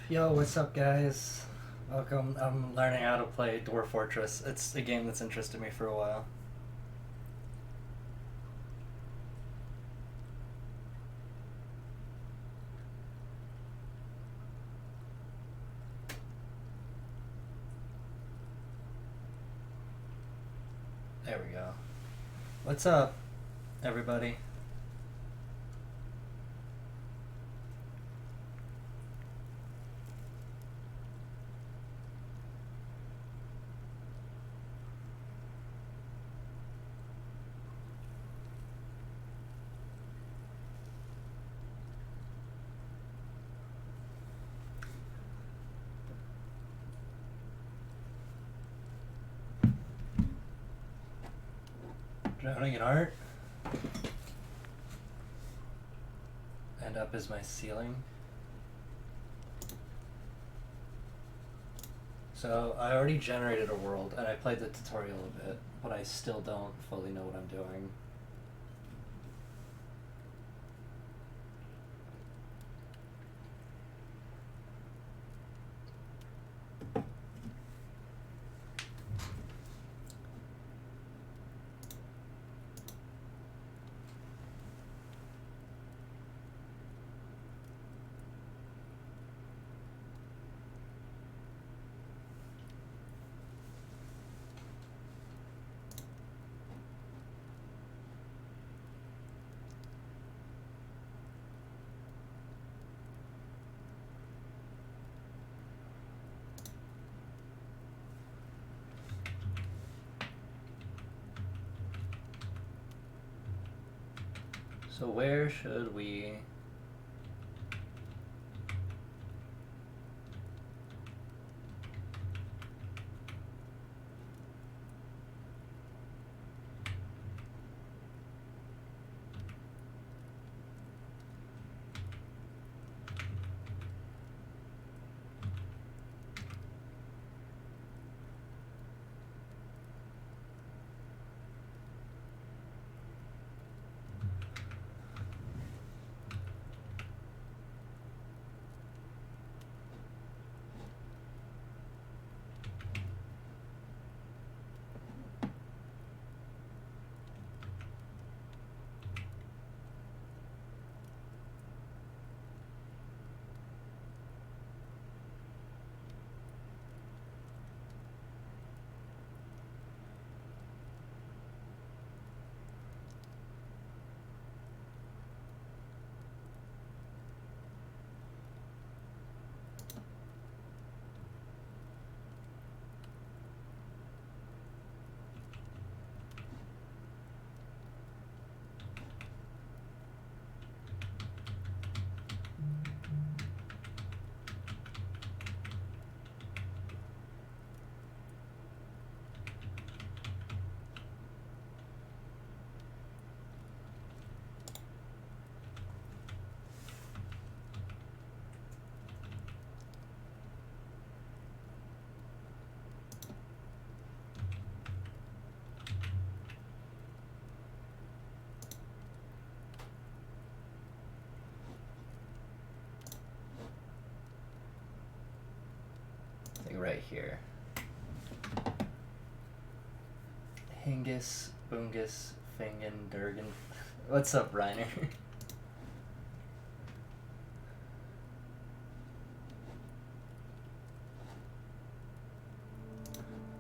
Yo, what's up, guys? Welcome. I'm learning how to play Dwarf Fortress. It's a game that's interested me for a while. There we go. What's up, everybody? Drowning in art. And up is my ceiling. So I already generated a world, and I played the tutorial a bit, but I still don't fully know what I'm doing. So where should we... right here. Hingus, Bungus, Fingen, Durgan. What's up, Reiner?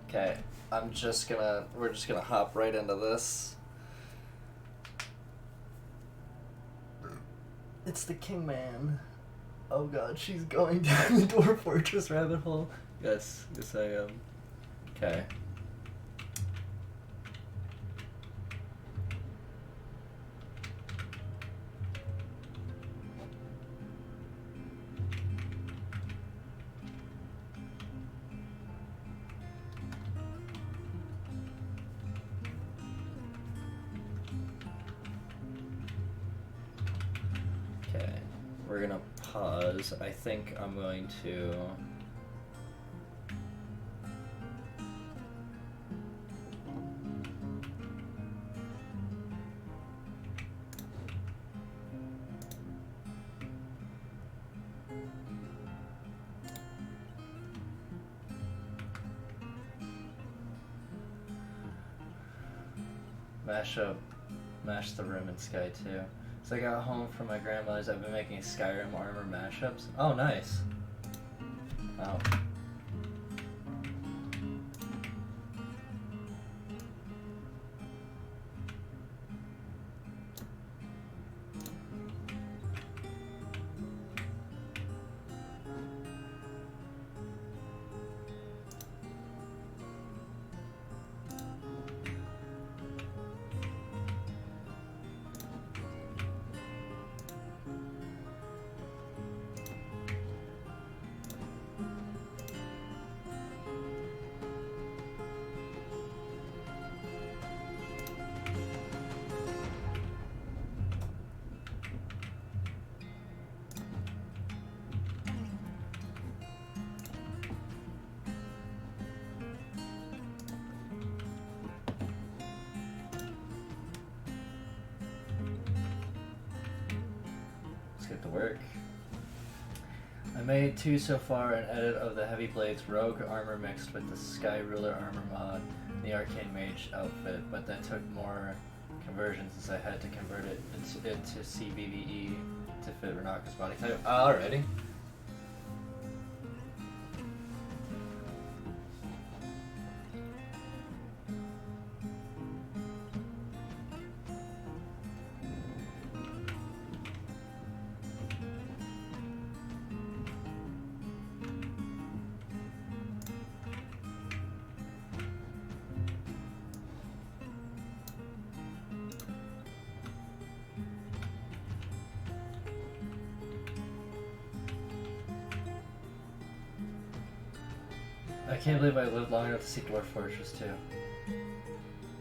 Okay, we're just gonna hop right into this. It's the King Man. Oh god, she's going down the Dwarf Fortress rabbit hole. Yes I am. Okay. Okay, we're gonna pause. I think I'm going to... mash the room in Sky too. So I got home from my grandmother's. I've been making Skyrim armor mashups. Oh, nice. Wow. To work. I made 2 so far, an edit of the Heavy Blades Rogue armor mixed with the Sky Ruler armor mod, and the Arcane Mage outfit, but that took more conversions since I had to convert it into CVVE to fit Renaka's body type. Alrighty. I can't believe I lived long enough to see Dwarf Fortress 2.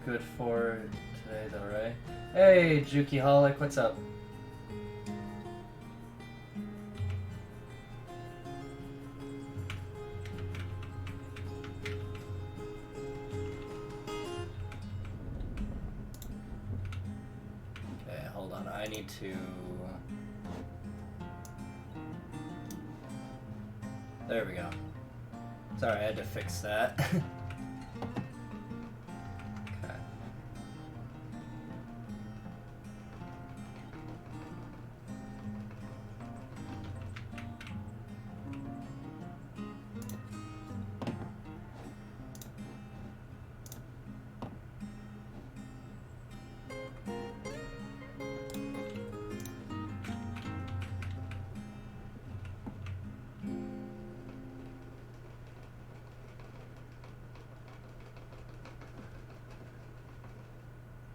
Good for today though, right? Hey, Juki Holic, what's up? Okay, hold on, I need to... There we go. Sorry, I had to fix that. Okay.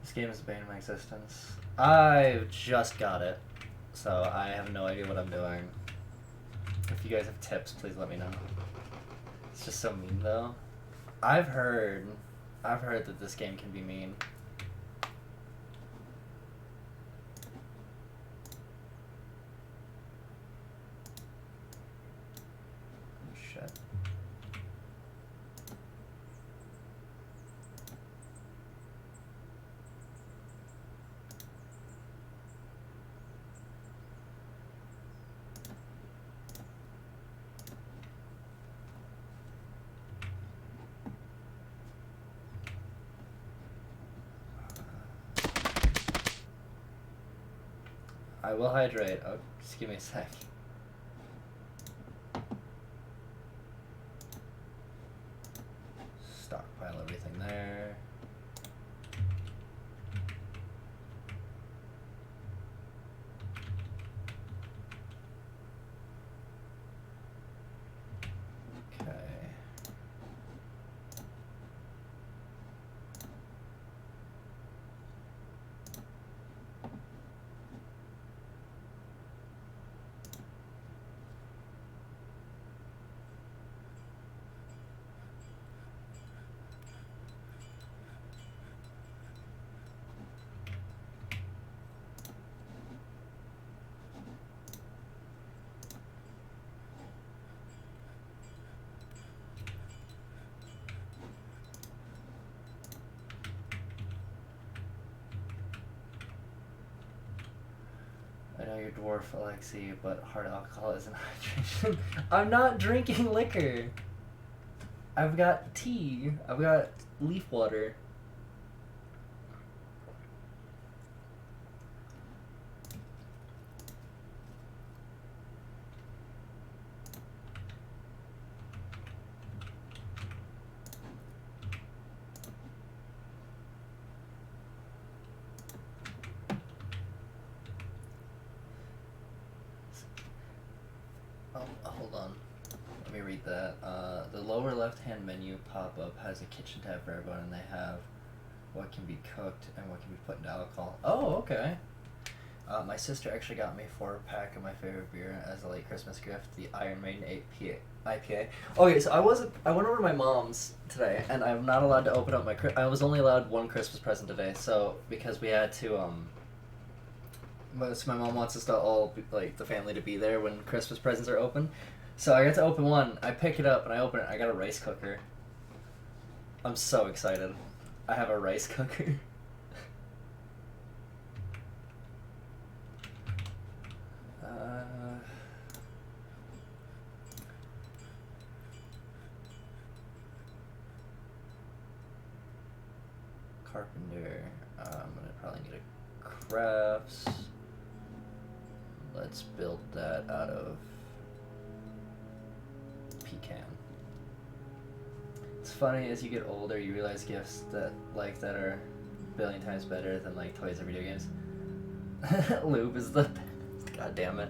This game is a bane of my existence. I've just got it, so I have no idea what I'm doing. If you guys have tips, please let me know. It's just so mean, though. I've heard that this game can be mean. Shit. I will hydrate. Oh, just give me a sec. Stockpile everything there. Okay. I know you're Dwarf, Alexi, but hard alcohol isn't hydration. I'm not drinking liquor. I've got tea. I've got leaf water. me read that. The lower left-hand menu pop-up has a kitchen tab for everyone, and they have what can be cooked and what can be put into alcohol. Oh, okay. My sister actually got me a 4-pack of my favorite beer as a late Christmas gift, the Iron Maiden IPA. Okay, so I went over to my mom's today, and I'm not allowed to open up my. I was only allowed one Christmas present today, so because we had to so my mom wants us to all like the family to be there when Christmas presents are open. So I got to open one. I pick it up and I open it. I got a rice cooker. I'm so excited. I have a rice cooker. Carpenter. I'm gonna probably need a crafts. Let's build that out of pecan. It's funny, as you get older, you realize gifts that are a billion times better than like toys or video games. Lube is the best. God damn it.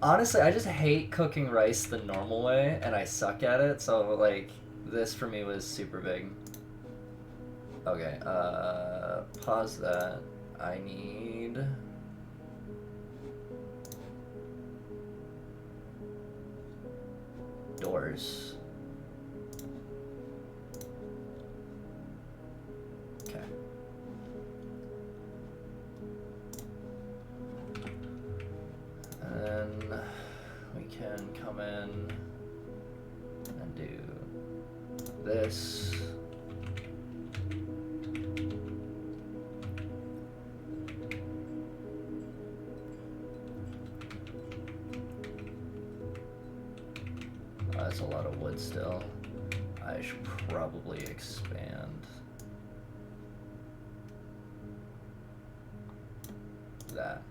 Honestly, I just hate cooking rice the normal way, and I suck at it. So like, this for me was super big. Okay, pause that. I need doors. Okay. And then we can come in and do this. That's a lot of wood still. I should probably expand that.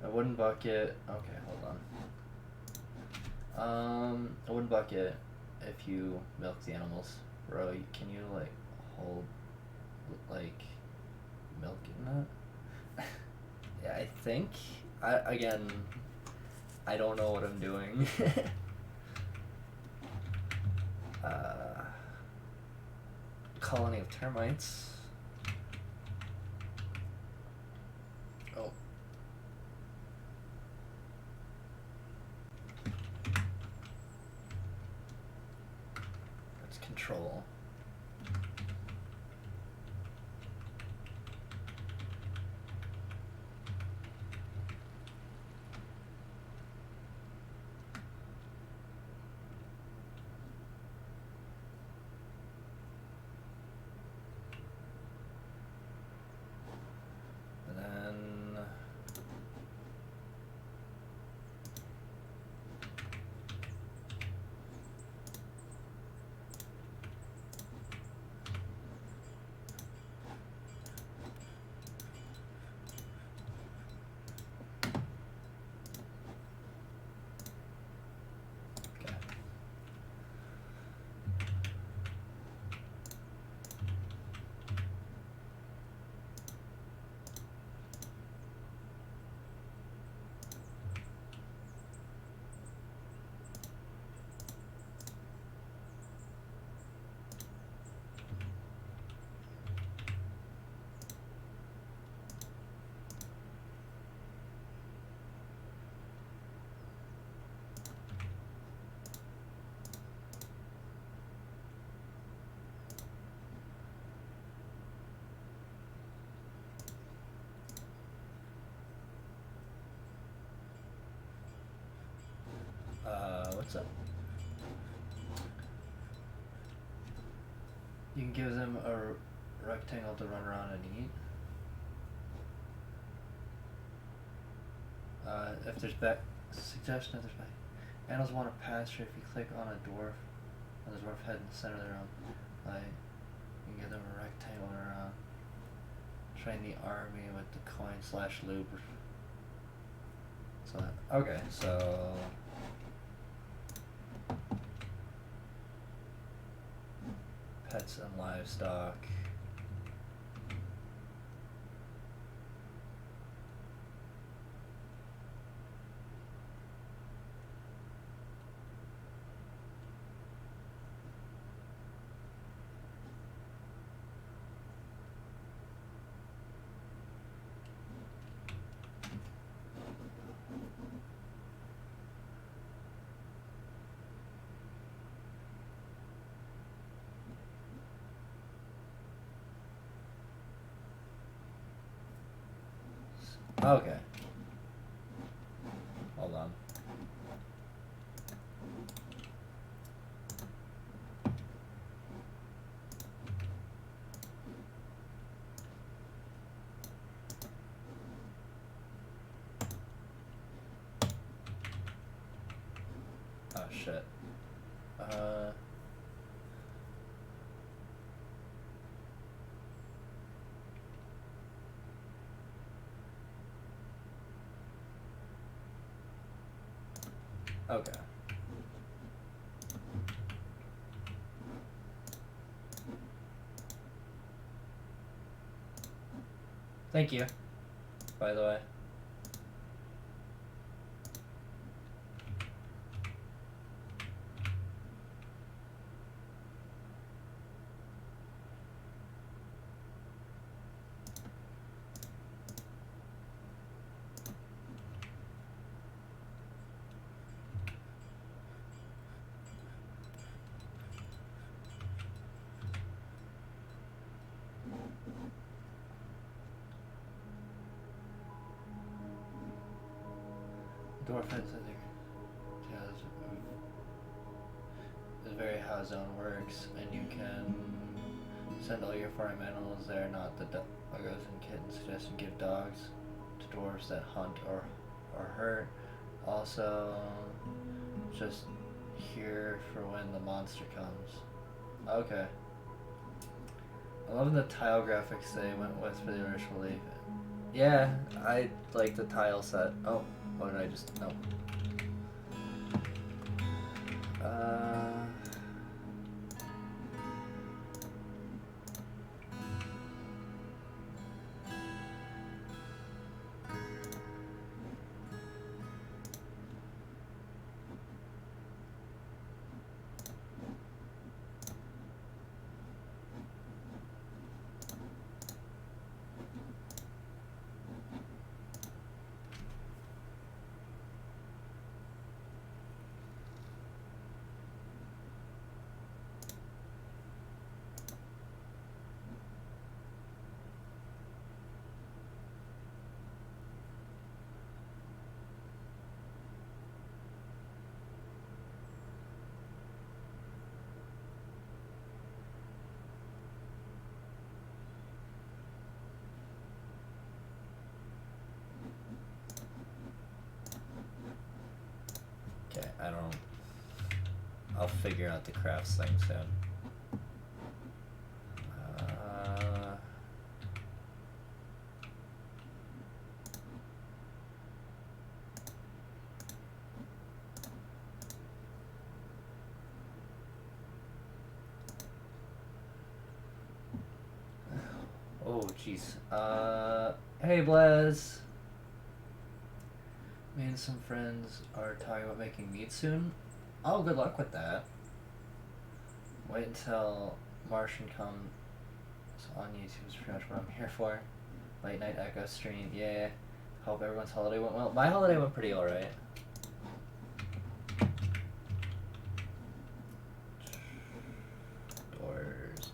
A wooden bucket. Okay, hold on. A wooden bucket. If you milk the animals, bro, can you like hold like milk in that? Yeah, I think. I don't know what I'm doing. Colony of termites. Oh. Let's control. What's up? You can give them a rectangle to run around and eat. If there's suggestion if there's animals want a pasture, if you click on a dwarf, on the dwarf head in the center of their own, like, you can give them a rectangle around. Train the army with the coin/loop. So, okay, so pets and livestock. Okay. Hold on. Oh shit. Okay. Thank you, by the way. Dwarf has is very how zone works, and you can send all your farm animals there, not the doggos and kittens. Suggest you give dogs to dwarves that hunt or hurt. Also, just here for when the monster comes. Okay. I love the tile graphics they went with for the original Leaf. Yeah, I like the tile set. Oh, what did I just... No. Okay, I don't... I'll figure out the crafts thing soon. Oh, jeez. Hey, Blaz. Me and some friends are talking about making meat soon. Oh, good luck with that. Wait until Martian comes on YouTube is pretty much what I'm here for. Late night Echo stream, yeah. Hope everyone's holiday went well. My holiday went pretty alright. Doors.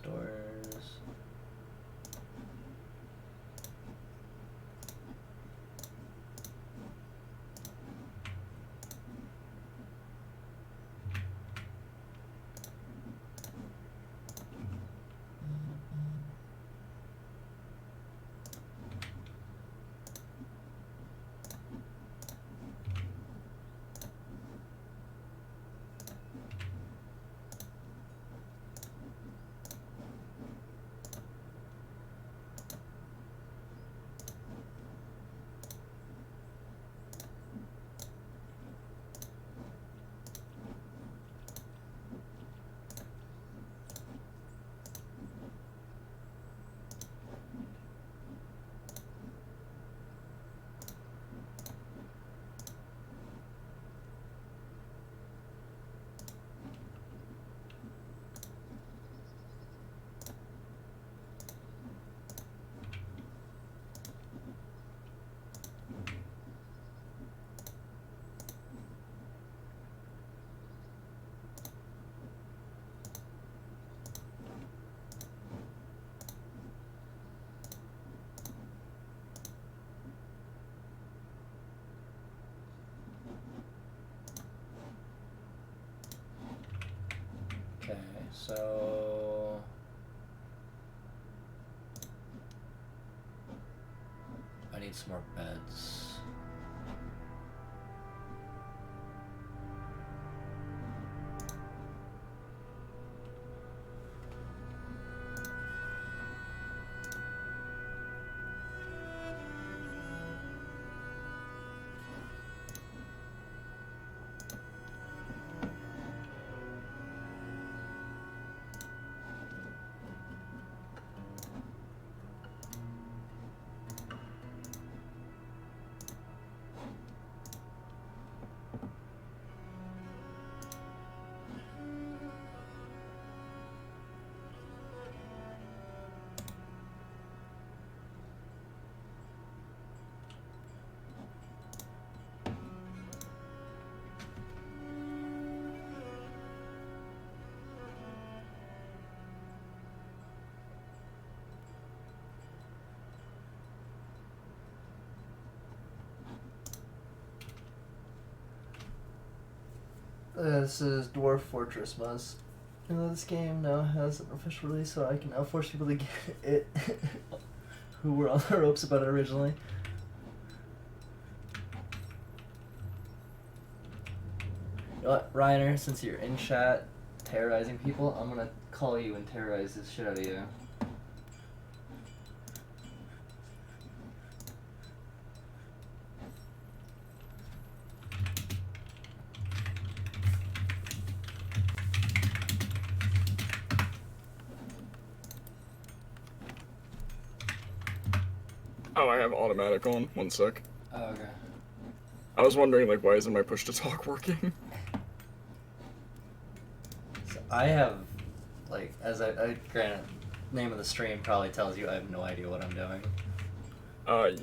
So I need some more beds. This is Dwarf Fortress Must. This game now has an official release, so I can now force people to get it who were on the ropes about it originally. You know what, Reiner, since you're in chat terrorizing people, I'm gonna call you and terrorize this shit out of you. Oh, I have automatic on. 1 sec. Oh, okay. I was wondering, like, why isn't my push to talk working? So I have, like, as I granted, name of the stream probably tells you I have no idea what I'm doing.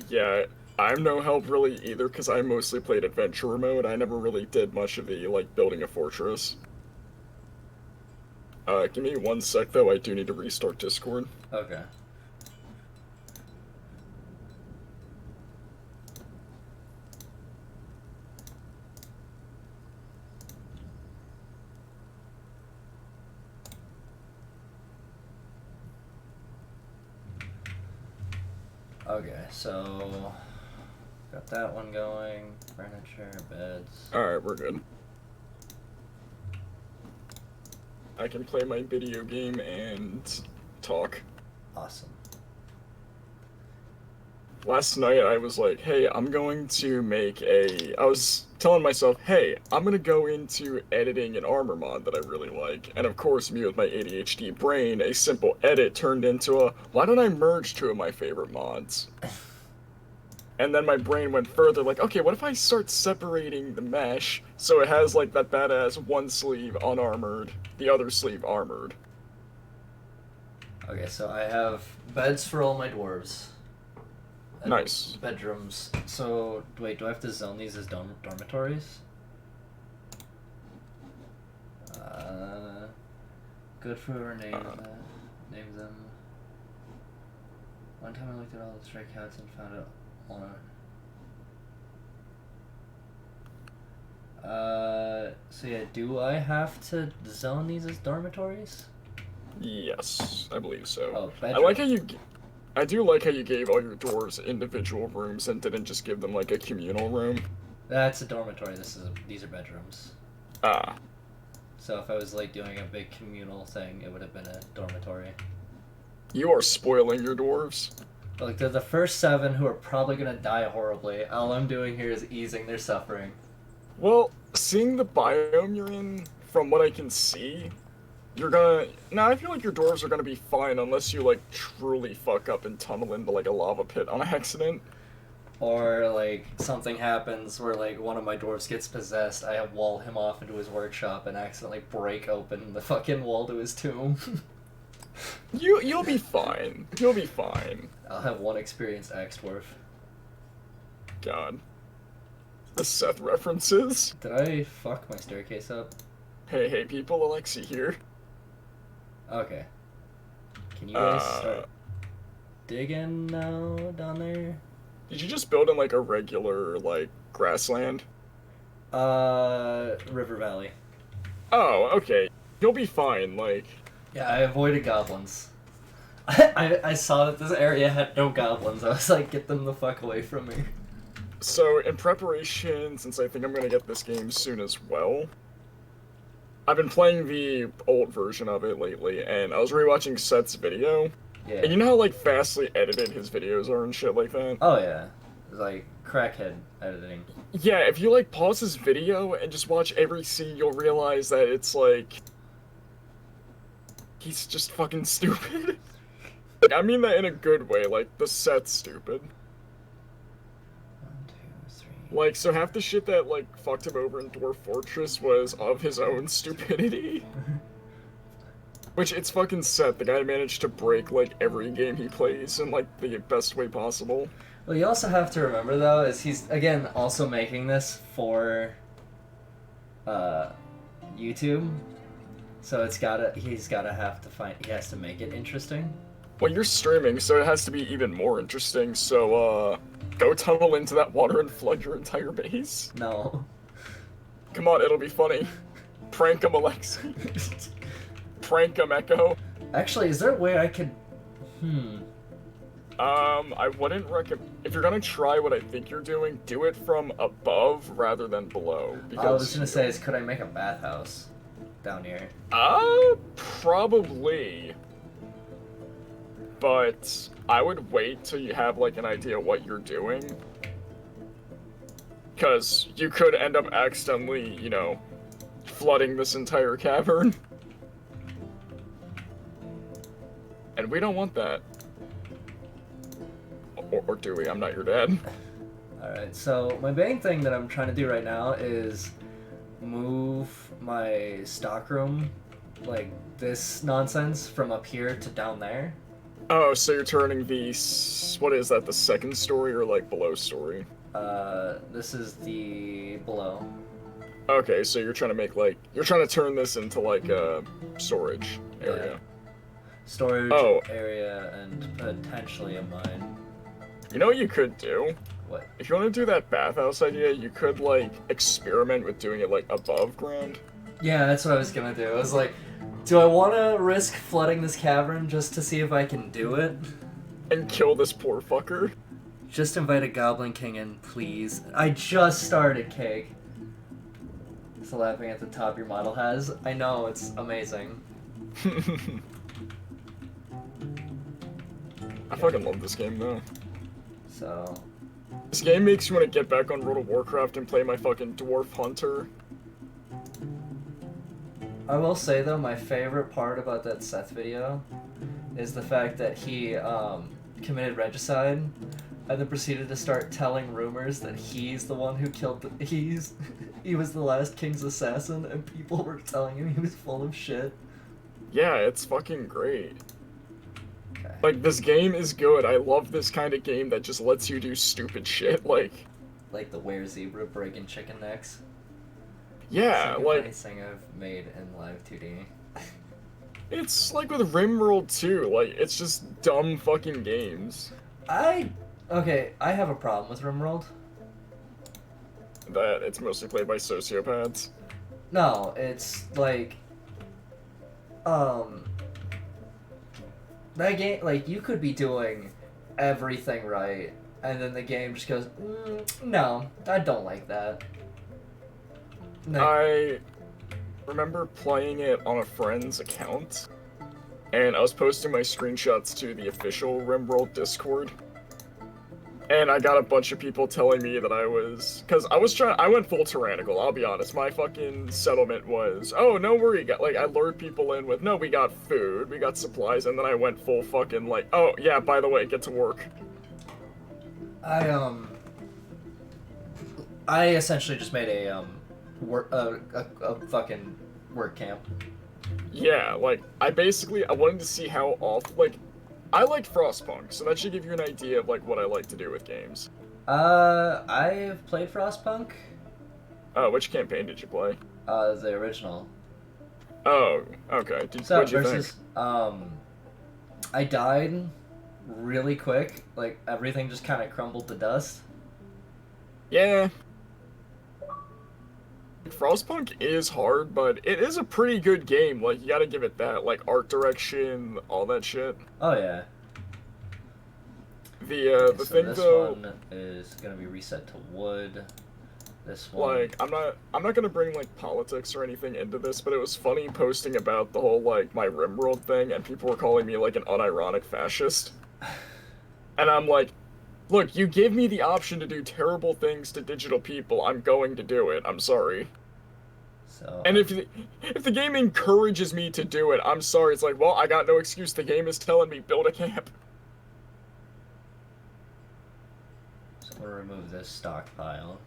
Yeah, I'm no help really either, because I mostly played adventure mode. I never really did much of the, like, building a fortress. Give me 1 sec, though. I do need to restart Discord. Okay. Okay, so got that one going. Furniture, beds. Alright, we're good. I can play my video game and talk. Awesome. Last night I was like, hey, I'm going to make I was telling myself, hey, I'm gonna go into editing an armor mod that I really like. And of course, me with my ADHD brain, a simple edit turned into why don't I merge 2 of my favorite mods? And then my brain went further, like, okay, what if I start separating the mesh so it has, like, that badass one sleeve unarmored, the other sleeve armored? Okay, so I have beds for all my dwarves. Nice. Bedrooms. So, wait, do I have to zone these as dormitories? Good for whoever names them. One time I looked at all the stray cats and found out one. So yeah, do I have to zone these as dormitories? Yes, I believe so. Oh, I do like how you gave all your dwarves individual rooms and didn't just give them like a communal room. That's a dormitory. These are bedrooms. Ah. So if I was like doing a big communal thing, it would have been a dormitory. You are spoiling your dwarves. Like they're the first 7 who are probably gonna die horribly. All I'm doing here is easing their suffering. Well, seeing the biome you're in, from what I can see, you're gonna... Nah, I feel like your dwarves are gonna be fine unless you, like, truly fuck up and tunnel into, like, a lava pit on accident. Or, like, something happens where, like, one of my dwarves gets possessed, I wall him off into his workshop and accidentally break open the fucking wall to his tomb. You'll be fine. You'll be fine. I'll have one experienced axe dwarf. God. The Seth references. Did I fuck my staircase up? Hey people, Alexi here. Okay. Can you guys start digging now down there? Did you just build in like a regular like grassland? River Valley. Oh, okay. You'll be fine. Like, Yeah, I avoided goblins. I saw that this area had no goblins. I was like, get them the fuck away from me. So, in preparation, since I think I'm gonna get this game soon as well, I've been playing the old version of it lately, and I was rewatching Seth's video. Yeah. And you know how, like, fastly edited his videos are and shit like that? Oh, yeah. It's like crackhead editing. Yeah, if you, like, pause his video and just watch every scene, you'll realize that it's, like... he's just fucking stupid. Like, I mean that in a good way, like, the set's stupid. 1, 2, 3. Like, so half the shit that, like, fucked him over in Dwarf Fortress was of his own stupidity. Which, it's fucking Seth. The guy managed to break, like, every game he plays in, like, the best way possible. Well, you also have to remember, though, is he's, again, also making this for, YouTube. So he has to make it interesting. Well, you're streaming, so it has to be even more interesting, so, go tunnel into that water and flood your entire base. No. Come on, it'll be funny. Prank him, Alexi. Prank him, Echo. Actually, is there a way I could... I wouldn't recommend... If you're gonna try what I think you're doing, do it from above rather than below. Because, I was gonna say, could I make a bathhouse down here? Probably. But I would wait till you have, like, an idea what you're doing. Because you could end up accidentally, you know, flooding this entire cavern. And we don't want that. Or do we? I'm not your dad. Alright, so my main thing that I'm trying to do right now is move my stockroom, like this nonsense, from up here to down there. Oh, so you're turning the... what is that, the second story or, like, below story? This is the below. Okay, so you're trying to make, like... You're trying to turn this into, like, a storage area. Yeah. Storage area and potentially a mine. You know what you could do? What? If you want to do that bathhouse idea, you could, like, experiment with doing it, like, above ground. Yeah, that's what I was gonna do. I was like, do I want to risk flooding this cavern just to see if I can do it? And kill this poor fucker. Just invite a Goblin King in, please. I just started, Cake. So laughing at the top your model has. I know, it's amazing. I fucking love this game, though. So... This game makes you want to get back on World of Warcraft and play my fucking Dwarf Hunter. I will say, though, my favorite part about that Seth video is the fact that he, committed regicide and then proceeded to start telling rumors that he's the one who killed he was the last king's assassin, and people were telling him he was full of shit. Yeah, it's fucking great. Okay. Like, this game is good. I love this kind of game that just lets you do stupid shit, like the Were Zebra breaking chicken necks. yeah, It's like... the funniest thing I've made in live 2D. It's like with RimWorld too, like, it's just dumb fucking games. Okay, I have a problem with RimWorld. That it's mostly played by sociopaths. No, it's like, that game, like, you could be doing everything right, and then the game just goes, no, I don't like that. No. I remember playing it on a friend's account, and I was posting my screenshots to the official RimWorld Discord, and I got a bunch of people telling me that I went full tyrannical, I'll be honest. My fucking settlement was, oh, no worry, I lured people in with, no, we got food, we got supplies, and then I went full fucking, like, oh, yeah, by the way, get to work. I essentially just made a fucking work camp. Yeah, like, I wanted to see how I like Frostpunk, so that should give you an idea of, like, what I like to do with games. I've played Frostpunk. Which campaign did you play? The original. Oh, okay. What'd you think? I died really quick. Like, everything just kind of crumbled to dust. Yeah. Frostpunk is hard, but it is a pretty good game. Like, you gotta give it that. Like, art direction, all that shit. Oh yeah. The So thing this though, one is gonna be reset to wood. This one. like, I'm not gonna bring like politics or anything into this, but it was funny posting about the whole like my RimWorld thing, and people were calling me like an unironic fascist. And I'm like, look, you gave me the option to do terrible things to digital people. I'm going to do it. I'm sorry. So. And if the game encourages me to do it, I'm sorry. It's like, well, I got no excuse. The game is telling me build a camp. So I'm gonna remove this stockpile.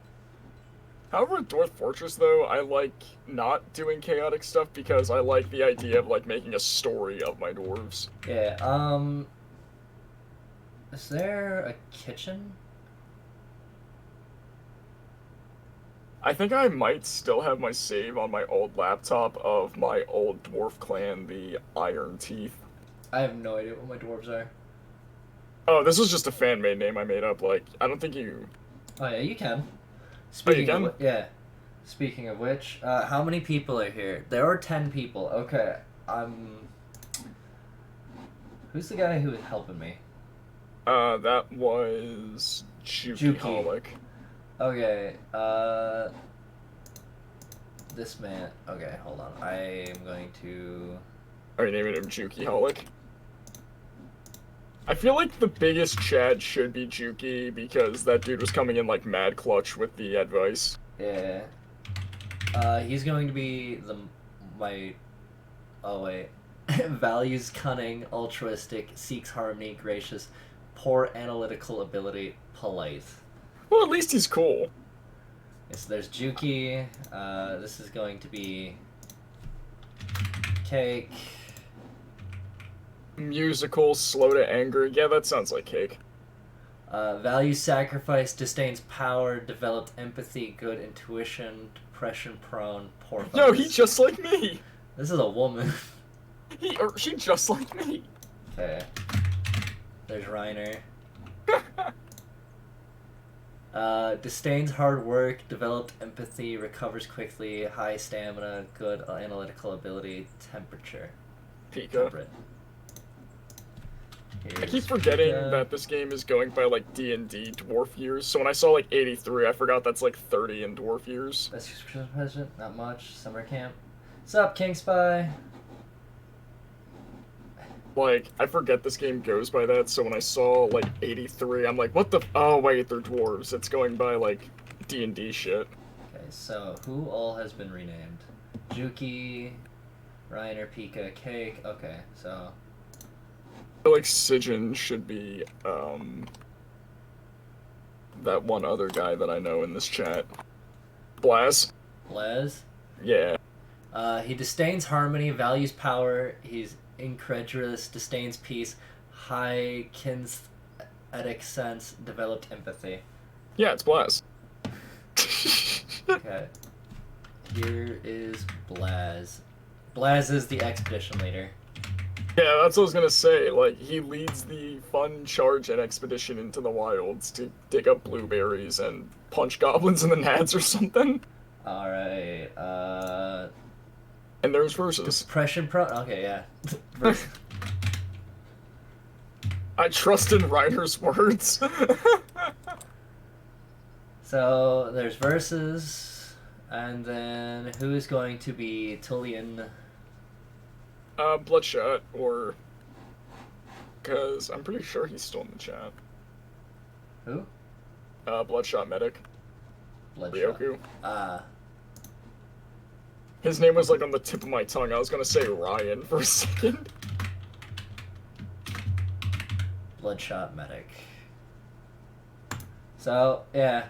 However, Dwarf Fortress, though, I like not doing chaotic stuff because I like the idea of, like, making a story of my dwarves. Yeah, is there a kitchen? I think I might still have my save on my old laptop of my old dwarf clan, the Iron Teeth. I have no idea what my dwarves are. Oh, this was just a fan-made name I made up, like, I don't think you... Oh yeah, you can. Oh, you can? Yeah. Speaking of which, how many people are here? There are 10 people. Okay, who's the guy who was helping me? That was... Juki-holic. Okay, this man... Okay, hold on. I am going to... Are you naming him Juki-holic? I feel like the biggest Chad should be Juki because that dude was coming in like mad clutch with the advice. Yeah. He's going to be oh wait. Values cunning, altruistic, seeks harmony, gracious, poor analytical ability, polite. Well, at least he's cool. Okay, so there's Juki. This is going to be Cake. Musical, slow to anger. Yeah, that sounds like Cake. Values sacrifice, disdains power, developed empathy, good intuition, depression prone, poor focus. No, he's just like me. This is a woman. He or she just like me. Okay. There's Reiner. Disdains hard work, developed empathy, recovers quickly, high stamina, good analytical ability, temperature. Pika. Temperate. I keep forgetting that this game is going by like D&D dwarf years. So when I saw like 83, I forgot that's like 30 in dwarf years. Best Christmas present? Not much. Summer camp. What's up, King Spy? Like, I forget this game goes by that, so when I saw like 83, I'm like, what the? Oh wait, they're dwarves. It's going by like D&D shit. Okay, so who all has been renamed? Juki, Reiner, Pika, Cake. Okay, so. I feel like Sijin should be that one other guy that I know in this chat. Blaz. Blaz? Yeah. He disdains harmony, values power, he's incredulous, disdains peace, high kinesthetic sense, developed empathy. Yeah, it's Blaz. Okay. Here is Blaz. Blaz is the expedition leader. Yeah, that's what I was gonna say. Like, he leads the fun charge and expedition into the wilds to dig up blueberries and punch goblins in the nads or something. Alright, And there's verses. Depression pro. Okay, yeah. I trust in Reiner's words. So, there's verses, and then who is going to be Tullian? Bloodshot, or... Because I'm pretty sure he's still in the chat. Who? Bloodshot Medic. Bloodshot. Ryoku. His name was like on the tip of my tongue. I was gonna say Ryan for a second. Bloodshot Medic. So, yeah,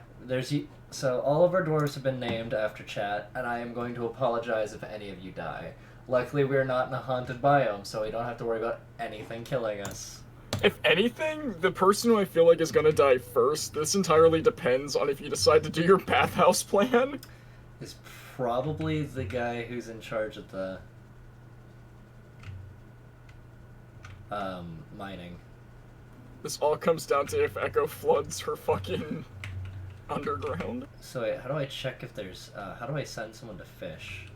so all of our dwarves have been named after chat, and I am going to apologize if any of you die. Luckily, we're not in a haunted biome, so we don't have to worry about anything killing us. If anything, the person who I feel like is gonna die first, this entirely depends on if you decide to do your bathhouse plan. Is probably the guy who's in charge of the mining. This all comes down to if Echo floods her fucking Underground? So wait, how do I check if there's, how do I send someone to fish?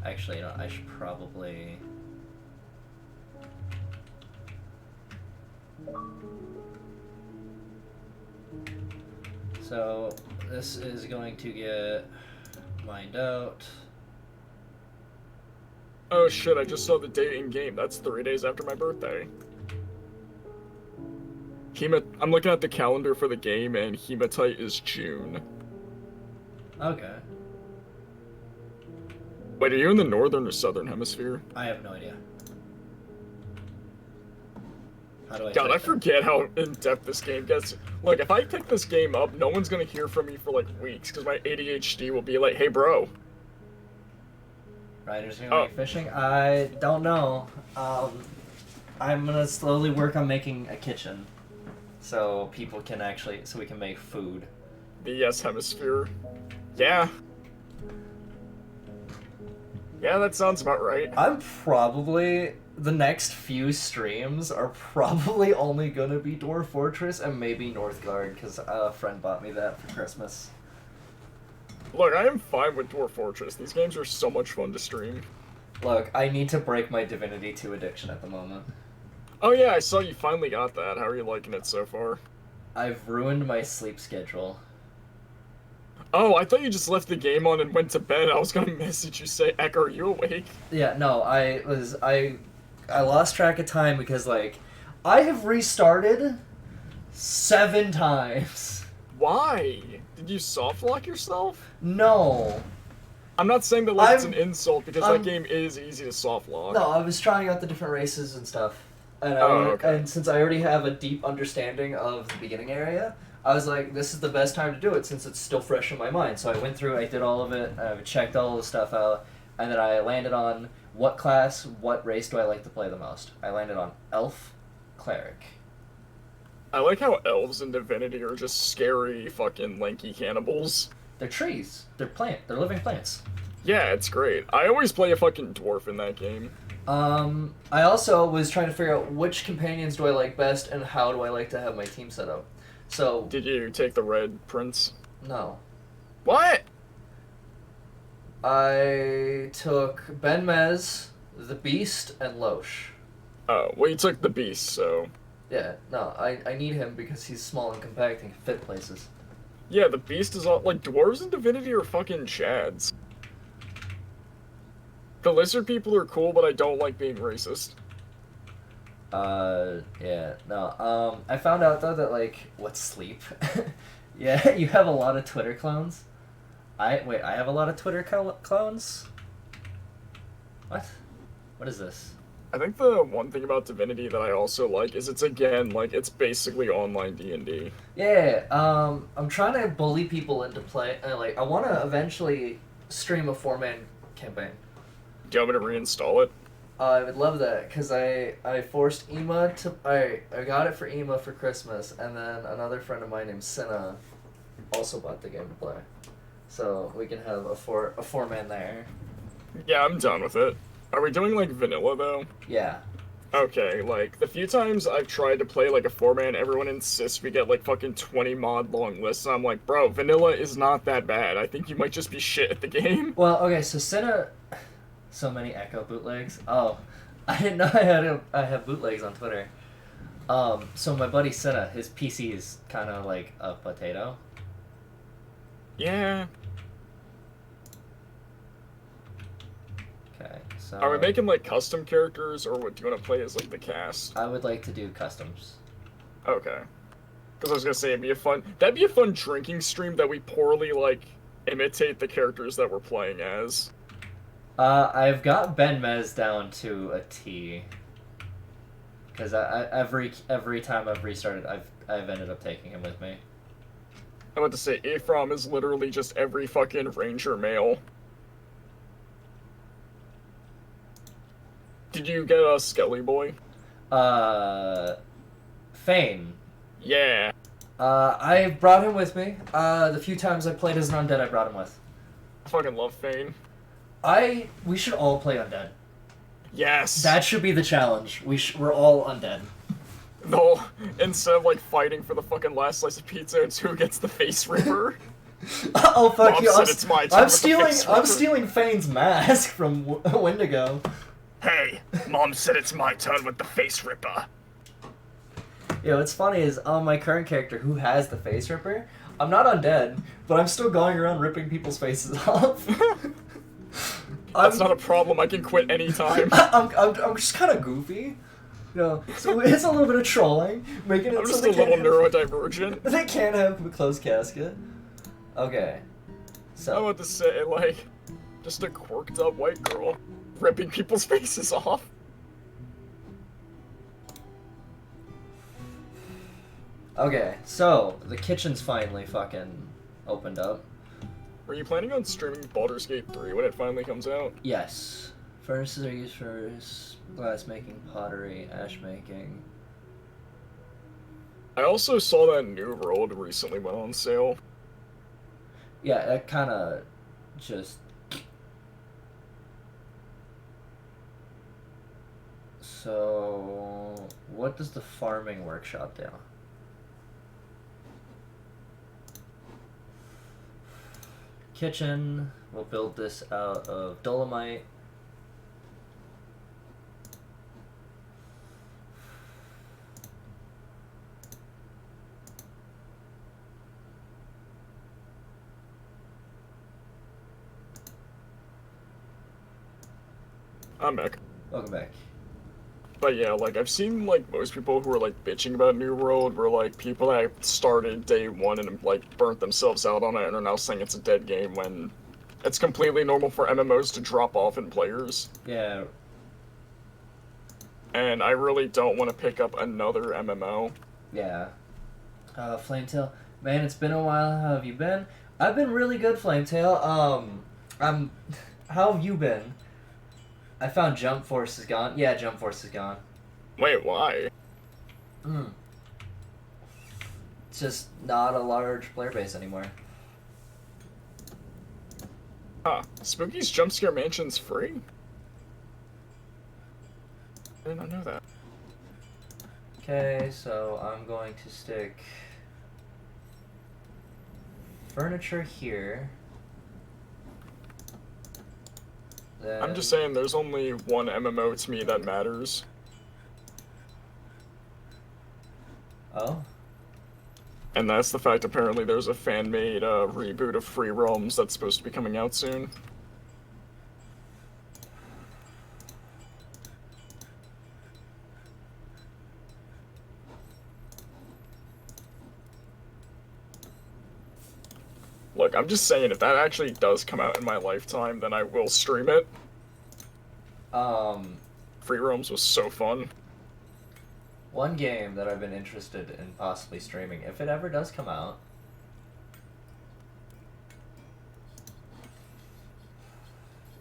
Actually, you know, I should probably... So, this is going to get mined out. Oh shit, I just saw the date in game. That's 3 days after my birthday. I'm looking at the calendar for the game, and Hematite is June. Okay. Wait, are you in the northern or southern hemisphere? I have no idea. How do I God, I check that? forget how in-depth this game gets. Look, if I pick this game up, no one's gonna hear from me for like weeks, because my ADHD will be like, hey bro. Ryder's gonna be fishing? I don't know. I'm gonna slowly work on making a kitchen. So people can actually, so we can make food. The yes hemisphere. Yeah. Yeah, that sounds about right. I'm probably, the next few streams are probably only gonna be Dwarf Fortress and maybe Northgard, because a friend bought me that for Christmas. Look, I am fine with Dwarf Fortress. These games are so much fun to stream. Look, I need to break my Divinity 2 addiction at the moment. Oh yeah, I saw you finally got that. How are you liking it so far? I've ruined my sleep schedule. Oh, I thought you just left the game on and went to bed. I was gonna message you, say, Ek, are you awake? Yeah, no, I lost track of time because, like, I have restarted 7 times. Why? Did you soft lock yourself? No. I'm not saying that like, it's an insult, because that game is easy to soft lock. No, I was trying out the different races and stuff. And, and since I already have a deep understanding of the beginning area, I was like, this is the best time to do it since it's still fresh in my mind. So I went through, I did all of it, I checked all the stuff out, and then I landed on what class, what race do I like to play the most. I landed on Elf, Cleric. I like how elves in Divinity are just scary fucking lanky cannibals. They're trees. They're living plants. Yeah, it's great. I always play a fucking dwarf in that game. I also was trying to figure out which companions do I like best and how do I like to have my team set up. So... Did you take the red prince? No. What? I took Ben Mez, the Beast, and Loesch. Oh, well you took the beast, so... Yeah, no, I need him because he's small and compact and can fit places. Yeah, the beast is all... Like, dwarves in Divinity are fucking chads. The lizard people are cool, but I don't like being racist. Yeah, no, I found out, though, that, like, what's sleep? Yeah, you have a lot of Twitter clones. I have a lot of Twitter clones? What? What is this? I think the one thing about Divinity that I also like is it's, again, like, it's basically online D&D. Yeah, I'm trying to bully people into play, like, I want to eventually stream a 4-man campaign. Do you want me to reinstall it? I would love that, because I forced Ema to... I got it for Ema for Christmas, and then another friend of mine named Senna also bought the game to play. So we can have a 4-man there. Yeah, I'm done with it. Are we doing, like, vanilla, though? Yeah. Okay, like, the few times I've tried to play, like, a 4-man, everyone insists we get, like, fucking 20 mod long lists, and I'm like, bro, vanilla is not that bad. I think you might just be shit at the game. Well, okay, so Senna... So many Echo bootlegs. Oh, I didn't know I have bootlegs on Twitter. So my buddy Senna, his PC is kind of like a potato. Yeah. Okay, so... Are we making, like, custom characters, or what, do you want to play as, like, the cast? I would like to do customs. Okay. Because I was gonna say, that'd be a fun drinking stream that we poorly, like, imitate the characters that we're playing as. I've got Ben Mez down to a T. Because every time I've restarted, I've ended up taking him with me. I want to say, Ephraim is literally just every fucking ranger male. Did you get a Skelly Boy? Fane. Yeah. I brought him with me. The few times I played as an undead, I brought him with. I fucking love Fane. We should all play undead. Yes. That should be the challenge. We're all undead. they'll, instead of like fighting for the fucking last slice of pizza, it's who gets the face ripper. Oh fuck Mom you! said it's my turn I'm with the stealing. face I'm ripper. stealing Fane's mask from Wendigo. Hey, Mom said it's my turn with the face ripper. You know, what's funny is on my current character who has the face ripper, I'm not undead, but I'm still going around ripping people's faces off. That's not a problem. I can quit anytime. I'm just kind of goofy. You know, so it's a little bit of trolling, making it I'm so just they a little can't neurodivergent. they can't have a closed casket. Okay, so I want to say, like, just a quirked up white girl ripping people's faces off. okay, so the kitchen's finally fucking opened up. Were you planning on streaming Baldur's Gate 3 when it finally comes out? Yes, furnaces are used for glass making, pottery, ash making. I also saw that New World recently went on sale. Yeah, that kind of just. So, what does the farming workshop do? Kitchen. We'll build this out of dolomite. I'm back. Welcome back. But yeah, like, I've seen, like, most people who are, like, bitching about New World were, like, people that started day one and, like, burnt themselves out on it and are now saying it's a dead game when it's completely normal for MMOs to drop off in players. Yeah. And I really don't want to pick up another MMO. Yeah. Flametail. Man, it's been a while. How have you been? I've been really good, Flametail. How have you been? I found Jump Force is gone. Yeah, Jump Force is gone. Wait, why? It's just not a large player base anymore. Huh. Spooky's Jumpscare Mansion's free? I did not know that. Okay, so I'm going to stick furniture here. Then... I'm just saying there's only one MMO to me that matters. Oh? And that's the fact apparently there's a fan-made reboot of Free Realms that's supposed to be coming out soon. Look, I'm just saying, if that actually does come out in my lifetime, then I will stream it. Free Realms was so fun. One game that I've been interested in possibly streaming, if it ever does come out,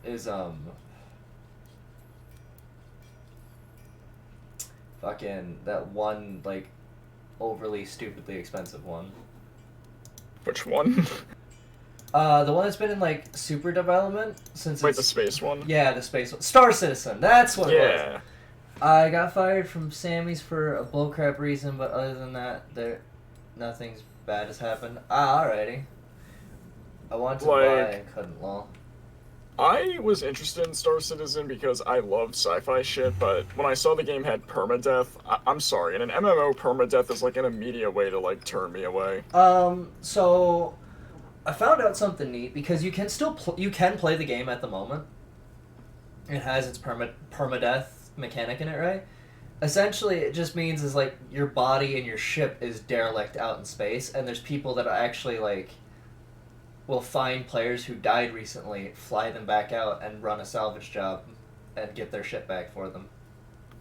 is, fucking that one, like, overly stupidly expensive one. Which one? The one that's been in, like, super development since Wait, the space one? Yeah, the space one. Star Citizen, that's what it was. Yeah. I got fired from Sammy's for a bullcrap reason, but other than that, nothing's bad has happened. Alrighty. I wanted to buy and couldn't, lol. I was interested in Star Citizen because I love sci-fi shit, but when I saw the game had permadeath, I'm sorry, in an MMO, permadeath is like an immediate way to like turn me away. So I found out something neat because you can still you can play the game at the moment. It has its permadeath mechanic in it, right? Essentially, it just means is like your body and your ship is derelict out in space, and there's people that are actually like will find players who died recently, fly them back out, and run a salvage job and get their ship back for them.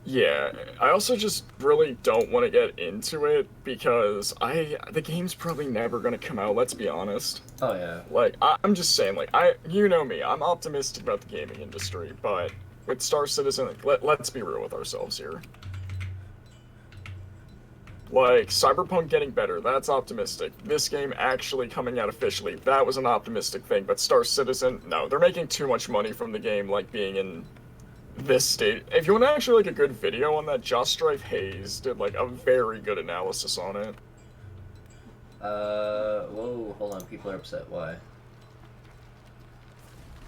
Yeah, I also just really don't want to get into it because the game's probably never gonna come out, let's be honest. Oh yeah. Like, I'm just saying, like, you know me, I'm optimistic about the gaming industry, but with Star Citizen, let's be real with ourselves here. Like, Cyberpunk getting better, that's optimistic. This game actually coming out officially, that was an optimistic thing, but Star Citizen, no, they're making too much money from the game, like, being in this state. If you want to actually like a good video on that, Just Strife Hayes did like a very good analysis on it. Whoa, hold on. People are upset. Why?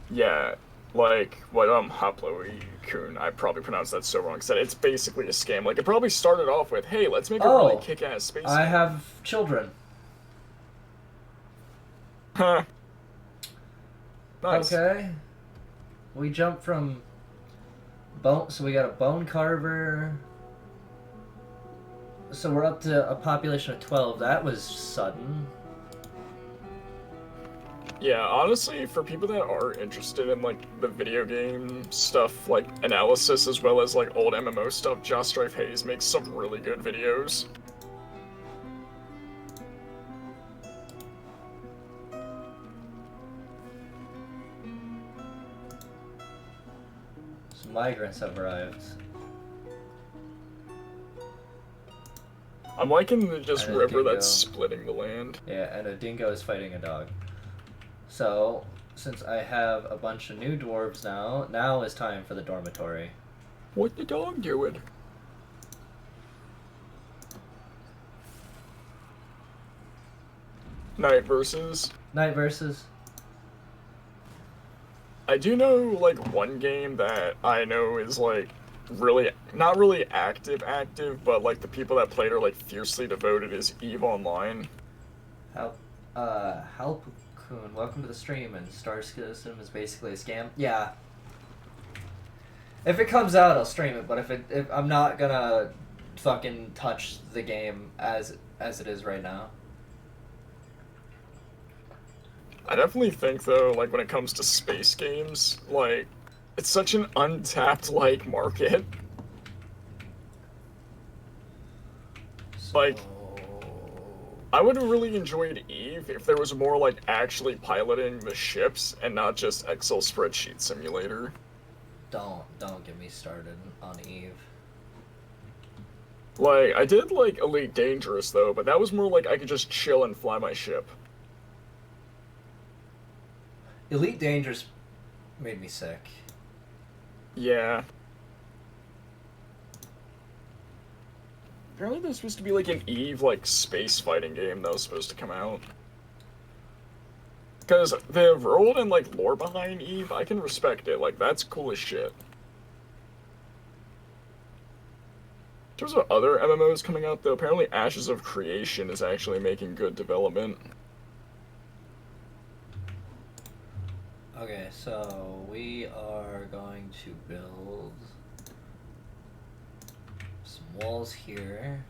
Yeah, like what Haplo-kun, I probably pronounced that so wrong, said it's basically a scam. Like it probably started off with, hey, let's make a really kick-ass space I game. have children. Huh. Nice. Okay. We jumped from bone, so we got a bone carver. So we're up to a population of 12. That was sudden. Yeah, honestly, for people that are interested in like the video game stuff, like analysis as well as like old MMO stuff, Just Strife Hayes makes some really good videos. Some migrants have arrived. I'm liking the just And a river dingo. that's splitting the land. Yeah, and a dingo is fighting a dog. So, since I have a bunch of new dwarves now is time for the dormitory. What the dog doing? Night versus. Night versus. I do know like one game that I know is like really not really active, but like the people that played are like fiercely devoted is EVE Online. Halpcoon, welcome to the stream, and Star System is basically a scam. Yeah. If it comes out, I'll stream it, but if I'm not gonna fucking touch the game as it is right now. I definitely think though, like when it comes to space games, like it's such an untapped like market. Like I would have really enjoyed EVE if there was more like actually piloting the ships and not just Excel spreadsheet simulator. Don't get me started on EVE. Like I did like Elite Dangerous though, but that was more like I could just chill and fly my ship. Elite Dangerous made me sick. Yeah. Apparently there's supposed to be like an EVE like space fighting game that was supposed to come out. Because the world and like lore behind EVE, I can respect it. Like that's cool as shit. In terms of other MMOs coming out though, apparently Ashes of Creation is actually making good development. Okay, so we are going to build some walls here.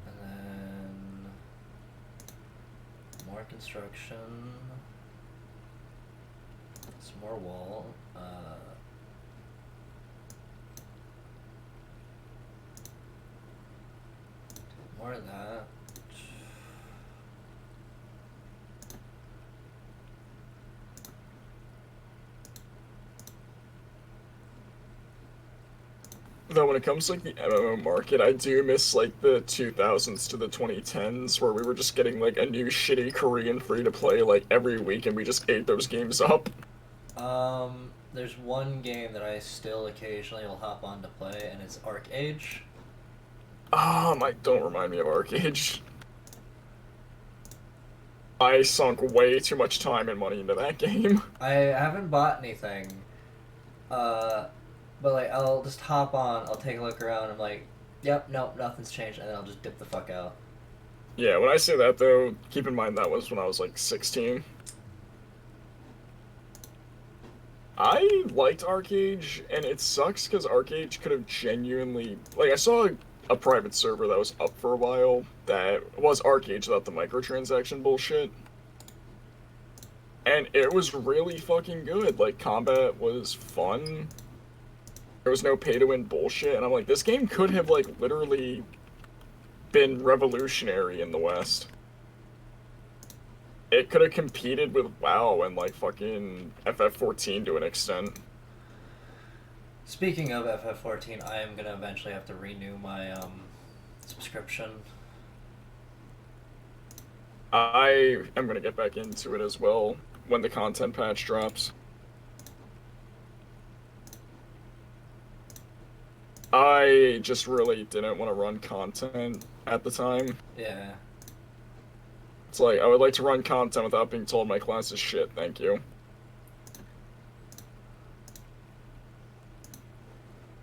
And then more construction. Some more wall. More of that. Though when it comes to like the MMO market, I do miss like the 2000s to the 2010s where we were just getting like a new shitty Korean free-to-play like every week and we just ate those games up. There's one game that I still occasionally will hop on to play, and it's ArcAge. Don't remind me of ArcAge. I sunk way too much time and money into that game. I haven't bought anything, but like I'll just hop on, I'll take a look around, I'm like, yep, nope, nothing's changed, and then I'll just dip the fuck out. Yeah, when I say that though, keep in mind that was when I was like 16. I liked ArcAge, and it sucks because ArcAge could have genuinely... Like, I saw a private server that was up for a while that was ArcAge without the microtransaction bullshit. And it was really fucking good. Like, combat was fun. There was no pay-to-win bullshit, and I'm like, this game could have, like, literally been revolutionary in the West. It could have competed with WoW and like fucking FF14 to an extent. Speaking of FF14, I am gonna eventually have to renew my subscription. I am gonna get back into it as well when the content patch drops. I just really didn't want to run content at the time. Yeah. It's like, I would like to run content without being told my class is shit, thank you.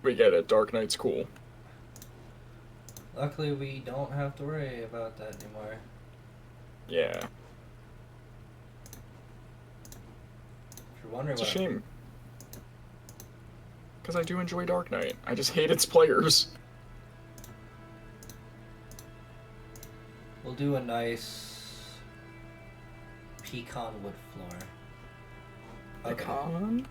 We get it, Dark Knight's cool. Luckily, we don't have to worry about that anymore. Yeah. If you're wondering It's a what shame. Because I do enjoy Dark Knight. I just hate its players. we'll do a nice pecan wood floor. Okay. Pecan?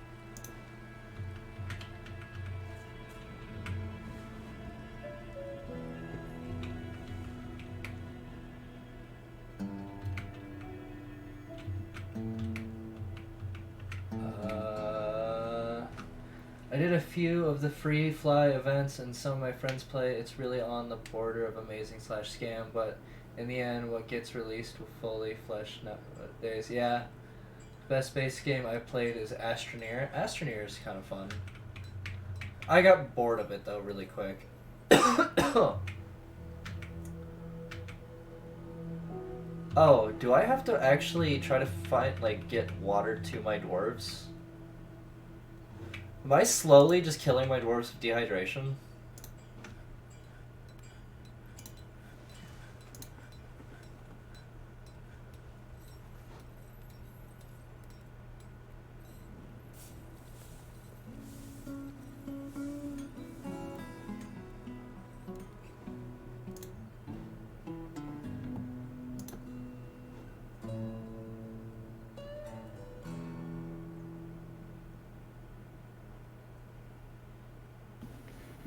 I did a few of the free fly events and some of my friends play. It's really on the border of amazing / scam, but in the end what gets released will fully flesh nowadays. Yeah. Best base game I played is Astroneer. Astroneer is kind of fun. I got bored of it though really quick. Oh, do I have to actually try to find, like, get water to my dwarves? Am I slowly just killing my dwarves with dehydration?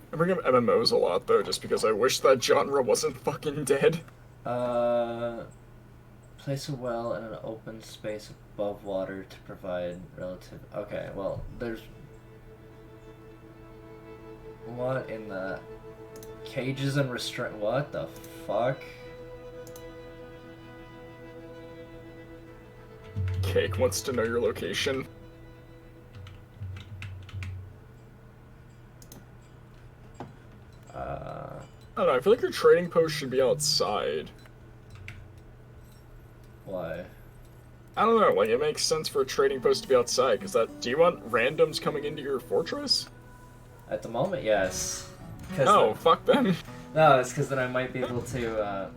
I bring up MMOs a lot, though, just because I wish that genre wasn't fucking dead. Place a well in an open space above water to provide relative... Okay, well, there's... What in the... Cages and restraint... What the fuck? Cake wants to know your location. I don't know, I feel like your trading post should be outside. Why? I don't know, like, it makes sense for a trading post to be outside, because that... Do you want randoms coming into your fortress? At the moment, yes. No, fuck them. No, it's because then I might be able to,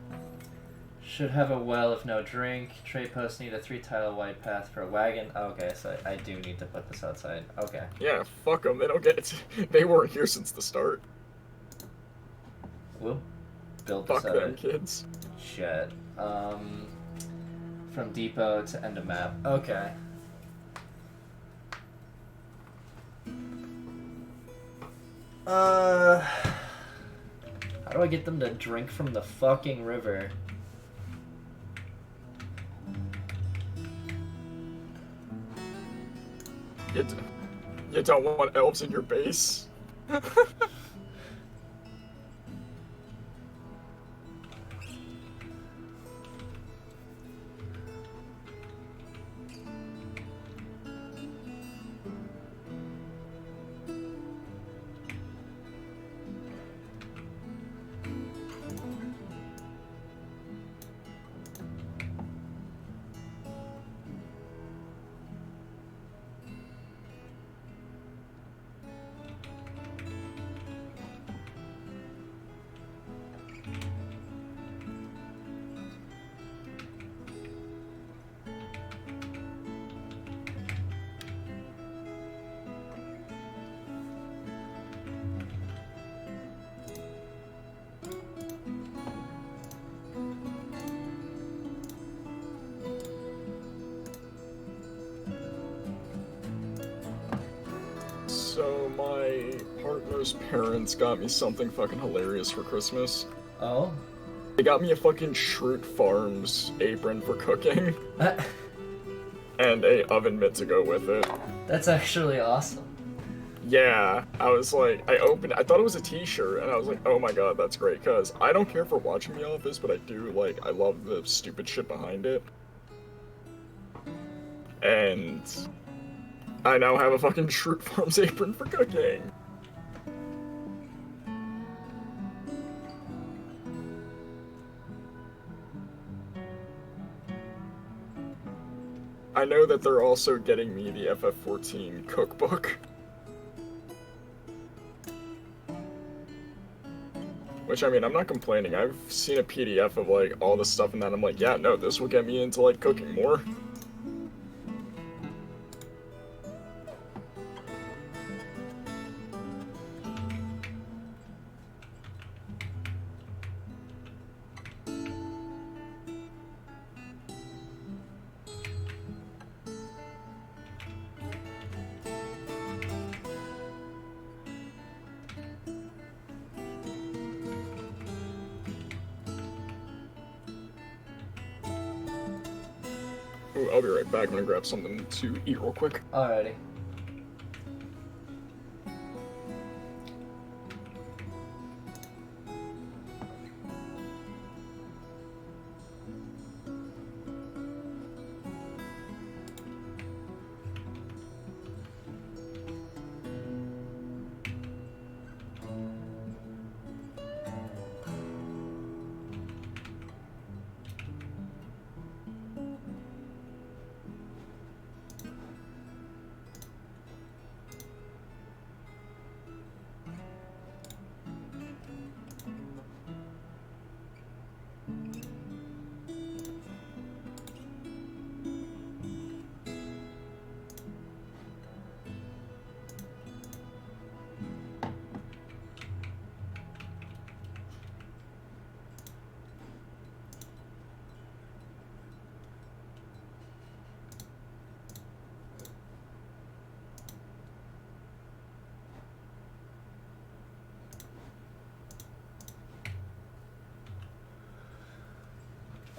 should have a well if no drink. Trade posts need a 3-tile wide path for a wagon. Okay, so I do need to put this outside. Okay. Yeah, fuck them, they don't get it. They weren't here since the start. We'll build this Fuck out. them, kids. Shit. From depot to end of map. Okay. How do I get them to drink from the fucking river? You don't want elves in your base? So my partner's parents got me something fucking hilarious for Christmas. Oh? They got me a fucking Shroot Farms apron for cooking. And a oven mitt to go with it. That's actually awesome. Yeah, I was like, I thought it was a t-shirt, and I was like, oh my god, that's great, because I don't care for watching The Office, but I do, like, I love the stupid shit behind it. And I now have a fucking Shroot Farms apron for cooking. I know that they're also getting me the FF14 cookbook. Which, I mean, I'm not complaining. I've seen a PDF of, like, all the stuff in that. I'm like, yeah, no, this will get me into, like, cooking more. Ooh, I'll be right back. I'm gonna grab something to eat real quick. Alrighty.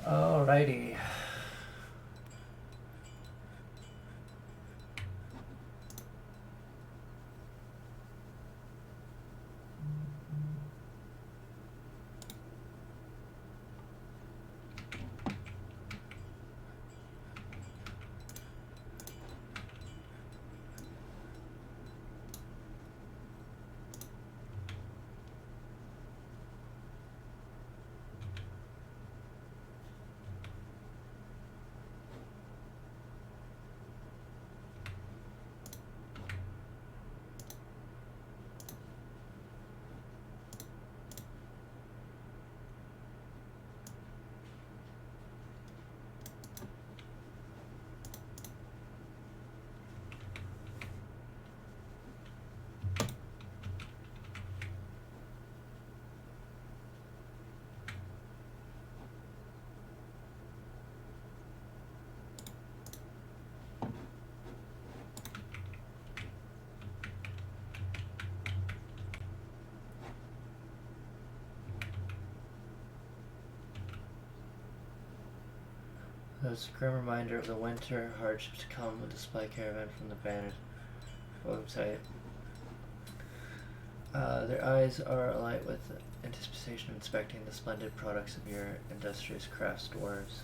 Alrighty. There's a grim reminder of the winter hardships to come, a display caravan from the Vantage website. Their eyes are alight with anticipation of inspecting the splendid products of your industrious crafts dwarves.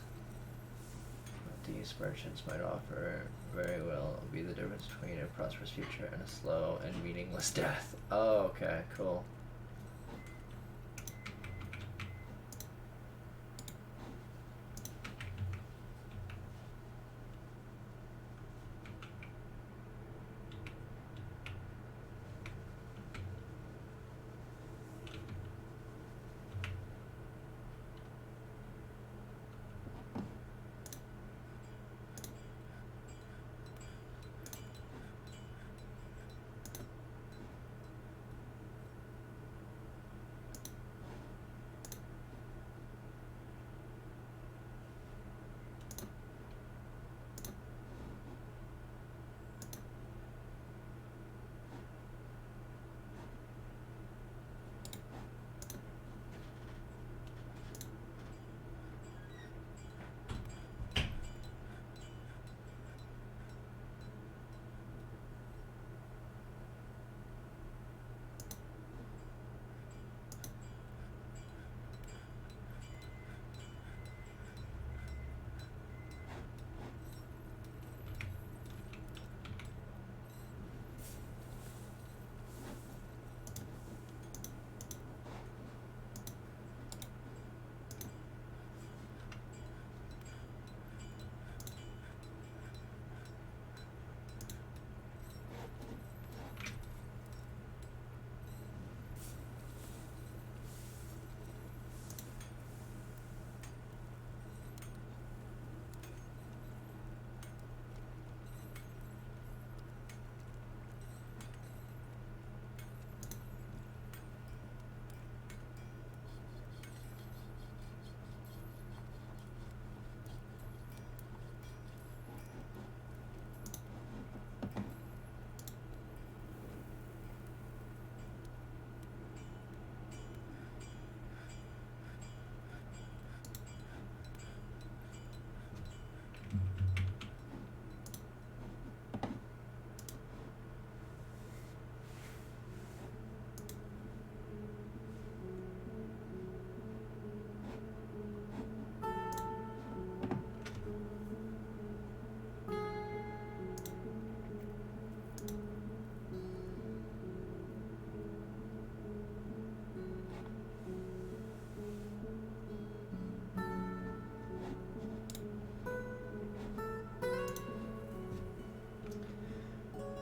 What these merchants might offer very well be the difference between a prosperous future and a slow and meaningless death. Oh, okay, cool.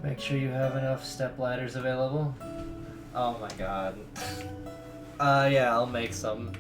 Make sure you have enough step ladders available. Oh my god. Yeah, I'll make some.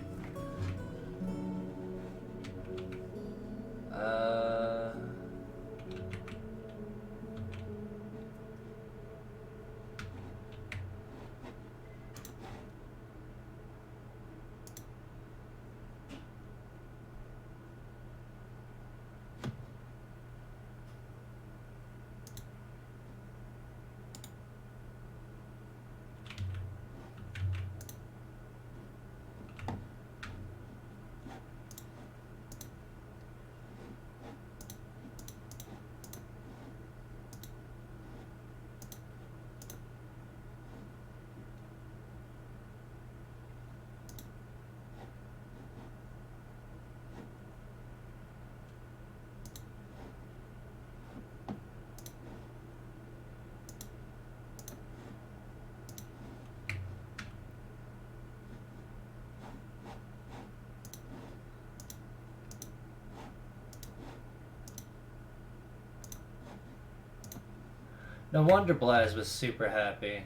No wonder Blaz was super happy.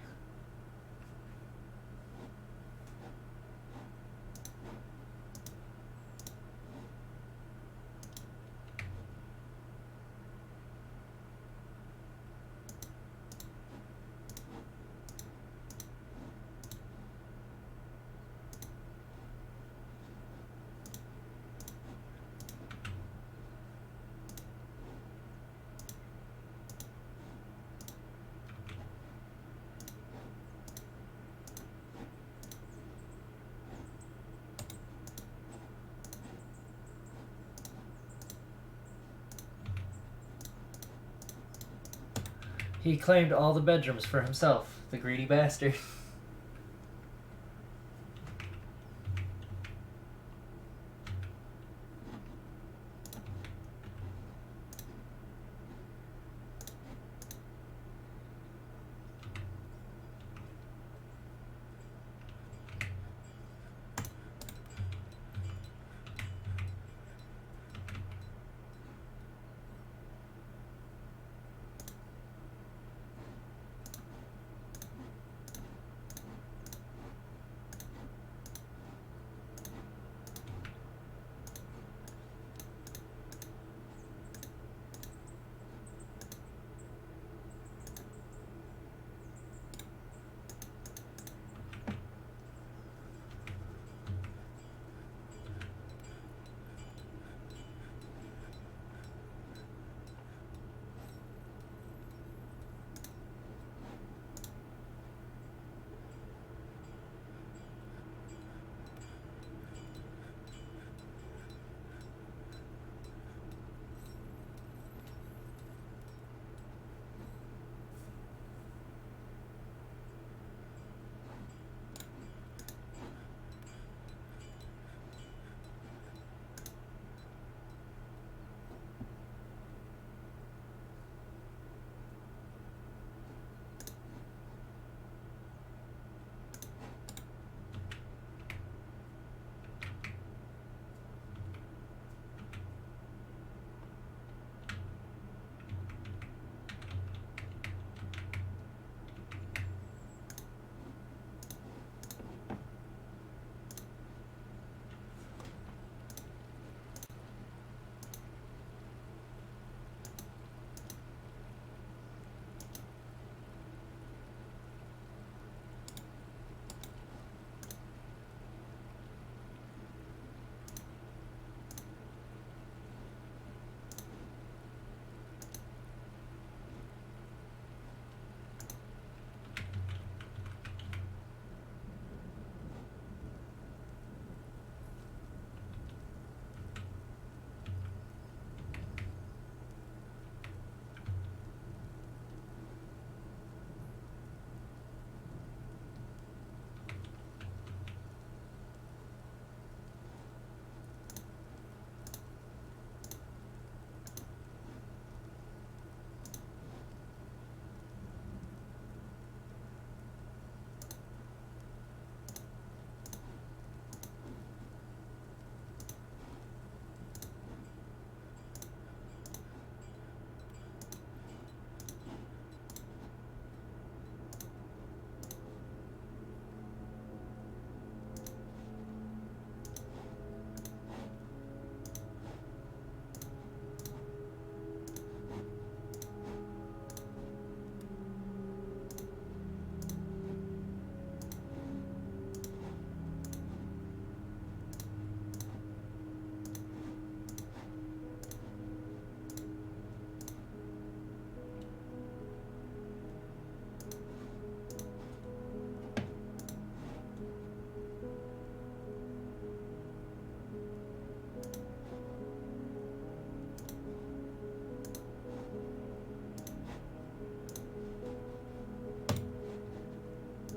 He claimed all the bedrooms for himself, the greedy bastard.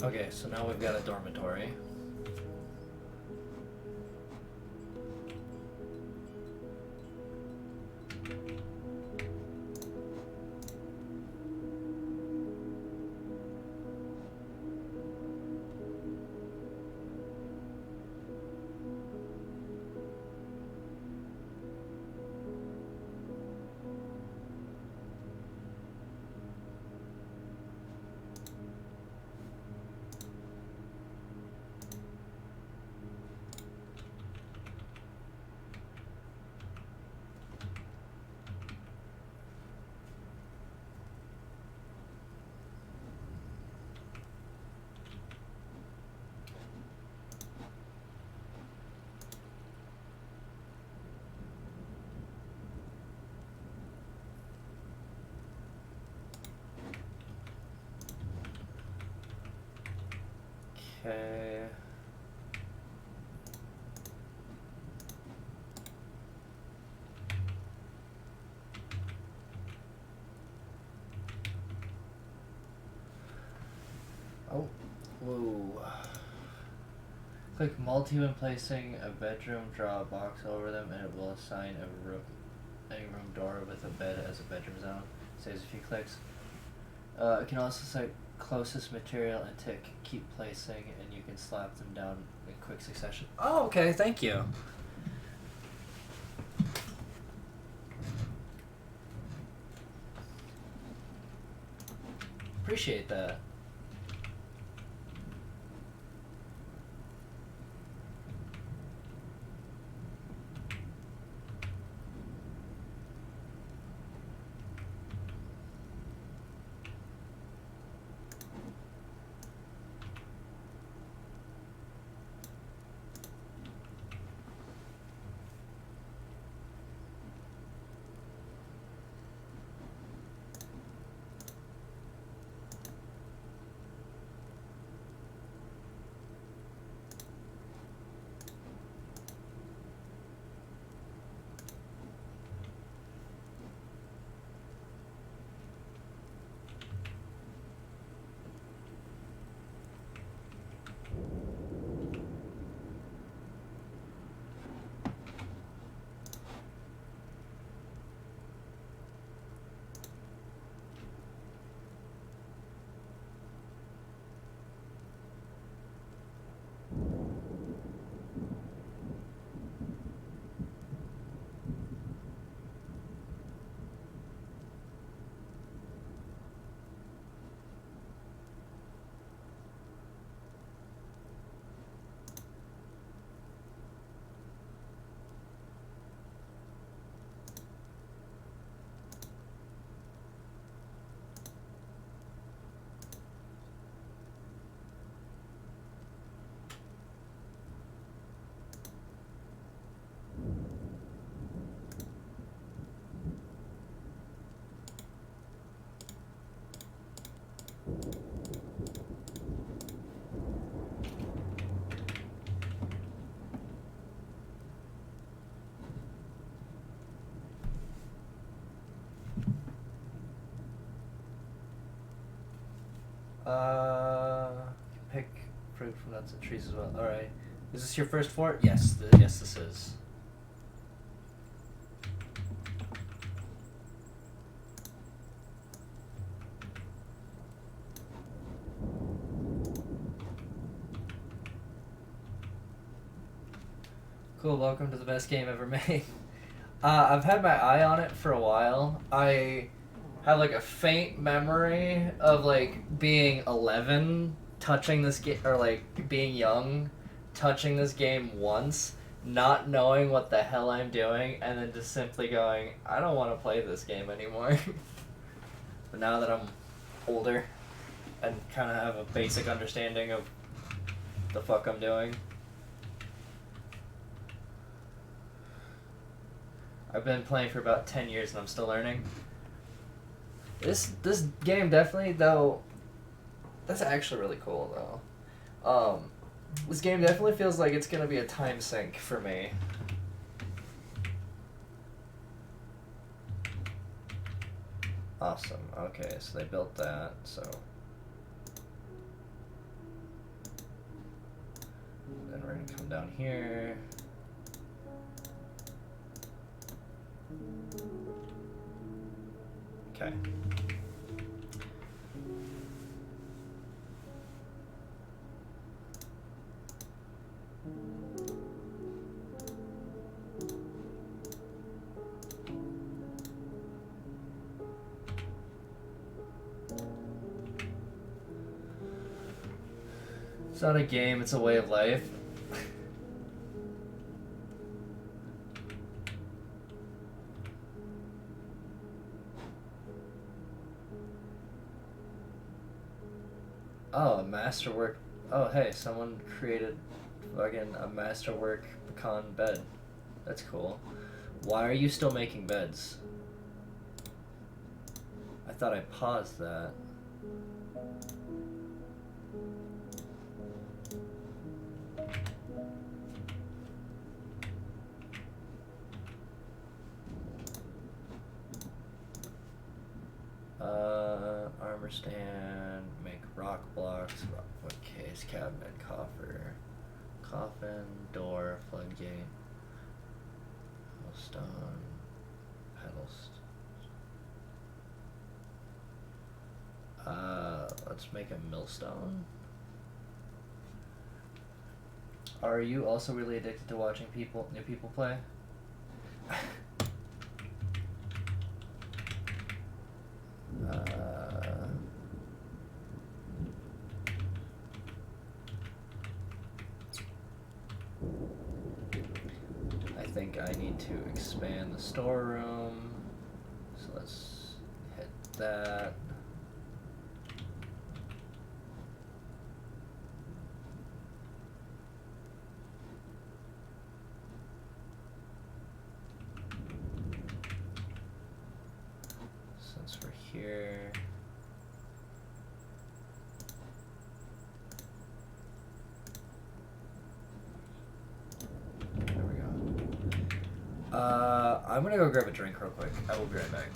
Okay, so now we've got a dormitory. Okay. Oh, whoa. Click multi when placing a bedroom, draw a box over them, and it will assign any room door with a bed as a bedroom zone. Saves a few clicks. It can also set closest material and tick keep placing, and you can slap them down in quick succession. Oh, okay, thank you. Appreciate that. Pick fruit from nuts and trees as well. Alright. Is this your first fort? Yes, yes this is. Cool, welcome to the best game ever made. I've had my eye on it for a while. I have like a faint memory of like being 11, touching this game, or like being young, touching this game once, not knowing what the hell I'm doing, and then just simply going, I don't want to play this game anymore. But now that I'm older and kind of have a basic understanding of the fuck I'm doing, I've been playing for about 10 years and I'm still learning. This game definitely, though, that's actually really cool, though. This game definitely feels like it's going to be a time sink for me. Awesome. Okay, so they built that, so... gonna come down here. Okay. It's not a game, it's a way of life. Oh, a masterwork. Oh, hey, someone created fucking a masterwork pecan bed. That's cool. Why are you still making beds? I thought I paused that. Armor stand, make rock blocks, rock bookcase, cabinet, coffer, coffin, door, floodgate, stone, pedals. Let's make a millstone. Are you also really addicted to watching new people play? I think I need to expand the storeroom, so let's hit that. Since we're here, there we go. I'm gonna go grab a drink real quick. I will be right back.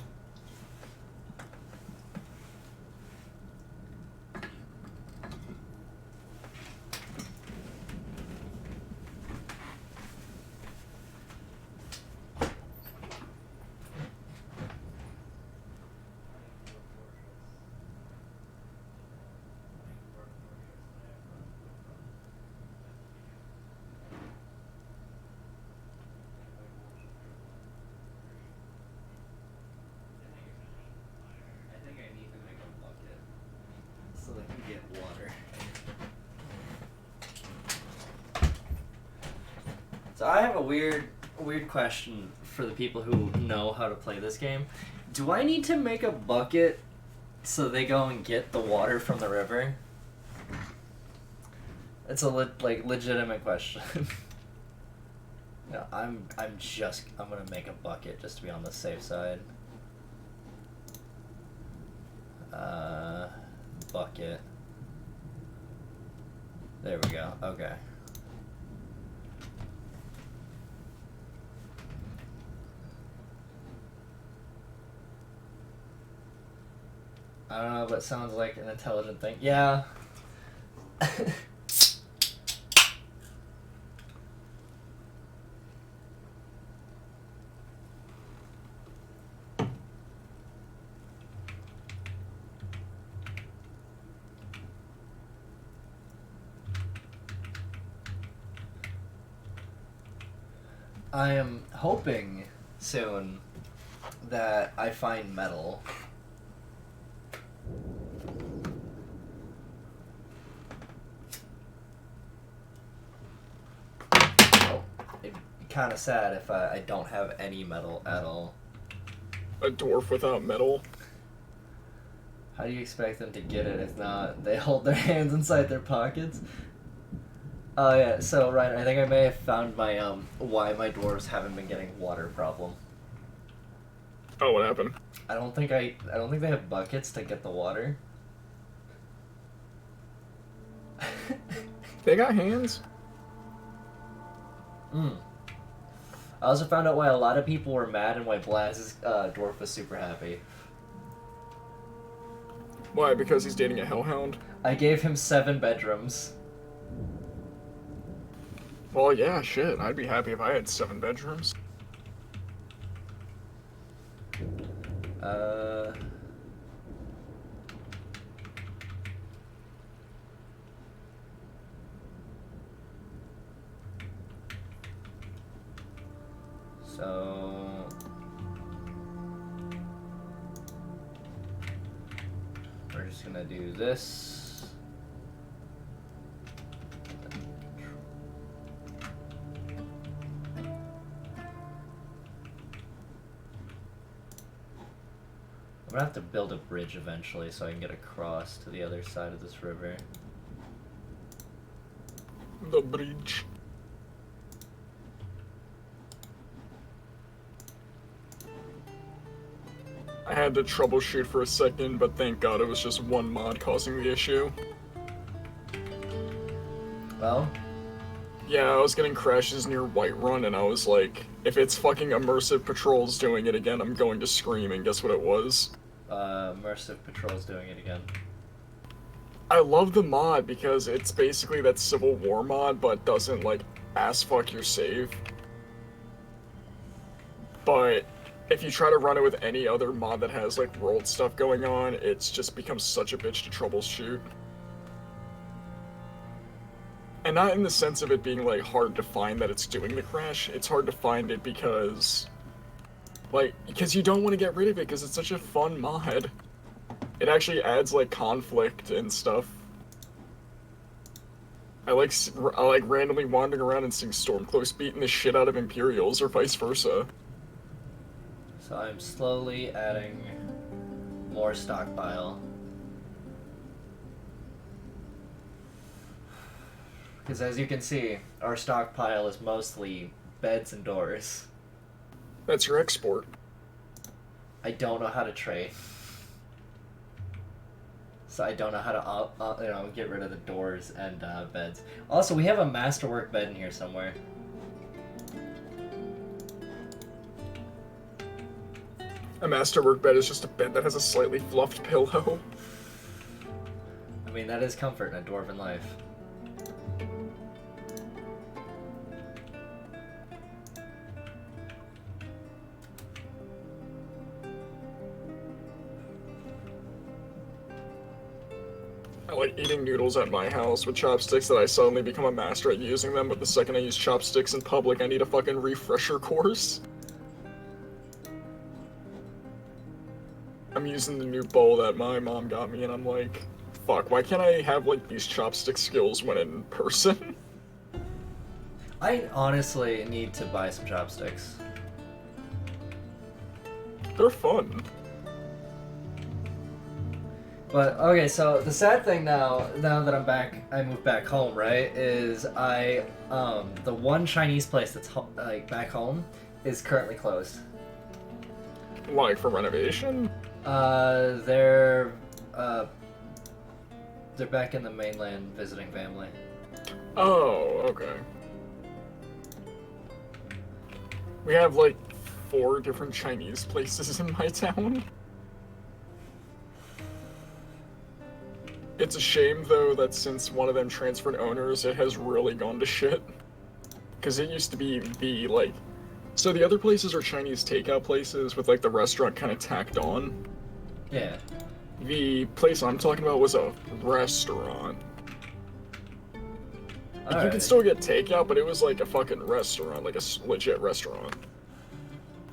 So they can get water. So I have a weird question for the people who know how to play this game. Do I need to make a bucket so they go and get the water from the river? It's a legitimate question. No, I'm gonna make a bucket just to be on the safe side. Bucket. There we go. Okay. I don't know, but it sounds like an intelligent thing. Yeah. I am hoping soon that I find metal. Oh, it'd be kind of sad if I don't have any metal at all. A dwarf without metal? How do you expect them to get it if not they hold their hands inside their pockets? Oh yeah, so Ryan, I think I may have found my why my dwarves haven't been getting water problem. Oh, what happened? I don't think they have buckets to get the water. They got hands? I also found out why a lot of people were mad and why Blaz's dwarf was super happy. Why? Because he's dating a hellhound? I gave him 7 bedrooms. Well, yeah, shit. I'd be happy if I had 7 bedrooms. Uh... So... We're just gonna do this. I'm gonna have to build a bridge eventually so I can get across to the other side of this river. The bridge. I had to troubleshoot for a second, but thank God it was just one mod causing the issue. Well? Yeah, I was getting crashes near Whiterun, and I was like, if it's fucking Immersive Patrol's doing it again, I'm going to scream, and guess what it was? Immersive Patrol's doing it again. I love the mod because it's basically that Civil War mod, but doesn't, like, ass fuck your save. But if you try to run it with any other mod that has, like, world stuff going on, it's just becomes such a bitch to troubleshoot. And not in the sense of it being, like, hard to find that it's doing the crash, it's hard to find it because... Like, because you don't want to get rid of it because it's such a fun mod. It actually adds, like, conflict and stuff. I like randomly wandering around and seeing Stormcloaks beating the shit out of Imperials, or vice versa. So I'm slowly adding more stockpile. Because as you can see, our stockpile is mostly beds and doors. That's your export. I don't know how to trade. So I don't know how to, get rid of the doors and beds. Also, we have a masterwork bed in here somewhere. A masterwork bed is just a bed that has a slightly fluffed pillow. I mean, that is comfort in a dwarven life. I like eating noodles at my house with chopsticks that I suddenly become a master at using them, but the second I use chopsticks in public, I need a fucking refresher course. I'm using the new bowl that my mom got me, and I'm like, fuck, why can't I have, like, these chopstick skills when in person? I honestly need to buy some chopsticks. They're fun. But, okay, so the sad thing now that I moved back home, right, is the one Chinese place that's, back home is currently closed. Like, for renovation? They're back in the mainland visiting family. Oh, okay. We have, like, 4 different Chinese places in my town. It's a shame, though, that since one of them transferred owners, it has really gone to shit. Because it used to be the, like... So the other places are Chinese takeout places with, like, the restaurant kind of tacked on. Yeah. The place I'm talking about was a restaurant. Like, you could still get takeout, but it was like a fucking restaurant, like a legit restaurant.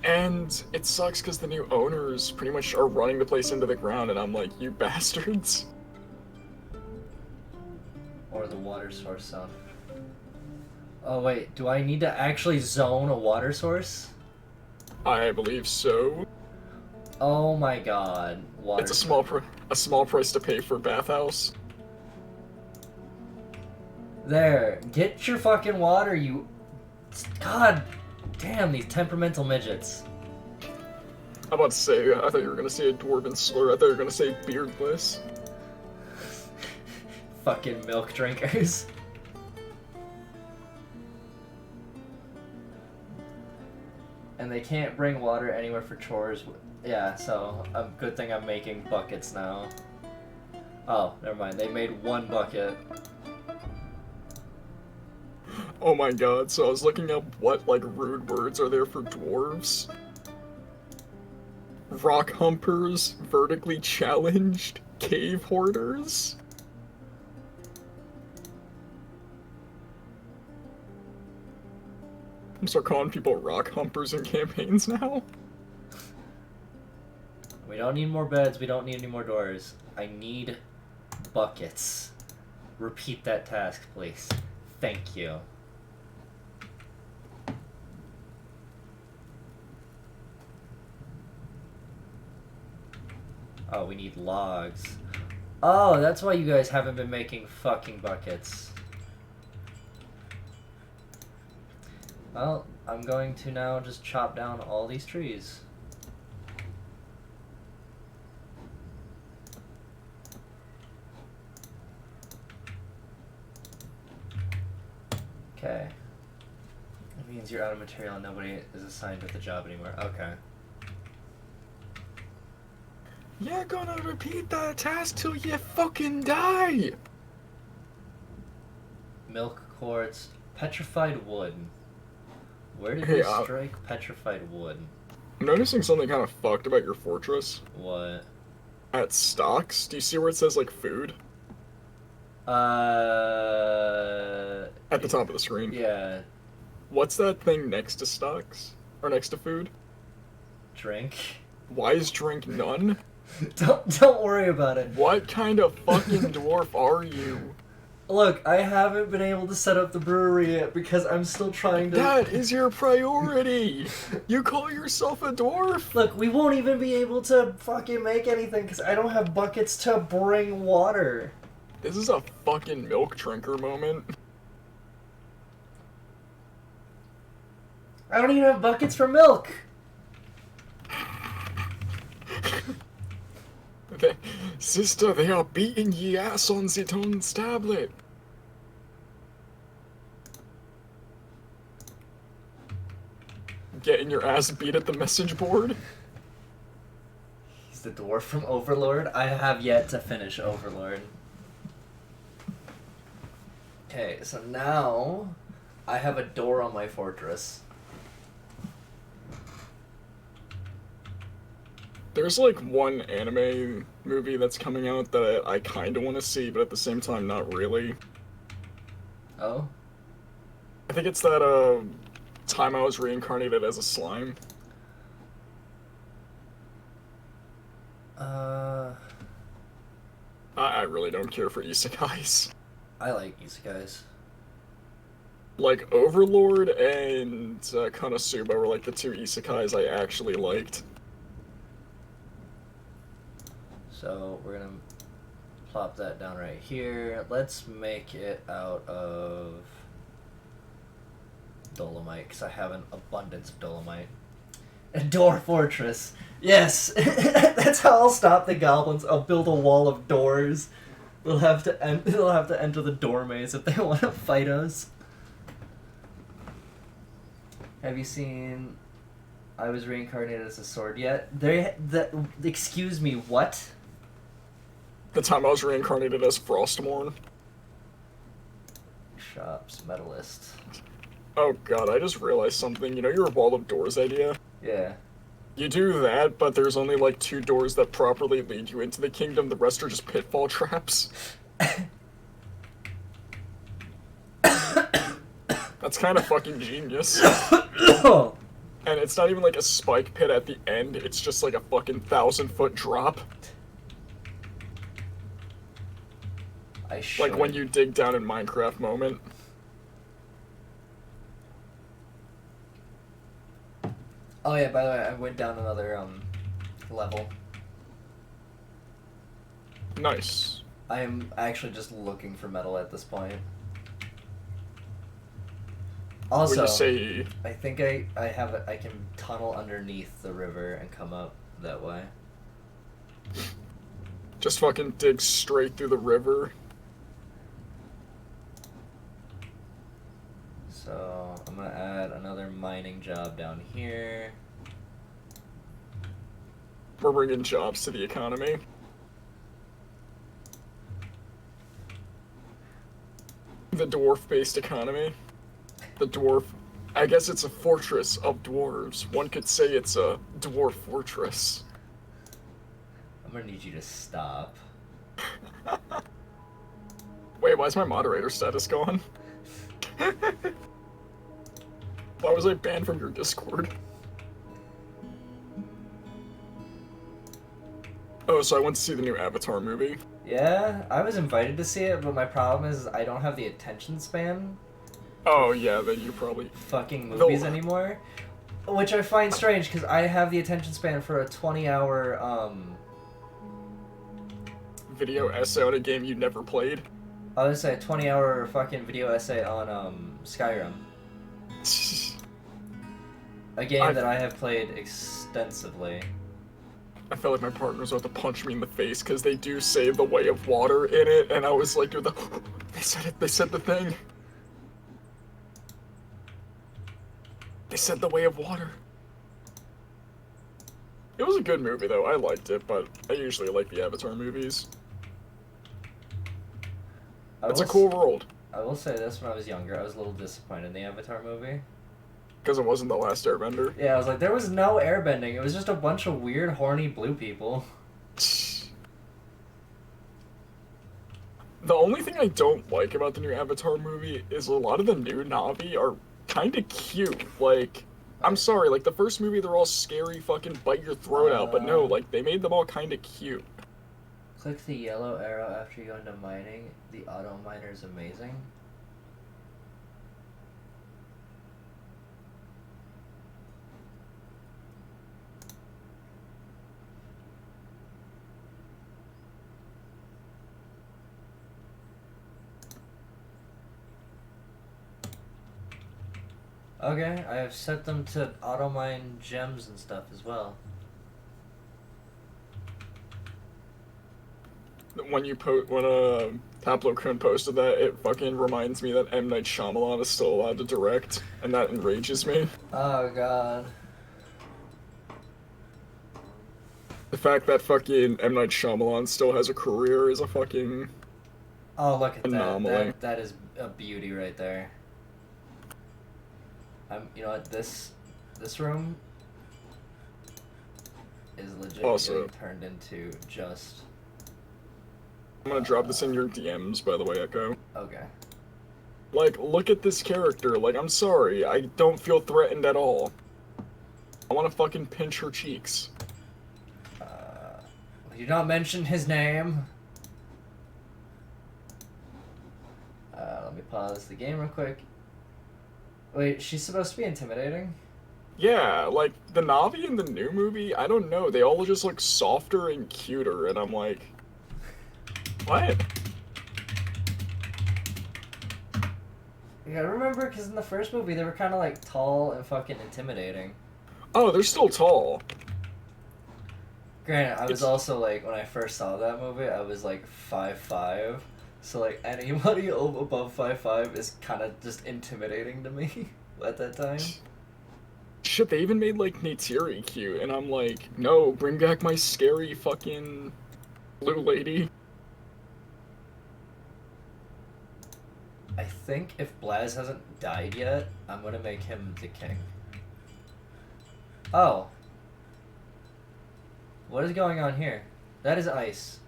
And it sucks because the new owners pretty much are running the place into the ground, and I'm like, you bastards. Or the water source zone. Oh wait, do I need to actually zone a water source? I believe so. Oh my god. Water It's a small price to pay for a bathhouse. There, get your fucking water, you... God damn, these temperamental midgets. I'm about to say, I thought you were gonna say a dwarven slur, I thought you were gonna say beardless. Fucking milk drinkers. And they can't bring water anywhere for chores. Yeah, so a good thing I'm making buckets now. Oh, never mind. They made 1 bucket. Oh my god, so I was looking up what, like, rude words are there for dwarves. Rock humpers, vertically challenged, cave hoarders. I'm start calling people rock humpers in campaigns now. We don't need more beds, we don't need any more doors. I need buckets. Repeat that task, please. Thank you. Oh, we need logs. Oh, that's why you guys haven't been making fucking buckets. Well, I'm going to now just chop down all these trees. Okay. That means you're out of material and nobody is assigned to the job anymore. Okay. You're gonna repeat that task till you fucking die! Milk quartz. Petrified wood. Where did Hey, we strike petrified wood? I'm noticing something kind of fucked about your fortress. What? At stocks, do you see where it says, like, food? At the top of the screen. Yeah. What's that thing next to stocks? Or next to food? Drink. Why is drink none? Don't worry about it. What kind of fucking dwarf are you? Look, I haven't been able to set up the brewery yet because I'm still trying to... That is your priority! You call yourself a dwarf? Look, we won't even be able to fucking make anything because I don't have buckets to bring water. This is a fucking milk drinker moment. I don't even have buckets for milk. Sister, they are beating ye ass on the Tone's tablet. Getting your ass beat at the message board? He's the dwarf from Overlord. I have yet to finish Overlord. Okay, so now I have a door on my fortress. There's like one anime movie that's coming out that I kinda wanna see, but at the same time not really. Oh? I think it's that time I was reincarnated as a slime. I really don't care for isekais. I like isekais. Like, Overlord and Konosuba were like the two isekais I actually liked. So we're gonna plop that down right here. Let's make it out of dolomite, because I have an abundance of dolomite. A door fortress. Yes! That's how I'll stop the goblins. I'll build a wall of doors. They'll have to enter the door maze if they want to fight us. Have you seen I Was Reincarnated as a Sword yet? Excuse me, what? The time I was reincarnated as Frostmourne. Shops, Metalist. Oh god, I just realized something. You know your wall of doors idea? Yeah. You do that, but there's only like 2 doors that properly lead you into the kingdom. The rest are just pitfall traps. That's kind of fucking genius. And it's not even like a spike pit at the end, it's just like a fucking 1,000-foot drop. Like when you dig down in Minecraft moment. Oh yeah, by the way, I went down another level. Nice. I am actually just looking for metal at this point. Also, When you say... I think I can tunnel underneath the river and come up that way. Just fucking dig straight through the river. So I'm gonna add another mining job down here. We're bringing jobs to the economy. The dwarf-based economy. the dwarf. I guess it's a fortress of dwarves. One could say it's a dwarf fortress. I'm gonna need you to stop. Wait, why is my moderator status gone? Why was I banned from your Discord? Oh, so I went to see the new Avatar movie. Yeah, I was invited to see it, but my problem is I don't have the attention span. Oh yeah, then you probably Fucking movies The- anymore. Which I find strange, because I have the attention span for a 20-hour, video essay on a game you never played. I would say a 20-hour fucking video essay on, Skyrim. A game that I have played extensively. I felt like my partner was about to punch me in the face because they do say the way of water in it, and I was like, dude, they said it, they said the thing. They said the way of water. It was a good movie though, I liked it, but I usually like the Avatar movies. It's a cool world. I will say this, when I was younger, I was a little disappointed in the Avatar movie. Because it wasn't The Last Airbender. Yeah, I was like, there was no airbending. It was just a bunch of weird, horny blue people. The only thing I don't like about the new Avatar movie is a lot of the new Na'vi are kind of cute. Like, I'm sorry, like the first movie they're all scary, fucking bite your throat out, but no, like they made them all kind of cute. Click the yellow arrow after you go into mining. The auto miner is amazing. Okay, I have set them to auto mine gems and stuff as well. When Pablo Kun posted that, it fucking reminds me that M. Night Shyamalan is still allowed to direct, and that enrages me. Oh god. The fact that fucking M. Night Shyamalan still has a career is a fucking Oh, look at anomaly. that is a beauty right there. You know what, this room is legit Also, getting turned into just... I'm gonna drop this in your DMs, by the way, Echo. Okay. Like, look at this character. Like, I'm sorry, I don't feel threatened at all. I want to fucking pinch her cheeks. Will you not mention his name? Let me pause the game real quick. Wait, she's supposed to be intimidating? Yeah, like, the Na'vi in the new movie, I don't know, they all just look softer and cuter, and I'm like... What? Yeah, I remember, because in the first movie they were kind of like tall and fucking intimidating. Oh, they're still tall. Granted, I was also like, when I first saw that movie, I was like 5'5". So like anybody above 5'5" is kind of just intimidating to me at that time. Shit, they even made like Neytiri cute, and I'm like, no, bring back my scary fucking blue lady. I think if Blaz hasn't died yet, I'm gonna make him the king. Oh. What is going on here? That is ice.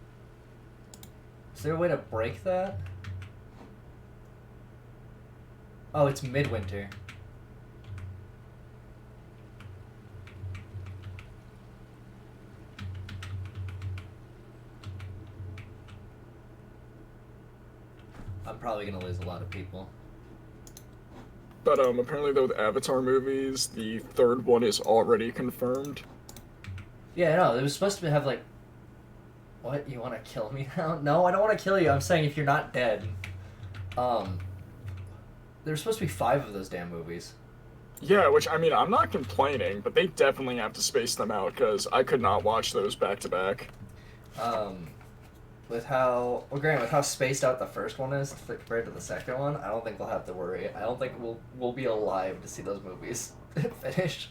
Is there a way to break that? Oh, it's midwinter. I'm probably gonna lose a lot of people. But apparently though, the Avatar movies, the third one is already confirmed. Yeah, no, it was supposed to have like... What? You want to kill me now? No, I don't want to kill you. I'm saying if you're not dead. There's supposed to be 5 of those damn movies. Yeah, which, I mean, I'm not complaining, but they definitely have to space them out, because I could not watch those back to back. With how... Well, granted, with how spaced out the first one is compared to the second one, I don't think we'll have to worry. I don't think we'll be alive to see those movies finish.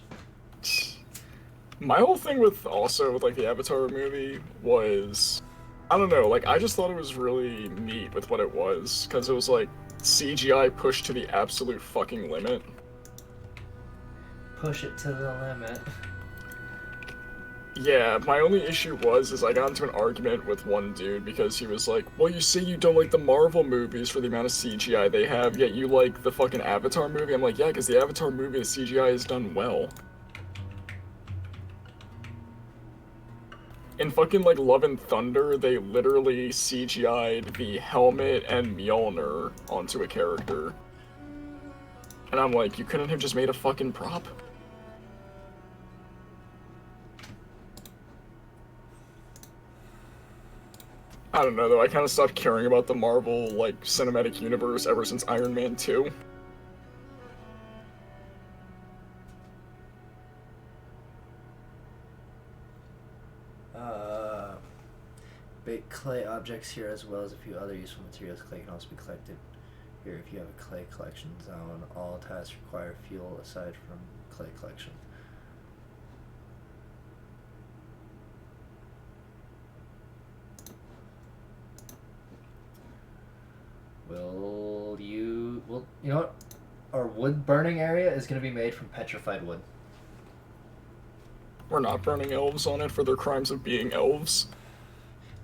My whole thing with like the Avatar movie was, I don't know, like I just thought it was really neat with what it was, because it was like CGI pushed to the absolute fucking limit. Push it to the limit. Yeah, my only issue is I got into an argument with one dude because he was like, well, you say you don't like the Marvel movies for the amount of CGI they have, yet you like the fucking Avatar movie? I'm like, yeah, because the Avatar movie, the CGI is done well. In fucking, like, Love and Thunder, they literally CGI'd the helmet and Mjolnir onto a character. And I'm like, you couldn't have just made a fucking prop? I don't know, though. I kind of stopped caring about the Marvel, like, cinematic universe ever since Iron Man 2. Big clay objects here as well as a few other useful materials. Clay can also be collected here if you have a clay collection zone. All tasks require fuel aside from clay collection. You know what? Our wood burning area is going to be made from petrified wood. We're not burning elves on it for their crimes of being elves.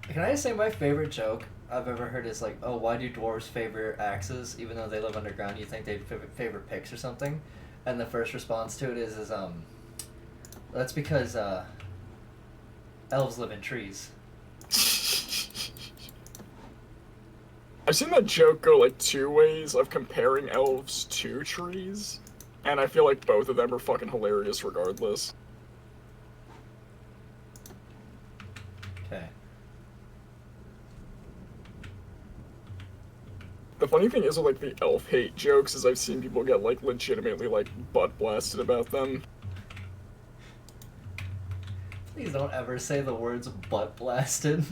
Can I just say my favorite joke I've ever heard is like, oh, why do dwarves favor axes even though they live underground? You think they'd favor picks or something? And the first response to it is that's because elves live in trees. I've seen that joke go like two ways of comparing elves to trees, and I feel like both of them are fucking hilarious regardless. Okay. The funny thing is with like the elf hate jokes is I've seen people get like legitimately like butt blasted about them. Please don't ever say the words butt blasted.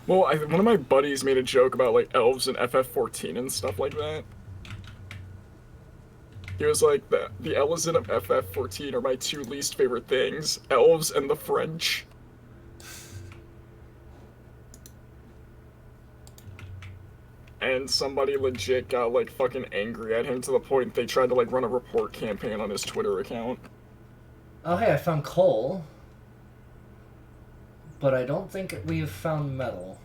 Well, one of my buddies made a joke about like elves and FF14 and stuff like that. He was like, the elves of FF14 are my two least favorite things, elves and the French. And somebody legit got like fucking angry at him to the point they tried to like run a report campaign on his Twitter account. Oh hey, I found coal. But I don't think we've found metal.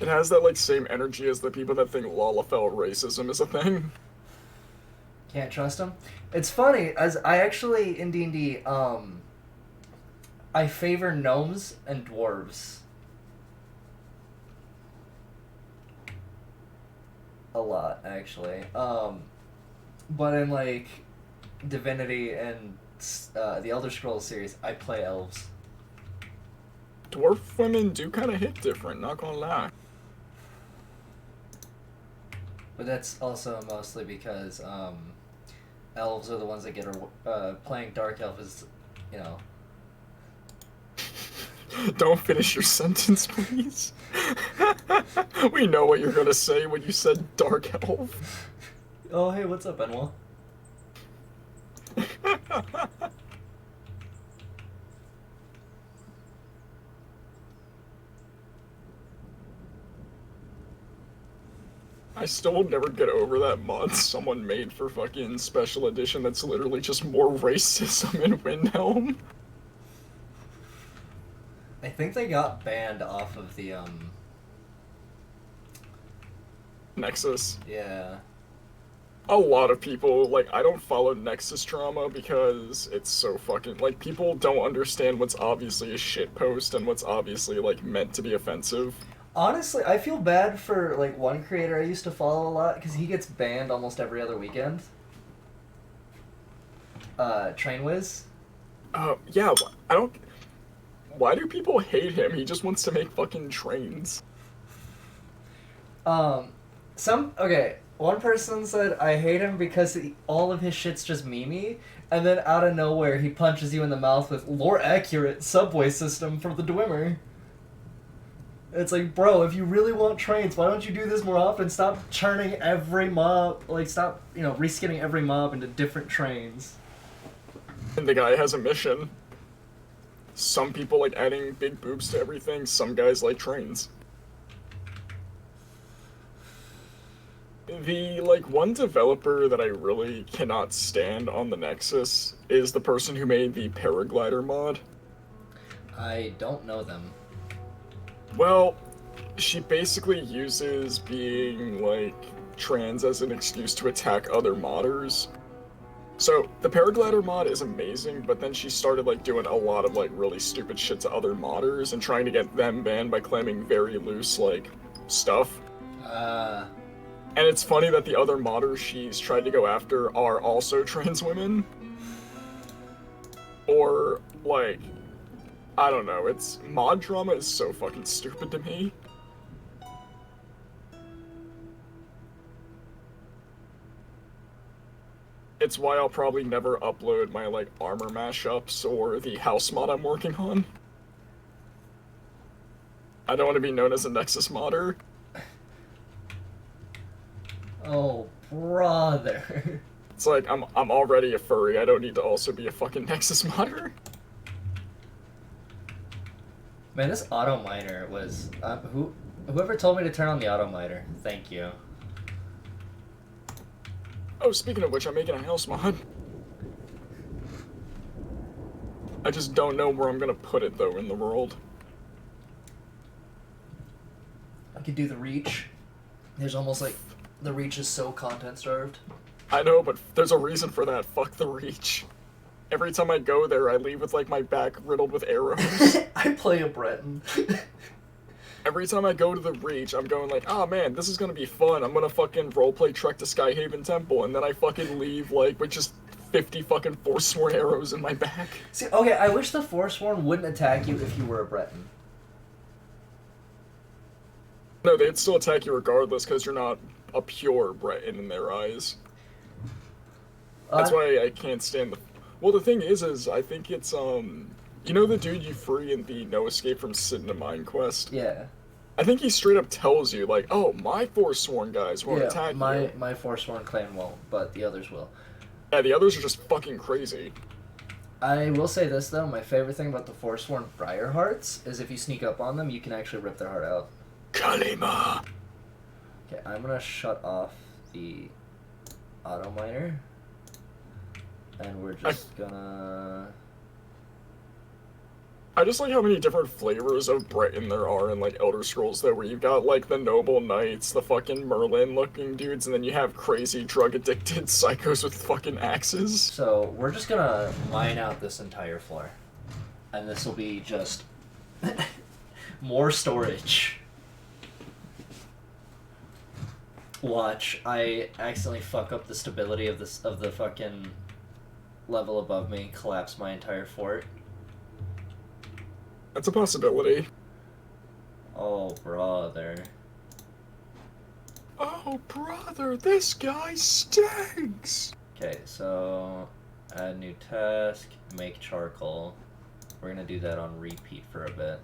It has that like same energy as the people that think Lalafell racism is a thing. Can't trust them. It's funny, as I actually in D&D, I favor gnomes and dwarves a lot, actually. But in like Divinity and the Elder Scrolls series, I play elves. Dwarf women do kind of hit different, not gonna lie. But that's also mostly because elves are the ones that get playing Dark Elf is, you know. Don't finish your sentence, please. We know what you're gonna say when you said Dark Elf. Oh, hey, what's up, Benoit? I still will never get over that mod someone made for fucking Special Edition that's literally just more racism in Windhelm. I think they got banned off of the, Nexus. yeah. A lot of people, like, I don't follow Nexus drama because it's so fucking, like, people don't understand what's obviously a shitpost and what's obviously, like, meant to be offensive. Honestly, I feel bad for, like, one creator I used to follow a lot, because he gets banned almost every other weekend. Trainwiz. Yeah, I don't... Why do people hate him? He just wants to make fucking trains. Okay, one person said, I hate him because all of his shit's just memey, and then out of nowhere he punches you in the mouth with lore-accurate subway system for the Dwemer. It's like, bro, if you really want trains, why don't you do this more often? Stop churning every mob, like, stop, reskinning every mob into different trains. And the guy has a mission. Some people like adding big boobs to everything, some guys like trains. The, like, one developer that I really cannot stand on the Nexus is the person who made the paraglider mod. I don't know them. Well, she basically uses being, like, trans as an excuse to attack other modders. So, the paraglider mod is amazing, but then she started, like, doing a lot of, like, really stupid shit to other modders and trying to get them banned by claiming very loose, like, stuff. And it's funny that the other modders she's tried to go after are also trans women. Or, like, I don't know, mod drama is so fucking stupid to me. It's why I'll probably never upload my, like, armor mashups or the house mod I'm working on. I don't want to be known as a Nexus modder. Oh, brother. It's like, I'm already a furry, I don't need to also be a fucking Nexus modder. Man, this auto miner was... whoever told me to turn on the auto miner, thank you. Oh, speaking of which, I'm making a house mod. I just don't know where I'm gonna put it, though, in the world. I could do the reach. There's almost like... The reach is so content-starved. I know, but there's a reason for that. Fuck the reach. Every time I go there, I leave with, like, my back riddled with arrows. I play a Breton. Every time I go to the reach, I'm going like, oh man, this is gonna be fun. I'm gonna fucking roleplay Trek to Skyhaven Temple, and then I fucking leave, like, with just 50 fucking Forsworn arrows in my back. See, okay, I wish the Forsworn wouldn't attack you if you were a Breton. No, they'd still attack you regardless, because you're not a pure Breton in their eyes. That's why I can't stand the... Well, the thing is I think it's, you know the dude you free in the No Escape from Sidna Mine quest? Yeah. I think he straight up tells you, like, oh, my Forsworn guys won't attack you. My Forsworn clan won't, but the others will. Yeah, the others are just fucking crazy. I will say this, though, my favorite thing about the Forsworn Briarhearts is if you sneak up on them, you can actually rip their heart out. Kalima! Okay, I'm gonna shut off the auto miner. And we're just gonna... I just like how many different flavors of Breton there are in, like, Elder Scrolls, though, where you've got, like, the noble knights, the fucking Merlin-looking dudes, and then you have crazy drug-addicted psychos with fucking axes. So, we're just gonna mine out this entire floor. And this will be just... more storage. Watch, I accidentally fuck up the stability of the fucking level above me, collapse my entire fort. That's a possibility. Oh, brother. Oh, brother, this guy stinks! Okay, so... add new task, make charcoal. We're gonna do that on repeat for a bit.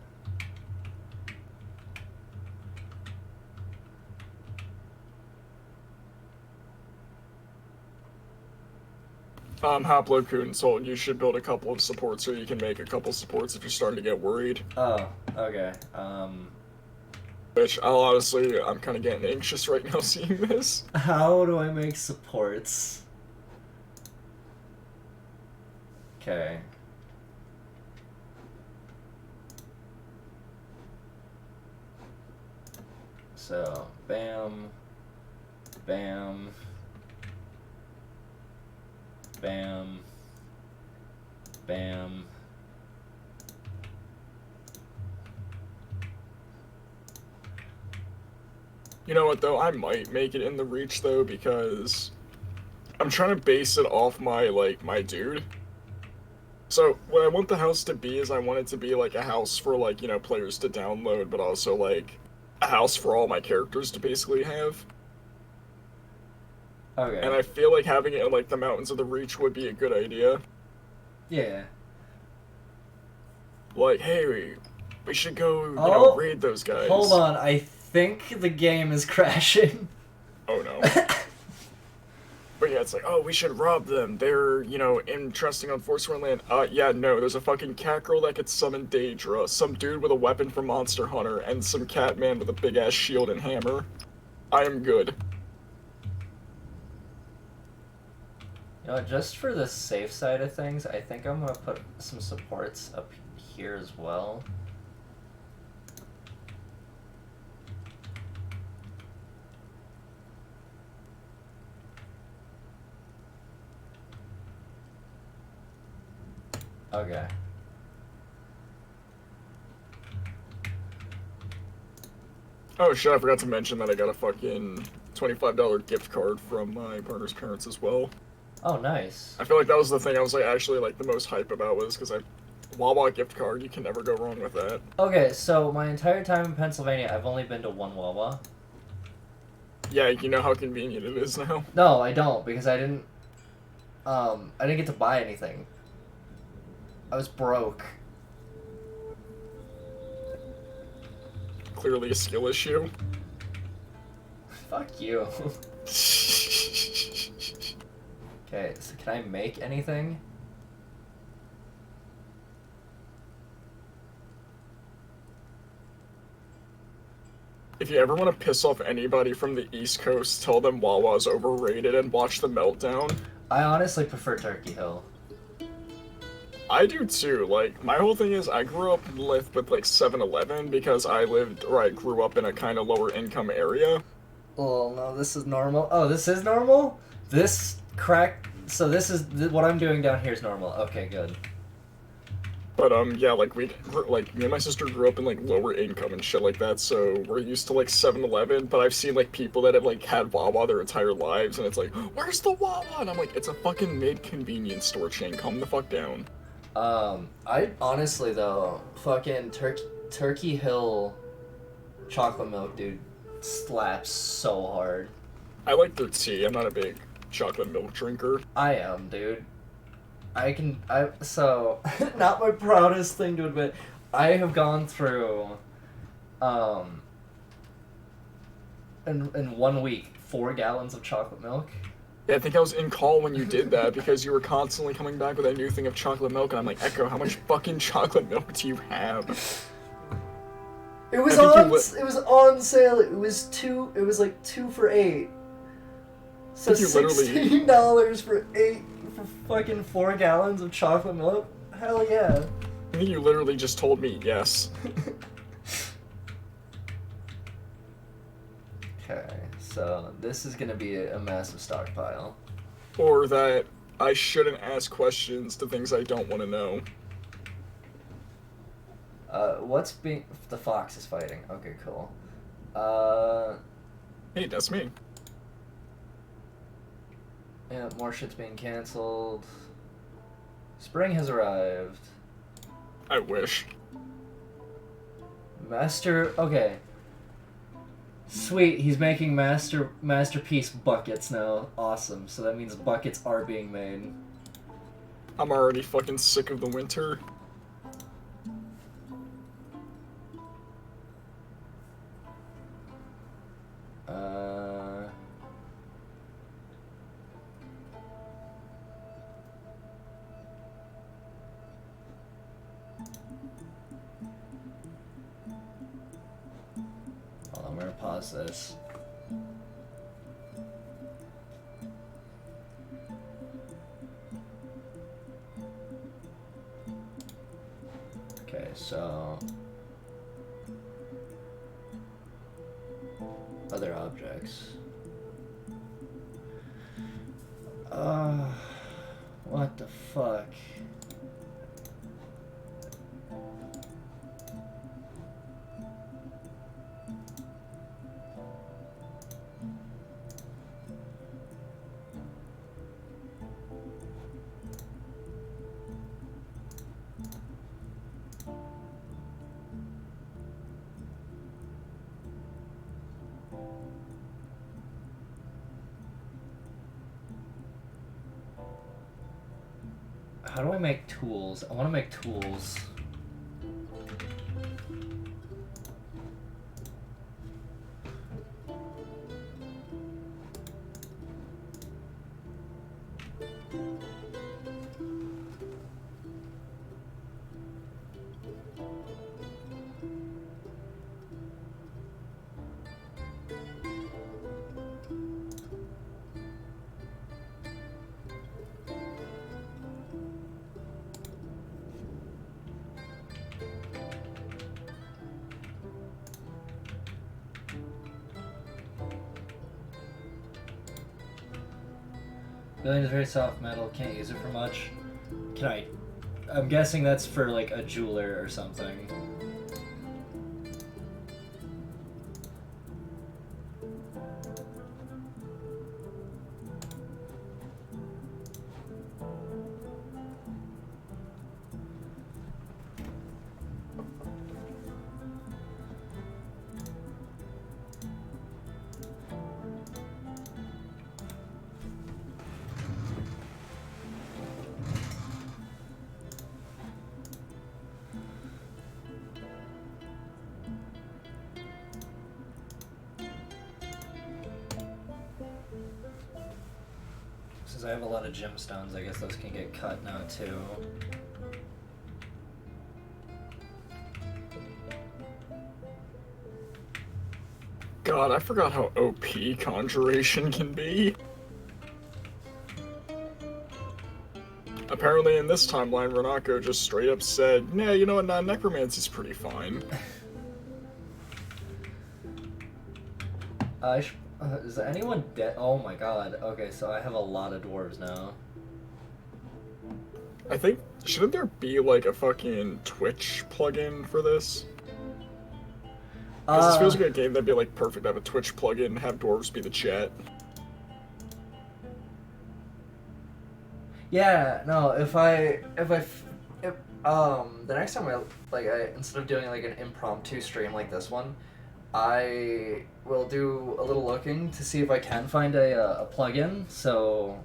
Hoplo-kun told you should build a couple of supports so you can make a couple supports if you're starting to get worried. Oh, okay, Which, I'm kind of getting anxious right now seeing this. How do I make supports? Okay. So, bam, bam, bam, bam. You know what, though? I might make it in the Reach, though, because I'm trying to base it off my, like, my dude. So, what I want the house to be is I want it to be, like, a house for, like, you know, players to download, but also, like, a house for all my characters to basically have. Okay. And I feel like having it in, like, the Mountains of the Reach would be a good idea. Yeah. Like, hey, We should go, you Oh, know, raid those guys. Hold on, I think the game is crashing. Oh no. But yeah, it's like, oh, we should rob them. They're, you know, interesting on Forsworn land. Yeah, no, there's a fucking cat girl that could summon Daedra, some dude with a weapon from Monster Hunter, and some cat man with a big ass shield and hammer. I am good. You know, just for the safe side of things, I think I'm gonna put some supports up here as well. Okay. Oh shit, I forgot to mention that I got a fucking $25 gift card from my partner's parents as well. Oh, nice. I feel like that was the thing I was like actually like the most hype about was because Wawa gift card, you can never go wrong with that. Okay, so my entire time in Pennsylvania, I've only been to one Wawa. Yeah, you know how convenient it is now. No, I don't, because I didn't get to buy anything. I was broke. Clearly a skill issue. Fuck you. Okay, so can I make anything? If you ever want to piss off anybody from the East Coast, tell them Wawa's overrated and watch the meltdown. I honestly prefer Turkey Hill. I do too. Like, my whole thing is I grew up with like 7-Eleven because I grew up in a kind of lower income area. Oh no, this is normal. Oh, this is normal? So this is what I'm doing down here is normal. Okay, good. But yeah, like me and my sister grew up in like lower income and shit like that, so we're used to like 7-Eleven, but I've seen like people that have like had Wawa their entire lives and it's like, where's the Wawa? And I'm like, it's a fucking mid-convenience store chain, calm the fuck down. I honestly though, fucking Turkey Hill chocolate milk, dude, slaps so hard. I like their tea, I'm not a big chocolate milk drinker. I am, dude. So, not my proudest thing to admit, I have gone through, in 1 week, 4 gallons of chocolate milk. Yeah, I think I was in call when you did that because you were constantly coming back with a new thing of chocolate milk, and I'm like, Echo, how much fucking chocolate milk do you have? It was on sale. It was like 2 for $8. So $16 for fucking 4 gallons of chocolate milk? Hell yeah. I think you literally just told me yes. Okay, so this is gonna be a massive stockpile. Or that I shouldn't ask questions to things I don't want to know. The fox is fighting. Okay, cool. Hey, that's me. Yeah, more shit's being cancelled. Spring has arrived. I wish. Okay. Sweet, he's making masterpiece buckets now. Awesome. So that means buckets are being made. I'm already fucking sick of the winter. I'm gonna pause this. Okay, so other objects. What the fuck? How do I make tools? I want to make tools. Building is very soft metal, can't use it for much. Can I? I'm guessing that's for like a jeweler or something. Since I have a lot of gemstones, I guess those can get cut now too. God, I forgot how OP conjuration can be. Apparently in this timeline, Renako just straight up said, nah, you know what, nah, necromancy's pretty fine. Is anyone dead? Oh my god. Okay, so I have a lot of dwarves now. I think, shouldn't there be like a fucking Twitch plugin for this? Because this feels like a game that'd be like perfect to have a Twitch plugin, have dwarves be the chat. Yeah, no, the next time I instead of doing like an impromptu stream like this one, I will do a little looking to see if I can find a plugin, so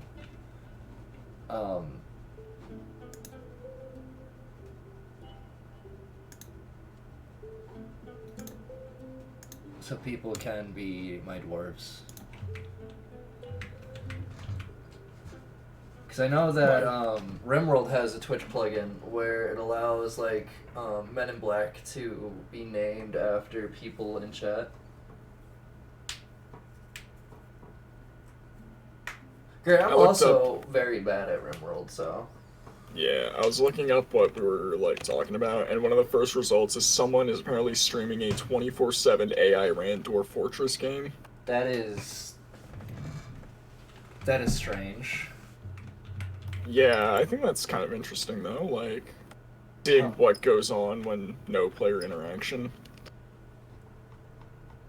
so people can be my dwarves. Because I know that RimWorld has a Twitch plugin where it allows like Men in Black to be named after people in chat. Great, I'm also very bad at RimWorld, so. Yeah, I was looking up what we were like talking about, and one of the first results is someone is apparently streaming a 24/7 AI ran Dwarf Fortress game. That is strange. Yeah, I think that's kind of interesting though, like seeing what goes on when no player interaction.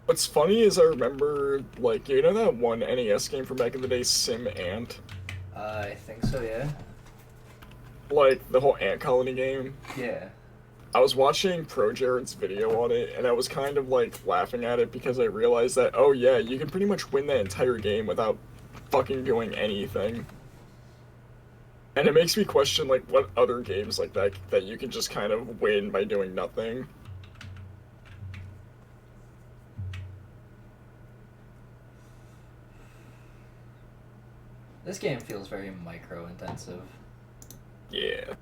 What's funny is I remember, like, you know that one NES game from back in the day, Sim Ant? I think so, yeah. Like, the whole ant colony game? Yeah. I was watching Pro Jared's video on it, and I was kind of, like, laughing at it because I realized that, oh yeah, you can pretty much win that entire game without fucking doing anything. And it makes me question, like, what other games like that you can just kind of win by doing nothing. This game feels very micro-intensive. Yeah.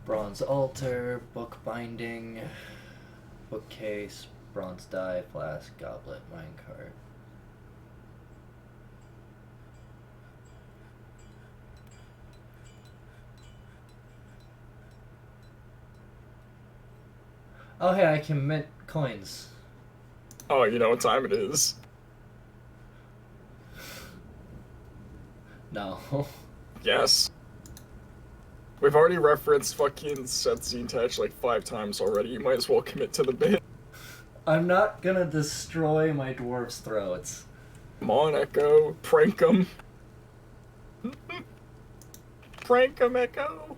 Bronze altar, book binding, bookcase, bronze die, flask, goblet, minecart. Oh hey, I can mint coins. Oh, you know what time it is? No. Yes. We've already referenced fucking set scene touch like 5 times already. You might as well commit to the bit. I'm not gonna destroy my dwarves' throats. Come on, Echo. Prank 'em. Prank 'em, Echo.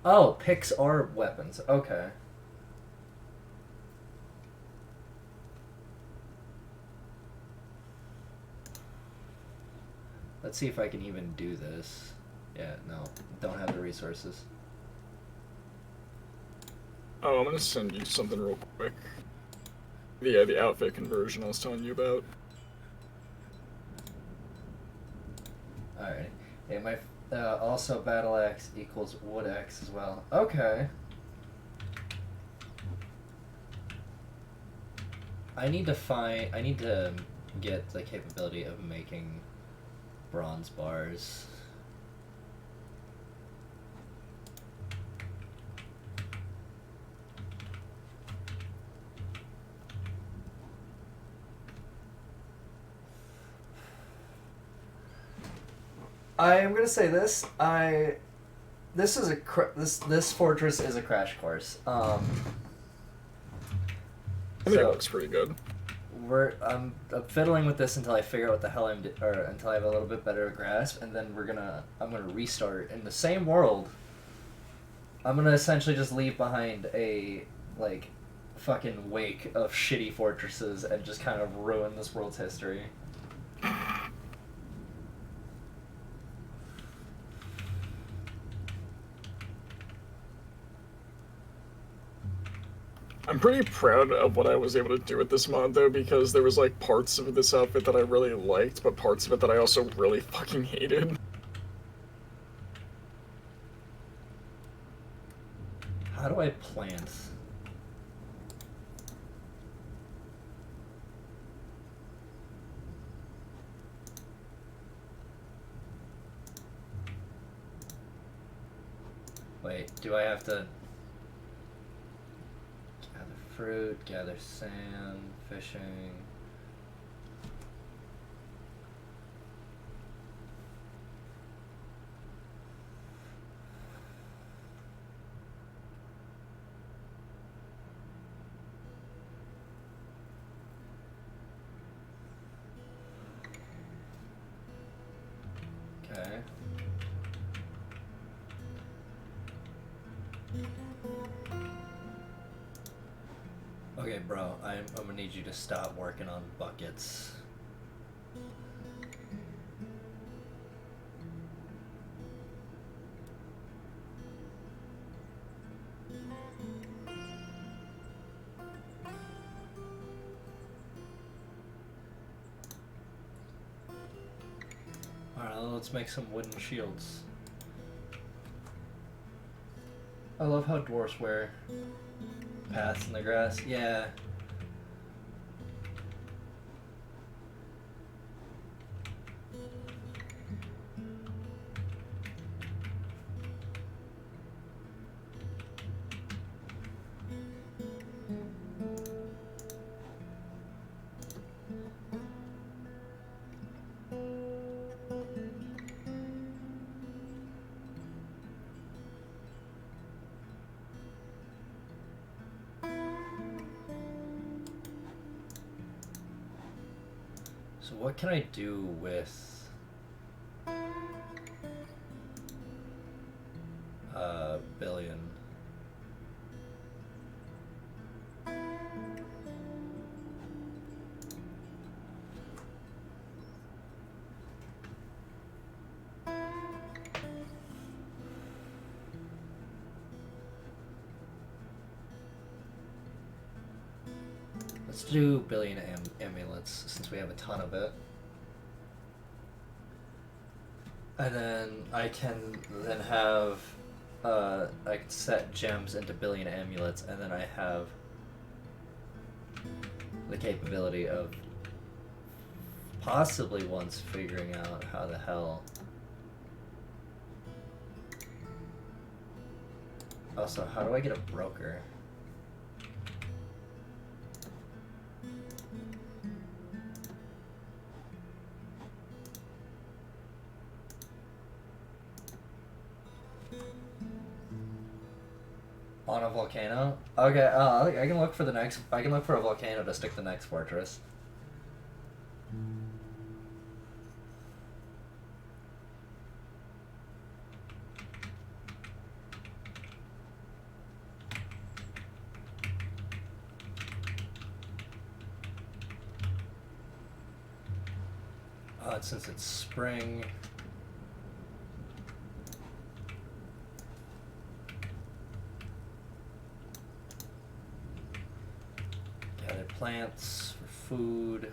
Oh, picks are weapons. Okay. Let's see if I can even do this. Yeah, no, don't have the resources. Oh, I'm gonna send you something real quick. Yeah, the outfit conversion I was telling you about. Alright. Hey, Also, battle axe equals wood axe as well. Okay. I need to get the capability of making bronze bars. I am gonna say this. This fortress is a crash course. I think it looks pretty good. I'm fiddling with this until I figure out what the hell or until I have a little bit better grasp, and then I'm gonna restart in the same world. I'm gonna essentially just leave behind a like fucking wake of shitty fortresses and just kind of ruin this world's history. I'm pretty proud of what I was able to do with this mod, though, because there was, like, parts of this outfit that I really liked, but parts of it that I also really fucking hated. How do I plant? Wait, do I have to gather fruit, gather sand, fishing? Okay. Okay, bro, I'm gonna need you to stop working on buckets. Alright, let's make some wooden shields. I love how dwarves wear paths in the grass. Yeah. So what can I do with billion? Let's do billion amulets since we have a ton of it. And then I can have I can set gems into billion amulets, and then I have the capability of possibly once figuring out how the hell. Also, how do I get a broker? On a volcano? Okay, I can look for the next. I can look for a volcano to stick the next fortress. Since it's spring. Gather plants for food.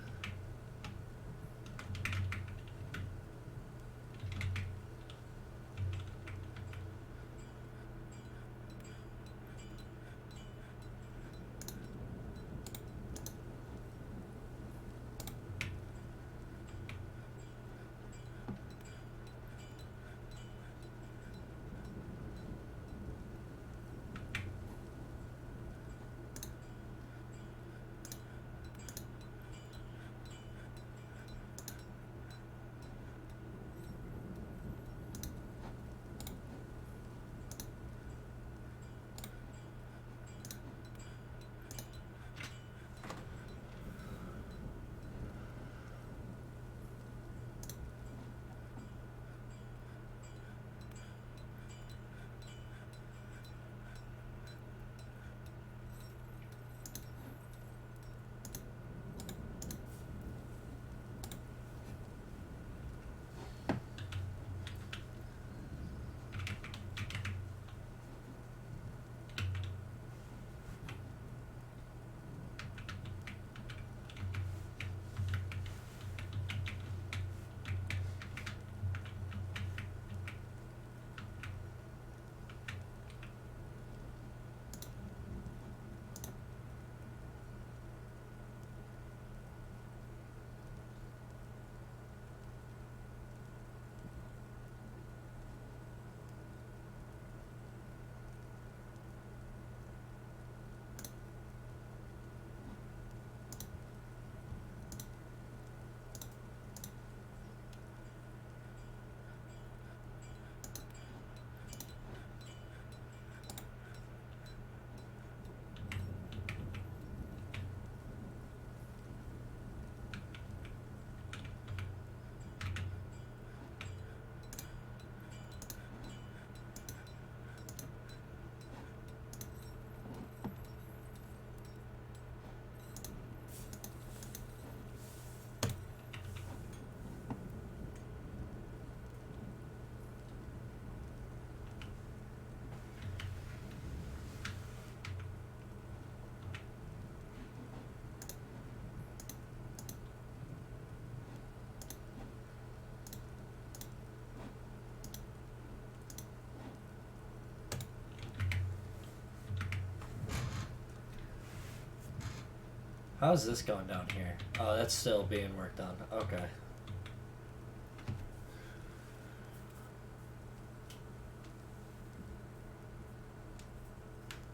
How's this going down here? Oh, that's still being worked on. Okay.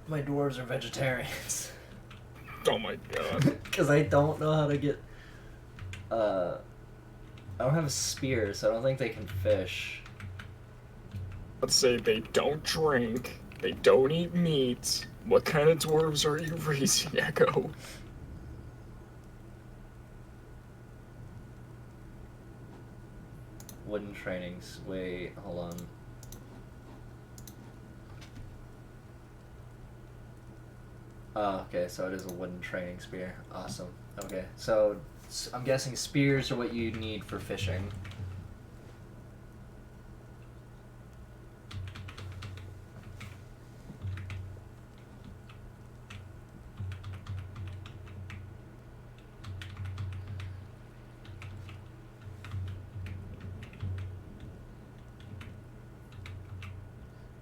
My dwarves are vegetarians. Oh my god. Because I don't know how to get... I don't have a spear, so I don't think they can fish. Let's say they don't drink, they don't eat meat. What kind of dwarves are you raising, Echo? Wooden trainings. Wait, hold on. Oh, okay, so it is a wooden training spear. Awesome. Okay, so I'm guessing spears are what you need for fishing.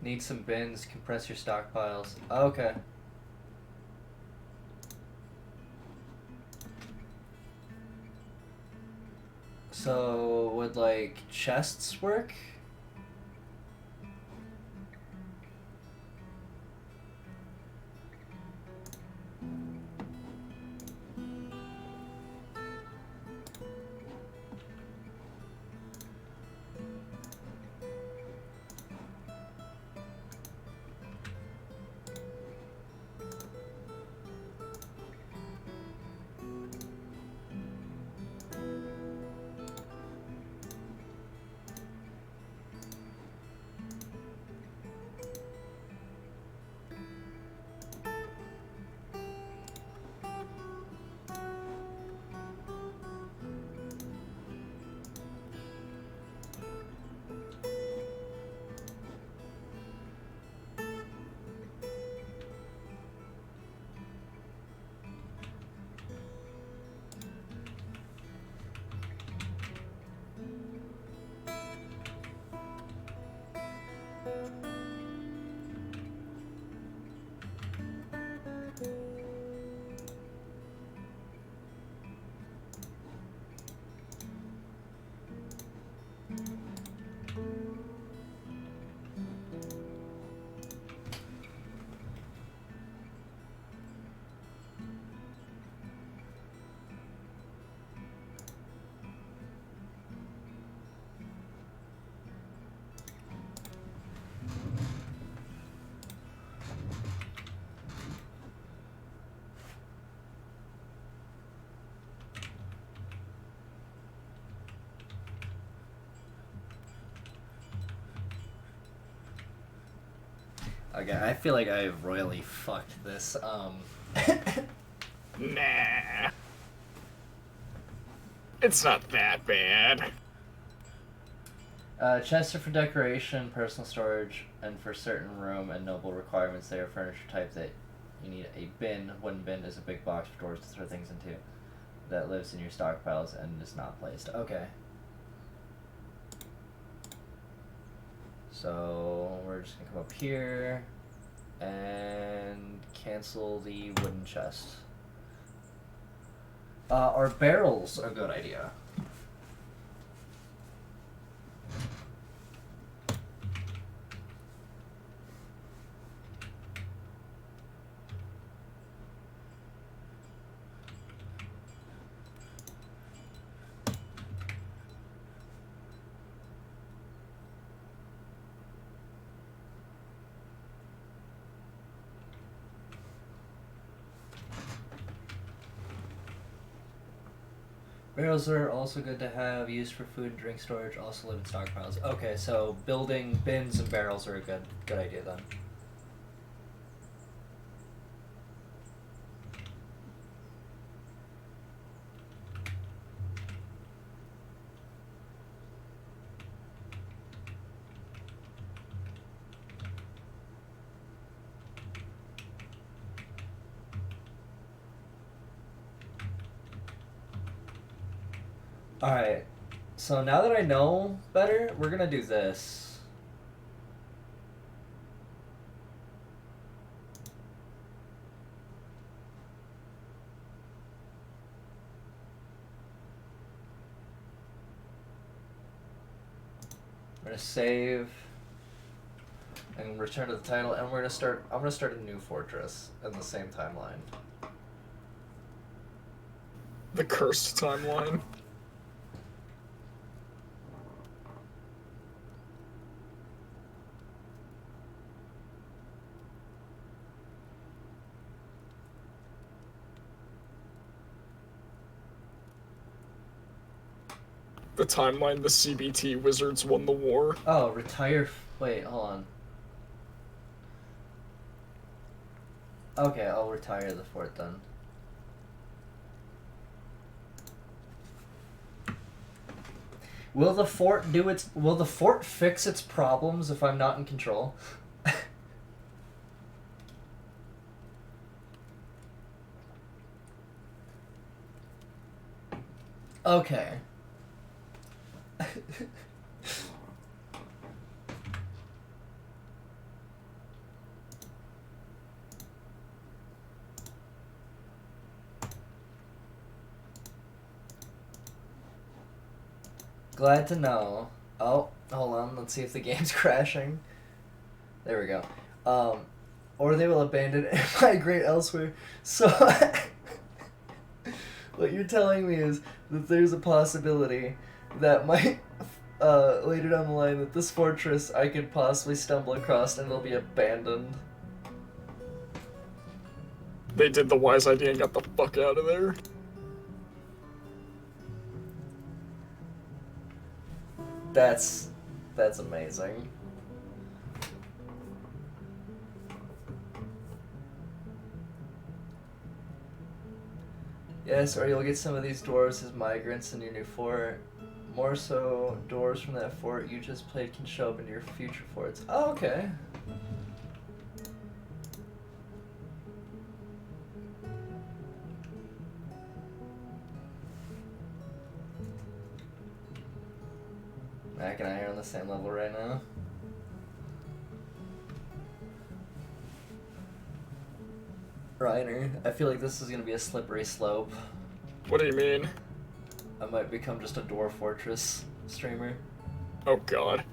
Need some bins, compress your stockpiles. Okay. So, would, like, chests work? Okay, I feel like I've royally fucked this. Nah. It's not that bad. Chests are for decoration, personal storage, and for certain room and noble requirements. They are furniture type that you need a bin. Wooden bin is a big box for doors to throw things into that lives in your stockpiles and is not placed. Okay. So we're just gonna come up here and cancel the wooden chest. Are barrels a good idea? Barrels are also good to have, used for food and drink storage, also live in stockpiles. Okay, so building bins and barrels are a good idea then. Alright, so now that I know better, we're gonna do this. gonna save and return to the title, and we're gonna start. I'm gonna start a new fortress in the same timeline. The cursed timeline. The timeline the CBT wizards won the war. Oh, retire. Wait, hold on. Okay, I'll retire the fort then. Will the fort do its? Will the fort fix its problems if I'm not in control? Okay. Glad to know. Oh, hold on. Let's see if the game's crashing. There we go. Or they will abandon it and migrate elsewhere. So, what you're telling me is that there's a possibility that might, later down the line, that this fortress I could possibly stumble across and it'll be abandoned. They did the wise idea and got the fuck out of there. That's amazing. Yes, or you'll get some of these dwarves as migrants in your new fort. More so, dwarves from that fort you just played can show up in your future forts. Oh, okay. Mac and I are on the same level right now. Reiner, I feel like this is gonna be a slippery slope. What do you mean? I might become just a Dwarf Fortress streamer. Oh god.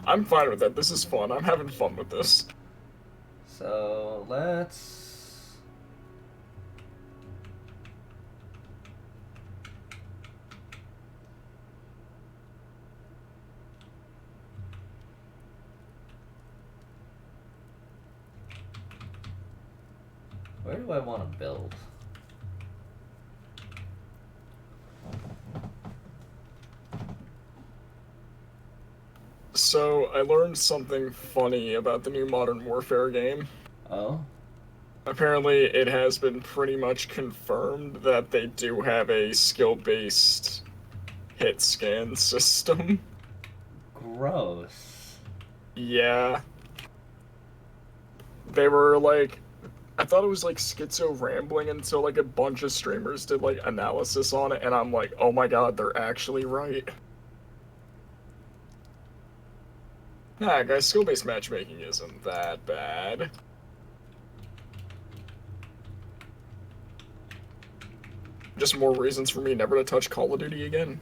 I'm fine with that. This is fun. I'm having fun with this. So, let's... Where do I want to build? So, I learned something funny about the new Modern Warfare game. Oh? Apparently, it has been pretty much confirmed that they do have a skill-based hit scan system. Gross. Yeah. They were like... I thought it was like schizo rambling until like a bunch of streamers did like analysis on it, and I'm like, oh my god, they're actually right. Nah, guys, skill-based matchmaking isn't that bad. Just more reasons for me never to touch Call of Duty again.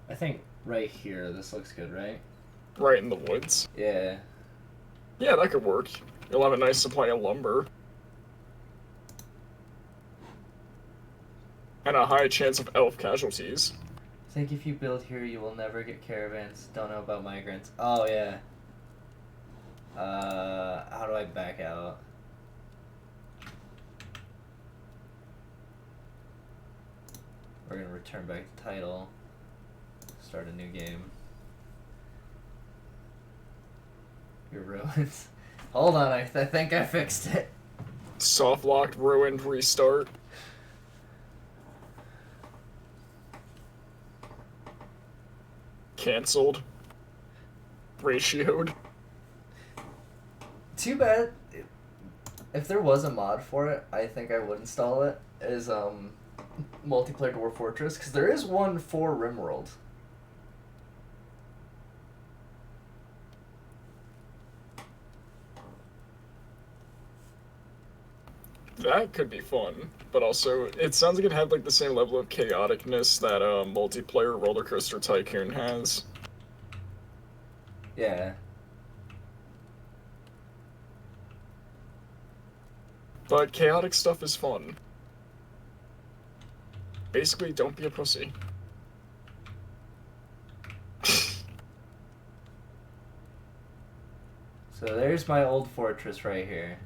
I think right here, this looks good, right? Right in the woods. Yeah. Yeah, that could work. You'll have a nice supply of lumber. And a high chance of elf casualties. I think if you build here, you will never get caravans. Don't know about migrants. Oh, yeah. How do I back out? We're gonna return back to title. Start a new game. Your ruins. Hold on, I think I fixed it. Soft locked, ruined, restart. Cancelled. Ratioed. Too bad. If there was a mod for it, I think I would install it. multiplayer Dwarf Fortress? Because there is one for RimWorld. That could be fun, but also it sounds like it had like the same level of chaoticness that multiplayer Roller Coaster Tycoon has. Yeah. But chaotic stuff is fun. Basically, don't be a pussy. So there's my old fortress right here.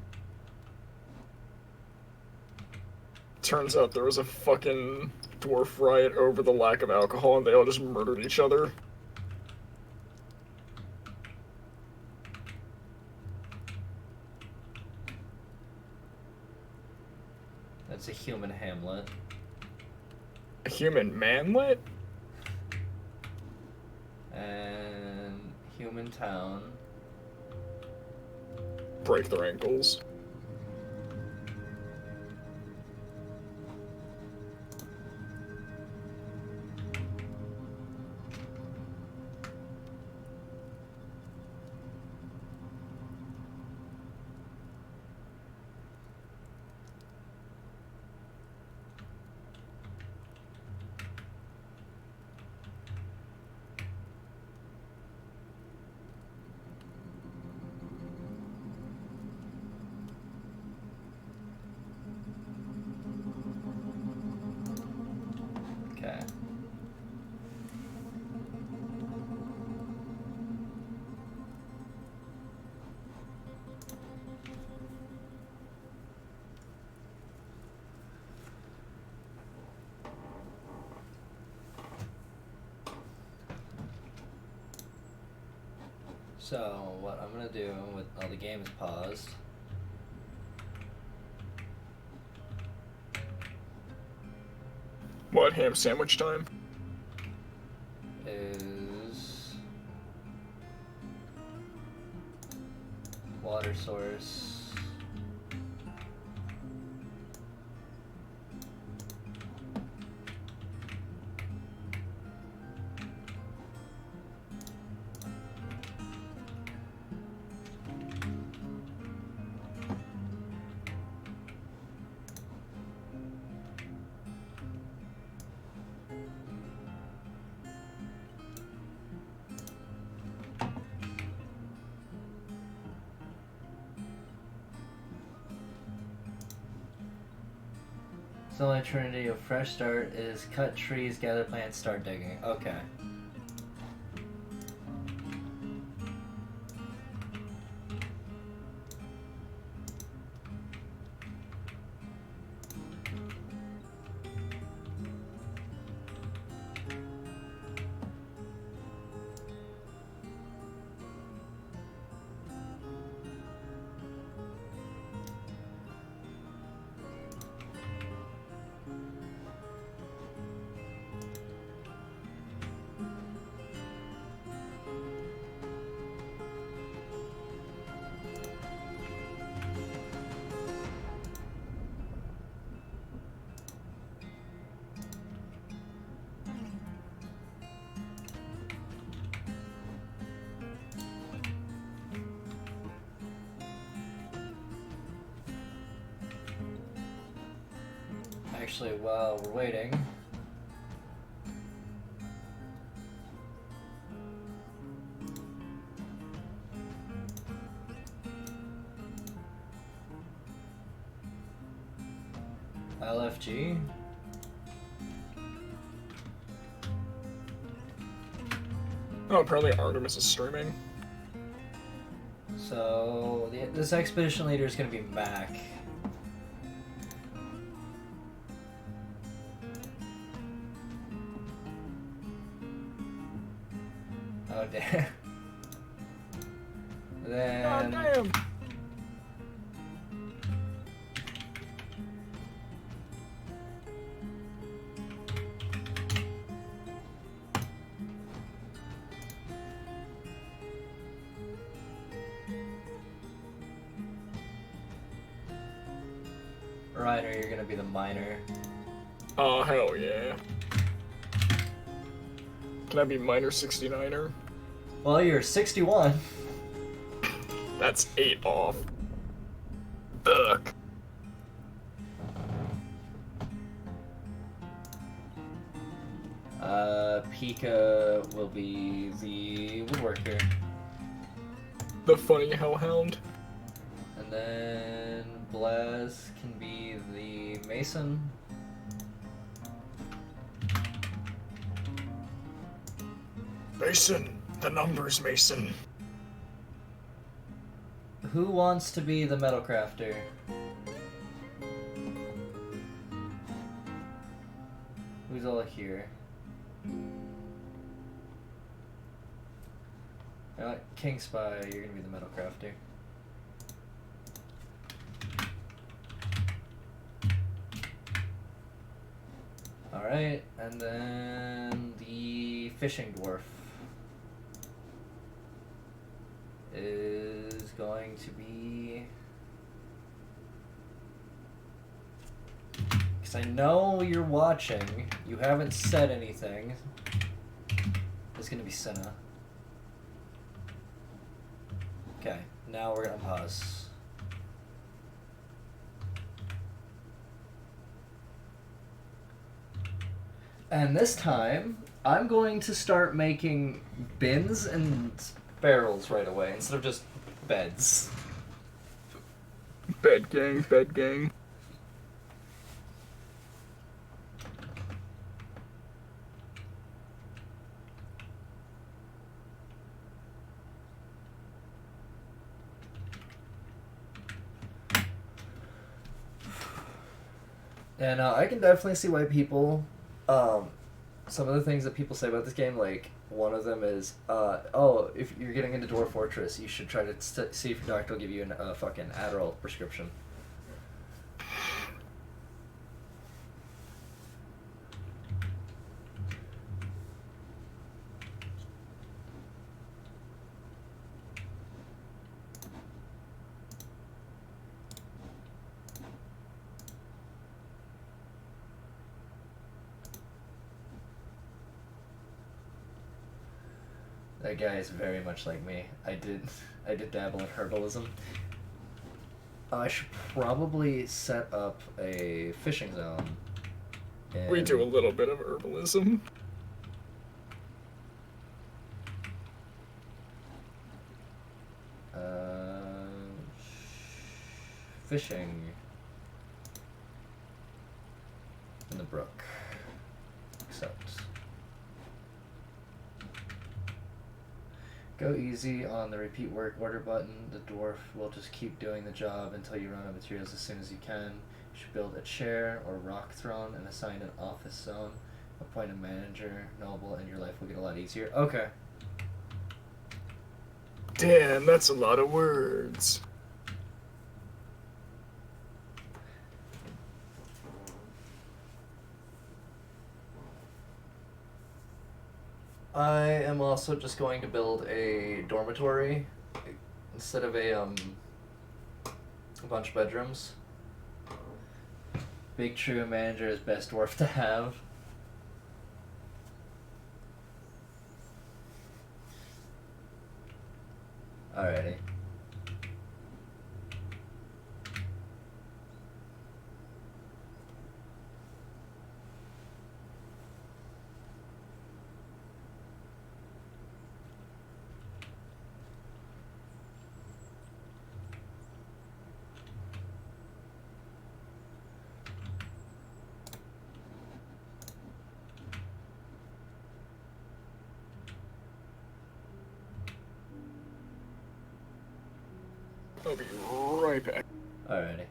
Turns out there was a fucking dwarf riot over the lack of alcohol and they all just murdered each other. That's a human hamlet. A human manlet? And human town. Break their ankles. Okay. So, what I'm gonna do with all the games paused. What, ham sandwich time? Is water source. The only trinity of fresh start is cut trees, gather plants, start digging. Okay. Actually, while we're waiting, LFG. Oh, apparently Artemis is streaming. So this expedition leader is gonna be Mac. Oh damn. Then. Oh, damn! Ryder, you're gonna be the miner. Oh, hell yeah. Can I be minor 69er? Well, you're 61. That's 8 off. Ugh. Pika will be the woodworker. The funny hellhound. And then Blaz can be the mason. Mason. The numbers, Mason. Who wants to be the metal crafter? Who's all here? You know what? King Spy, you're gonna be the metal crafter. Alright, and then the fishing dwarf is going to be... Because I know you're watching, you haven't said anything. It's going to be Senna. Okay, now we're going to pause. And this time, I'm going to start making bins and barrels right away instead of just beds. Bed gang, bed gang. And I can definitely see why people, some of the things that people say about this game, like one of them is, oh, if you're getting into Dwarf Fortress, you should try to see if your doctor will give you a fucking Adderall prescription. That guy is very much like me. I did dabble in herbalism. I should probably set up a fishing zone. We do a little bit of herbalism. Fishing in the brook. Except. Go easy on the repeat work order button. The dwarf will just keep doing the job until you run out of materials as soon as you can. You should build a chair or rock throne and assign an office zone. Appoint a manager, noble, and your life will get a lot easier. Okay. Damn, that's a lot of words. I am also just going to build a dormitory instead of a bunch of bedrooms. Big true manager is best dwarf to have. Alrighty. I'll be right back. Alrighty.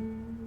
Okay.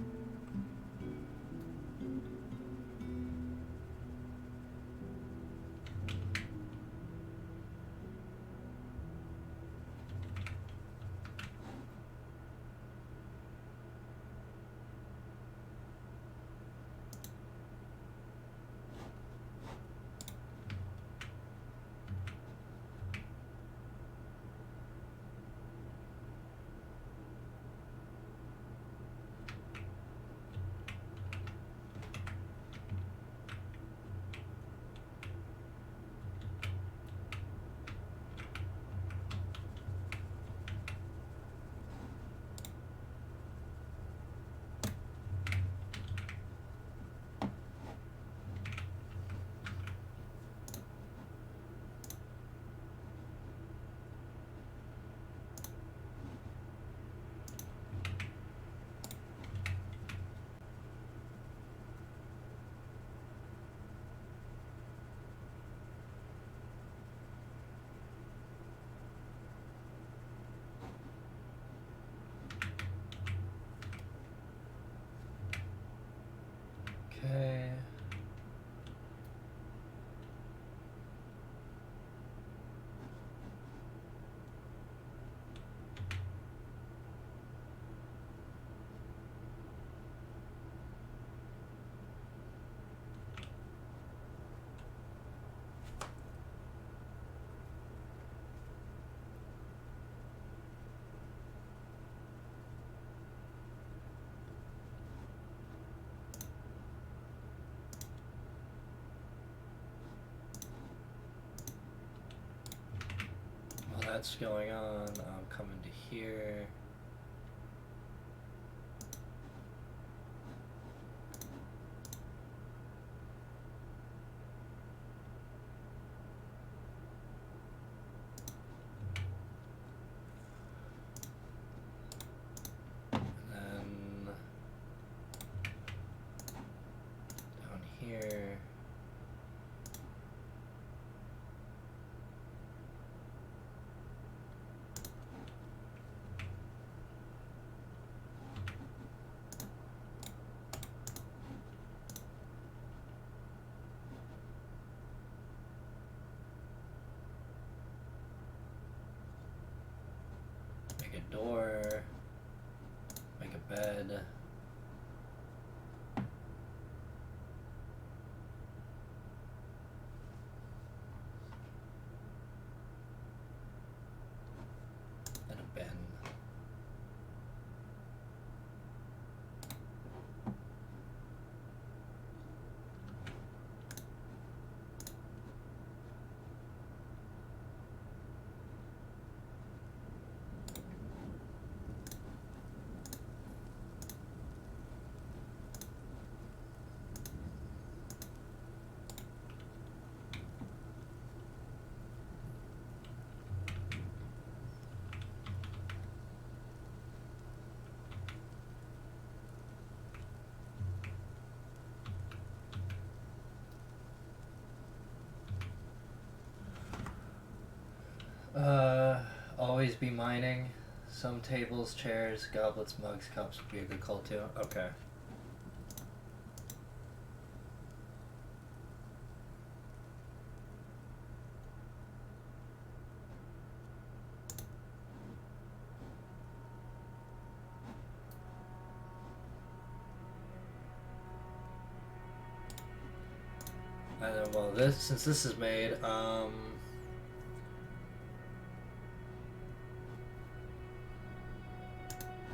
While that's going on, I'm coming to here. And then down here. Make a door. Make a bed. And a bin. Always be mining. Some tables, chairs, goblets, mugs, cups would be a good call too. Okay. And then, well, since this is made,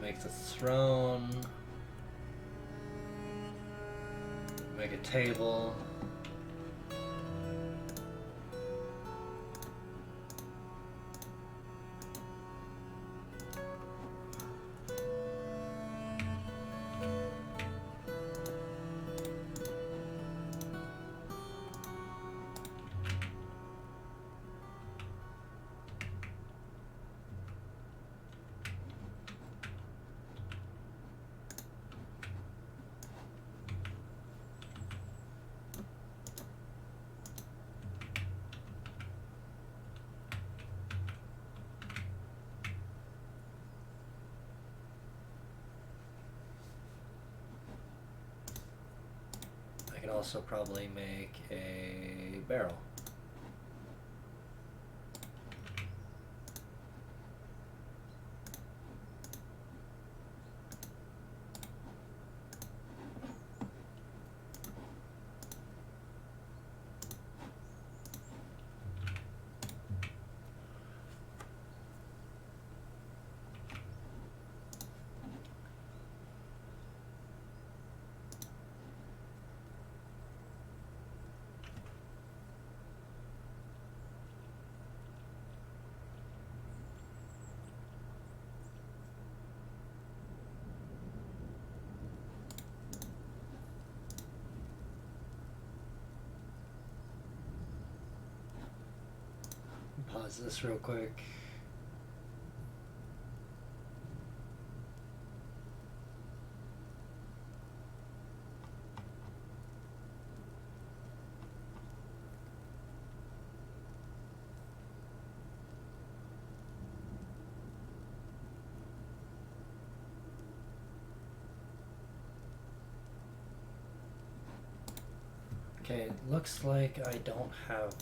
make the throne, make a table. could also probably make a barrel. Pause this real quick. Okay, it looks like I don't have,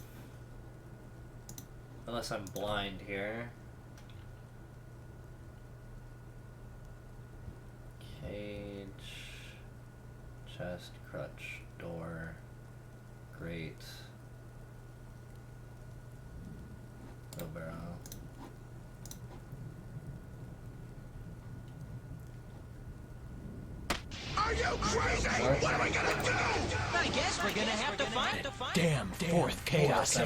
unless I'm blind here. Cage, chest, crutch, door, grate, wheelbarrow. Are you crazy? What are we gonna do? I guess we're gonna have to find it. Damn, fourth chaos.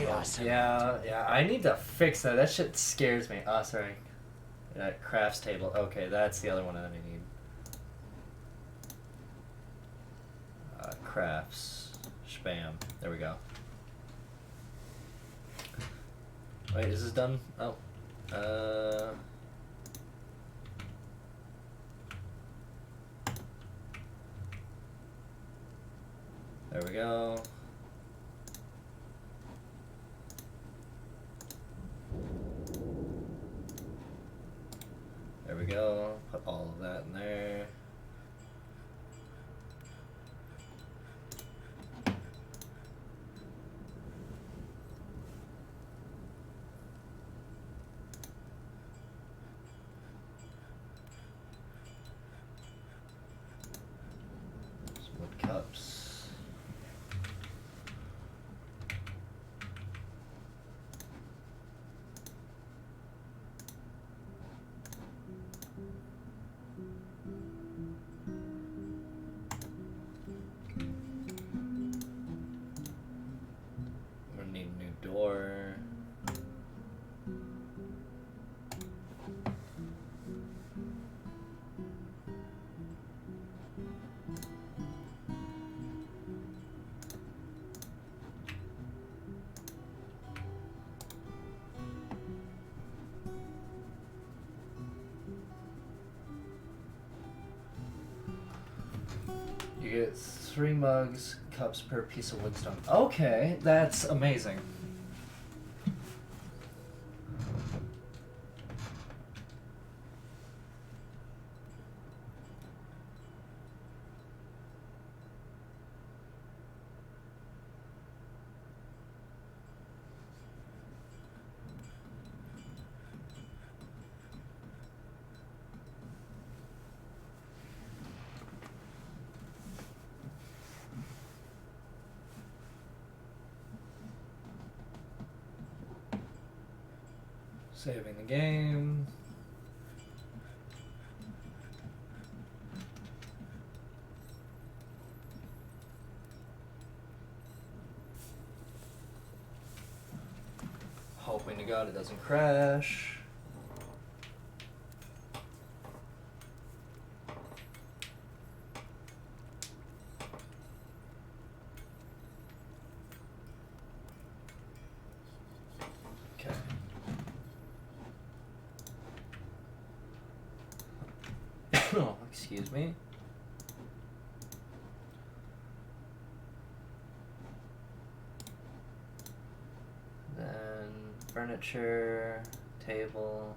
Yeah, I need to fix that. That shit scares me. Oh, sorry. That crafts table. Okay, that's the other one that I need. Crafts. Spam. There we go. Wait, is this done? Oh. There we go. There we go. Put all of that in there. Some wood cups. Door. You get 3 mugs, cups per piece of woodstone. Okay, that's amazing. Saving the game. Hoping to God it doesn't crash. Okay. Oh, excuse me. Then furniture, table,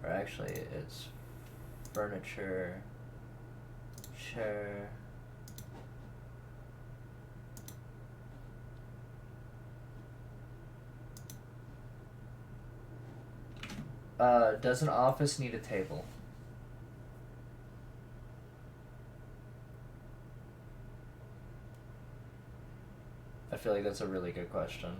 or actually it's furniture, chair, Does an office need a table? I feel like that's a really good question.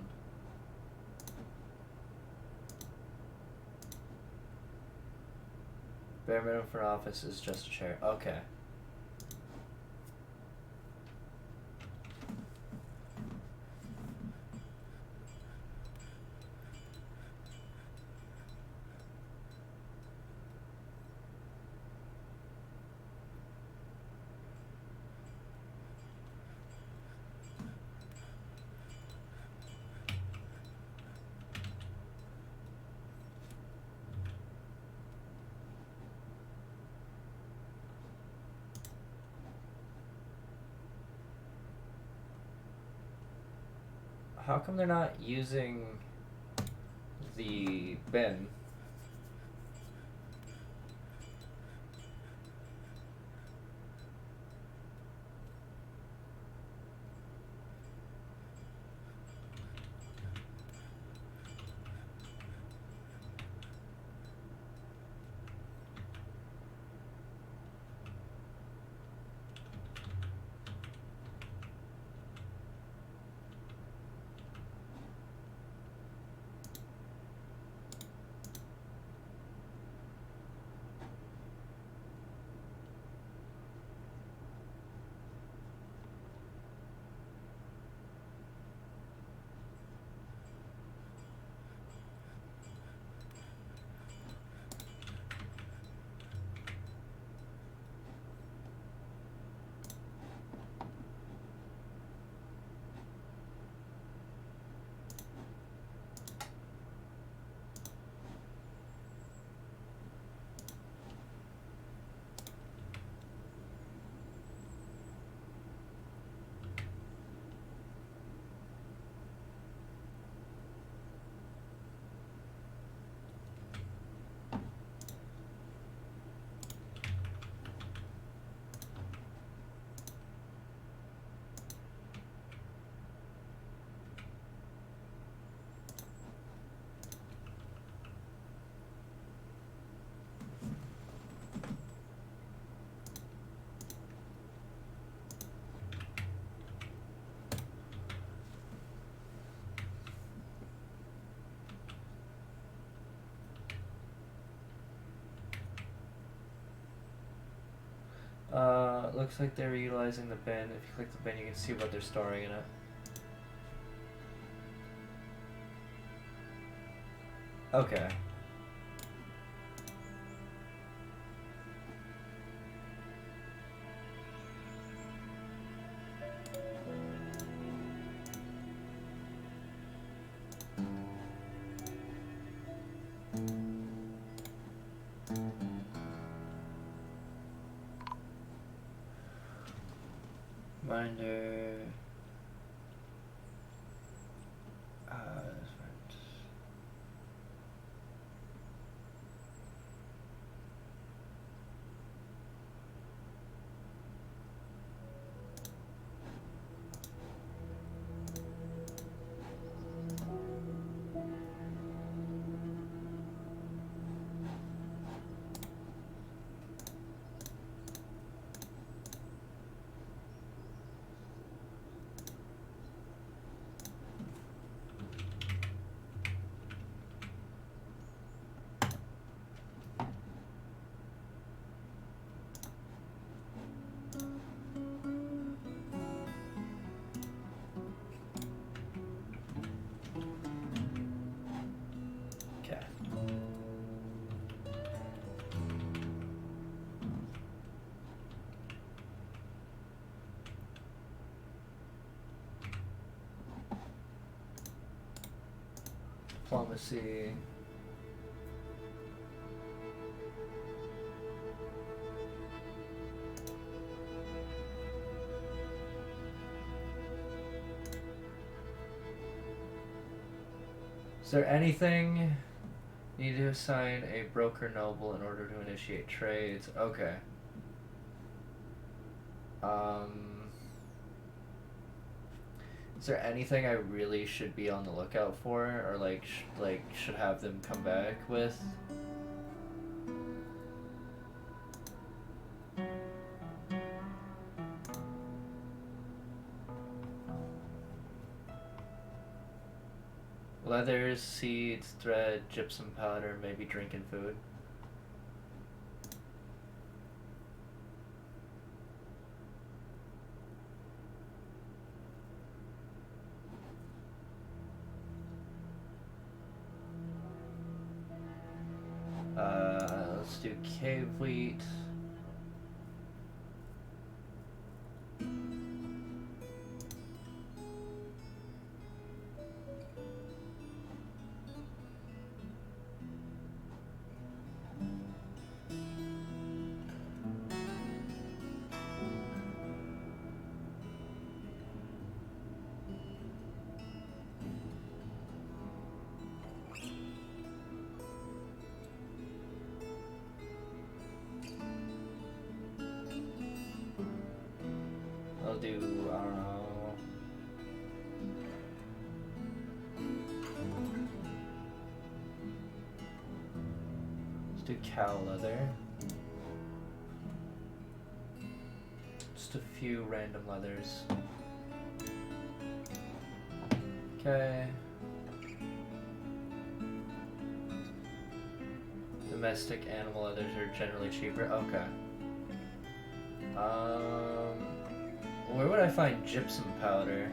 Bare minimum for an office is just a chair. Okay. How come they're not using the bin? Looks like they're utilizing the bin. If you click the bin, you can see what they're storing in it. Okay. Binder. That's right. Okay. Diplomacy. Is there anything you need to assign a broker noble in order to initiate trades? Okay. Is there anything I really should be on the lookout for, or like should have them come back with? Leathers, seeds, thread, gypsum powder, maybe drinking food. Let's do cave wheat. I'll do, I don't know. Let's do cow leather. Just a few random leathers. Okay. Domestic animal leathers are generally cheaper. Okay. Where would I find gypsum powder?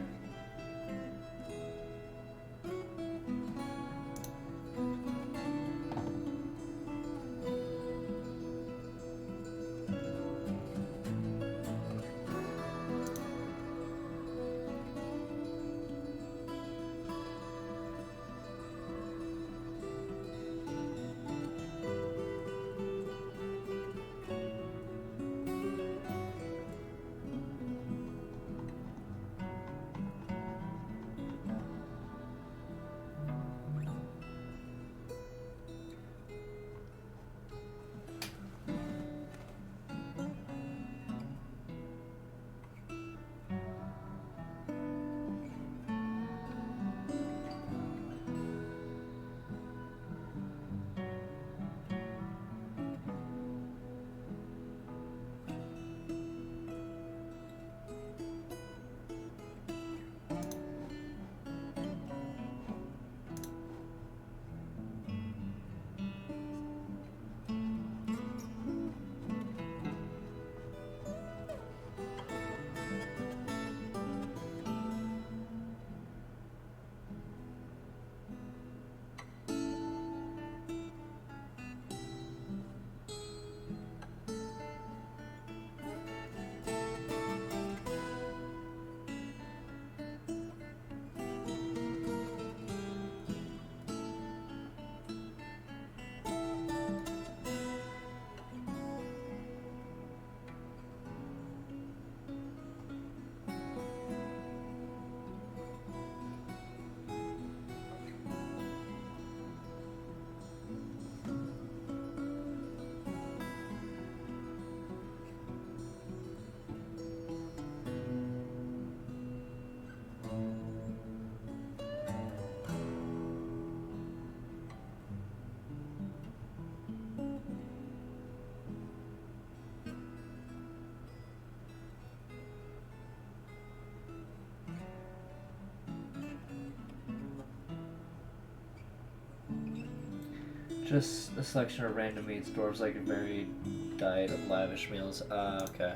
Just a selection of random meats. Dwarves like a varied diet of lavish meals. Okay.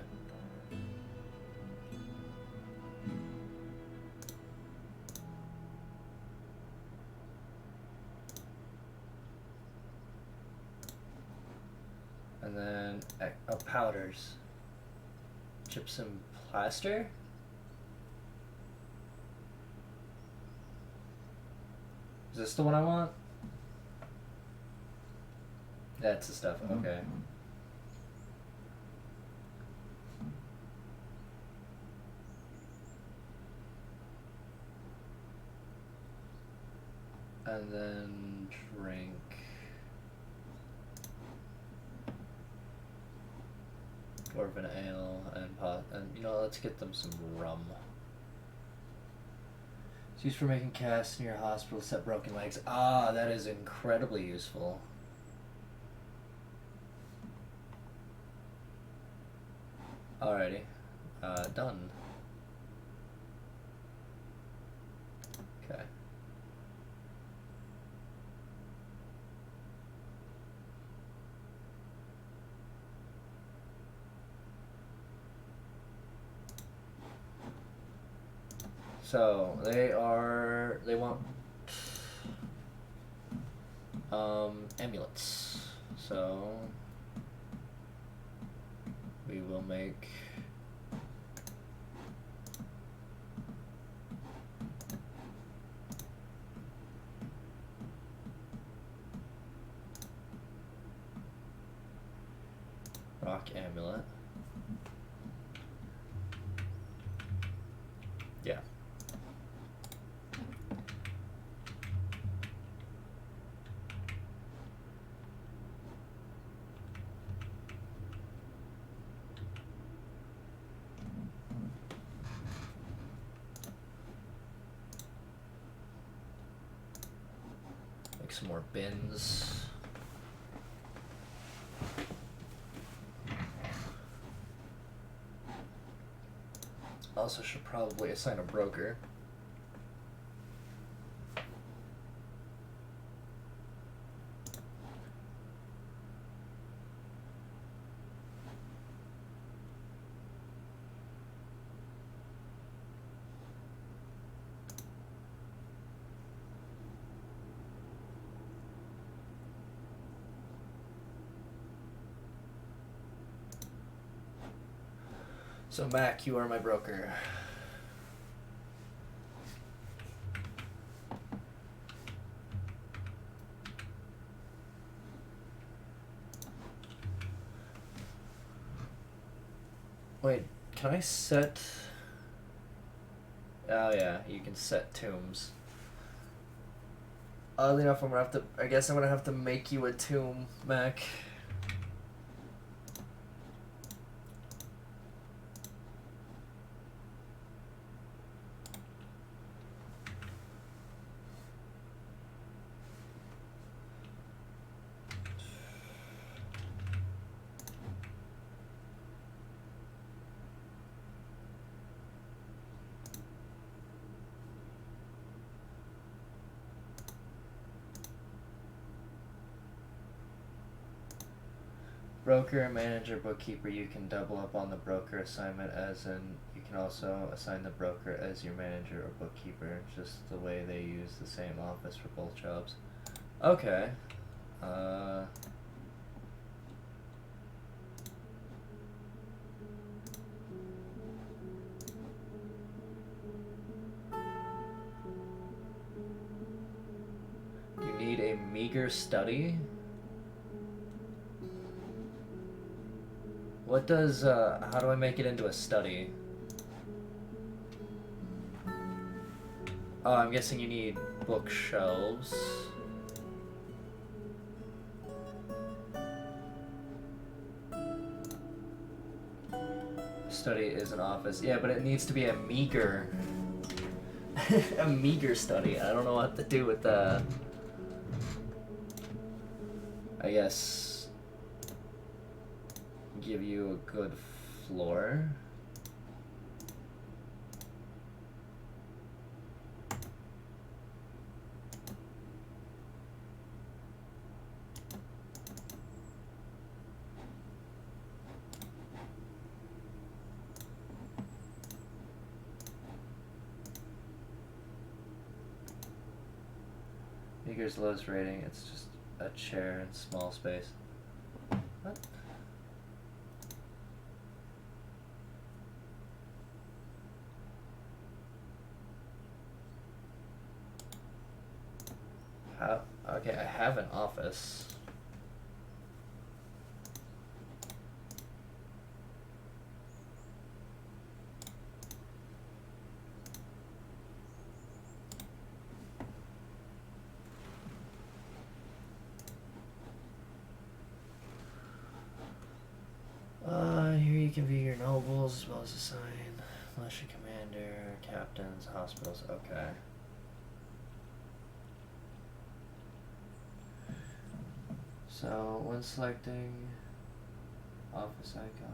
And then, powders. Gypsum plaster? Is this the one I want? That's the stuff, okay. And then drink. Dwarven ale and pot, and you know, let's get them some rum. It's used for making casts near hospitals set broken legs. Ah, that is incredibly useful. Alrighty, done. So they want amulets. So we will make rock amulet. Yeah. Make some more bins. Also should probably assign a broker. So Mac, you are my broker. Wait, can I set... Oh yeah, you can set tombs. Oddly enough, I guess I'm gonna have to make you a tomb, Mac. Broker, manager, bookkeeper, you can double up on the broker assignment, as in you can also assign the broker as your manager or bookkeeper, just the way they use the same office for both jobs. Okay. You need a meager study? What does, how do I make it into a study? Oh, I'm guessing you need bookshelves. Study is an office. Yeah, but it needs to be a meager... a meager study. I don't know what to do with that. I guess... give you a good floor. Meager's lowest rating, it's just a chair in small space. What? Okay, I have an office. Here you can view your nobles as well as assign militia commander, captains, hospitals. Okay. So when selecting office icon.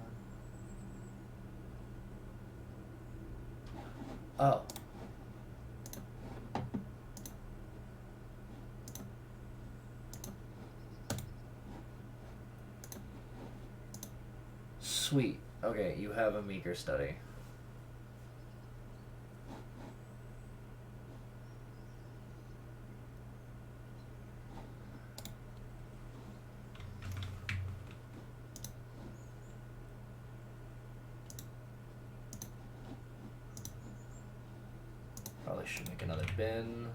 Oh. Sweet. Okay, you have a meager study. should make another bin.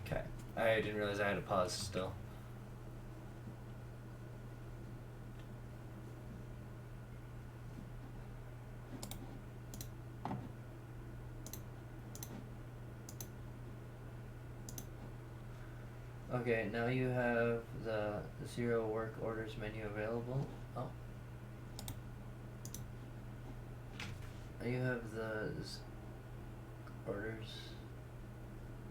Okay, I didn't realize I had to pause still. Okay, now you have the 0 work orders menu available. Oh. Now you have the orders.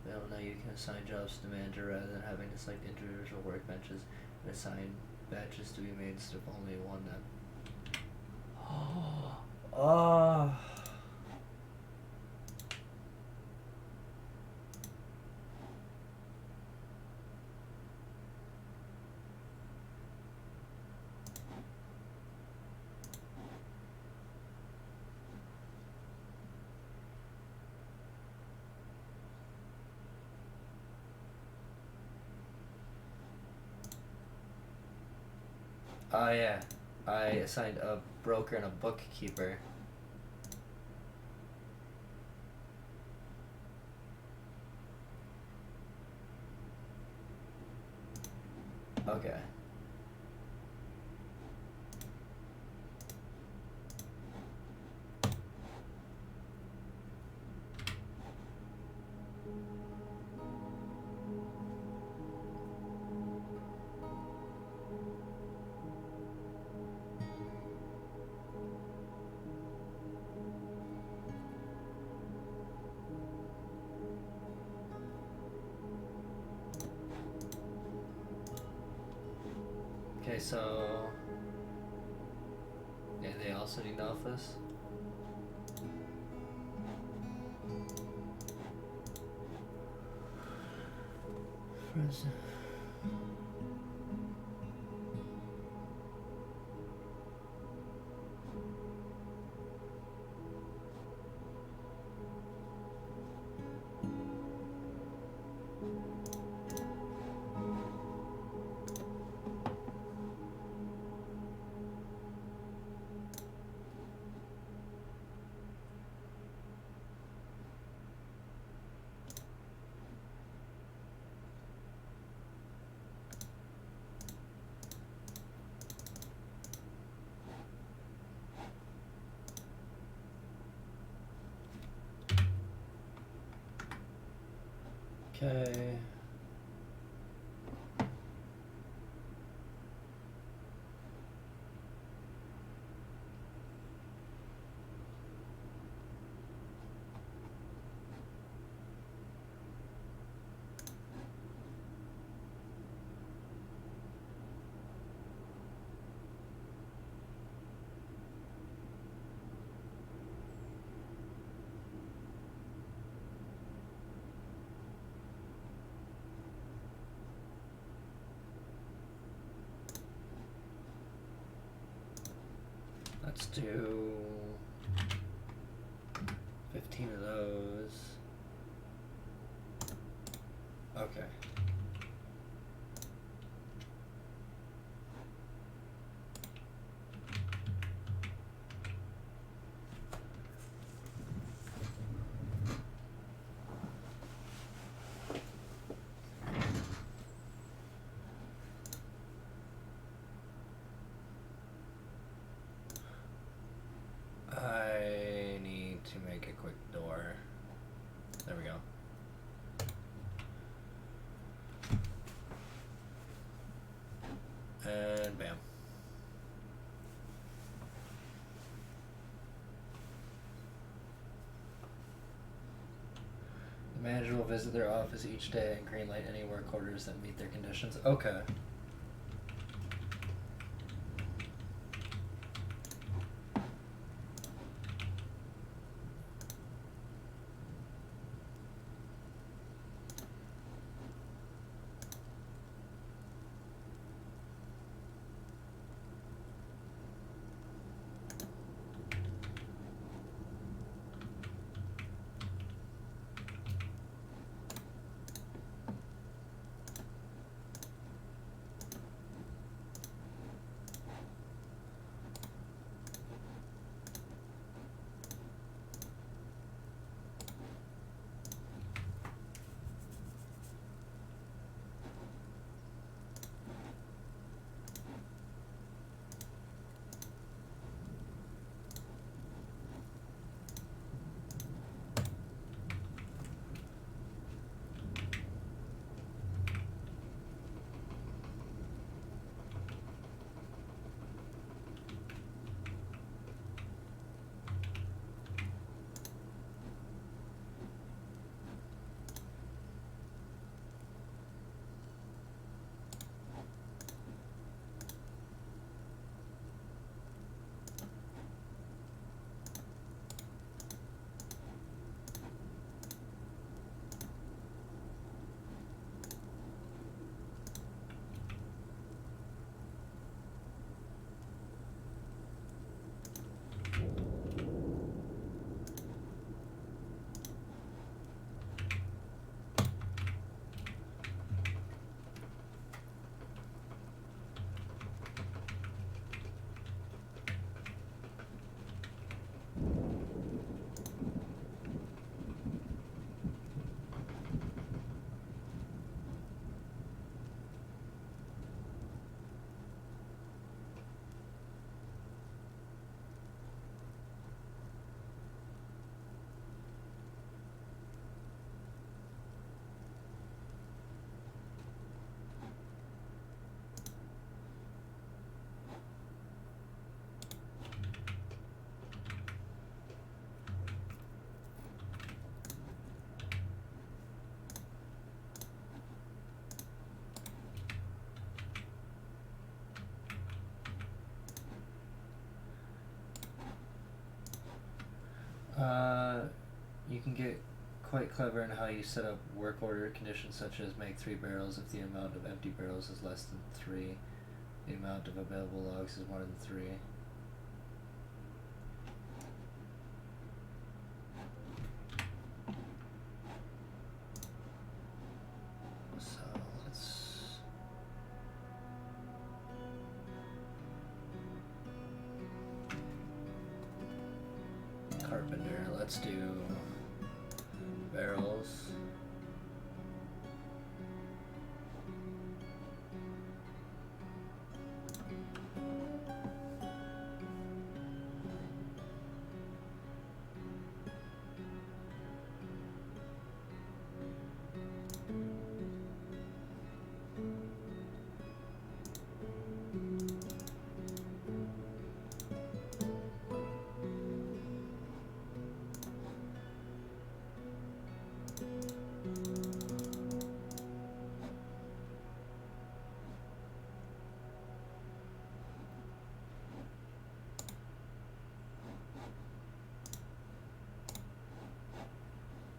Well, now you can assign jobs to manager rather than having to select individual workbenches and assign batches to be made instead of only one then. Oh. Oh yeah, I assigned a broker and a bookkeeper. Okay. Okay, so yeah, they also need office. Okay. Let's do 15 of those. Okay. I need to make a quick door. There we go. And bam. The manager will visit their office each day and greenlight any work orders that meet their conditions. Okay. can get quite clever in how you set up work order conditions such as make 3 barrels if the amount of empty barrels is less than 3. The amount of available logs is more than 3. So let's... Carpenter, let's do barrels.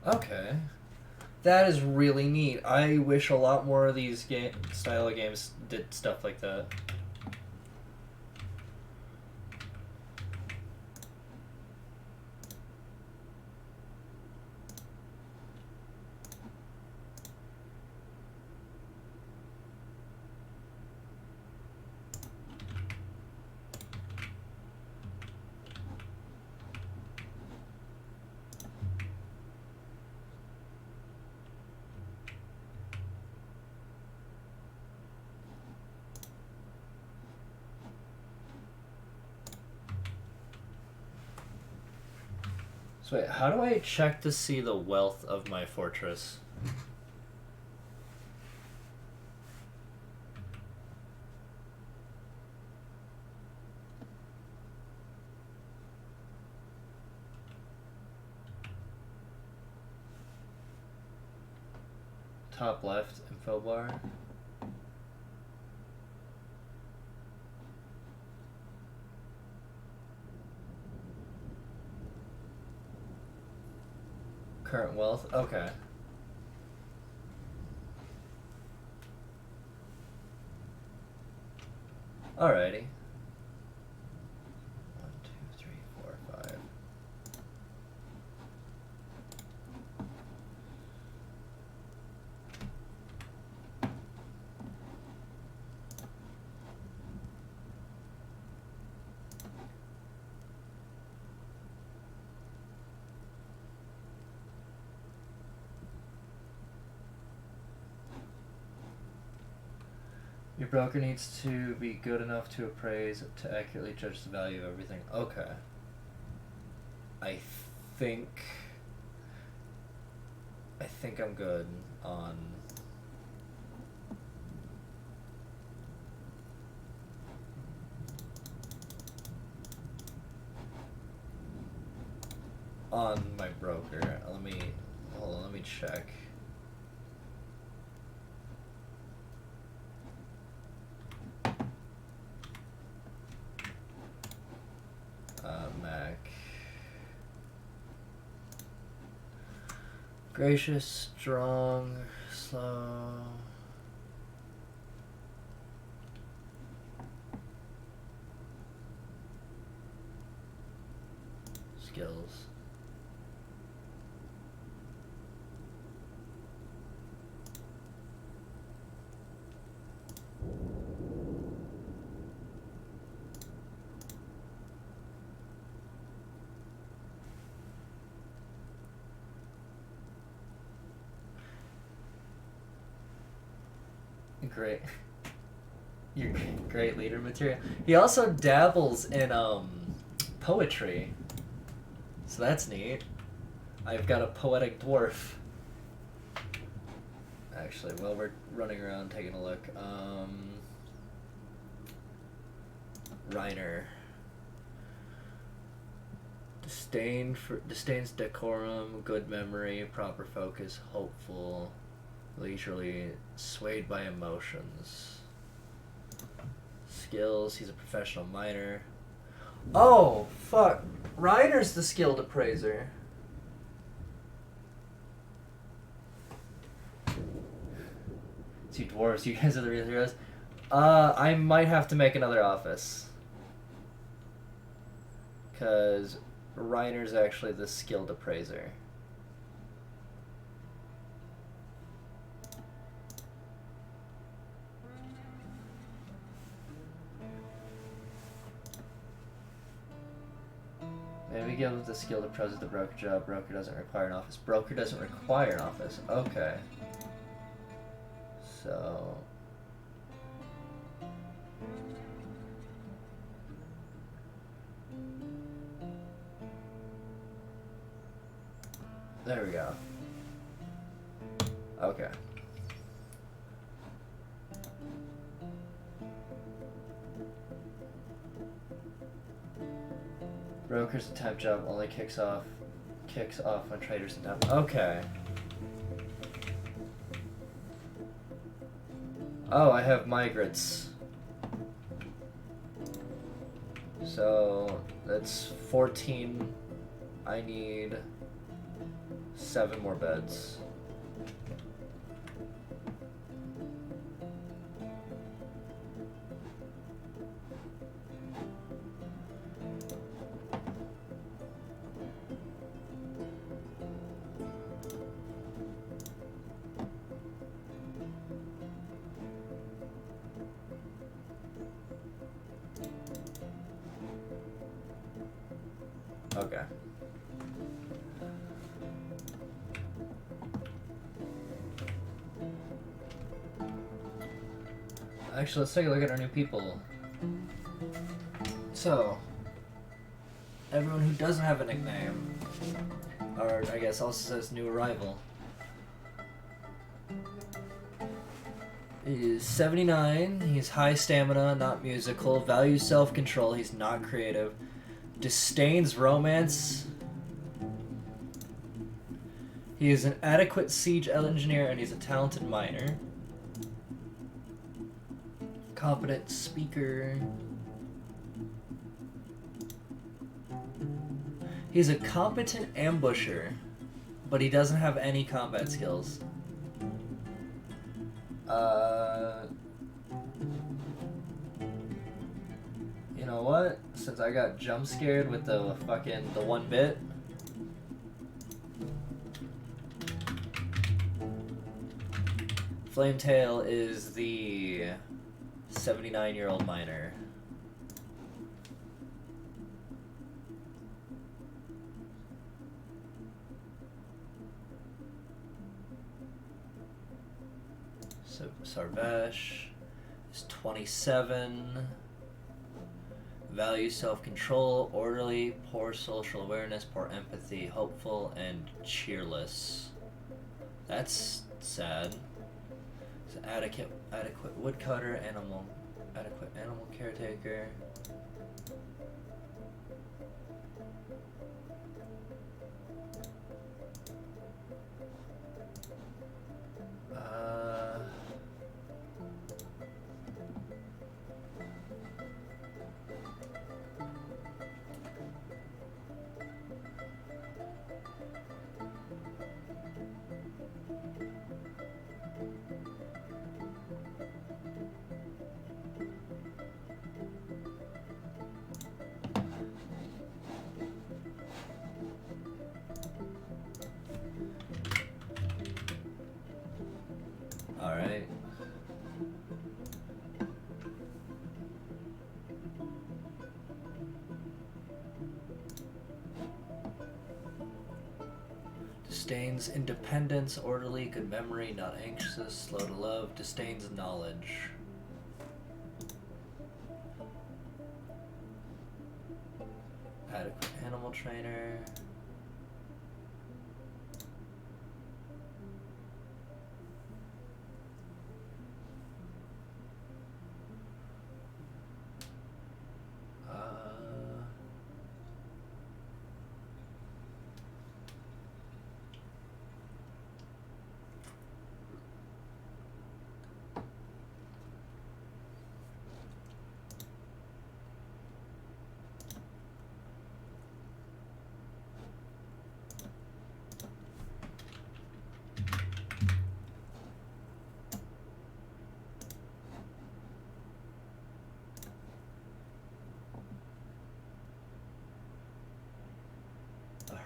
Okay. That is really neat. I wish a lot more of these style of games did stuff like that. So wait, how do I check to see the wealth of my fortress? Top left info bar. Current wealth, okay. Alrighty. 1, 2, 3, 4, 5. Your broker needs to be good enough to appraise to accurately judge the value of everything. Okay. I think I'm good on my broker. Hold on, let me check. Mac. Gracious, strong, slow. Skills. Great. You're great leader material. He also dabbles in poetry. So that's neat. I've got a poetic dwarf. Actually, while we're running around taking a look, Reiner. Disdains decorum, good memory, proper focus, hopeful, leisurely, swayed by emotions. Skills, he's a professional miner. Oh, fuck. Reiner's the skilled appraiser. 2 dwarves. You guys are the real heroes. I might have to make another office. Because Reiner's actually the skilled appraiser. Maybe give the skilled appraiser the broker job. Broker doesn't require an office. Broker doesn't require an office. Okay. So... there we go. Okay. Broker's a temp job, only kicks off when traders in town. Okay. Oh, I have migrants. So that's 14. I need 7 more beds. Okay. Actually, let's take a look at our new people. So, everyone who doesn't have a nickname, or I guess also says new arrival, is 79. He's high stamina, not musical. Values self-control. He's not creative. Disdains romance. He is an adequate siege engineer, and he's a talented miner. Competent speaker. He's a competent ambusher, but he doesn't have any combat skills. You know what? Since I got jump scared with the 1 bit. Flametail is the 79-year-old miner. So Sarvesh is 27. Value self-control, orderly, poor social awareness, poor empathy, hopeful, and cheerless. That's sad. So adequate woodcutter, adequate animal caretaker. Alright. Disdains independence, orderly, good memory, not anxious, slow to love. Disdains knowledge. Adequate animal trainer.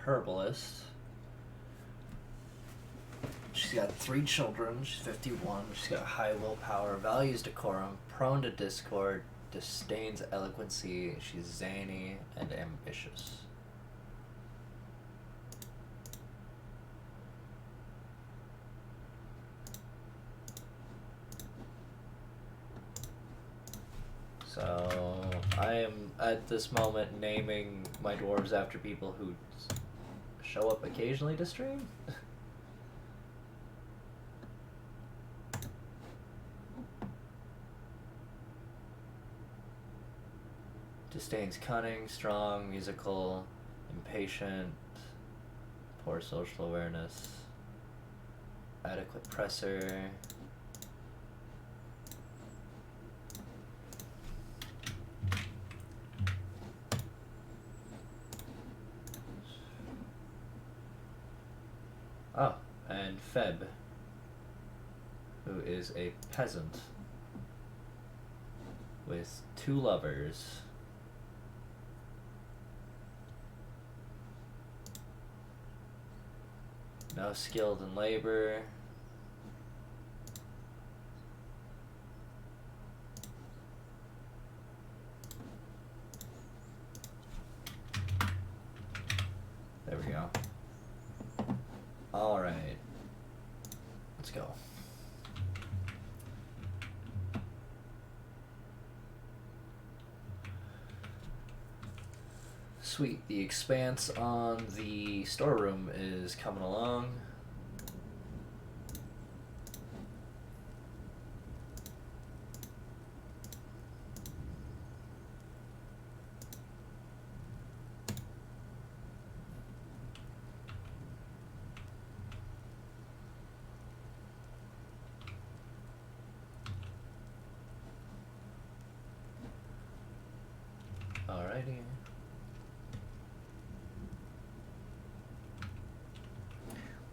herbalist. She's got 3 children. She's 51. She's got high willpower, values decorum, prone to discord, disdains eloquency. She's zany and ambitious. So I am at this moment naming my dwarves after people who show up occasionally to stream. Disdains cunning, strong, musical, impatient, poor social awareness, adequate presser. Oh, and Feb, who is a peasant with 2 lovers. No skilled in labor. There we go. Alright. Let's go. Sweet. The expanse on the storeroom is coming along.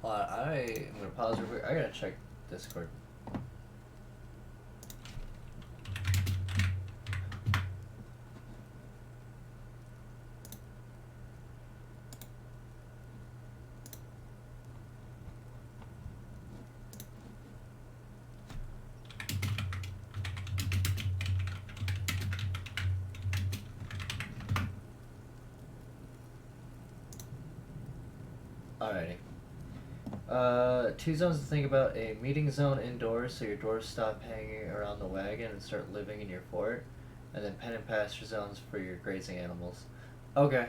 Alrighty. I'm gonna pause real quick. I gotta check Discord. Alrighty. 2 zones to think about: a meeting zone indoors, so your dwarves stop hanging around the wagon and start living in your fort, and then pen and pasture zones for your grazing animals. Okay.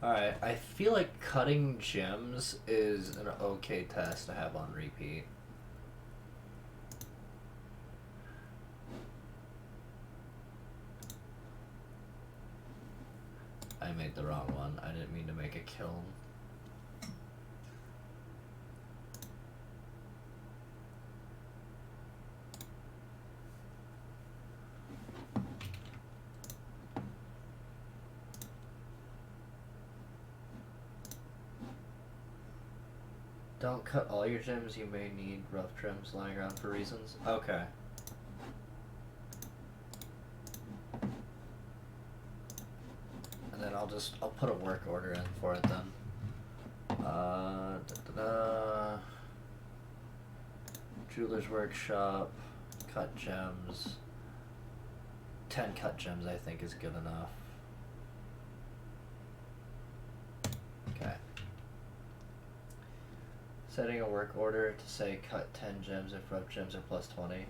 Alright, I feel like cutting gems is an okay task to have on repeat. I made the wrong one. I didn't mean to make a kiln. Don't cut all your gems, you may need rough gems lying around for reasons. Okay. And then I'll put a work order in for it then. Jeweler's workshop, cut gems. 10 cut gems I think is good enough. Okay. Setting a work order to say cut 10 gems if rough gems are plus 20.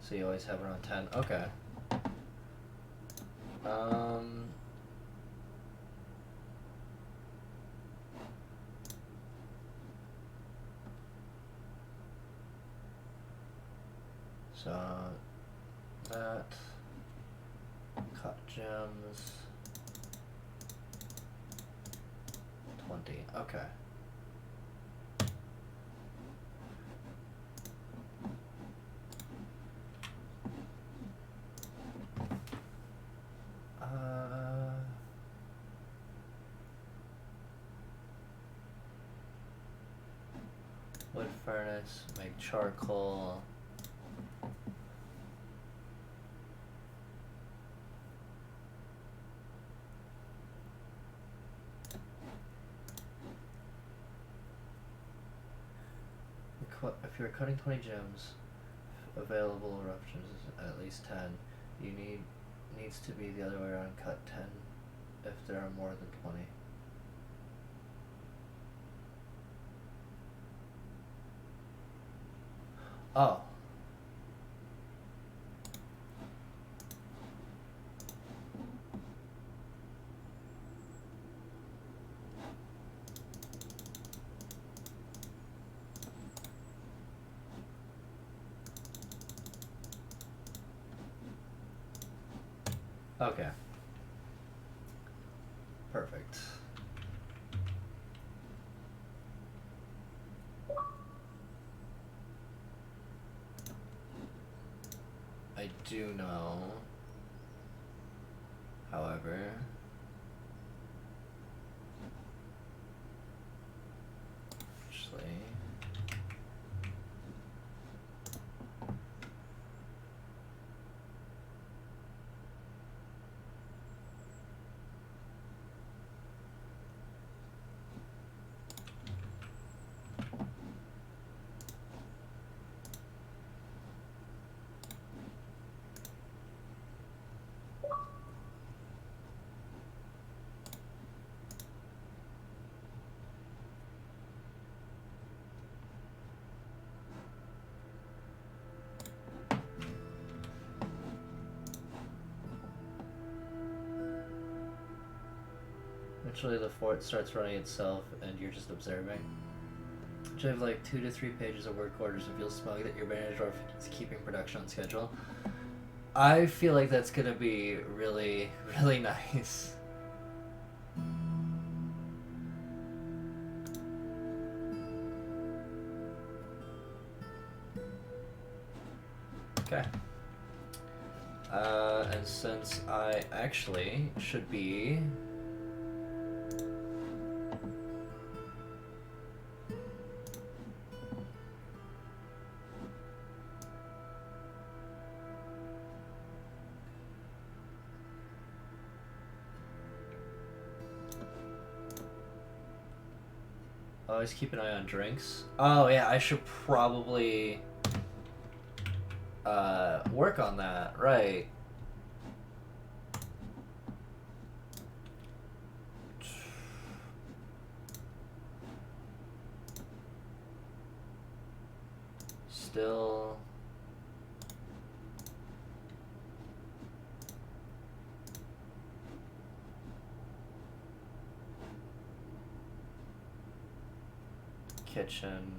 So you always have around 10. Okay. So that cut gems 20. Okay. Wood furnace, make charcoal. If you're cutting 20 gems, available rough gems is at least 10. You needs to be the other way around. Cut 10 if there are more than 20. Oh. Okay. Perfect. I do know, however, actually, eventually the fort starts running itself and you're just observing. You have like 2 to 3 pages of work orders and feel smug that your manager is keeping production on schedule. I feel like that's gonna be really, really nice. Okay. And since I actually should be always keep an eye on drinks. Oh yeah, I should probably work on that, right? Still kitchen.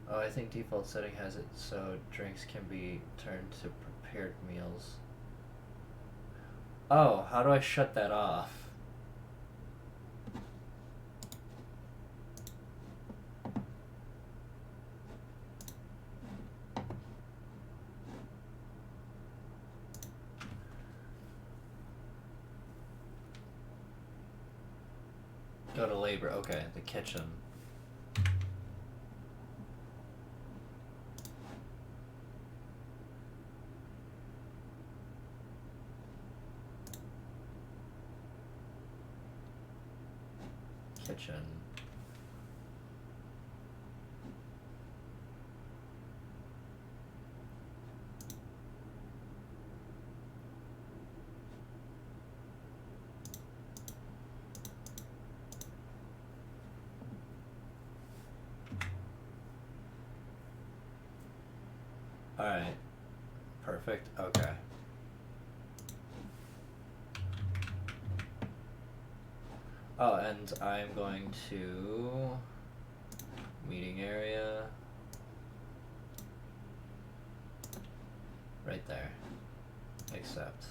Oh, I think default setting has it so drinks can be turned to prepared meals. Oh, how do I shut that off? Go to labor. Okay, the kitchen. Kitchen. Alright. Perfect. Okay. Oh, and I'm going to meeting area right there. Accept.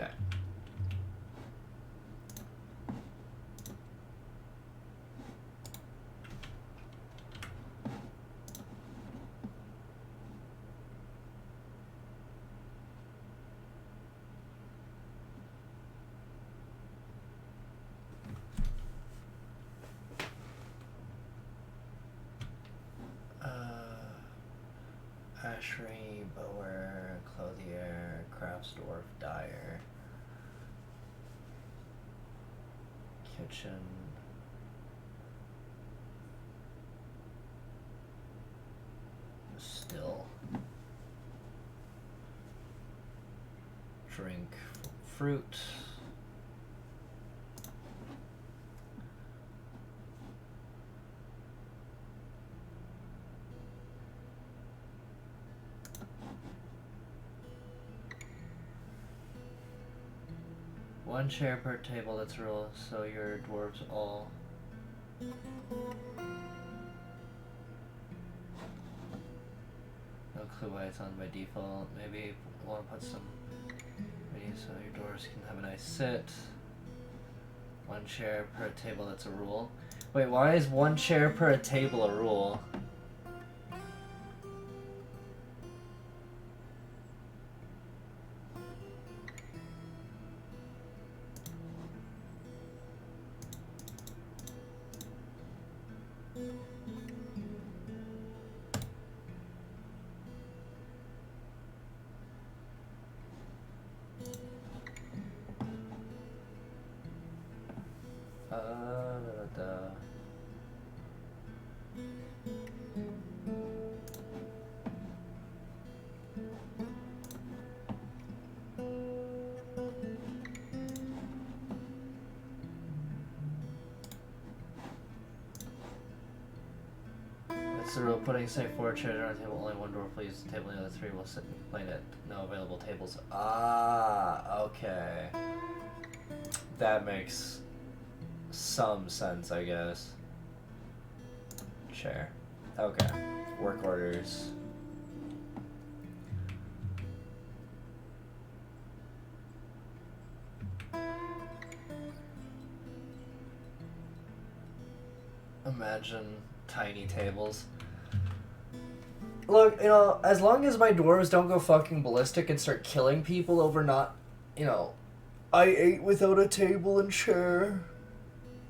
Okay. Ashery, bower, clothier, crafts, dwarf, dyer, kitchen, still, drink, fruit, one chair per table, that's a rule, so your dwarves all. No clue why it's on by default. Maybe want to put some so your dwarves can have a nice sit. One chair per table, that's a rule. Wait, why is one chair per table a rule? That's the rule. Putting, say, 4 chairs around the table, only one dwarf will use the table, the other 3 will sit and play at no available tables. Ah, okay. That makes some sense, I guess. Chair. Okay. Work orders. Imagine tiny tables. Look, you know, as long as my dwarves don't go fucking ballistic and start killing people over not, you know, I ate without a table and chair,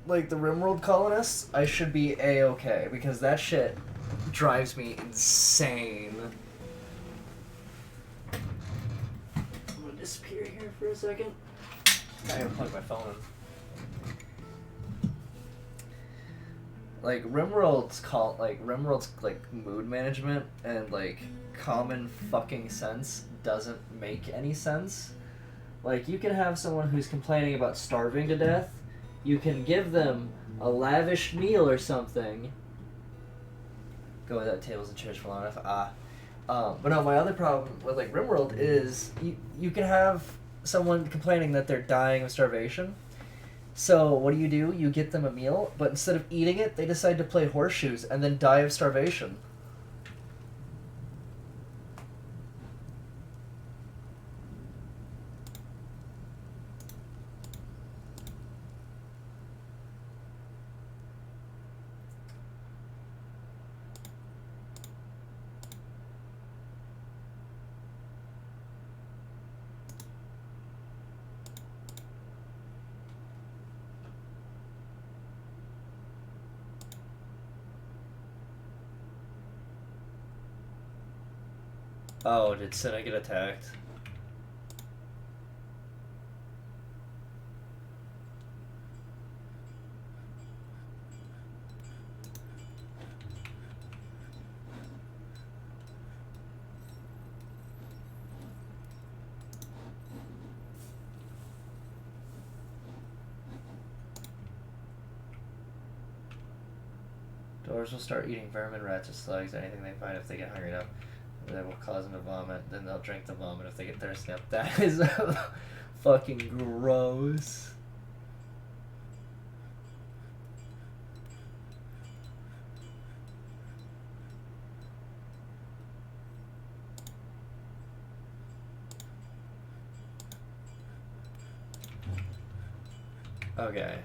like the Rimworld colonists, I should be A-okay, because that shit drives me insane. I'm gonna disappear here for a second. I gotta plug my phone in. Like RimWorld's like mood management and like common fucking sense doesn't make any sense. Like, you can have someone who's complaining about starving to death, you can give them a lavish meal or something. Go without tables and chairs for long enough. But no, my other problem with like RimWorld is you can have someone complaining that they're dying of starvation. So what do? You get them a meal, but instead of eating it, they decide to play horseshoes and then die of starvation. Oh, did Senna get attacked? Dwarves will start eating vermin, rats, or slugs, anything they find if they get hungry enough. That will cause them to vomit. Then they'll drink the vomit if they get thirsty enough. That is fucking gross. Okay.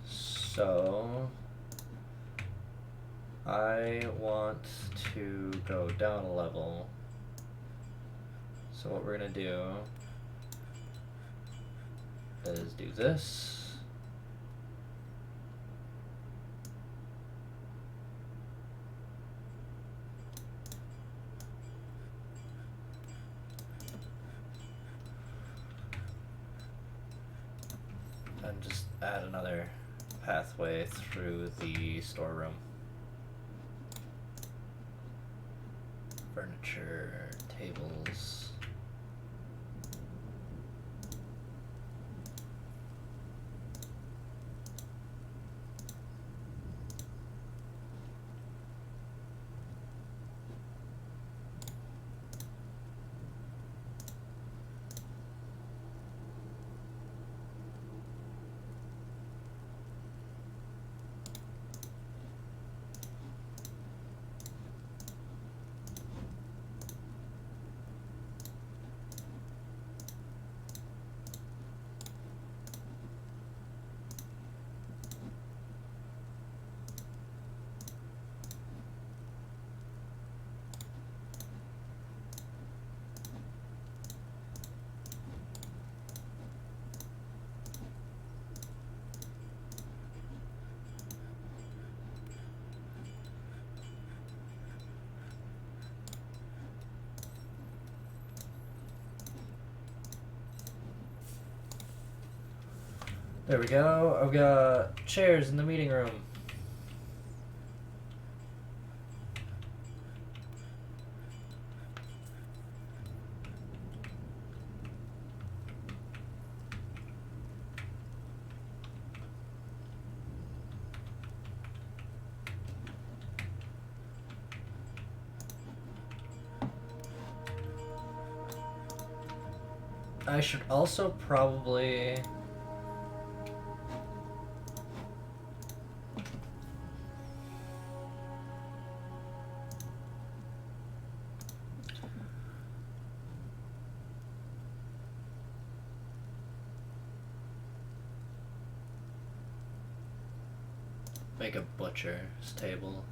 So I want to go down a level. So what we're gonna do is do this. And just add another pathway through the storeroom. Furniture, tables. There we go. I've got chairs in the meeting room. I should also probably make a butcher's table.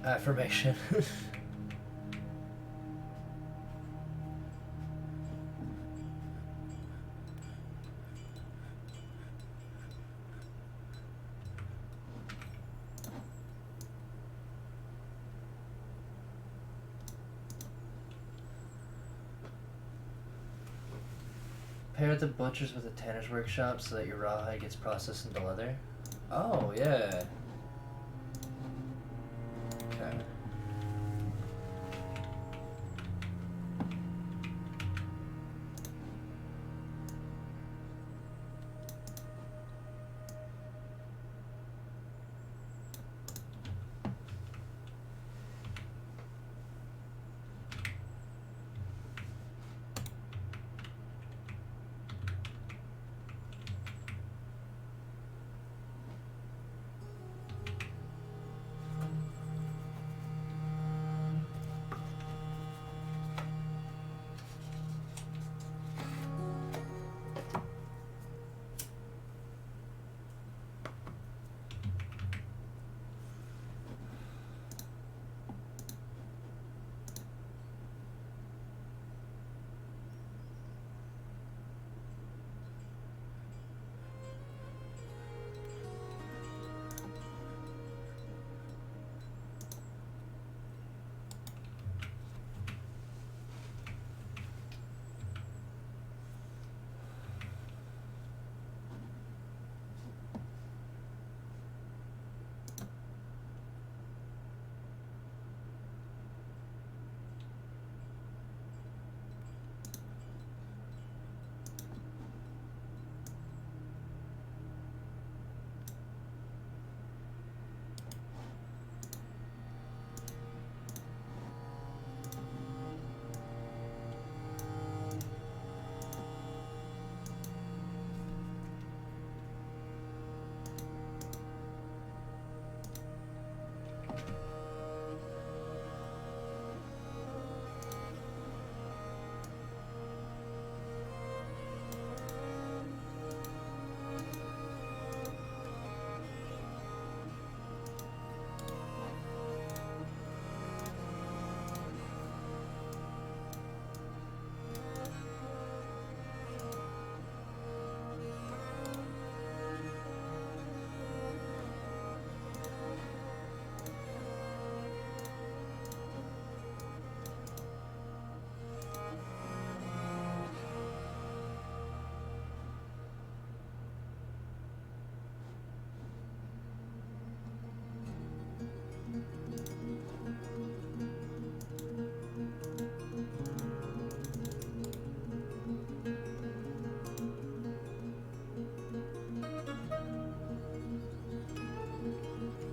Affirmation. Pair the butchers with a tanner's workshop so that your rawhide gets processed into leather. Oh, yeah. Okay.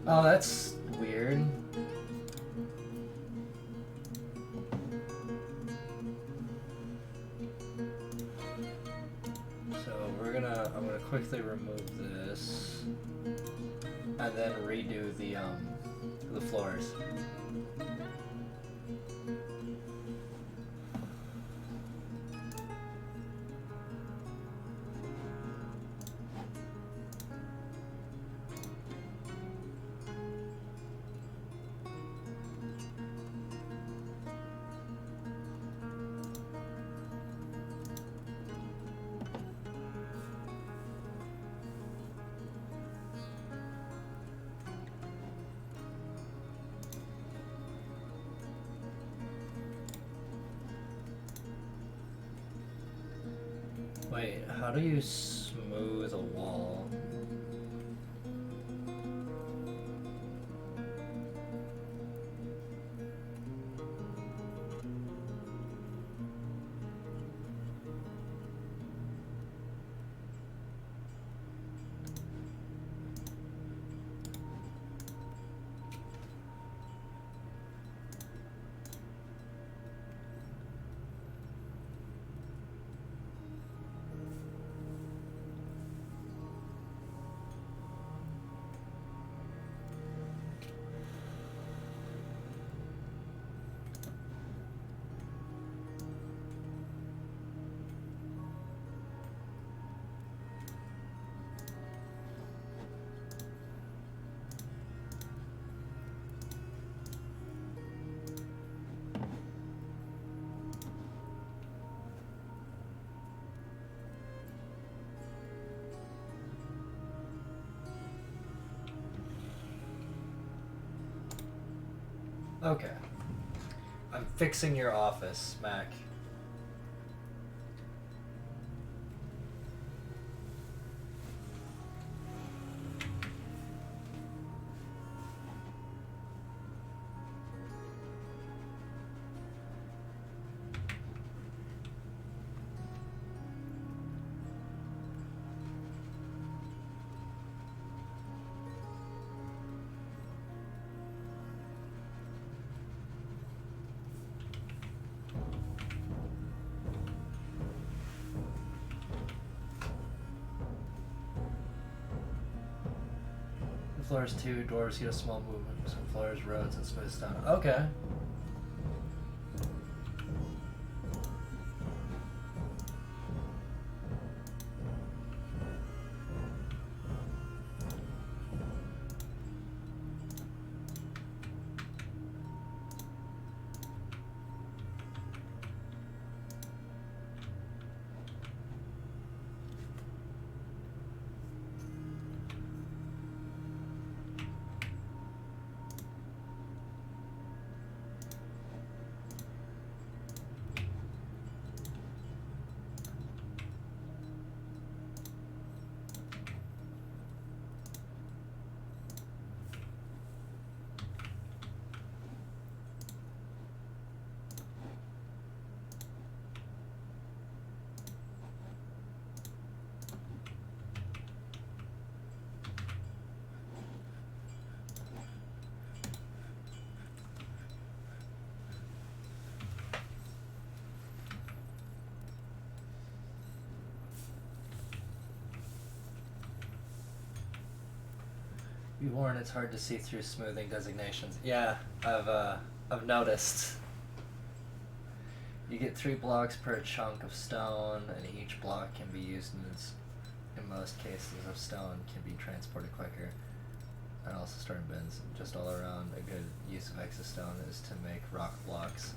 Oh, that's weird. So I'm gonna quickly remove this and then redo the floors. Wait, how do you smooth a wall? Okay. I'm fixing your office, Mac. floors too. Dwarves get a small movement. Some floors, roads, and smooth stone. Okay. Be warned, it's hard to see through smoothing designations. Yeah, I've noticed. You get 3 blocks per chunk of stone, and each block can be used in most cases of stone can be transported quicker. And also store in bins. Just all around, a good use of excess stone is to make rock blocks.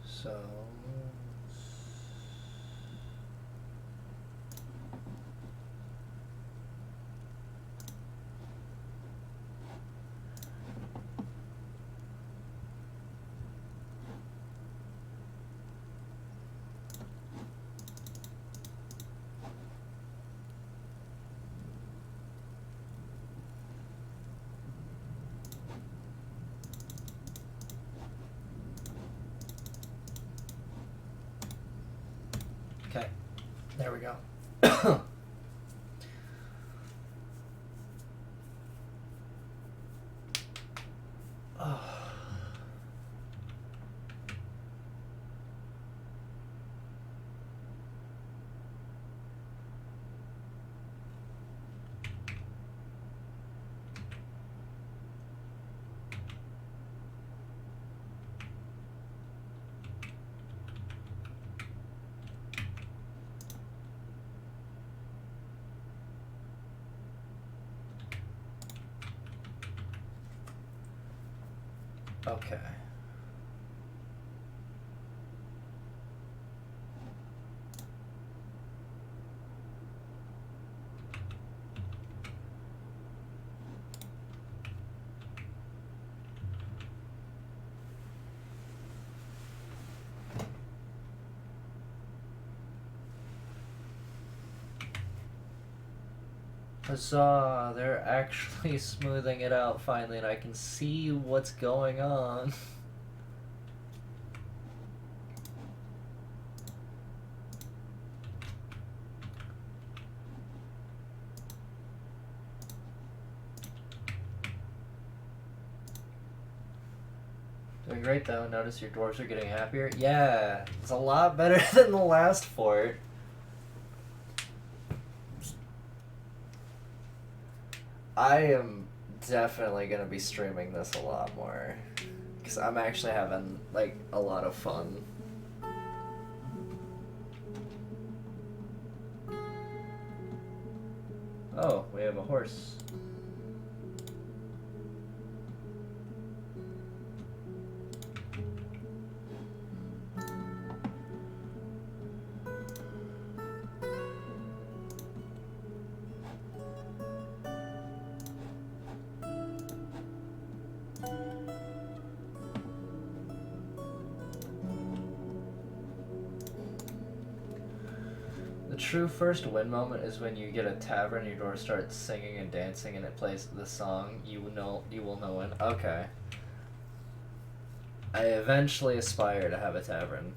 So okay, there we go. Oh. Okay. Huzzah! They're actually smoothing it out finally, and I can see what's going on. Doing great though. Notice your dwarves are getting happier. Yeah, it's a lot better than the last fort. I am definitely gonna be streaming this a lot more because I'm actually having like a lot of fun. Oh, we have a horse. The true first win moment is when you get a tavern, your door starts singing and dancing, and it plays the song you will know when. Okay. I eventually aspire to have a tavern.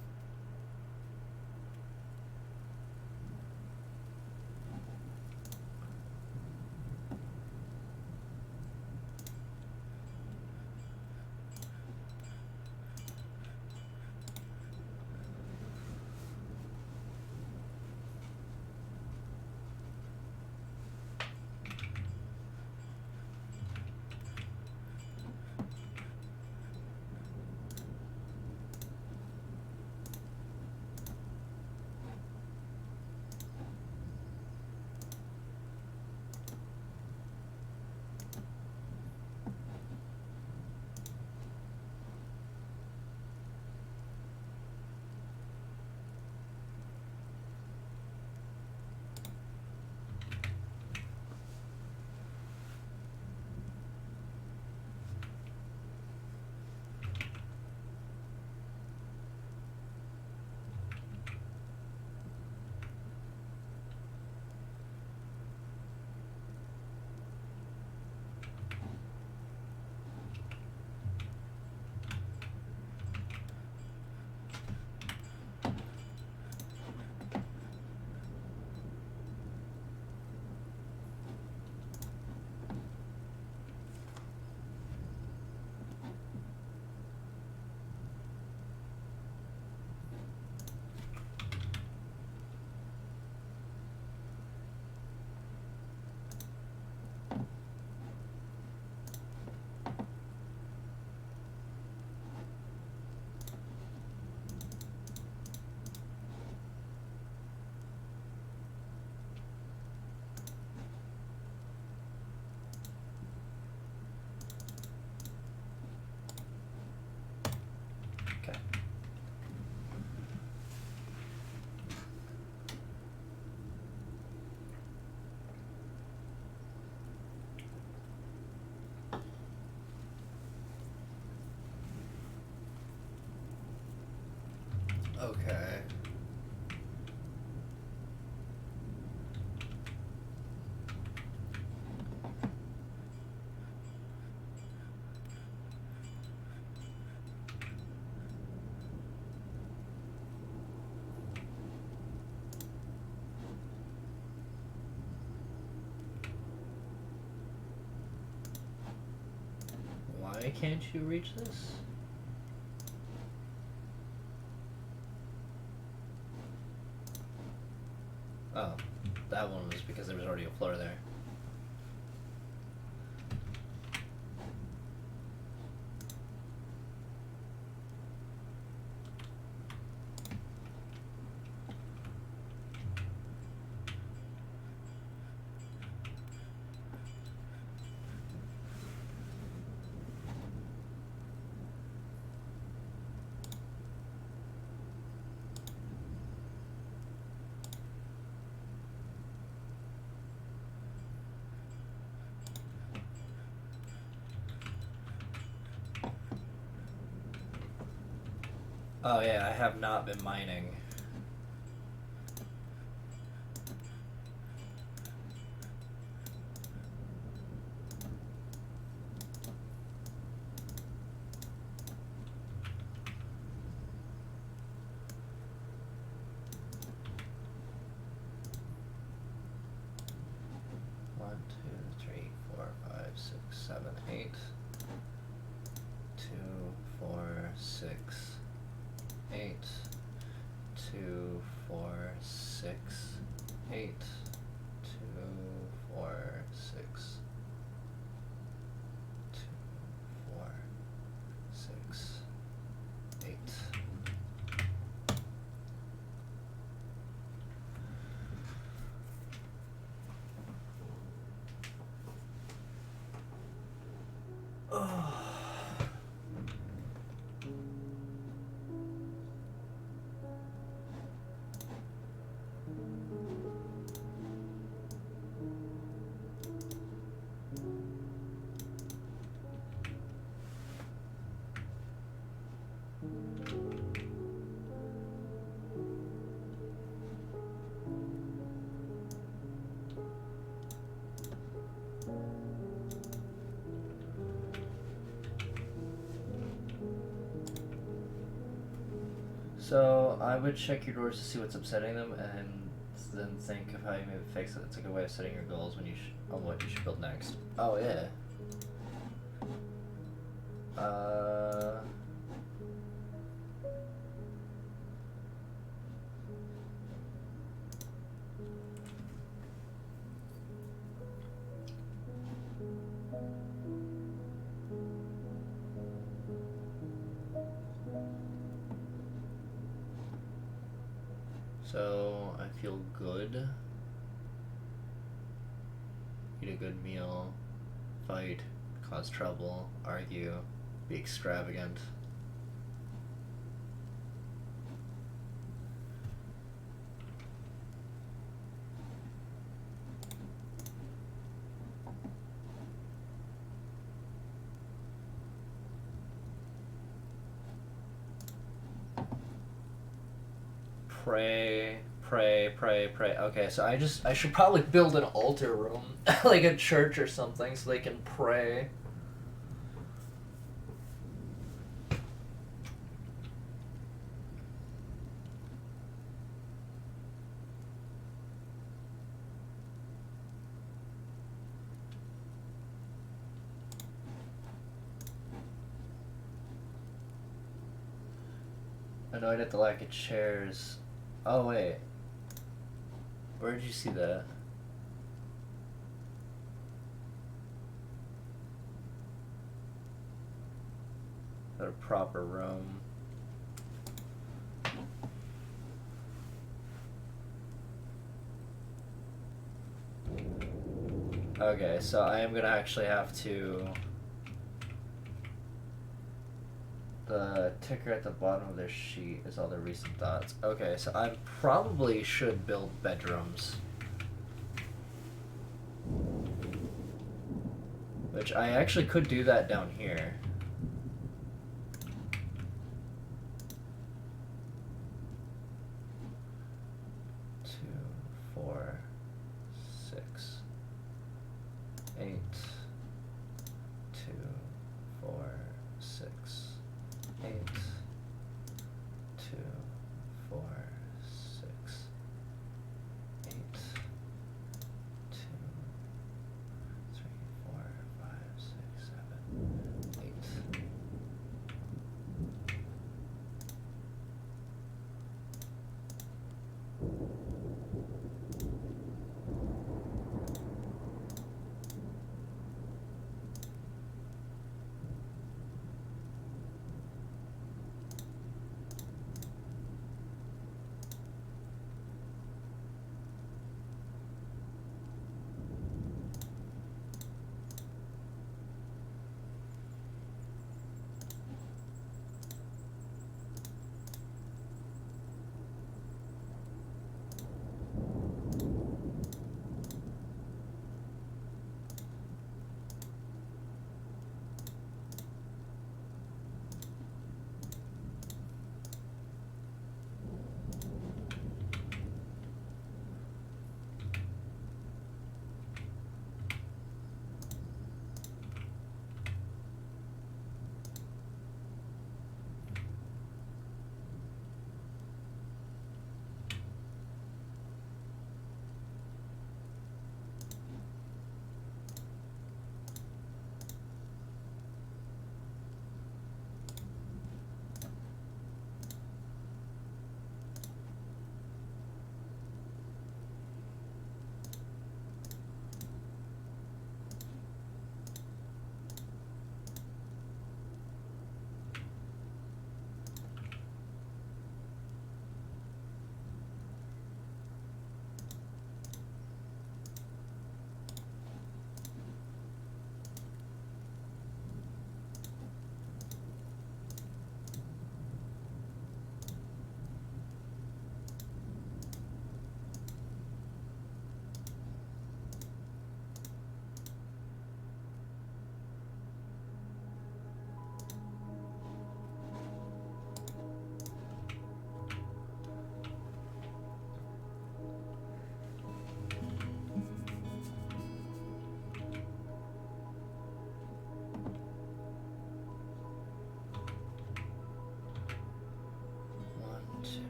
Okay. Okay. Why can't you reach this? Oh, that one was because there was already a floor there. Oh yeah, I have not been mining. 8, 2, 4, 6, 8, 2, 4, 6, 8, 2, 4, 6, 2, 4, 6, 8. So I would check your doors to see what's upsetting them, and then think of how you maybe fix it. It's a good way of setting your goals when you on what you should build next. Oh yeah. So I feel good. Eat a good meal, fight, cause trouble, argue, be extravagant. Pray, pray, pray, pray. Okay, so I should probably build an altar room, like a church or something, so they can pray. Annoyed at the lack of chairs. Oh wait. Where did you see that? Got a proper room. Okay, so I am gonna actually have to. The ticker at the bottom of their sheet is all their recent thoughts. Okay, so I probably should build bedrooms. Which I actually could do that down here. Two, 4, 6, 8, 2, 4, 6. 8, 2, 4, 6, 8, 2, 3, 4, 5, 6, 7, 8.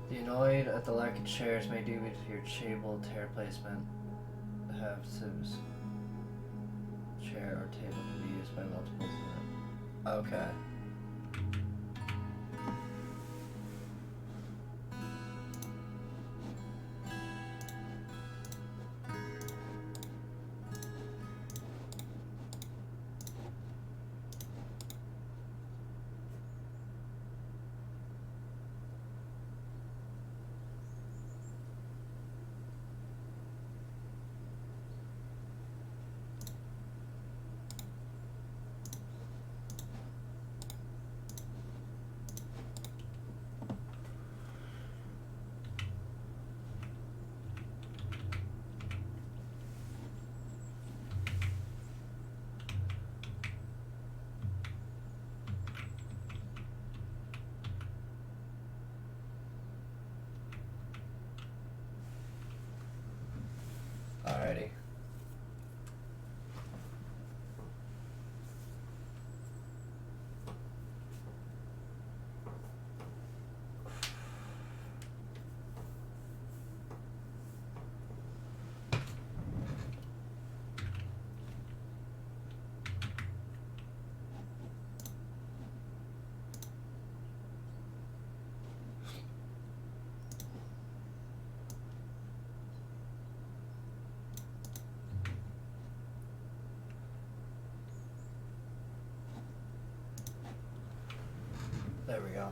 The annoyed at the lack of chairs may due to your table tear placement. Have sibs. Chair or table can be used by multiples of it. Okay. Alrighty. There we go.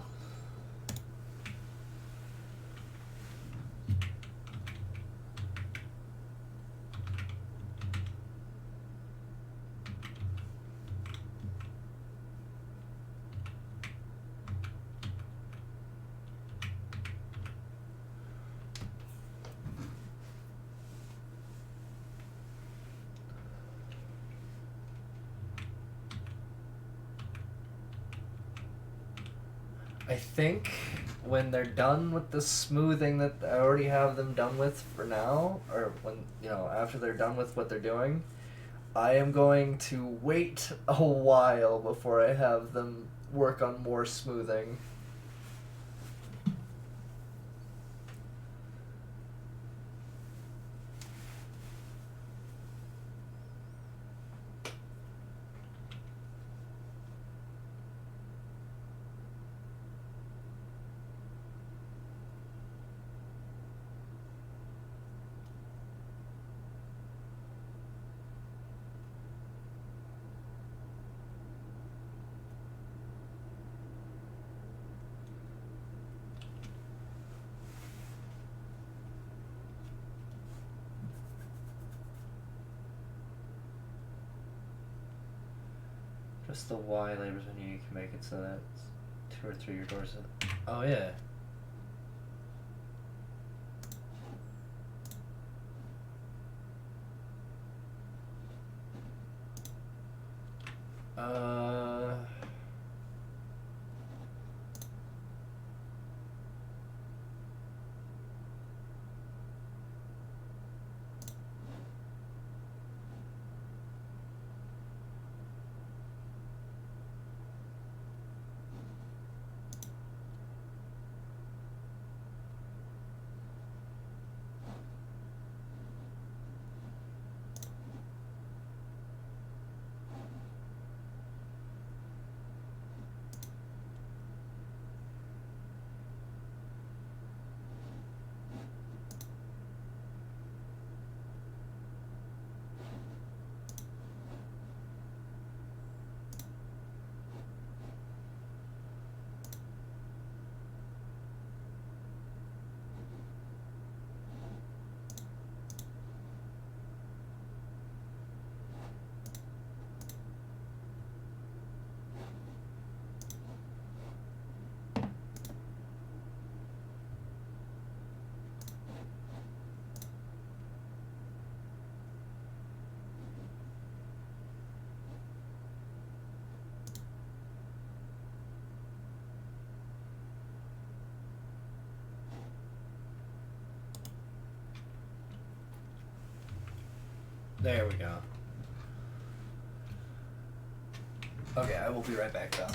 I think when they're done with the smoothing that I already have them done with for now, or when, you know, after they're done with what they're doing, I am going to wait a while before I have them work on more smoothing. Just the Y labels when you can make it so that it's 2 or 3 your doors. Oh yeah. There we go. Okay, I will be right back though.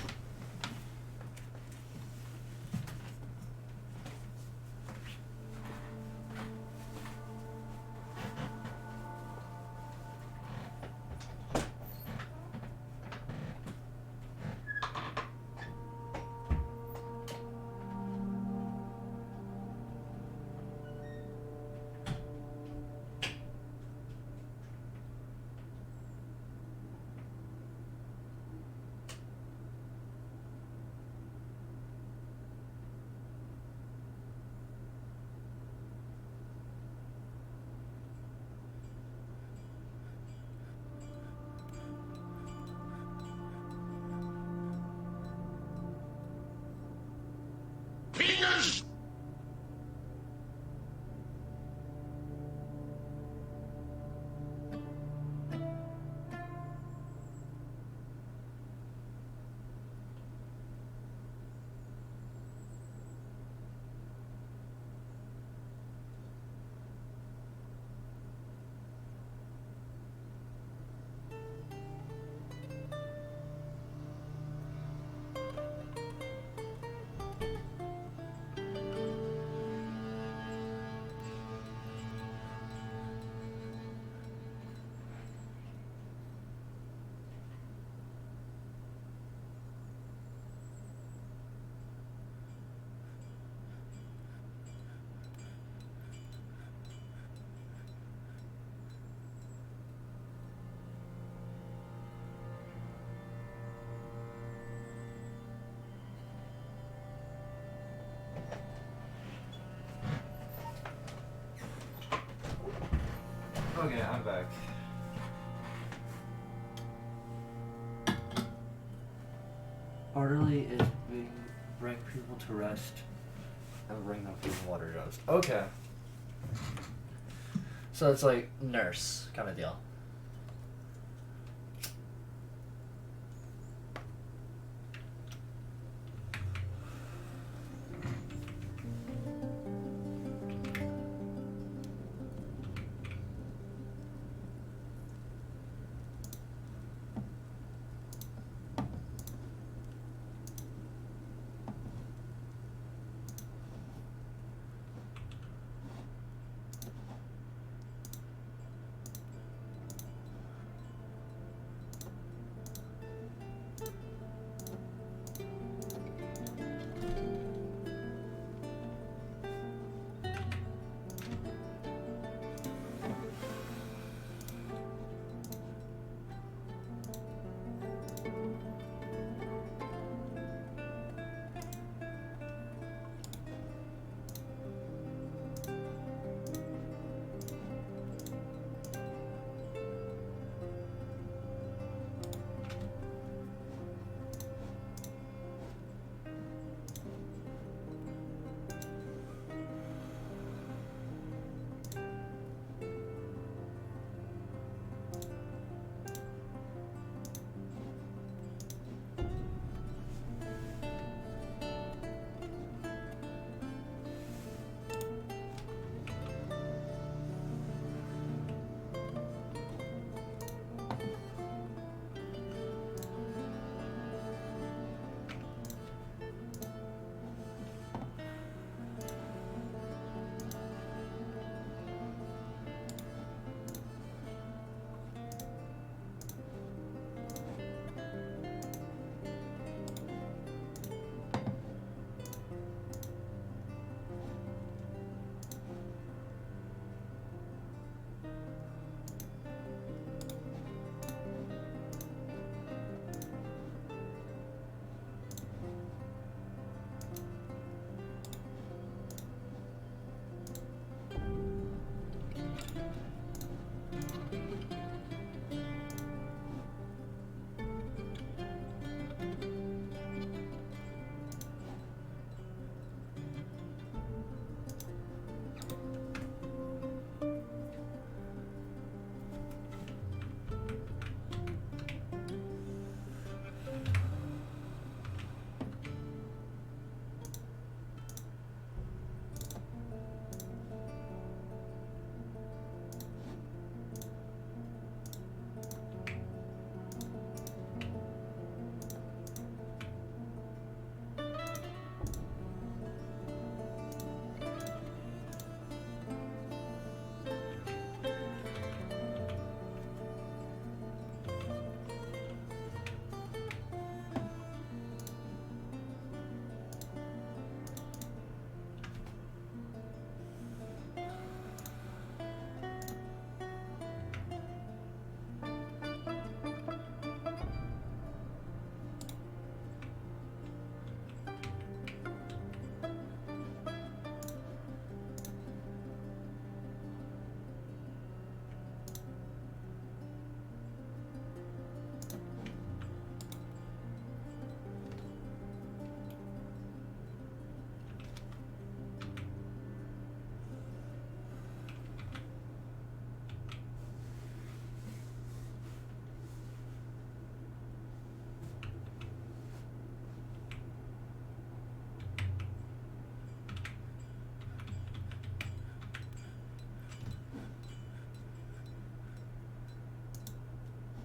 Okay, I'm back. Orderly is bring people to rest and bring them food and water dosed. Okay. So it's like nurse kind of deal.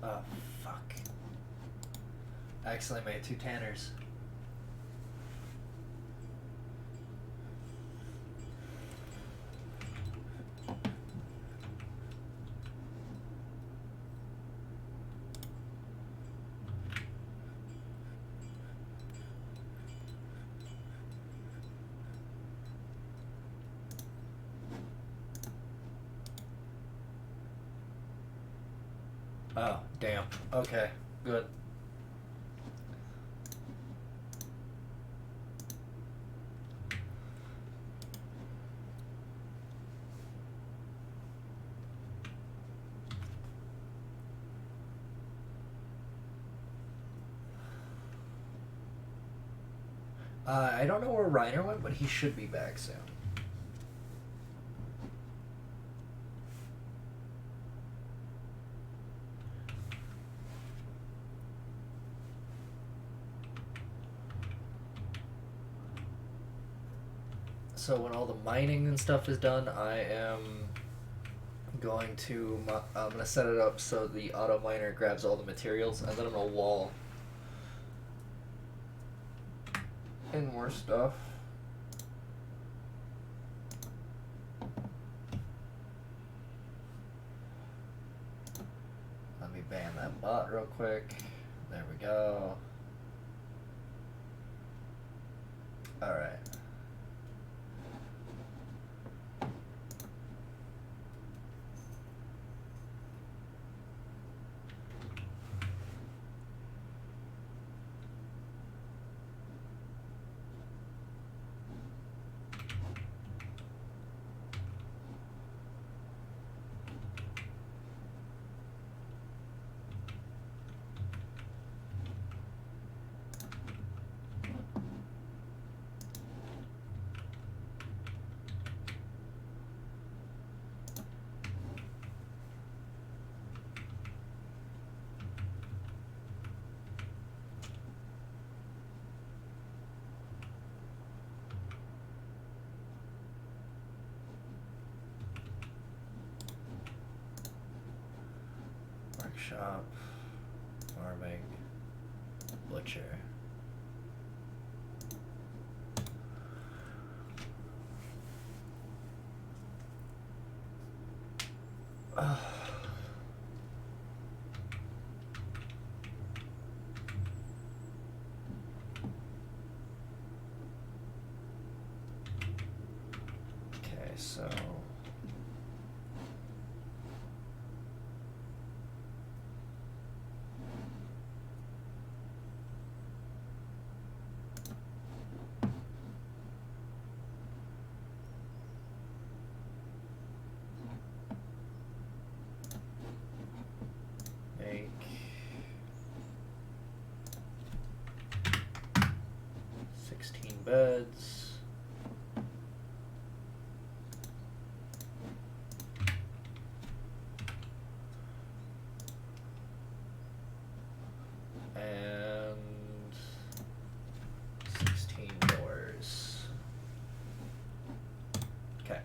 Oh, fuck. I accidentally made 2 tanners. Oh, damn. Okay, good. I don't know where Reiner went, but he should be back soon. So when all the mining and stuff is done, I am going to I'm gonna set it up so the auto miner grabs all the materials, and then I'm gonna wall in more stuff. Let me ban that bot real quick. There we go. All right. Workshop, farming, butcher. Okay, so make 16 beds. And 16 doors. Okay.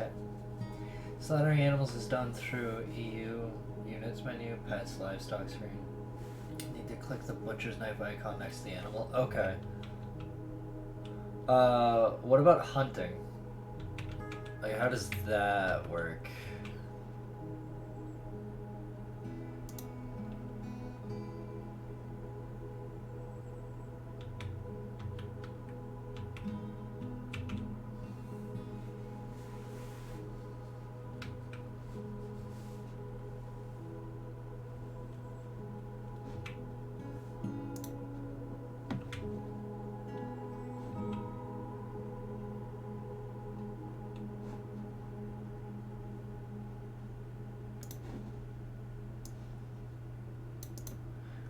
Okay. Slaughtering animals is done through EU units menu, pets, livestock screen. Need to click the butcher's knife icon next to the animal. Okay. What about hunting? Like, how does that work?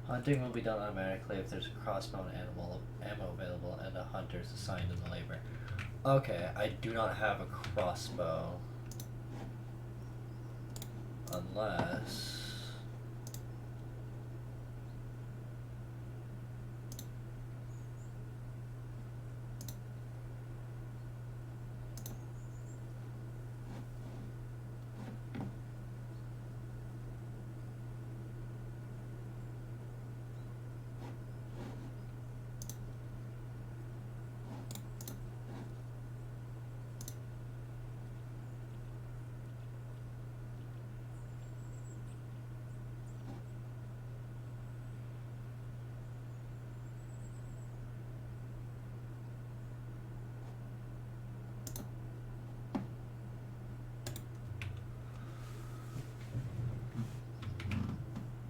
Hunting will be done automatically if there's a crossbow and ammo available and a hunter is assigned in the labor. Okay, I do not have a crossbow. Unless...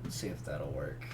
Let's see if that'll work.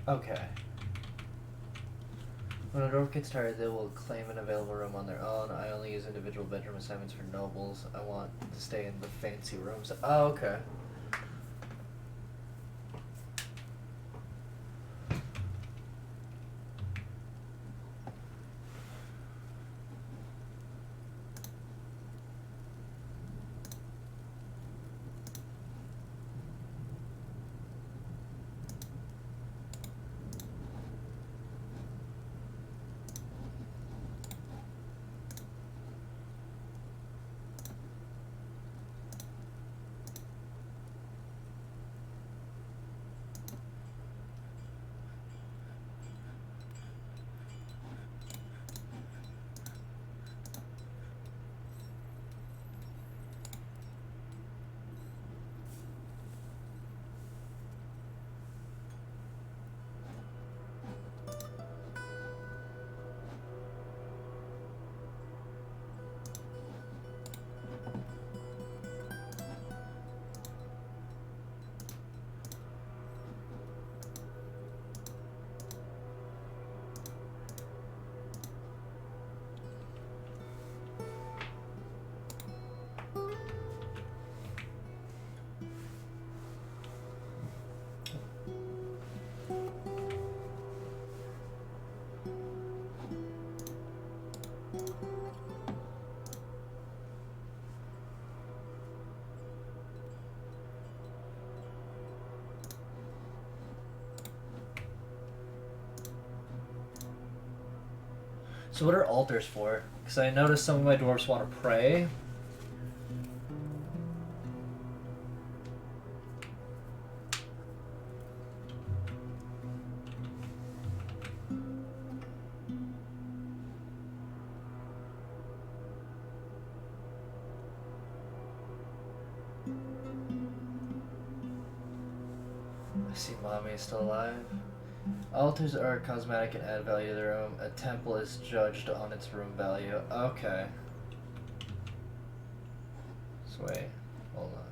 Okay. When a dwarf gets tired, they will claim an available room on their own. I only use individual bedroom assignments for nobles. I want to stay in the fancy rooms. Oh, okay. So what are altars for? Because I noticed some of my dwarves want to pray. I see Mommy is still alive. Altars are cosmetic and add value to the room. A temple is judged on its room value. Okay. So wait, hold on.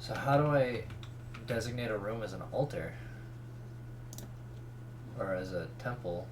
So how do I designate a room as an altar? Or as a temple?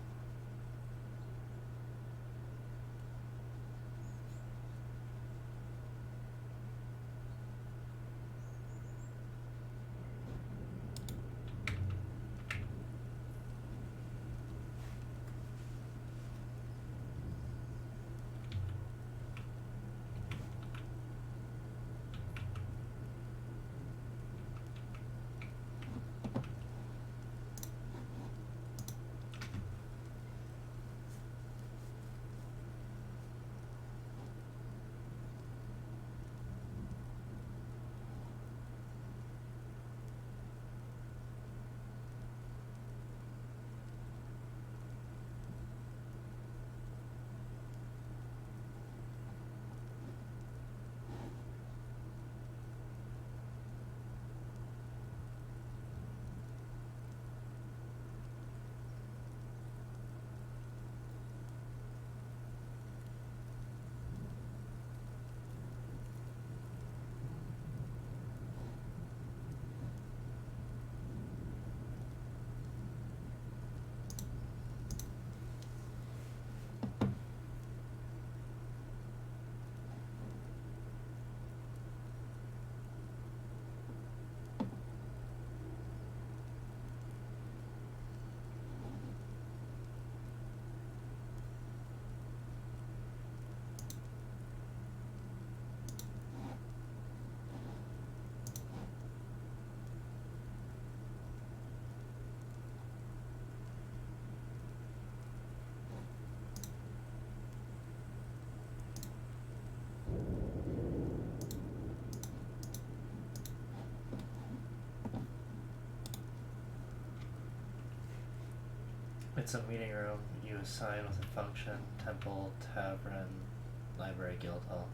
It's a meeting room you assign with a function, temple, tavern, library, guild hall.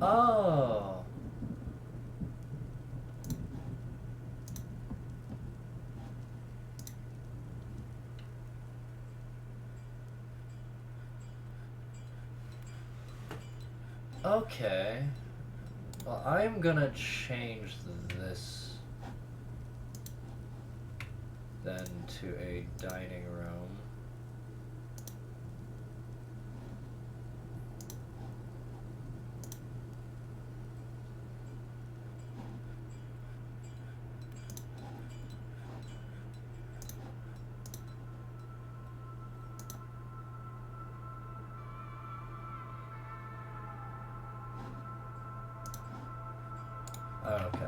Oh! Okay. Well, I'm gonna change this then to a dining room. Okay.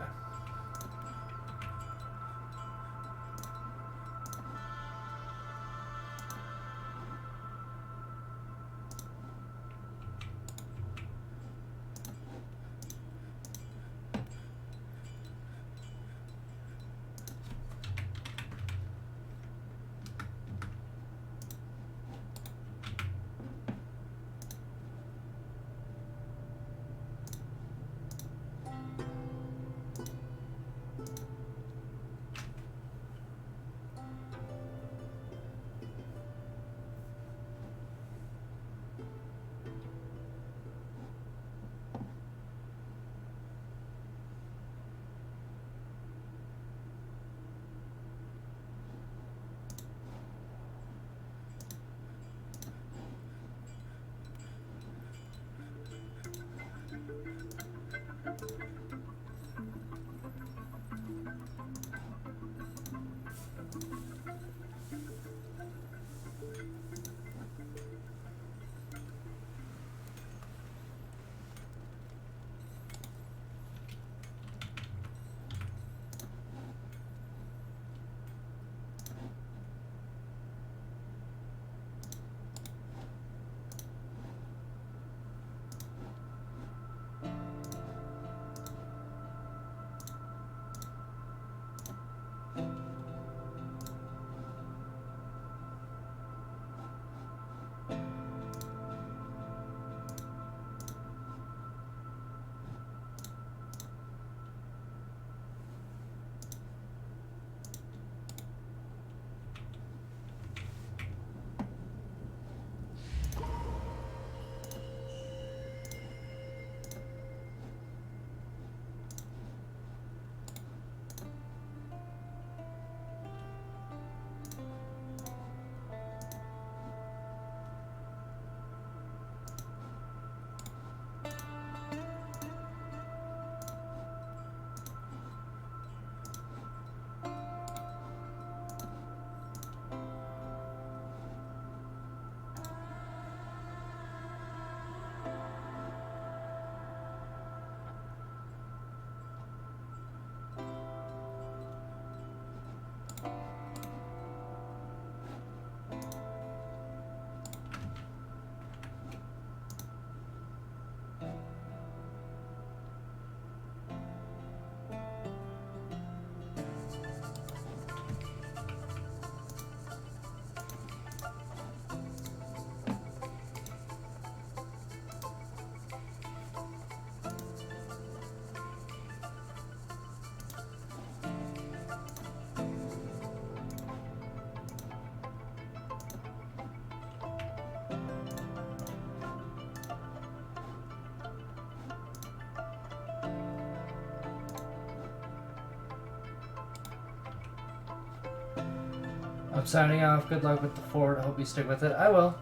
I'm signing off. Good luck with the fort. I hope you stick with it. I will.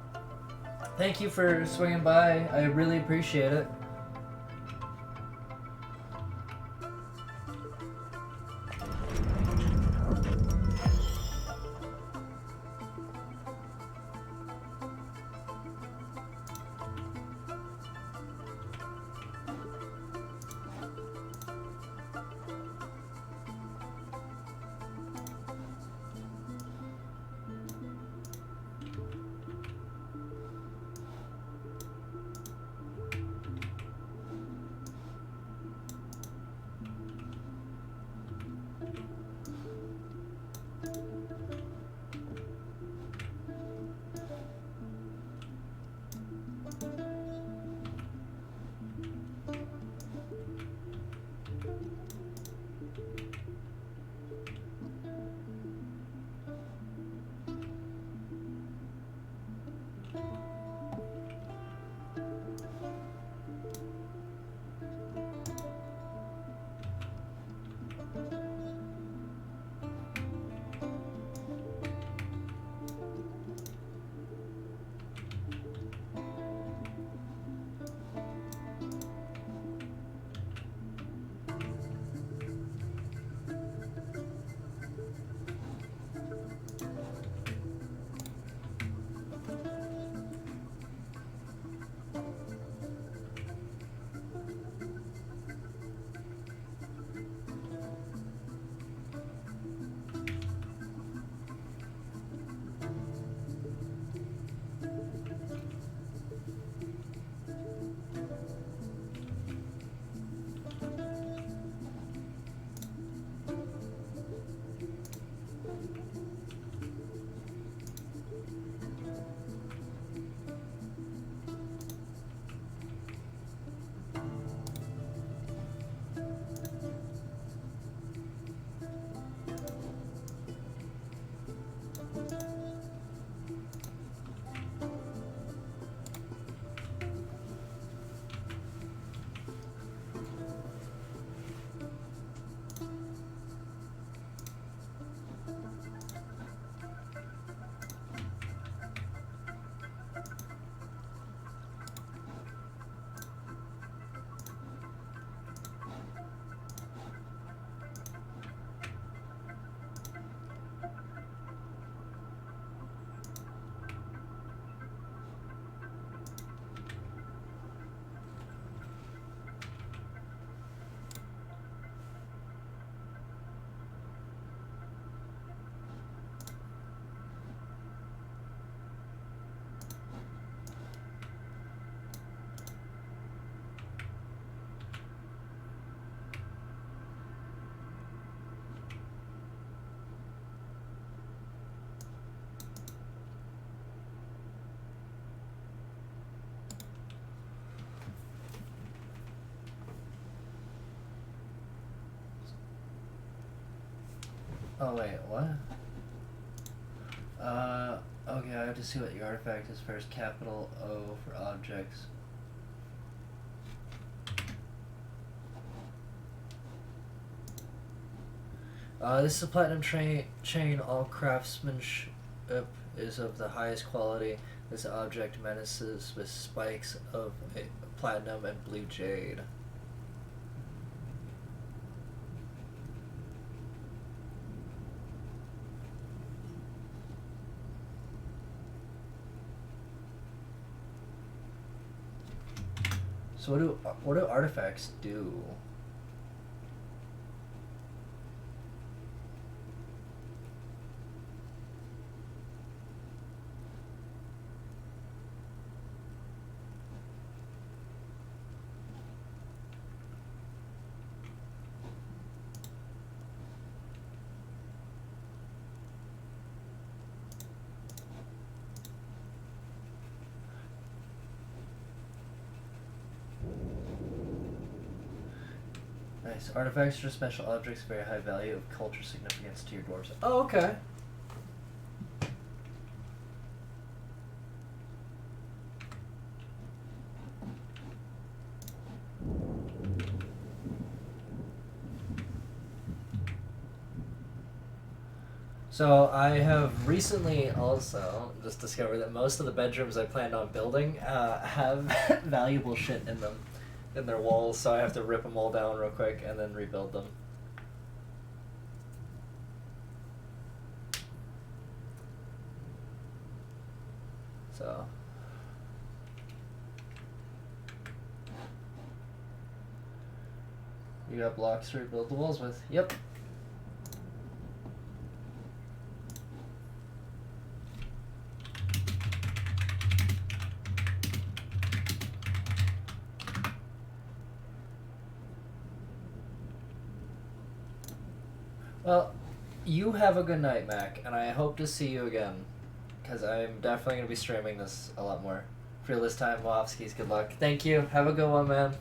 Thank you for swinging by. I really appreciate it. Oh wait, what? Okay, I have to see what the artifact is first. Capital O for objects. This is a platinum chain. All craftsmanship is of the highest quality. This object menaces with spikes of platinum and blue jade. So what do artifacts do? Nice. Artifacts are special objects of very high value of cultural significance to your dwarves. Oh, okay. So I have recently also just discovered that most of the bedrooms I planned on building have valuable shit in them, in their walls. So I have to rip them all down real quick and then rebuild them. So. You got blocks to rebuild the walls with. Yep. Well, you have a good night, Mac, and I hope to see you again, because I'm definitely going to be streaming this a lot more. For this time, Wofskis, good luck. Thank you. Have a good one, man.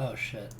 Oh shit.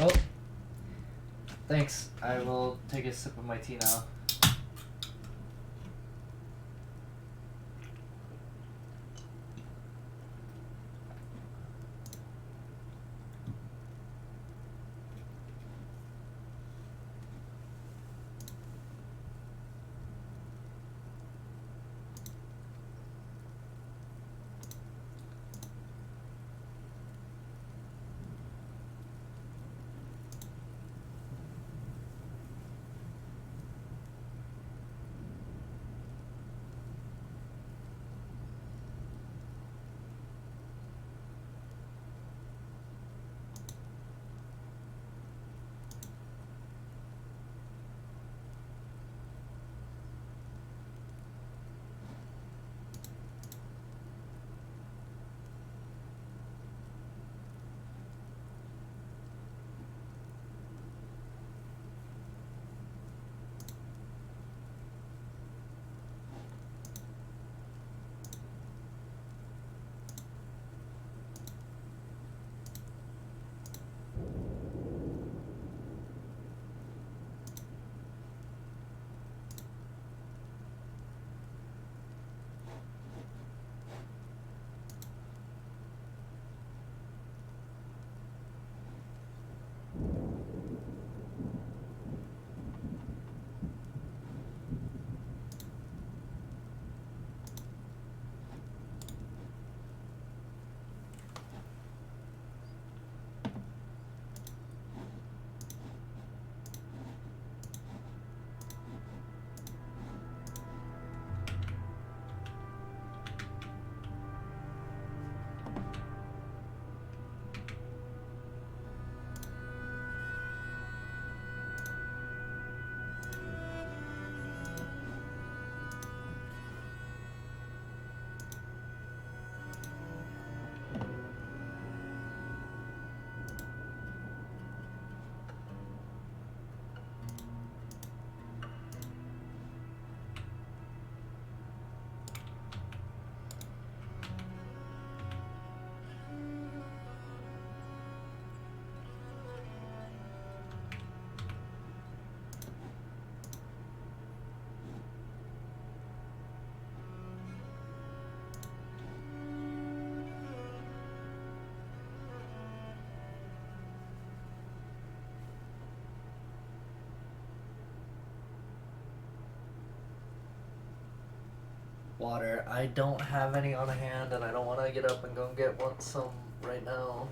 Oh. Thanks. I will take a sip of my tea now. water. I don't have any on hand, and I don't want to get up and go and get some right now.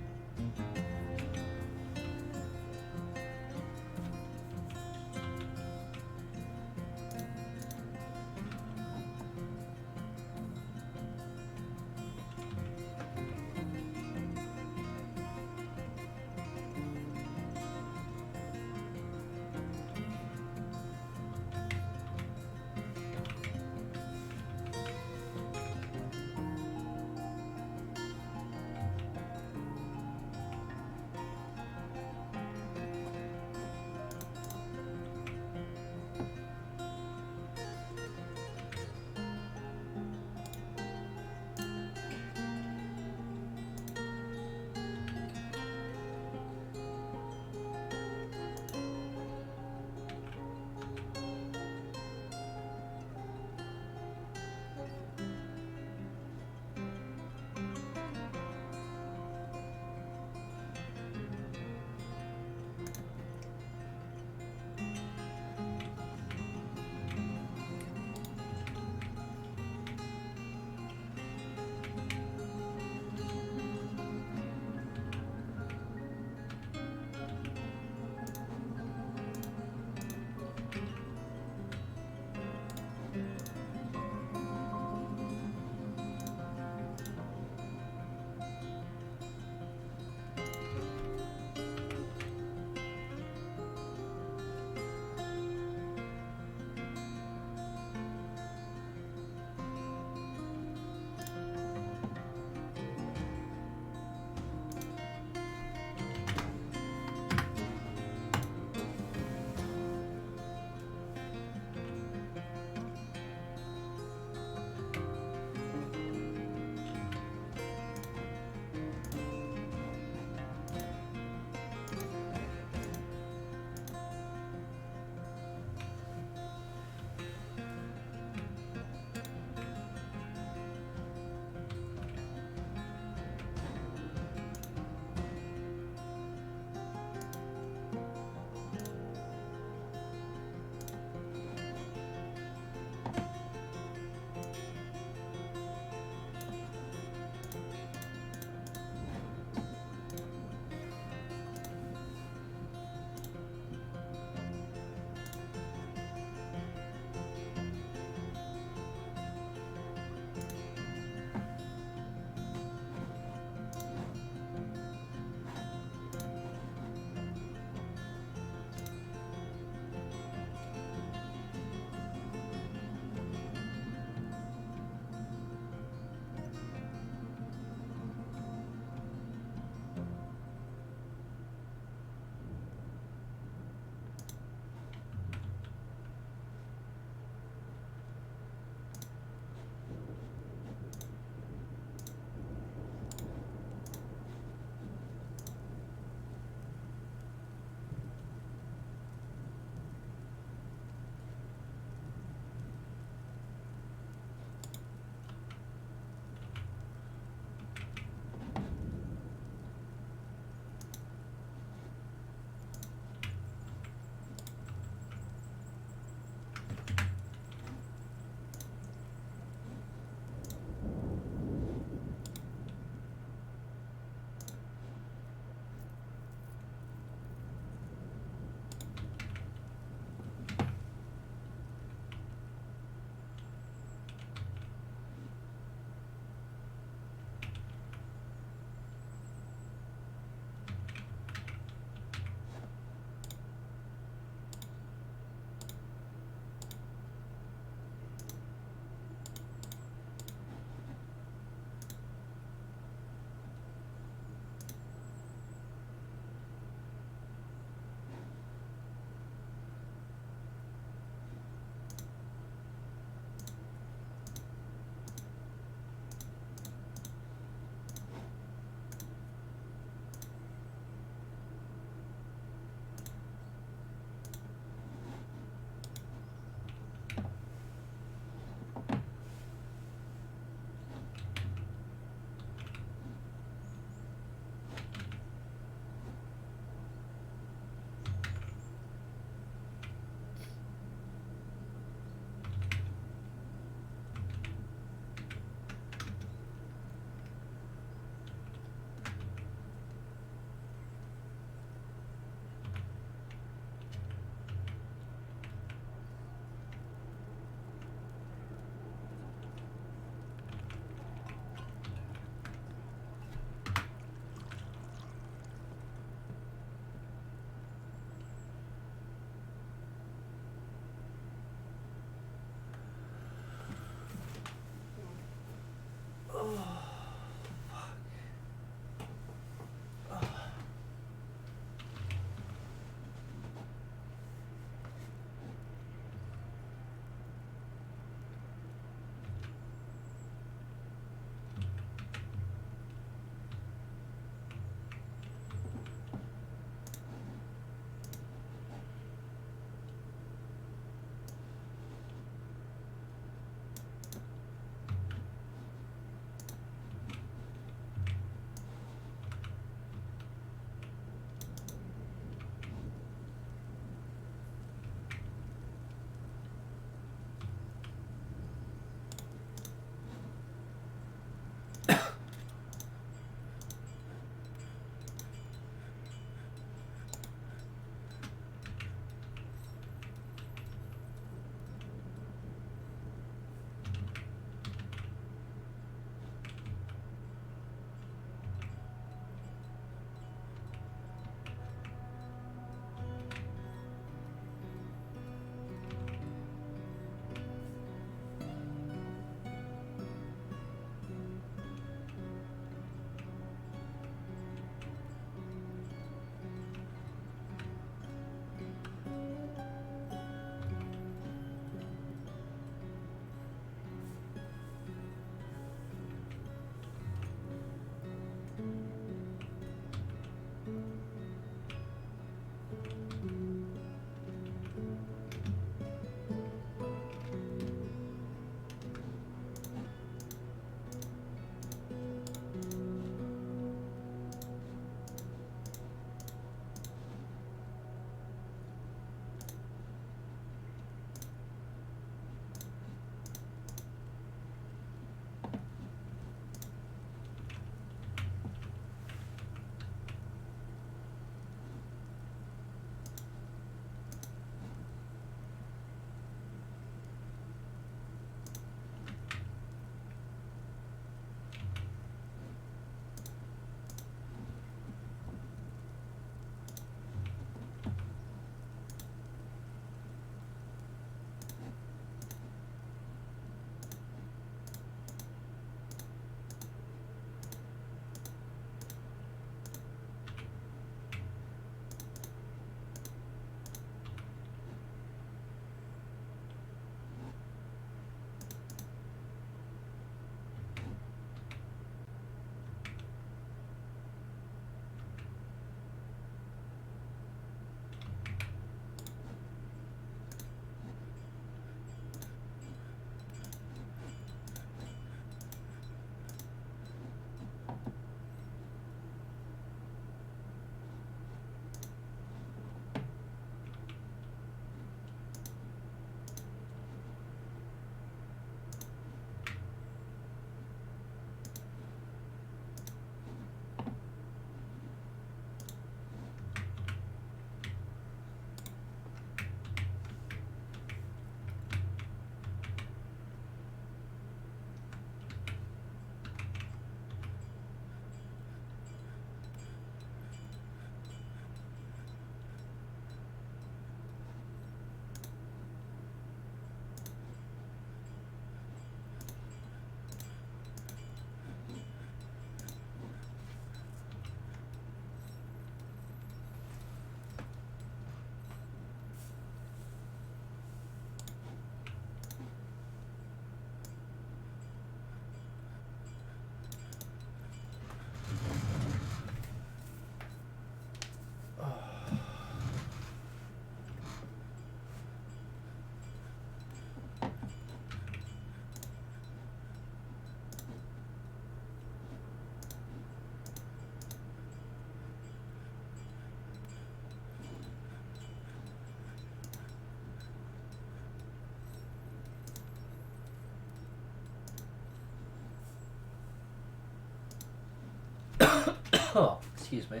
Excuse me.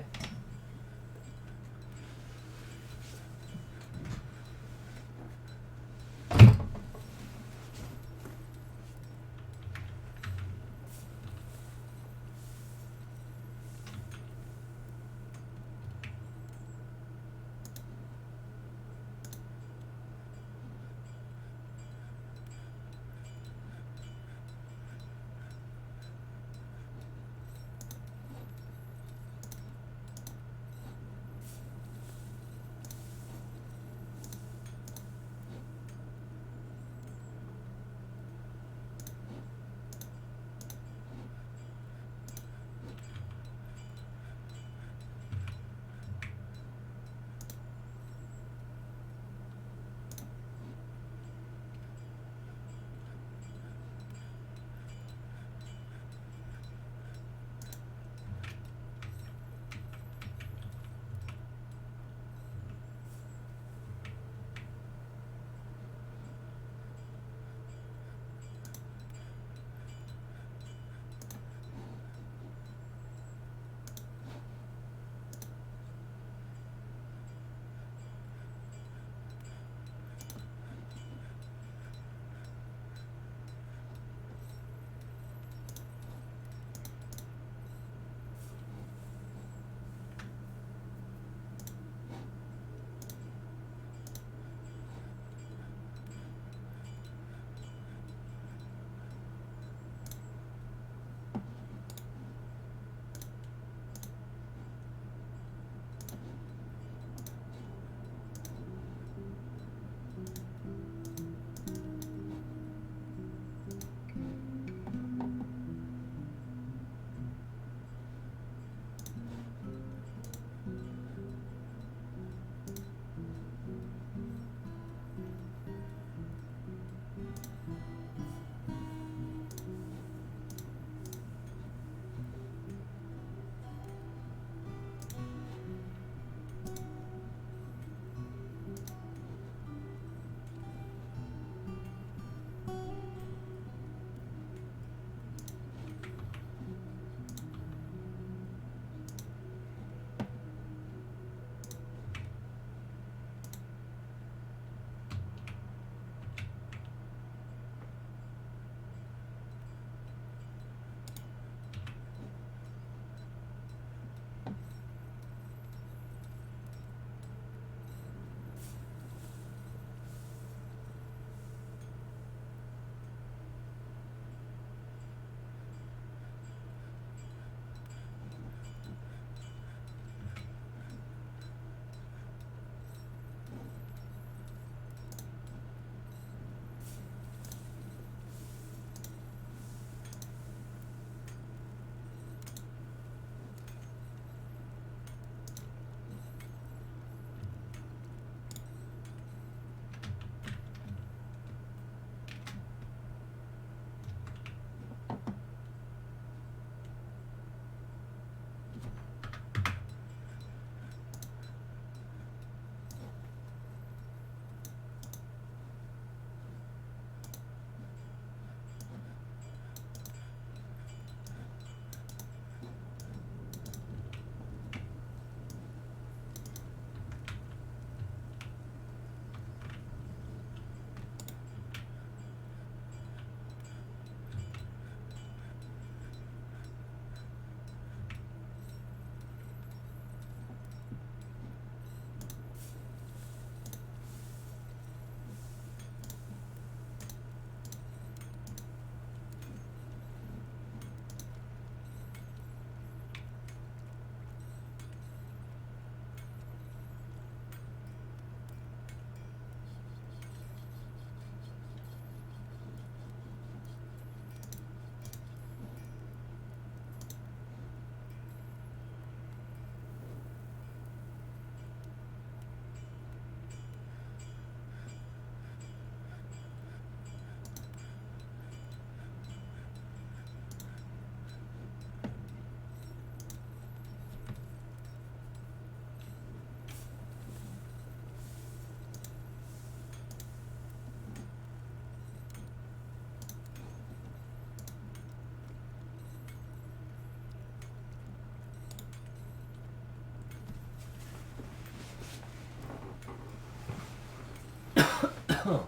Oh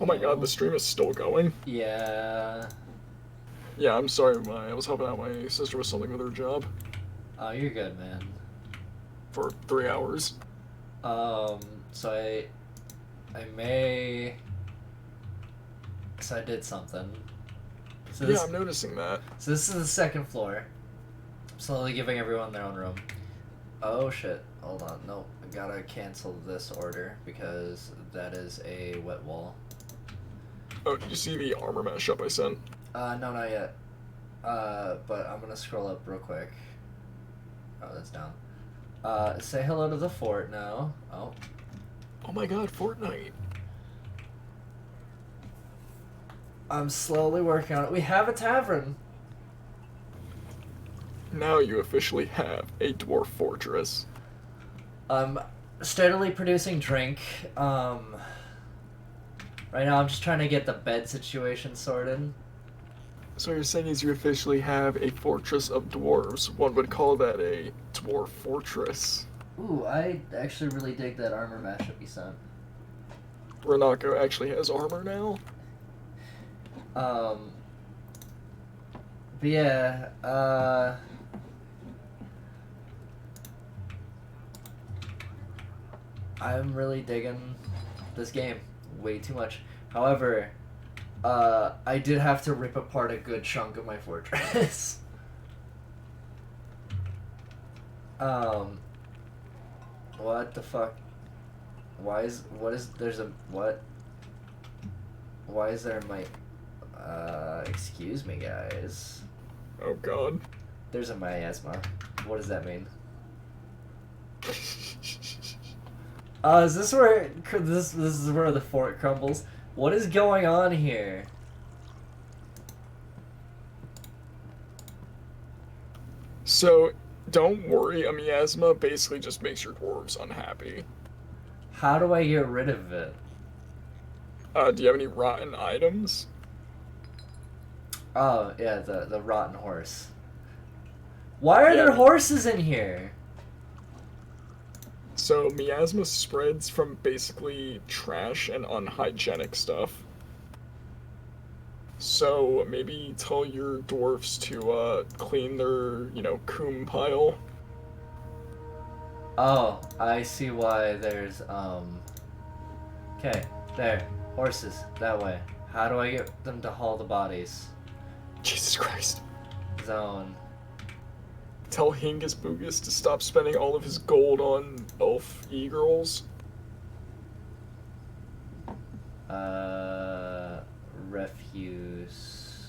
my god, the stream is still going? Yeah. Yeah, I'm sorry, I was helping out my sister with something with her job. Oh, you're good, man. For 3 hours. So I may... So I did something. So Yeah, I'm noticing that. So this is the second floor. I'm slowly giving everyone their own room. Oh shit, hold on, no, I gotta cancel this order because that is a wet wall. Oh, did you see the armor mashup I sent? No, not yet. But I'm gonna scroll up real quick. Oh, that's down. Say hello to the fort now. Oh. Oh my god, Fortnite. I'm slowly working on it. We have a tavern! Now you officially have a dwarf fortress. I'm steadily producing drink. Right now I'm just trying to get the bed situation sorted. So you're saying is you officially have a fortress of dwarves. One would call that a dwarf fortress. Ooh, I actually really dig that armor mashup you sent. Renako actually has armor now? But yeah, I'm really digging this game way too much. However, I did have to rip apart a good chunk of my fortress. What the fuck? There's a, what? Why is there my... excuse me, guys. Oh god. There's a miasma. What does that mean? Is this where... This is where the fort crumbles? What is going on here? So, don't worry, a miasma basically just makes your dwarves unhappy. How do I get rid of it? Do you have any rotten items? Oh, yeah, the rotten horse. Why are there horses in here? So, miasma spreads from basically trash and unhygienic stuff. So, maybe tell your dwarfs to, clean their, coom pile. Oh, I see why there's, Okay, there. Horses, that way. How do I get them to haul the bodies? Jesus Christ. Zone. Tell Hingus Boogus to stop spending all of his gold on elf e-girls. Refuse.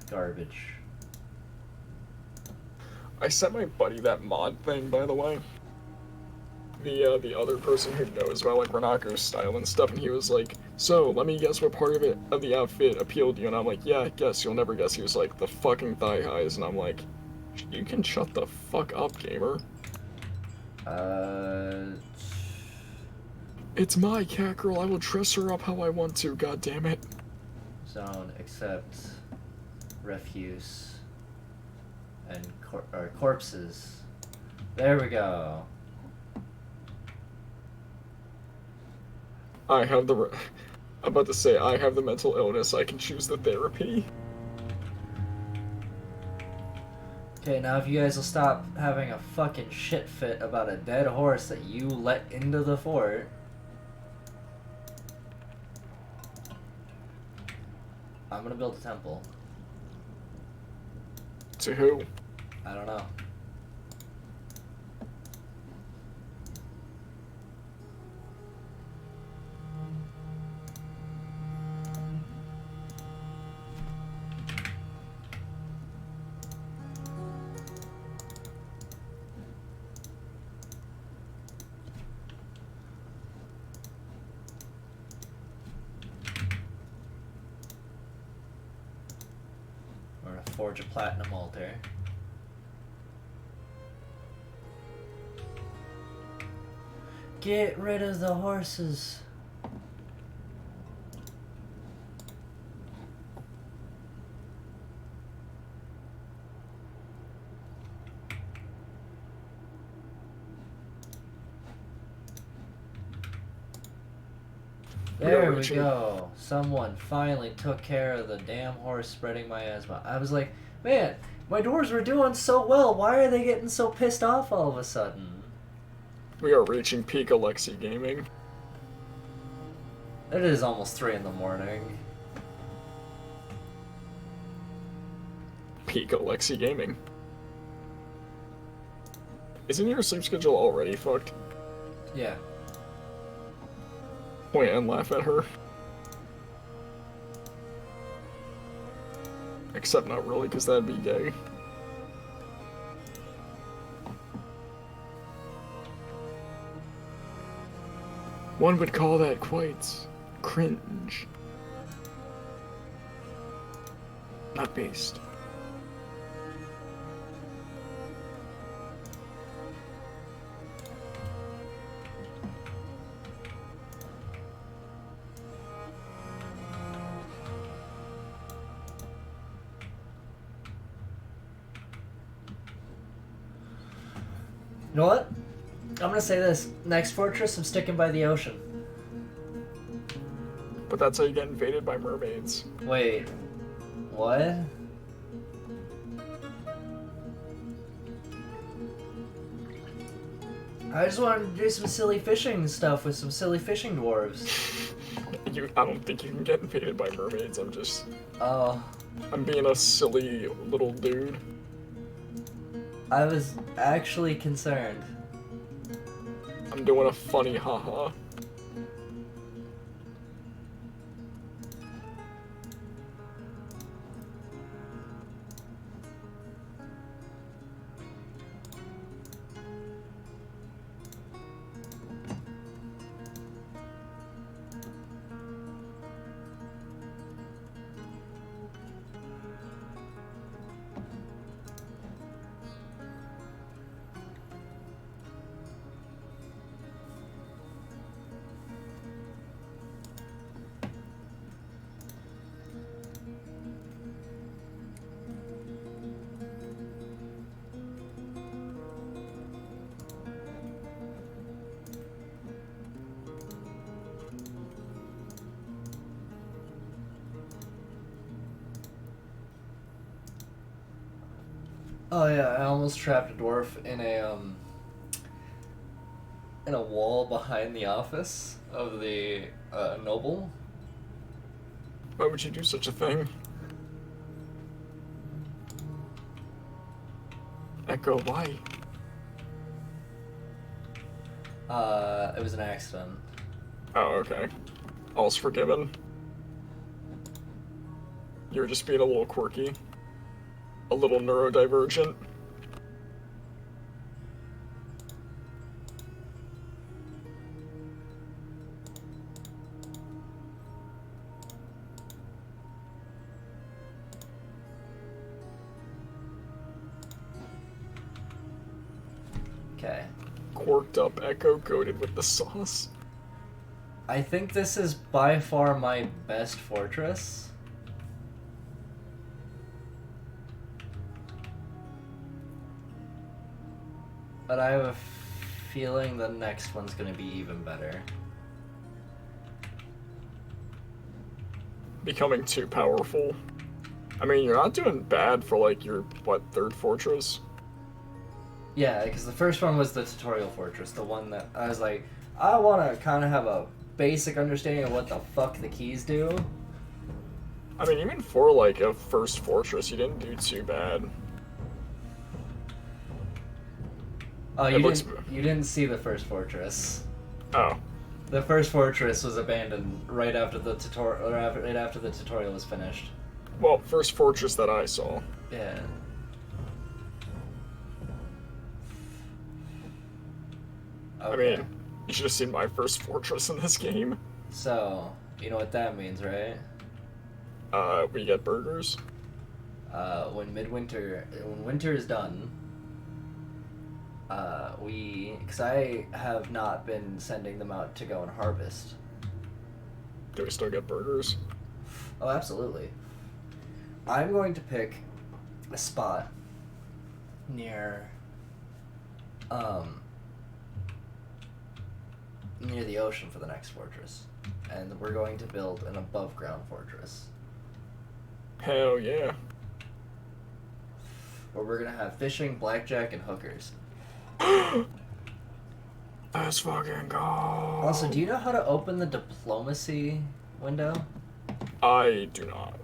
Garbage. I sent my buddy that mod thing, by the way. The other person who knows about, like, Renako's style and stuff, and he was like, so, let me guess what part of the outfit appealed to you, and I'm like, yeah, guess, you'll never guess. He was like, the fucking thigh highs, and I'm like, you can shut the fuck up, gamer. It's my cat girl, I will dress her up how I want to, god damn it. Zone, accept. Refuse. And corpses. There we go. I'm about to say, I have the mental illness, I can choose the therapy. Okay, now if you guys will stop having a fucking shit fit about a dead horse that you let into the fort. I'm gonna build a temple. To who? I don't know. We're gonna forge a platinum altar. Get rid of the horses. There we go. Someone finally took care of the damn horse spreading miasma. I was like, man, my dwarves were doing so well. Why are they getting so pissed off all of a sudden? We are reaching peak Alexi gaming. It is almost 3 in the morning. Peak Alexi gaming. Isn't your sleep schedule already fucked? Yeah. Point and laugh at her. Except not really, because that'd be gay. One would call that quite cringe. Not based. You know what? I'm gonna say this. Next fortress, I'm sticking by the ocean. But that's how you get invaded by mermaids. Wait. What? I just wanted to do some silly fishing stuff with some silly fishing dwarves. I don't think you can get invaded by mermaids, Oh. I'm being a silly little dude. I was actually concerned. I'm doing a funny haha. Oh yeah, I almost trapped a dwarf in a wall behind the office of the noble. Why would you do such a thing? Echo, why? It was an accident. Oh, okay. All's forgiven. You were just being a little quirky. A little neurodivergent. Okay. Quirked up Echo coated with the sauce. I think this is by far my best fortress. But I have a feeling the next one's gonna be even better. Becoming too powerful. I mean, you're not doing bad for, like, your, what, third fortress? Yeah, because the first one was the tutorial fortress, the one that I was like, I want to kind of have a basic understanding of what the fuck the keys do. I mean, even for, like, a first fortress, you didn't do too bad. Oh, It looks- you didn't see the first fortress. Oh. The first fortress was abandoned right after the tutorial, right after the tutorial was finished. Well, first fortress that I saw. Yeah. Okay. I mean, you should have seen my first fortress in this game. So, you know what that means, right? We get burgers. When winter is done, because I have not been sending them out to go and harvest. Do we still get burgers? Oh, absolutely. I'm going to pick a spot near, near the ocean for the next fortress, and we're going to build an above-ground fortress Hell yeah. where we're gonna have fishing, blackjack, and hookers. Let's fucking go. Also, do you know how to open the diplomacy window? I do not.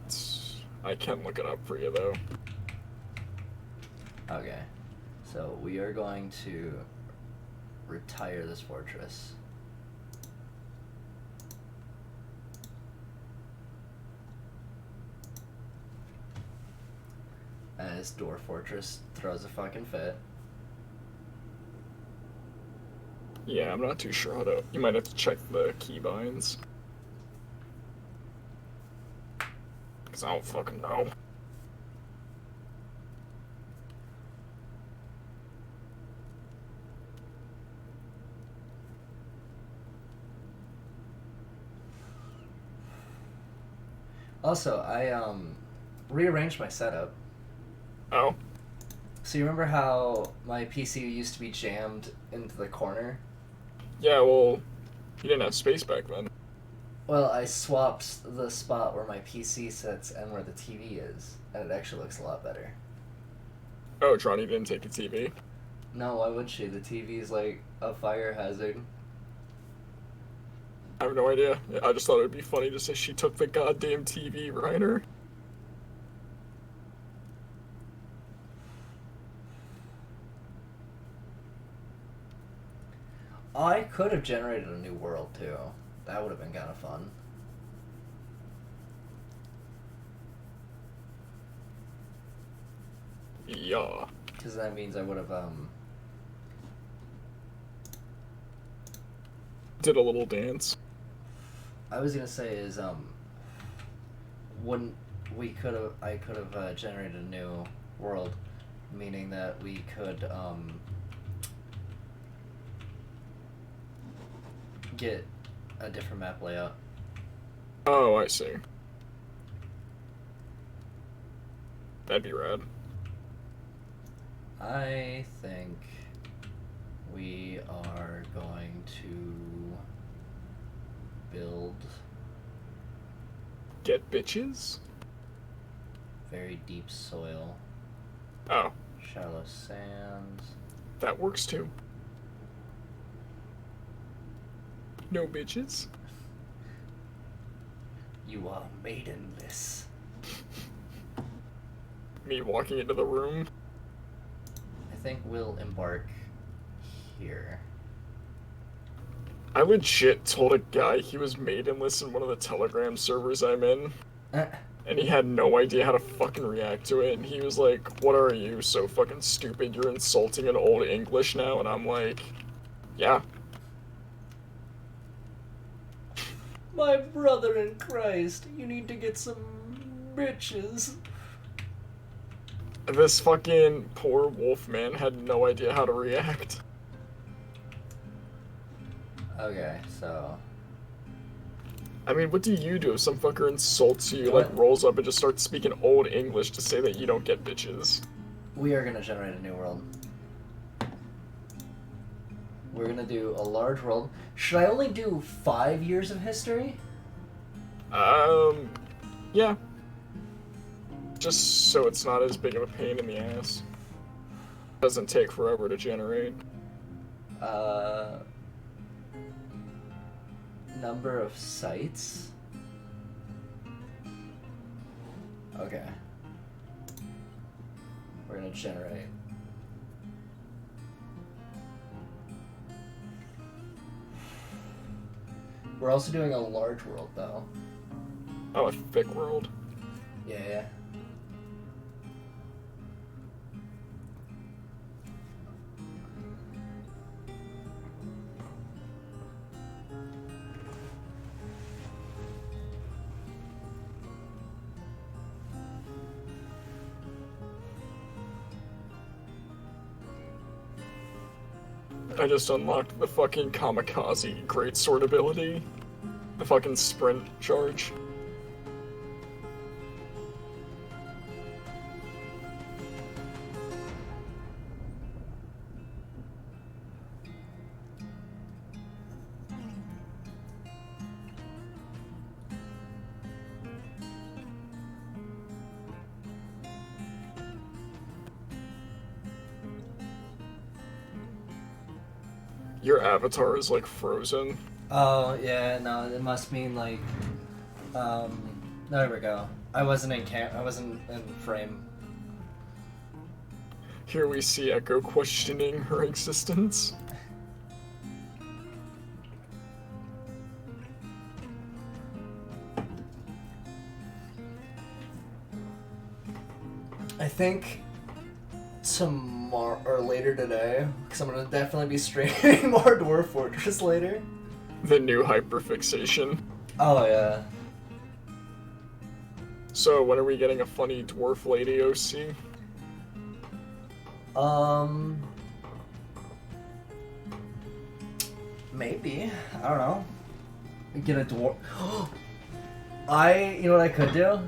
I can look it up for you, though. Okay, so we are going to retire this fortress. As Dwarf Fortress throws a fucking fit. Yeah, I'm not too sure how to... You might have to check the keybinds. Because I don't fucking know. Also, I rearranged my setup. Oh? So you remember how my PC used to be jammed into the corner? Yeah, well, you didn't have space back then. Well, I swapped the spot where my PC sits and where the TV is, and it actually looks a lot better. Oh, Tronny didn't take a TV? No, why would she? The TV's like a fire hazard. I have no idea. I just thought it would be funny to say she took the goddamn TV, Reiner. I could have generated a new world too. That would have been kind of fun. Yeah. Because that means I would have, Did a little dance. I was gonna say is, wouldn't we could have, I could have generated a new world, meaning that we could, get a different map layout. Oh, I see. That'd be rad. I think we are going to build Get bitches? very deep soil. Oh, Shallow sands. That works too. No bitches. You are maidenless. Me walking into the room. I think we'll embark here. I legit told a guy he was maidenless in one of the Telegram servers I'm in. And he had no idea how to fucking react to it, and he was like, "What are you, so fucking stupid? You're insulting in Old English now?" And I'm like, "Yeah." My brother in Christ, you need to get some bitches. This fucking poor wolf man had no idea how to react. Okay, so... I mean, what do you do if some fucker insults you, What? like rolls up and just starts speaking Old English to say that you don't get bitches? We are gonna generate a new world. We're gonna do a large world. Should I only do 5 years of history? Yeah. Just so it's not as big of a pain in the ass. Doesn't take forever to generate. Number of sites? Okay. We're gonna generate. We're also doing a large world, though. Oh, a thick world. Yeah. I just unlocked the fucking kamikaze greatsword ability. The fucking sprint charge. Your avatar is like frozen. Oh, yeah, no, it must mean like, there we go. I wasn't in frame. Here we see Echo questioning her existence. I think tomorrow or later today, because I'm gonna definitely be streaming more Dwarf Fortress later. The new hyperfixation. Oh yeah. So when are we getting a funny dwarf lady OC? Maybe. I don't know. Get a dwarf. You know what I could do?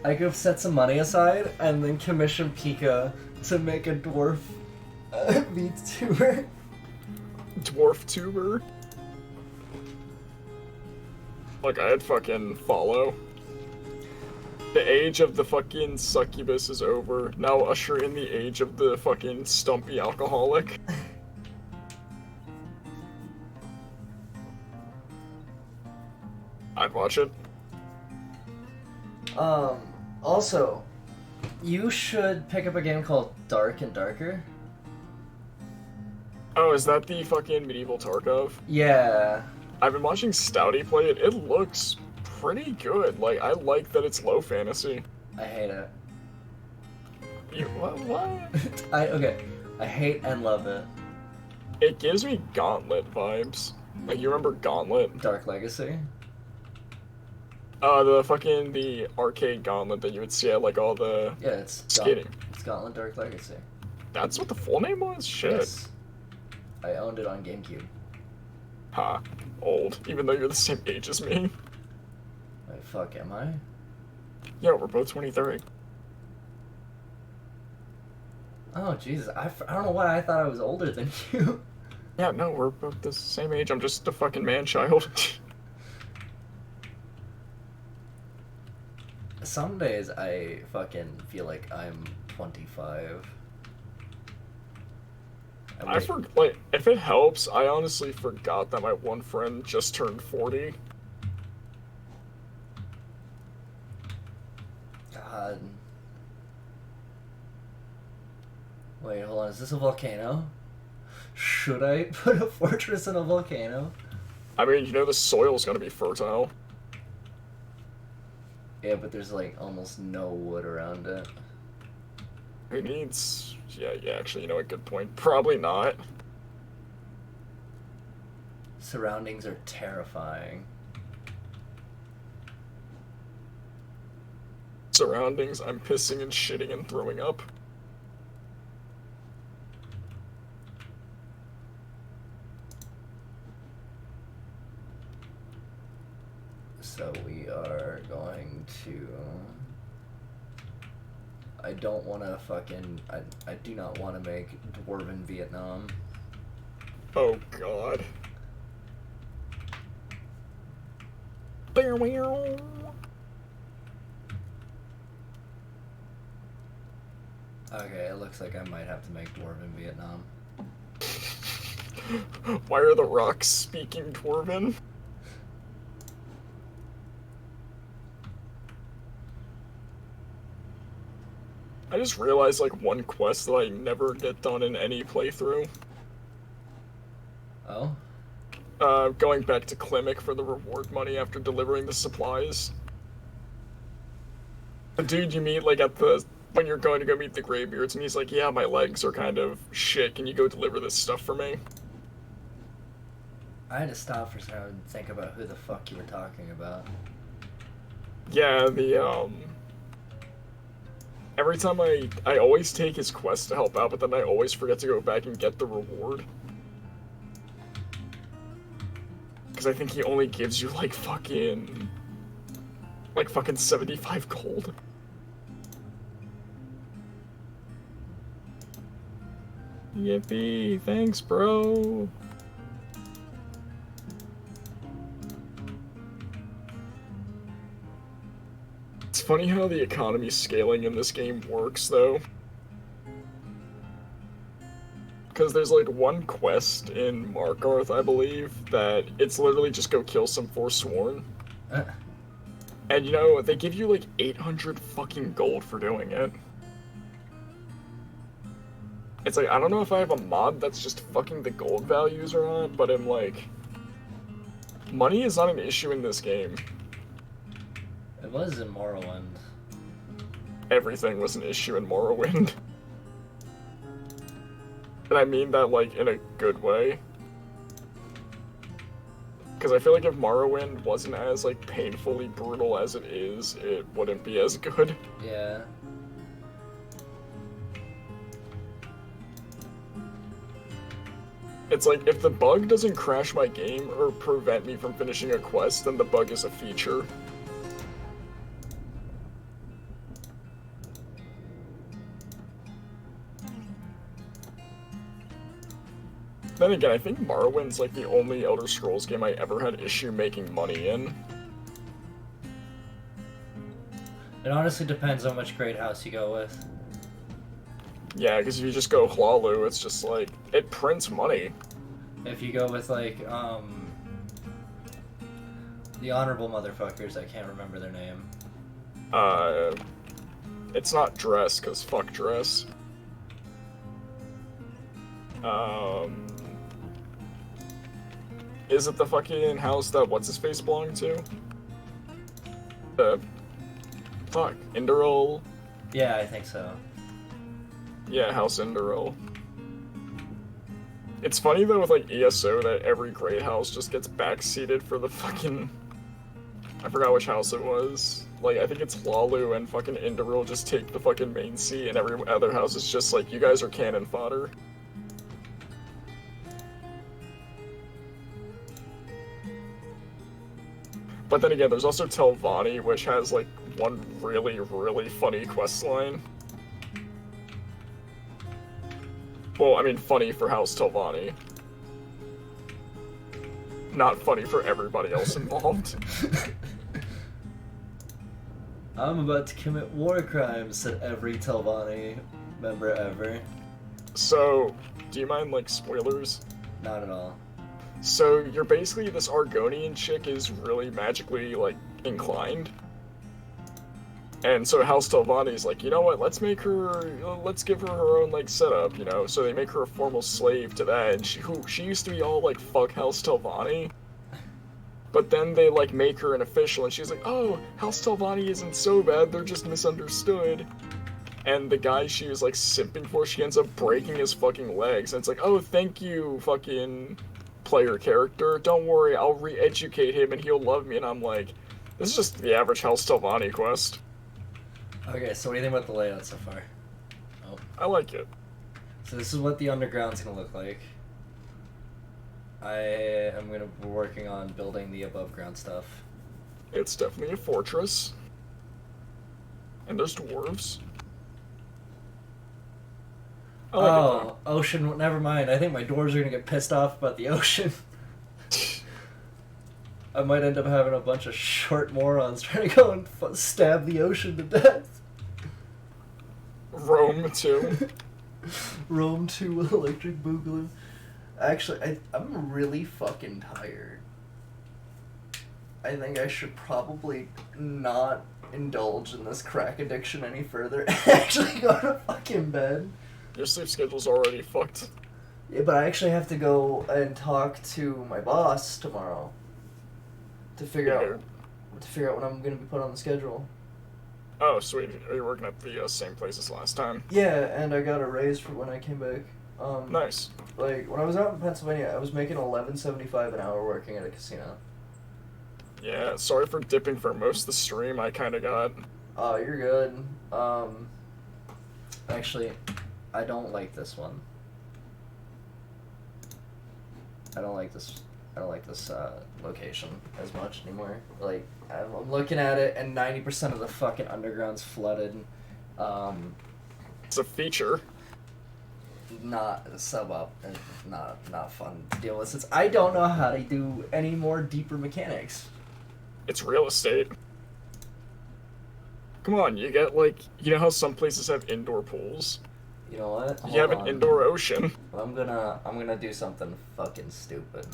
I could set some money aside and then commission Pika to make a dwarf VTuber. Dwarf tuber? Like, I'd fucking follow. The age of the fucking succubus is over. Now usher in the age of the fucking stumpy alcoholic. I'd watch it. Also, you should pick up a game called Dark and Darker. Oh, is that the fucking medieval Tarkov? Yeah. I've been watching Stouty play it. It looks pretty good. Like, I like that it's low fantasy. I hate it. You, what? Okay. I hate and love it. It gives me Gauntlet vibes. Like, you remember Gauntlet? Dark Legacy. The arcade Gauntlet that you would see at, like, all the Yeah, it's skating. It's Gauntlet Dark Legacy. That's what the full name was? Shit. Yes. I owned it on GameCube. Ha. Old. Even though you're the same age as me. Wait, fuck, am I? Yeah, we're both 23. Oh, Jesus. I don't know why I thought I was older than you. Yeah, no, we're both the same age. I'm just a fucking man-child. Some days I fucking feel like I'm 25. I like, if it helps, I honestly forgot that my one friend just turned 40. God. Wait, hold on. Is this a volcano? Should I put a fortress in a volcano? I mean, you know the soil's gonna be fertile. Yeah, but there's like almost no wood around it. It needs... Yeah, actually, you know, a good point. Probably not. Surroundings are terrifying. Surroundings, I'm pissing and shitting and throwing up. So we are going to... I don't want to fucking... I do not want to make Dwarven Vietnam. Oh, God. Okay, it looks like I might have to make Dwarven Vietnam. Why are the rocks speaking Dwarven? I just realized, like, one quest that I never get done in any playthrough. Oh? Going back to Klimek for the reward money after delivering the supplies. The dude you meet, like, when you're going to go meet the Greybeards, and he's like, yeah, my legs are kind of shit, can you go deliver this stuff for me? I had to stop for a second and think about who the fuck you were talking about. Yeah, every time I always take his quest to help out, but then I always forget to go back and get the reward. Because I think he only gives you, like, fucking 75 gold. Yippee, thanks, bro. It's funny how the economy scaling in this game works, though. Because there's, like, one quest in Markarth, I believe, that it's literally just go kill some Forsworn. And, you know, they give you, like, 800 fucking gold for doing it. It's like, I don't know if I have a mod that's just fucking the gold values or not, but I'm like... Money is not an issue in this game. It was in Morrowind. Everything was an issue in Morrowind. And I mean that, like, in a good way. Because I feel like if Morrowind wasn't as, like, painfully brutal as it is, it wouldn't be as good. Yeah. It's like, if the bug doesn't crash my game or prevent me from finishing a quest, then the bug is a feature. Then again, I think Morrowind's like the only Elder Scrolls game I ever had issue making money in. It honestly depends on which great house you go with. Yeah, because if you just go Hlalu, it's just like, it prints money. If you go with, like, the honorable motherfuckers, I can't remember their name. It's not Dress, because fuck Dress. Is it the fucking house that what's-his-face belonged to? Fuck, Indoril? Yeah, I think so. Yeah, House Indoril. It's funny though with like ESO that every great house just gets backseated for the fucking... I forgot which house it was. Like, I think it's Hlalu and fucking Indoril just take the fucking main seat and every other house is just like, you guys are cannon fodder. But then again, there's also Telvanni, which has like one really, really funny questline. Well, I mean, funny for House Telvanni. Not funny for everybody else involved. I'm about to commit war crimes, said every Telvanni member ever. So, do you mind, like, spoilers? Not at all. So, you're basically, this Argonian chick is really magically, like, inclined. And so House Telvanni's like, you know what, let's give her her own, like, setup, you know? So they make her a formal slave to that, and she used to be all, like, fuck House Telvanni. But then they, like, make her an official, and she's like, oh, House Telvanni isn't so bad, they're just misunderstood. And the guy she was, like, simping for, she ends up breaking his fucking legs, and it's like, oh, thank you, fucking player character, don't worry, I'll re-educate him and he'll love me, and I'm like, this is just the average House Telvanni quest. Okay, so what do you think about the layout so far? Oh. I like it. So this is what the underground's gonna look like. I am gonna be working on building the above ground stuff. It's definitely a fortress. And there's dwarves. I like it though. Ocean, never mind. I think my dwarves are gonna get pissed off about the ocean. I might end up having a bunch of short morons trying to go and stab the ocean to death. Rome, too. Rome 2 Electric Boogaloo. Actually, I'm really fucking tired. I think I should probably not indulge in this crack addiction any further and actually go to fucking bed. Your sleep schedule's already fucked. Yeah, but I actually have to go and talk to my boss tomorrow to figure out when I'm gonna be put on the schedule. Oh, sweet. Are you working at the same place as last time? Yeah, and I got a raise for when I came back. Nice. Like, when I was out in Pennsylvania, I was making $11.75 an hour working at a casino. Yeah, sorry for dipping for most of the stream. I kind of got... Oh, you're good. Actually, I don't like this one. I don't like this location as much anymore. Like, I'm looking at it, and 90% of the fucking underground's flooded. It's a feature. Not not fun to deal with, since I don't know how to do any more deeper mechanics. It's real estate. Come on, you get, like, you know how some places have indoor pools? You know what? You have an indoor ocean. I'm gonna do something fucking stupid.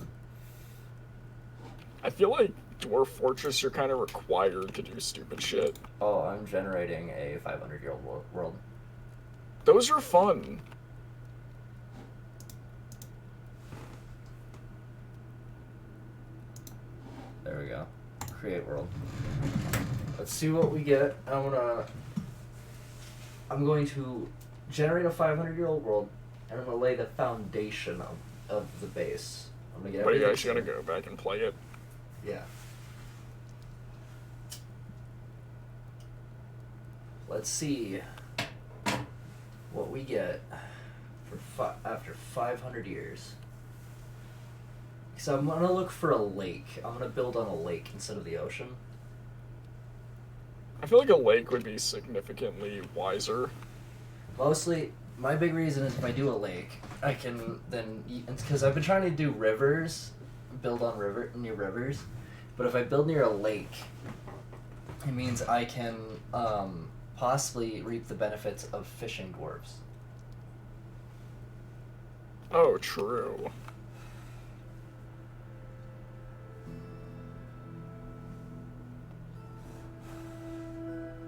I feel like Dwarf Fortress, you're kind of required to do stupid shit. Oh, I'm generating a 500-year-old world. Those are fun. There we go. Create world. Let's see what we get. I'm going to generate a 500-year-old world, and I'm gonna lay the foundation of the base. I'm gonna get. But are you actually gonna go back and play it? Yeah. Let's see what we get for after 500 years. So I'm gonna look for a lake. I'm gonna build on a lake instead of the ocean. I feel like a lake would be significantly wiser. Mostly, my big reason is if I do a lake, I can then, because I've been trying to do rivers, build on near rivers, but if I build near a lake, it means I can possibly reap the benefits of fishing dwarves. Oh, true.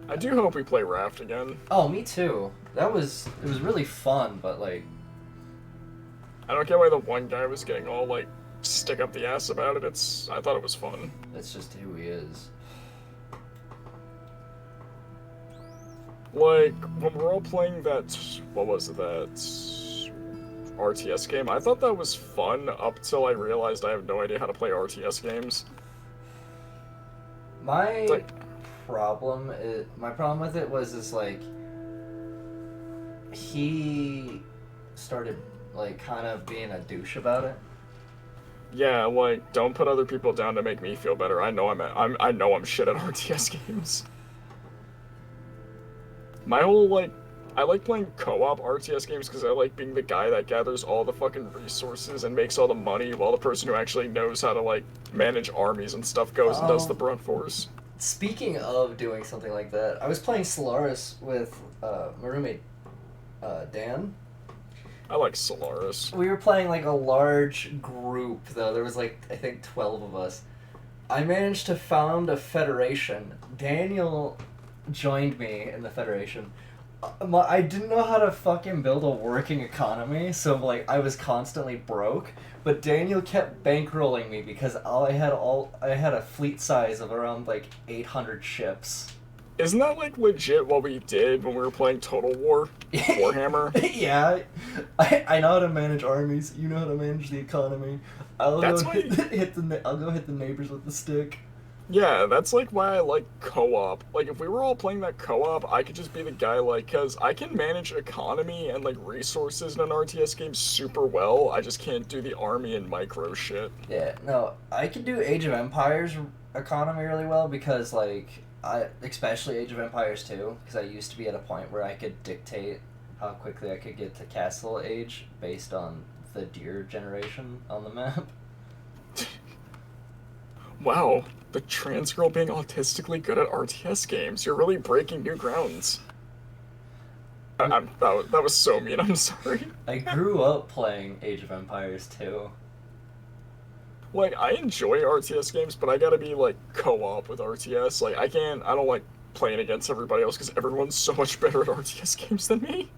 I do hope we play Raft again. Oh, me too. It was really fun, but like... I don't get why the one guy was getting all, like, stick up the ass about it. I thought it was fun. That's just who he is. Like, when we're all playing that, what was it, that RTS game, I thought that was fun up till I realized I have no idea how to play RTS games. My problem with it was like, he started, like, kind of being a douche about it. Yeah, like, don't put other people down to make me feel better. I know I'm shit at RTS games. My whole, like, I like playing co-op RTS games because I like being the guy that gathers all the fucking resources and makes all the money while the person who actually knows how to, like, manage armies and stuff goes and does the brunt force. Speaking of doing something like that, I was playing Solaris with my roommate Dan. I like Solaris. We were playing like a large group though. There was like I think 12 of us. I managed to found a federation. Daniel joined me in the federation. I didn't know how to fucking build a working economy, so like I was constantly broke. But Daniel kept bankrolling me because I had a fleet size of around like 800 ships. Isn't that like legit what we did when we were playing Total War? Warhammer? Yeah, I know how to manage armies. You know how to manage the economy. I'll go hit the neighbors with the stick. Yeah, that's like why I like co-op. Like, if we were all playing that co-op, I could just be the guy, like, because I can manage economy and, like, resources in an RTS game super well. I just can't do the army and micro shit. Yeah, no, I can do Age of Empires economy really well because, like, especially Age of Empires 2, because I used to be at a point where I could dictate how quickly I could get to castle age based on the deer generation on the map. Wow, the trans girl being autistically good at RTS games. You're really breaking new grounds. That was so mean, I'm sorry. I grew up playing Age of Empires 2. Like, I enjoy RTS games, but I gotta be, like, co-op with RTS. Like, I don't like playing against everybody else because everyone's so much better at RTS games than me.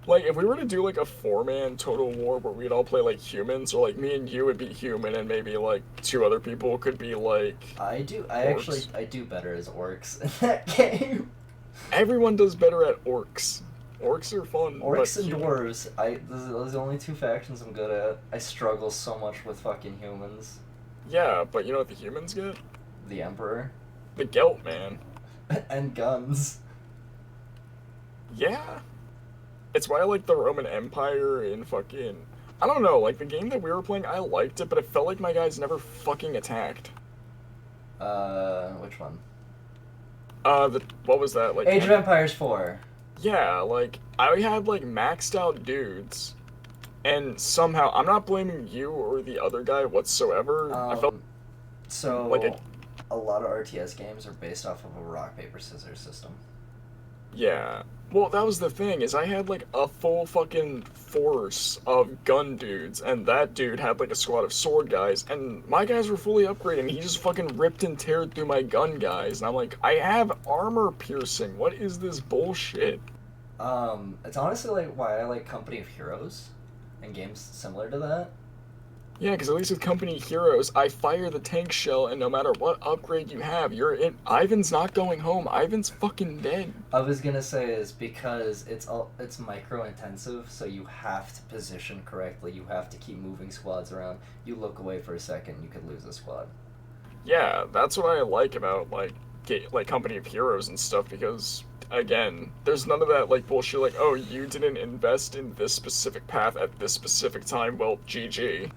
Like, if we were to do, like, a 4-man Total War where we'd all play, like, humans, or, like, me and you would be human, and maybe, like, 2 other people could be, like, I do better as orcs in that game. Everyone does better at orcs. Orcs are fun. Orcs and dwarves, those are the only 2 factions I'm good at. I struggle so much with fucking humans. Yeah, but you know what the humans get? The Emperor. The Gelt, man. And guns. Yeah. It's why I like the Roman Empire and fucking... I don't know, like, the game that we were playing, I liked it, but it felt like my guys never fucking attacked. Which one? What was that? Like, Age of Empires 4. Yeah, like, I had, like, maxed out dudes, and somehow, I'm not blaming you or the other guy whatsoever, I felt... So, like a lot of RTS games are based off of a rock, paper, scissors system. Yeah. Well, that was the thing, is I had, like, a full fucking force of gun dudes, and that dude had, like, a squad of sword guys, and my guys were fully upgraded, and he just fucking ripped and teared through my gun guys, and I'm like, I have armor piercing, what is this bullshit? It's honestly, like, why I like Company of Heroes, and games similar to that. Yeah, because at least with Company Heroes, I fire the tank shell, and no matter what upgrade you have, Ivan's not going home. Ivan's fucking dead. I was gonna say is because it's micro intensive, so you have to position correctly. You have to keep moving squads around. You look away for a second, you could lose a squad. Yeah, that's what I like about like Company of Heroes and stuff, because again, there's none of that like bullshit like, oh, you didn't invest in this specific path at this specific time. Well, GG.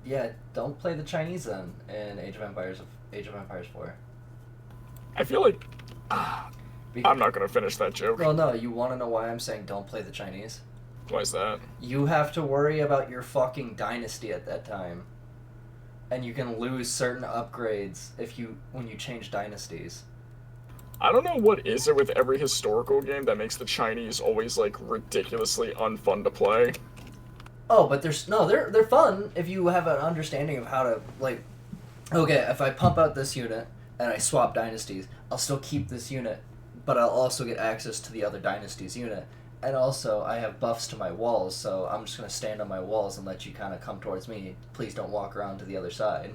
Yeah, don't play the Chinese then in Age of Empires 4. I feel like I'm not gonna finish that joke. Well, no, you want to know why I'm saying don't play the Chinese? Why is that? You have to worry about your fucking dynasty at that time, and you can lose certain upgrades when you change dynasties. I don't know what is it with every historical game that makes the Chinese always like ridiculously unfun to play. Oh, but they're fun if you have an understanding of how to, like, okay, if I pump out this unit and I swap dynasties, I'll still keep this unit, but I'll also get access to the other dynasty's unit. And also, I have buffs to my walls, so I'm just going to stand on my walls and let you kind of come towards me. Please don't walk around to the other side.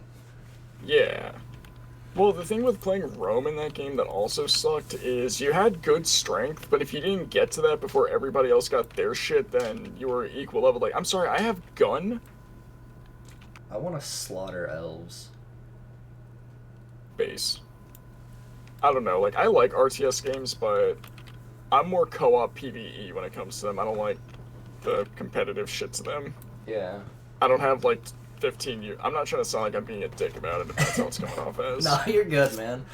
Yeah. Well, the thing with playing Rome in that game that also sucked is you had good strength, but if you didn't get to that before everybody else got their shit, then you were equal level. Like, I'm sorry, I have gun? I want to slaughter elves. Base. I don't know, like, I like RTS games, but I'm more co-op PvE when it comes to them. I don't like the competitive shit to them. Yeah. I don't have, like, 15 years. I'm not trying to sound like I'm being a dick about it, if that's how it's coming off as. No, you're good, man.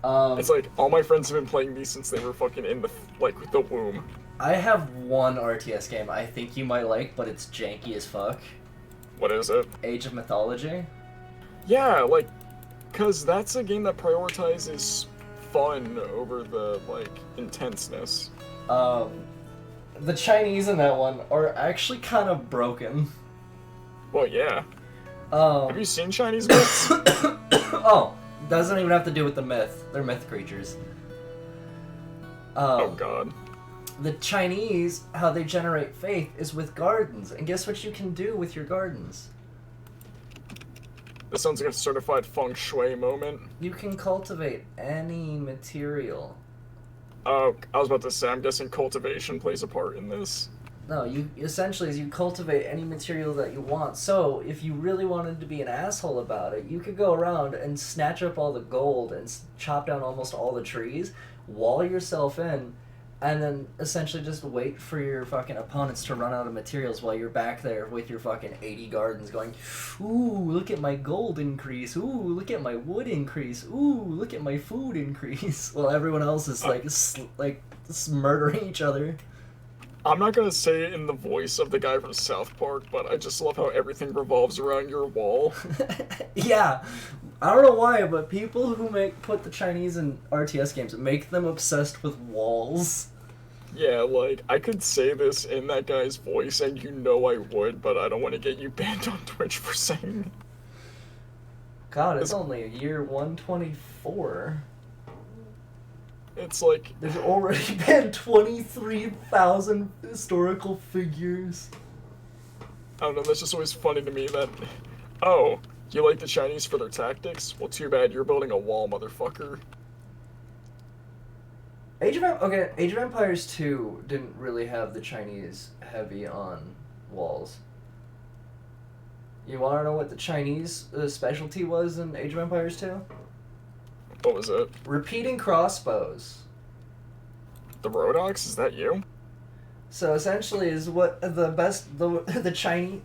It's like, all my friends have been playing these since they were fucking in the womb. I have one RTS game I think you might like, but it's janky as fuck. What is it? Age of Mythology. Yeah, like, Because that's a game that prioritizes fun over the, like, intenseness. The Chinese in that one are actually kind of broken. Well, yeah. Have you seen Chinese myths? Oh, doesn't even have to do with the myth. They're myth creatures. Oh, God. The Chinese, how they generate faith is with gardens. And guess what you can do with your gardens? This sounds like a certified feng shui moment. You can cultivate any material. Oh, I was about to say, I'm guessing cultivation plays a part in this. No, you essentially you cultivate any material that you want. So, if you really wanted to be an asshole about it, you could go around and snatch up all the gold and chop down almost all the trees, wall yourself in, and then essentially just wait for your fucking opponents to run out of materials while you're back there with your fucking 80 gardens going, ooh, look at my gold increase, ooh, look at my wood increase, ooh, look at my food increase, while everyone else is like murdering each other. I'm not gonna say it in the voice of the guy from South Park, but I just love how everything revolves around your wall. Yeah, I don't know why, but people who put the Chinese in RTS games make them obsessed with walls. Yeah, like, I could say this in that guy's voice, and you know I would, but I don't want to get you banned on Twitch for saying it. God, it's only year 124. It's like... There's already been 23,000 historical figures. I don't know, that's just always funny to me that... Oh, you like the Chinese for their tactics? Well, too bad, you're building a wall, motherfucker. Age of Empires 2 didn't really have the Chinese heavy on walls. You want to know what the Chinese specialty was in Age of Empires 2? What was it? Repeating crossbows. The Rodox? Is that you? So essentially, is what the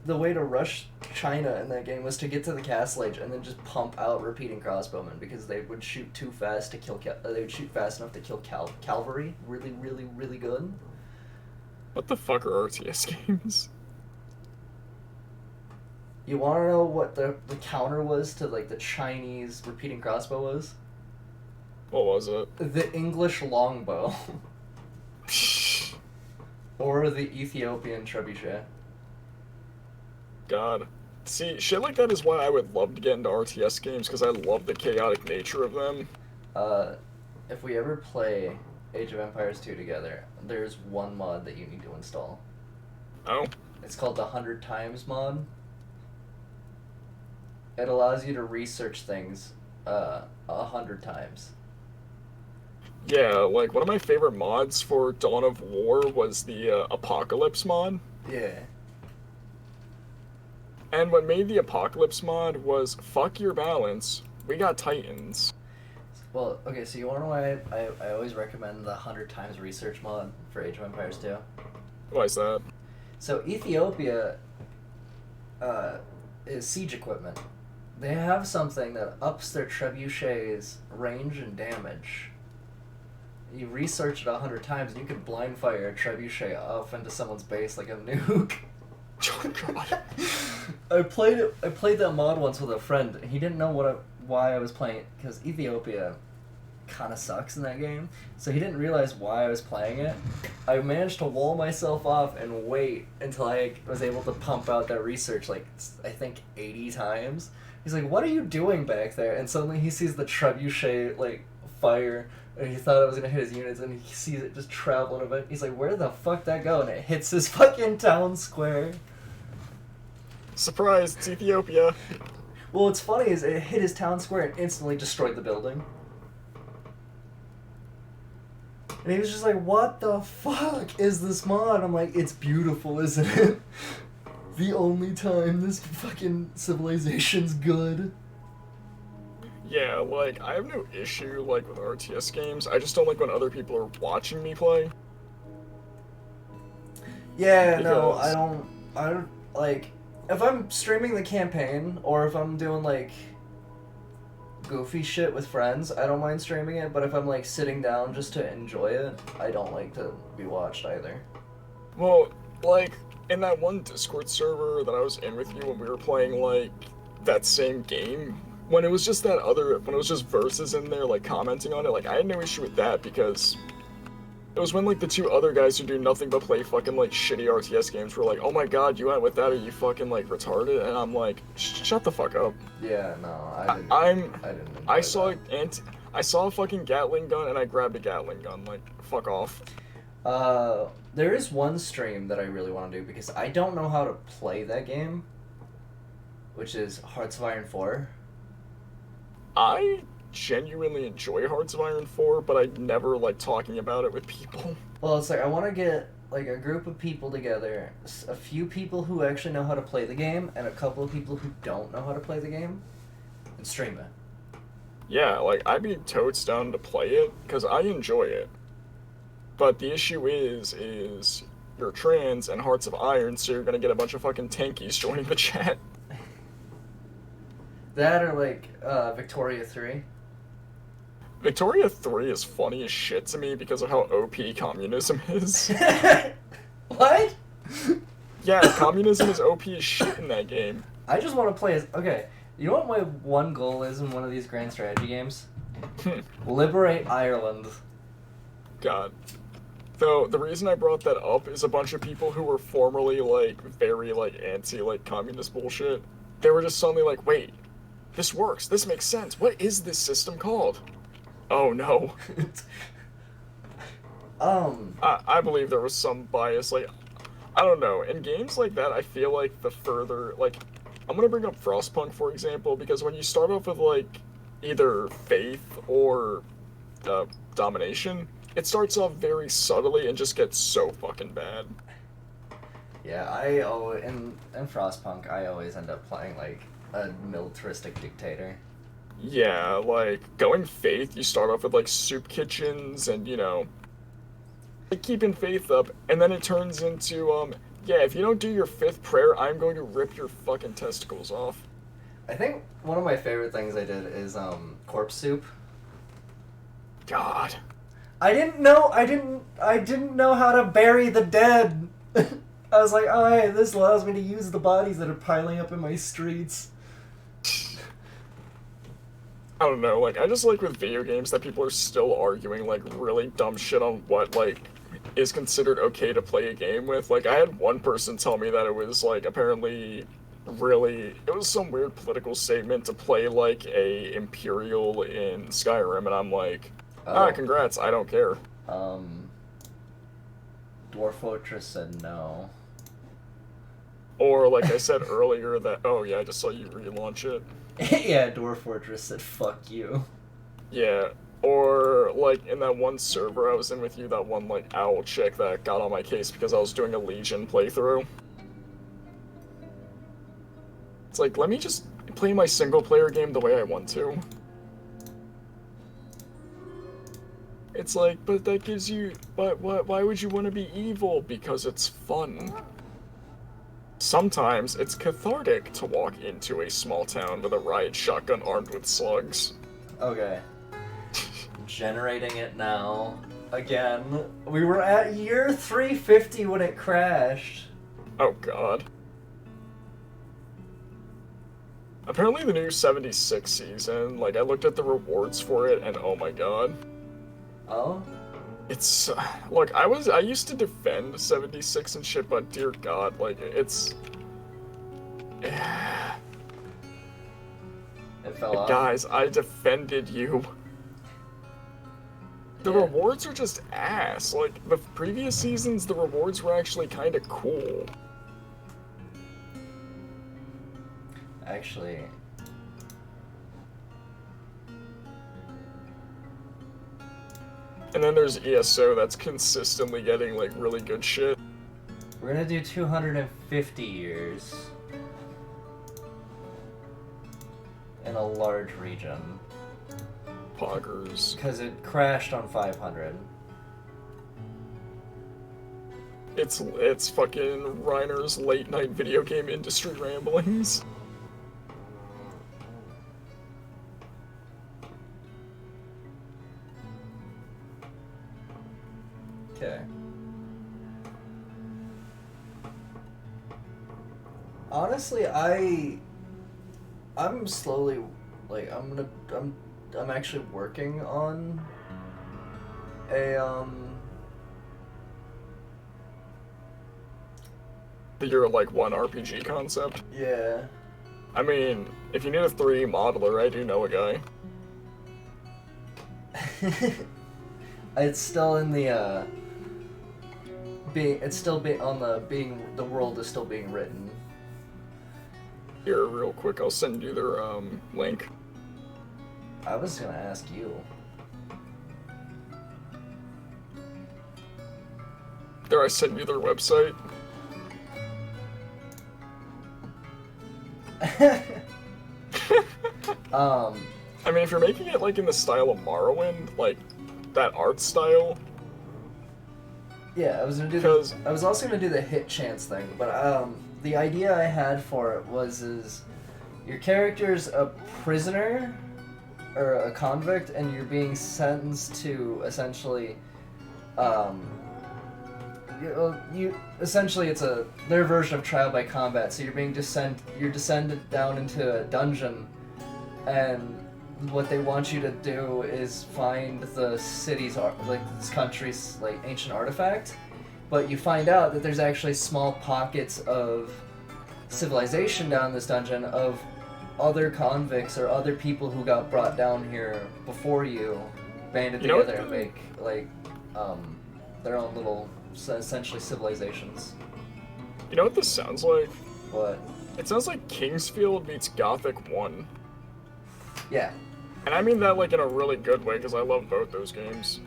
way to rush China in that game was to get to the castle age and then just pump out repeating crossbowmen because they would shoot too fast to kill. They would shoot fast enough to kill cavalry. Really, really, really good. What the fuck are RTS games? You want to know what the counter was to like the Chinese repeating crossbow was? What was it? The English longbow. Or the Ethiopian trebuchet. God. See, shit like that is why I would love to get into RTS games, because I love the chaotic nature of them. If we ever play Age of Empires 2 together, there's one mod that you need to install. Oh? It's called the 100 times mod. It allows you to research things 100 times. Yeah, like, one of my favorite mods for Dawn of War was the Apocalypse mod. Yeah. And what made the Apocalypse mod was, fuck your balance, we got Titans. Well, okay, so you wanna know why I always recommend the 100 times research mod for Age of Empires 2? Why is that? So Ethiopia is siege equipment. They have something that ups their trebuchet's range and damage. You research it 100 times, and you can blind fire a trebuchet off into someone's base like a nuke. Oh god. I played that mod once with a friend. And he didn't know why I was playing it because Ethiopia kind of sucks in that game. So he didn't realize why I was playing it. I managed to wall myself off and wait until I was able to pump out that research like I think 80 times. He's like, "What are you doing back there?" And suddenly he sees the trebuchet like fire. And he thought it was gonna hit his units, and he sees it just traveling a bit. He's like, "Where the fuck that go?" And it hits his fucking town square. Surprise, it's Ethiopia. Well, what's funny is it hit his town square and instantly destroyed the building. And he was just like, "What the fuck is this mod?" I'm like, "It's beautiful, isn't it? The only time this fucking civilization's good." Yeah, like, I have no issue, like, with RTS games. I just don't like when other people are watching me play. Yeah, Because... no, I don't, like, if I'm streaming the campaign, or if I'm doing, like, goofy shit with friends, I don't mind streaming it, but if I'm, like, sitting down just to enjoy it, I don't like to be watched either. Well, like, in that one Discord server that I was in with you when we were playing, like, that same game, when it was just that other, when it was just verses in there, like, commenting on it, like, I had no issue with that, because it was when, like, the two other guys who do nothing but play fucking, like, shitty RTS games were like, oh my god, you went with that, are you fucking, like, retarded? And I'm like, shut the fuck up. Yeah, no, I didn't. I didn't. I saw I saw a fucking Gatling gun, and I grabbed a Gatling gun, like, fuck off. There is one stream that I really want to do, because I don't know how to play that game, which is Hearts of Iron 4. I genuinely enjoy Hearts of Iron 4, but I never like talking about it with people. Well, it's like I want to get like a group of people together, a few people who actually know how to play the game, and a couple of people who don't know how to play the game, and stream it. Yeah, like, I'd be totes down to play it, because I enjoy it. But the issue is you're trans and Hearts of Iron, so you're gonna get a bunch of fucking tankies joining the chat. That or like Victoria 3. Victoria 3 is funny as shit to me because of how OP communism is. What? Yeah, communism is OP as shit in that game. I just want to play as... Okay, you know what my one goal is in one of these grand strategy games? Liberate Ireland. God. Though, the reason I brought that up is a bunch of people who were formerly, like, very, like, anti, like, communist bullshit. They were just suddenly like, wait, this works, this makes sense, what is this system called? Oh no. I believe there was some bias, like, I don't know, in games like that, I feel like the further, like, I'm gonna bring up Frostpunk, for example, because when you start off with, like, either faith or domination, it starts off very subtly and just gets so fucking bad. Yeah, in Frostpunk, I always end up playing, like, a militaristic dictator. Yeah, like, going faith, you start off with, like, soup kitchens and, you know, like, keeping faith up, and then it turns into, yeah, if you don't do your 5th prayer, I'm going to rip your fucking testicles off. I think one of my favorite things I did is, corpse soup. God. I didn't know how to bury the dead! I was like, oh hey, this allows me to use the bodies that are piling up in my streets. I don't know, like, I just like with video games that people are still arguing, like, really dumb shit on what, like, is considered okay to play a game with. Like, I had one person tell me that it was, like, apparently really, it was some weird political statement to play, like, a Imperial in Skyrim, and I'm like, congrats, I don't care. Dwarf Fortress said no. Or, like I said earlier, that, oh yeah, I just saw you relaunch it. Yeah, Dwarf Fortress said fuck you. Yeah, or, like, in that one server I was in with you, that one, like, owl chick that got on my case because I was doing a Legion playthrough. It's like, let me just play my single-player game the way I want to. It's like, but that gives you, but why would you want to be evil? Because it's fun. Sometimes it's cathartic to walk into a small town with a riot shotgun armed with slugs. Okay. Generating it now. Again. We were at year 350 when it crashed. Oh god. Apparently the new 76 season, like, I looked at the rewards for it, and oh my god. Oh? It's, look, I used to defend 76 and shit, but dear god, like, it's... It fell off? Guys, I defended you. The rewards are just ass. Like, the previous seasons, the rewards were actually kind of cool. Actually... And then there's ESO that's consistently getting, like, really good shit. We're gonna do 250 years. In a large region. Poggers. Because it crashed on 500. It's fucking Reiner's late night video game industry ramblings. Okay. Honestly, I'm slowly like I'm actually working on a You're like one RPG concept. yeah. I mean, if you need a 3D modeler, I do know a guy. It's still in the the world is still being written. Here, real quick, I'll send you their link. I was gonna ask you. There, I sent you their website. I mean, if you're making it like in the style of Morrowind, like that art style. Yeah, I was gonna do. Because I was also gonna do the hit chance thing, but the idea I had for it is your character's a prisoner or a convict, and you're being sentenced to essentially, you essentially it's their version of trial by combat. So you're descended down into a dungeon, and what they want you to do is find the city's this country's like ancient artifact, but you find out that there's actually small pockets of civilization down this dungeon of other convicts or other people who got brought down here before you, banded together and make like their own little essentially civilizations. You know what this sounds like? What? It sounds like Kingsfield meets Gothic 1. Yeah. And I mean that like in a really good way, because I love both those games.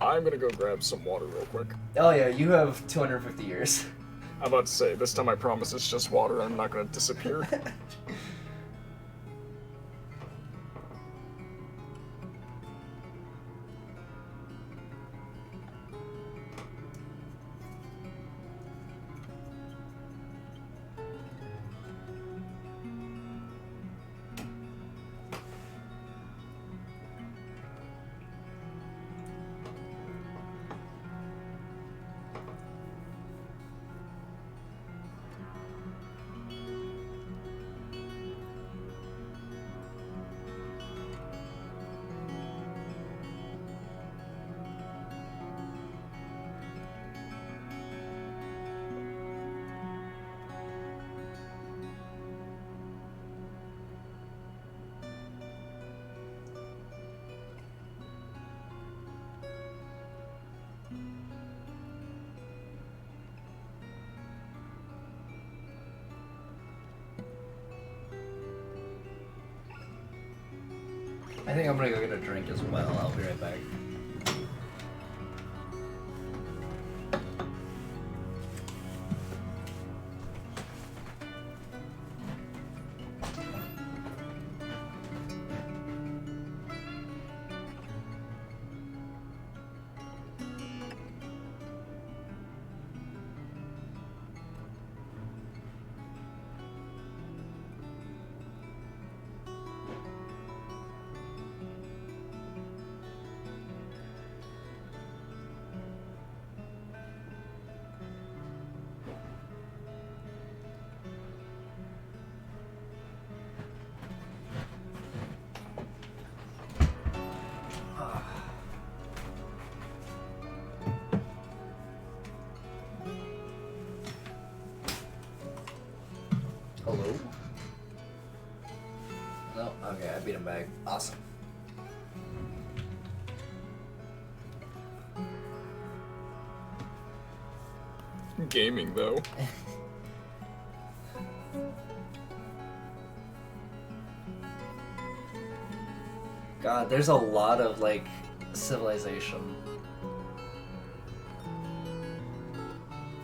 I'm gonna go grab some water real quick. Oh yeah, you have 250 years. I'm about to say, this time I promise it's just water, I'm not gonna disappear. I think I'm gonna go get a drink as well. I'll be right back. Hello? No? Okay, I beat him back. Awesome. Gaming, though. God, there's a lot of, like, civilization.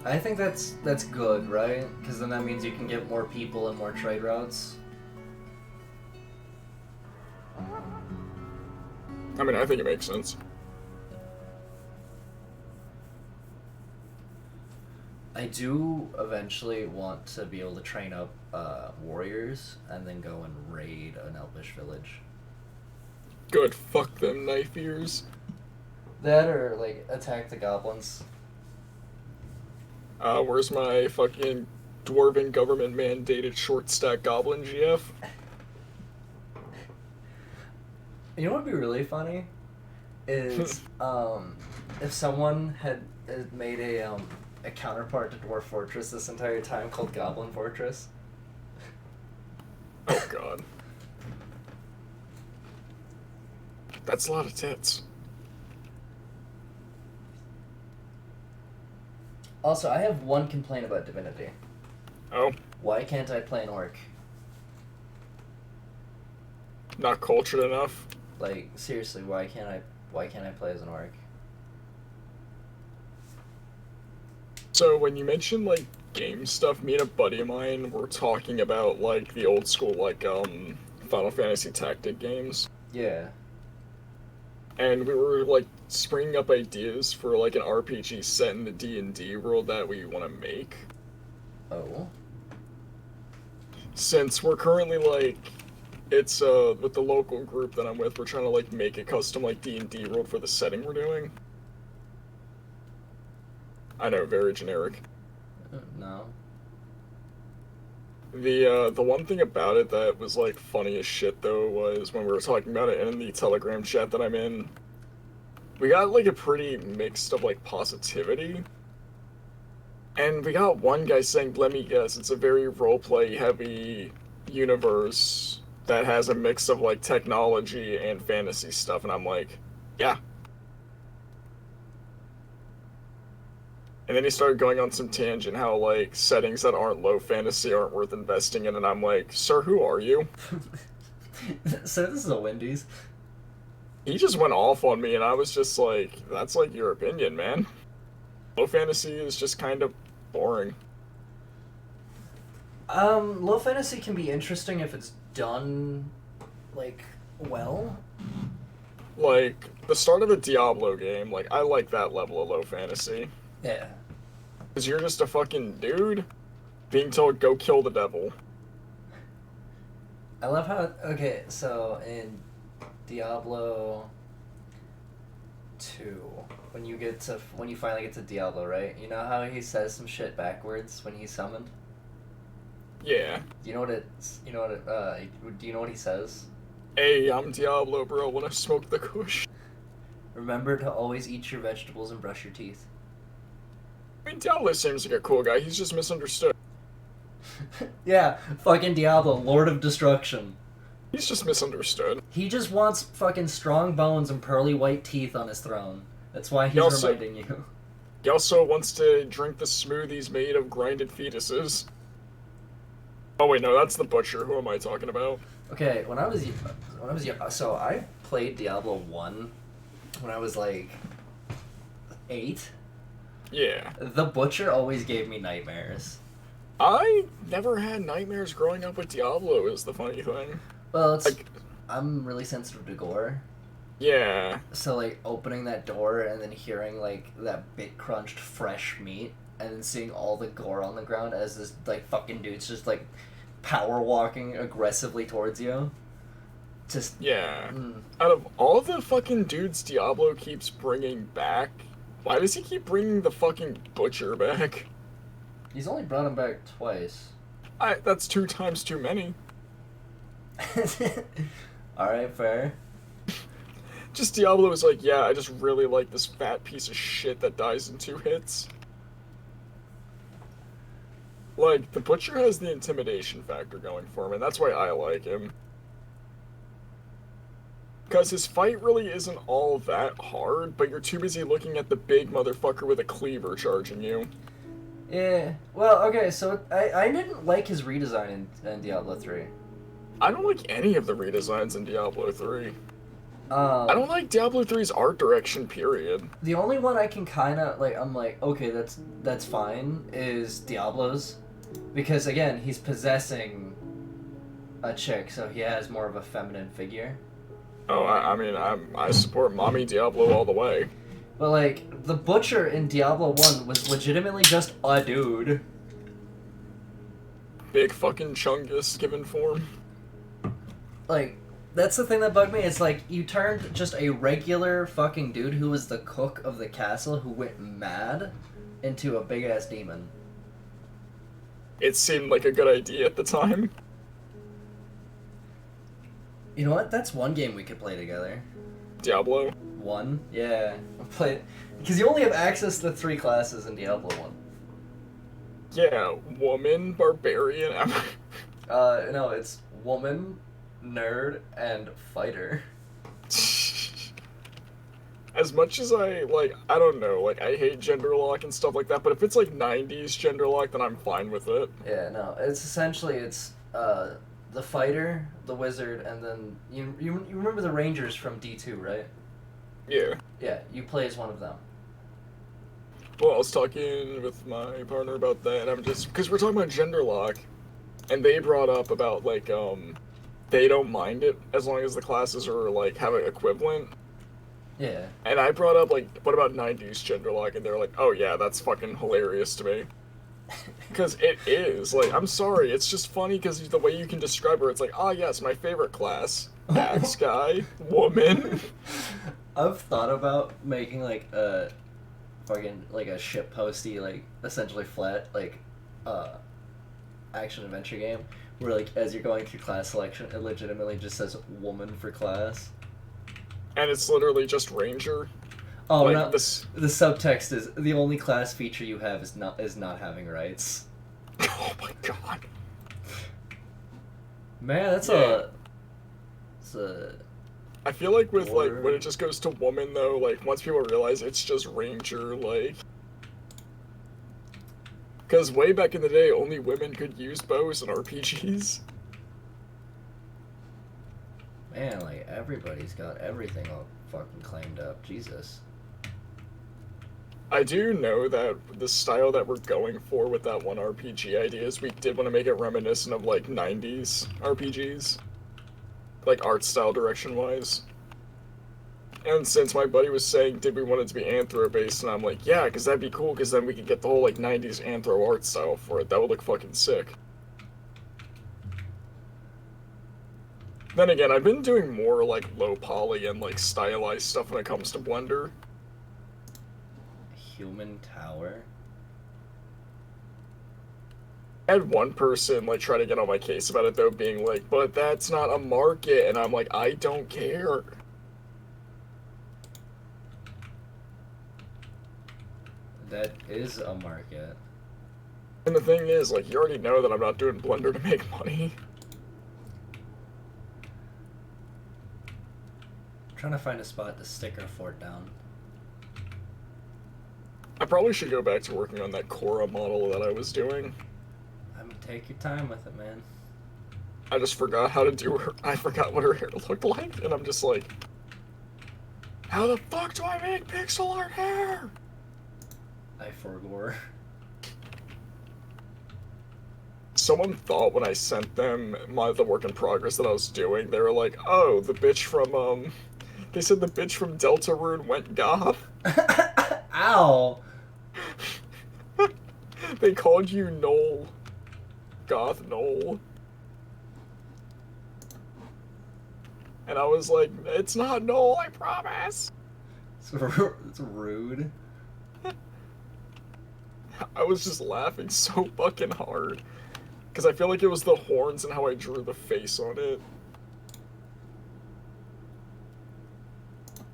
I think that's good, right? Because then that means you can get more people and more trade routes. I mean, I think it makes sense. I do eventually want to be able to train up warriors and then go and raid an elvish village. Good, fuck them knife ears. That or, like, attack the goblins. Where's my fucking dwarven government mandated short stack goblin GF. You know what would be really funny? Is if someone had made a counterpart to Dwarf Fortress this entire time called Goblin Fortress. Oh god. That's a lot of tits. Also, I have one complaint about Divinity. Oh, Why can't I play an orc? not cultured enough. Like, seriously, why can't I play as an orc? So when you mentioned like game stuff, me and a buddy of mine were talking about like the old school like Final Fantasy Tactic games. Yeah. And we were like springing up ideas for like an RPG set in the D&D world that we want to make. Oh. Since we're currently like, it's with the local group that I'm with, we're trying to like make a custom like D&D world for the setting we're doing. I know, very generic. No. The one thing about it that was like funny as shit though was when we were talking about it in the Telegram chat that I'm in, we got like a pretty mixed of like positivity. And we got one guy saying, let me guess, it's a very roleplay heavy universe that has a mix of like technology and fantasy stuff, and I'm like, yeah. And then he started going on some tangent how like settings that aren't low fantasy aren't worth investing in, and I'm like, sir, who are you? So this is a Wendy's. He just went off on me, and I was just like, that's like your opinion, man. Low fantasy is just kind of boring. Low fantasy can be interesting if it's done, like, well. Like, the start of a Diablo game, like, I like that level of low fantasy. Yeah. Because you're just a fucking dude being told, go kill the devil. I love how, okay, so in Diablo 2, when you finally get to Diablo, right? You know how he says some shit backwards when he's summoned? Yeah. Do you know what he says? Hey, I'm Diablo, bro, when I smoke the kush. Remember to always eat your vegetables and brush your teeth. I mean, Diablo seems like a cool guy, he's just misunderstood. Yeah, fucking Diablo, Lord of Destruction. He's just misunderstood. He just wants fucking strong bones and pearly white teeth on his throne. That's why he's reminding you. He also wants to drink the smoothies made of grinded fetuses. Oh wait, no, that's the butcher. Who am I talking about? Okay, when I was young, so I played Diablo 1 when I was like 8. Yeah. The butcher always gave me nightmares. I never had nightmares growing up with Diablo, is the funny thing. Well, it's Like, I'm really sensitive to gore. yeah. So like opening that door and then hearing like that bit crunched fresh meat and then seeing all the gore on the ground as this like fucking dude's just like power walking aggressively towards you. Just Yeah. Out of all the fucking dudes Diablo keeps bringing back, why does he keep bringing the fucking butcher back? He's only brought him back twice. That's 2 times too many. Alright, fair. Just Diablo is like, yeah, I just really like this fat piece of shit that dies in 2 hits. Like, the Butcher has the intimidation factor going for him, and that's why I like him. Because his fight really isn't all that hard, but you're too busy looking at the big motherfucker with a cleaver charging you. Yeah. Well, okay, so I didn't like his redesign in Diablo 3. I don't like any of the redesigns in Diablo 3. I I don't like Diablo 3's art direction, period. The only one I can kind of like, I'm like, okay, that's fine, is Diablo's, because again, he's possessing a chick, so he has more of a feminine figure. Oh, I mean, I support Mommy Diablo all the way. But like, the Butcher in Diablo 1 was legitimately just a dude. Big fucking Chungus given form. Like, that's the thing that bugged me. It's like, you turned just a regular fucking dude who was the cook of the castle who went mad into a big-ass demon. it seemed like a good idea at the time. You know what? That's one game we could play together. Diablo. One? Yeah. I'll play it. Because you only have access to 3 classes in Diablo 1. Yeah, woman, barbarian. No, it's woman, nerd, and fighter. As much as I don't know, like I hate gender lock and stuff like that, but if it's like 90s gender lock, then I'm fine with it. Yeah, no, it's essentially the fighter, the wizard, and then you remember the rangers from D2, right? Yeah. Yeah, you play as one of them. Well, I was talking with my partner about that, and I'm just because we're talking about gender lock, and they brought up about like they don't mind it as long as the classes are like have an equivalent. Yeah. And I brought up like, what about 90s gender lock, and they're like, oh yeah, that's fucking hilarious to me. Because it is like, I'm sorry, it's just funny because the way you can describe her, it's like, ah yes, my favorite class, axe guy, woman. I've thought about making like a fucking like a ship posty, like essentially flat like action adventure game where like as you're going through class selection it legitimately just says woman for class. And it's literally just ranger. Oh like, no! this... The subtext is the only class feature you have is not having rights. Oh my god. Man, that's Yeah. it's a. I feel like with like Or- when it just goes to woman though, like once people realize it's just ranger, like. Because way back in the day, only women could use bows in RPGs. Man, like everybody's got everything all fucking claimed up. Jesus. I do know that the style that we're going for with that one RPG idea is we did want to make it reminiscent of like 90s RPGs. Like art style direction wise. And since my buddy was saying, did we want it to be anthro based, and I'm like, yeah, because that'd be cool, because then we could get the whole like 90s anthro art style for it. That would look fucking sick. Then again, I've been doing more like low poly and like stylized stuff when it comes to Blender. Human tower. I had one person like try to get on my case about it though, being like, but that's not a market, and I'm like, I don't care. That is a market. And the thing is, like, you already know that I'm not doing Blender to make money. I'm trying to find a spot to stick our fort down. I probably should go back to working on that Cora model that I was doing. Take your time with it, man. I just forgot how to do her. I forgot what her hair looked like, and I'm just like, how the fuck do I make pixel art hair? I forgore. Someone thought when I sent them the work in progress that I was doing, they were like, oh, the bitch from, they said the bitch from Deltarune went goth. Ow! They called you Noel. Goth Noel. And I was like, it's not Noel, I promise. It's rude. I was just laughing so fucking hard. Because I feel like it was the horns and how I drew the face on it.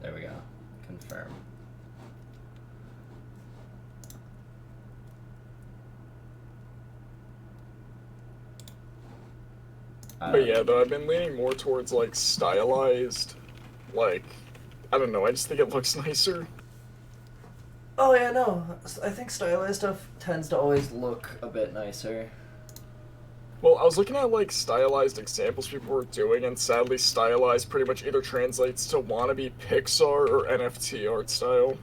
There we go. Confirm. But yeah, though, I've been leaning more towards, like, stylized, like, I don't know, I just think it looks nicer. Oh yeah, no. I think stylized stuff tends to always look a bit nicer. Well, I was looking at, like, stylized examples people were doing, and sadly, stylized pretty much either translates to wannabe Pixar or NFT art style.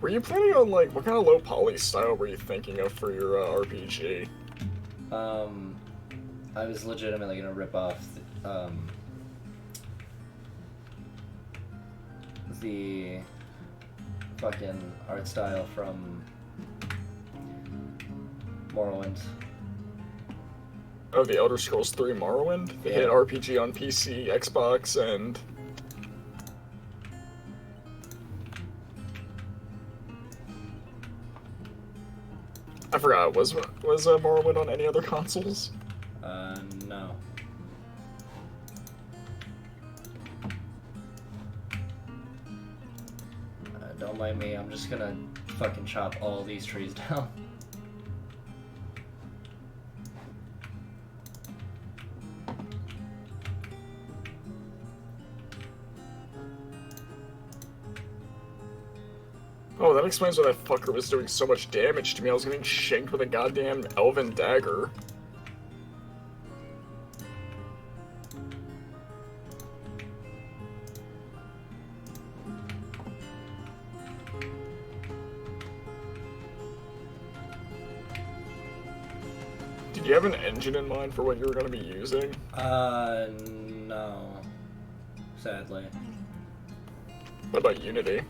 Were you planning on, like, what kind of low poly style were you thinking of for your RPG? I was legitimately gonna rip off the fucking art style from Morrowind. Oh, the Elder Scrolls 3 Morrowind? The Yeah. hit RPG on PC, Xbox, and... I forgot. Was Morrowind on any other consoles? No. Don't mind me, I'm just gonna fucking chop all these trees down. Oh, that explains why that fucker was doing so much damage to me. I was getting shanked with a goddamn elven dagger. Did you have an engine in mind for what you were going to be using? No. Sadly. What about Unity?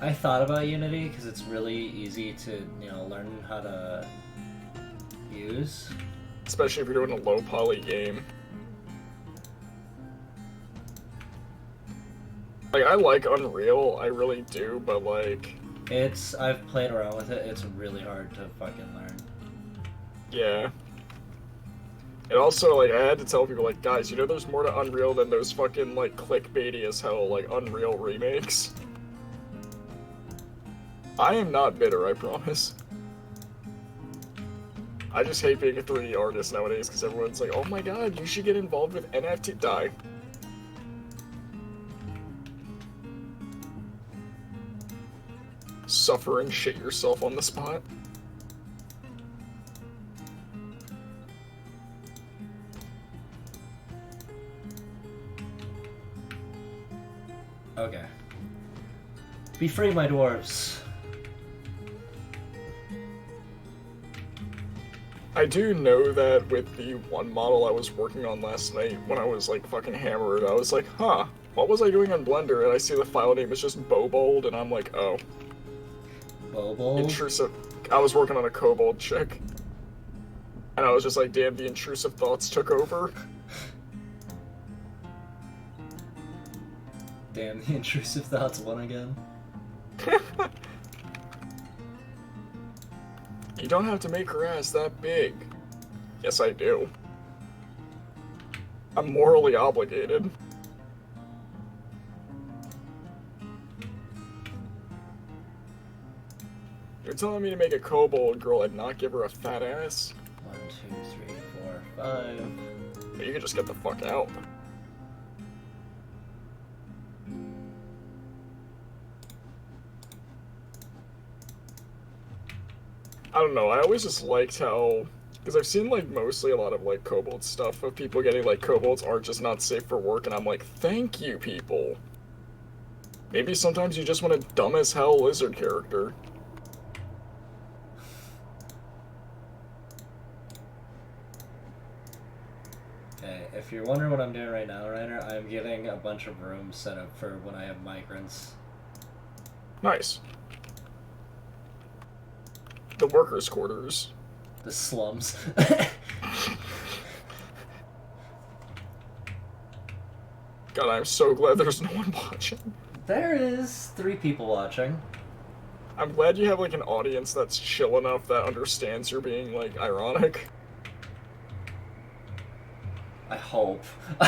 I thought about Unity because it's really easy to, learn how to use. Especially if you're doing a low poly game. Like, I like Unreal, I really do, but like... I've played around with it, it's really hard to fucking learn. Yeah. And also, like, I had to tell people, like, guys, there's more to Unreal than those fucking, like, clickbaity as hell, like, Unreal remakes. I am not bitter, I promise. I just hate being a 3D artist nowadays, because everyone's like, oh my god, you should get involved with NFT. Die. Suffer and shit yourself on the spot. Okay. Be free, my dwarves. I do know that with the one model I was working on last night, when I was like fucking hammered, I was like, huh, what was I doing on Blender? And I see the file name is just Bobold, and I'm like, oh. Bobold? Intrusive. I was working on a kobold chick. And I was just like, damn, the intrusive thoughts took over. Damn, the intrusive thoughts won again. You don't have to make her ass that big. Yes, I do. I'm morally obligated. You're telling me to make a kobold girl and not give her a fat ass? 1, 2, 3, 4, 5. But you can just get the fuck out. I don't know, I always just liked how... Because I've seen, like, mostly a lot of, like, kobold stuff of people getting, like, kobolds aren't just not safe for work, and I'm like, thank you, people. Maybe sometimes you just want a dumb-as-hell lizard character. Okay, if you're wondering what I'm doing right now, Reiner, I'm getting a bunch of rooms set up for when I have migrants. Nice. The workers' quarters. The slums. God, I'm so glad there's no one watching. There is 3 people watching. I'm glad you have, like, an audience that's chill enough that understands you're being, like, ironic. I hope. I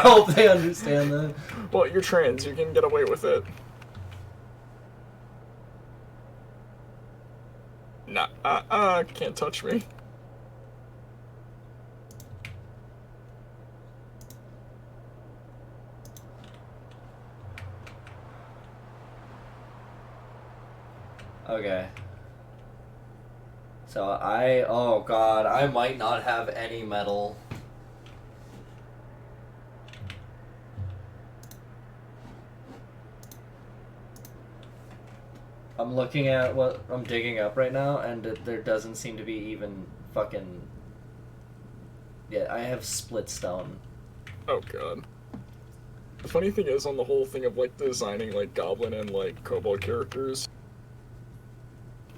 hope they understand that. Well, you're trans, you can get away with it. Nah, can't touch me. Okay. So oh god, I might not have any metal. I'm looking at what I'm digging up right now, and there doesn't seem to be even fucking... Yeah, I have split stone. Oh god. The funny thing is, on the whole thing of, like, designing, like, goblin and, like, kobold characters,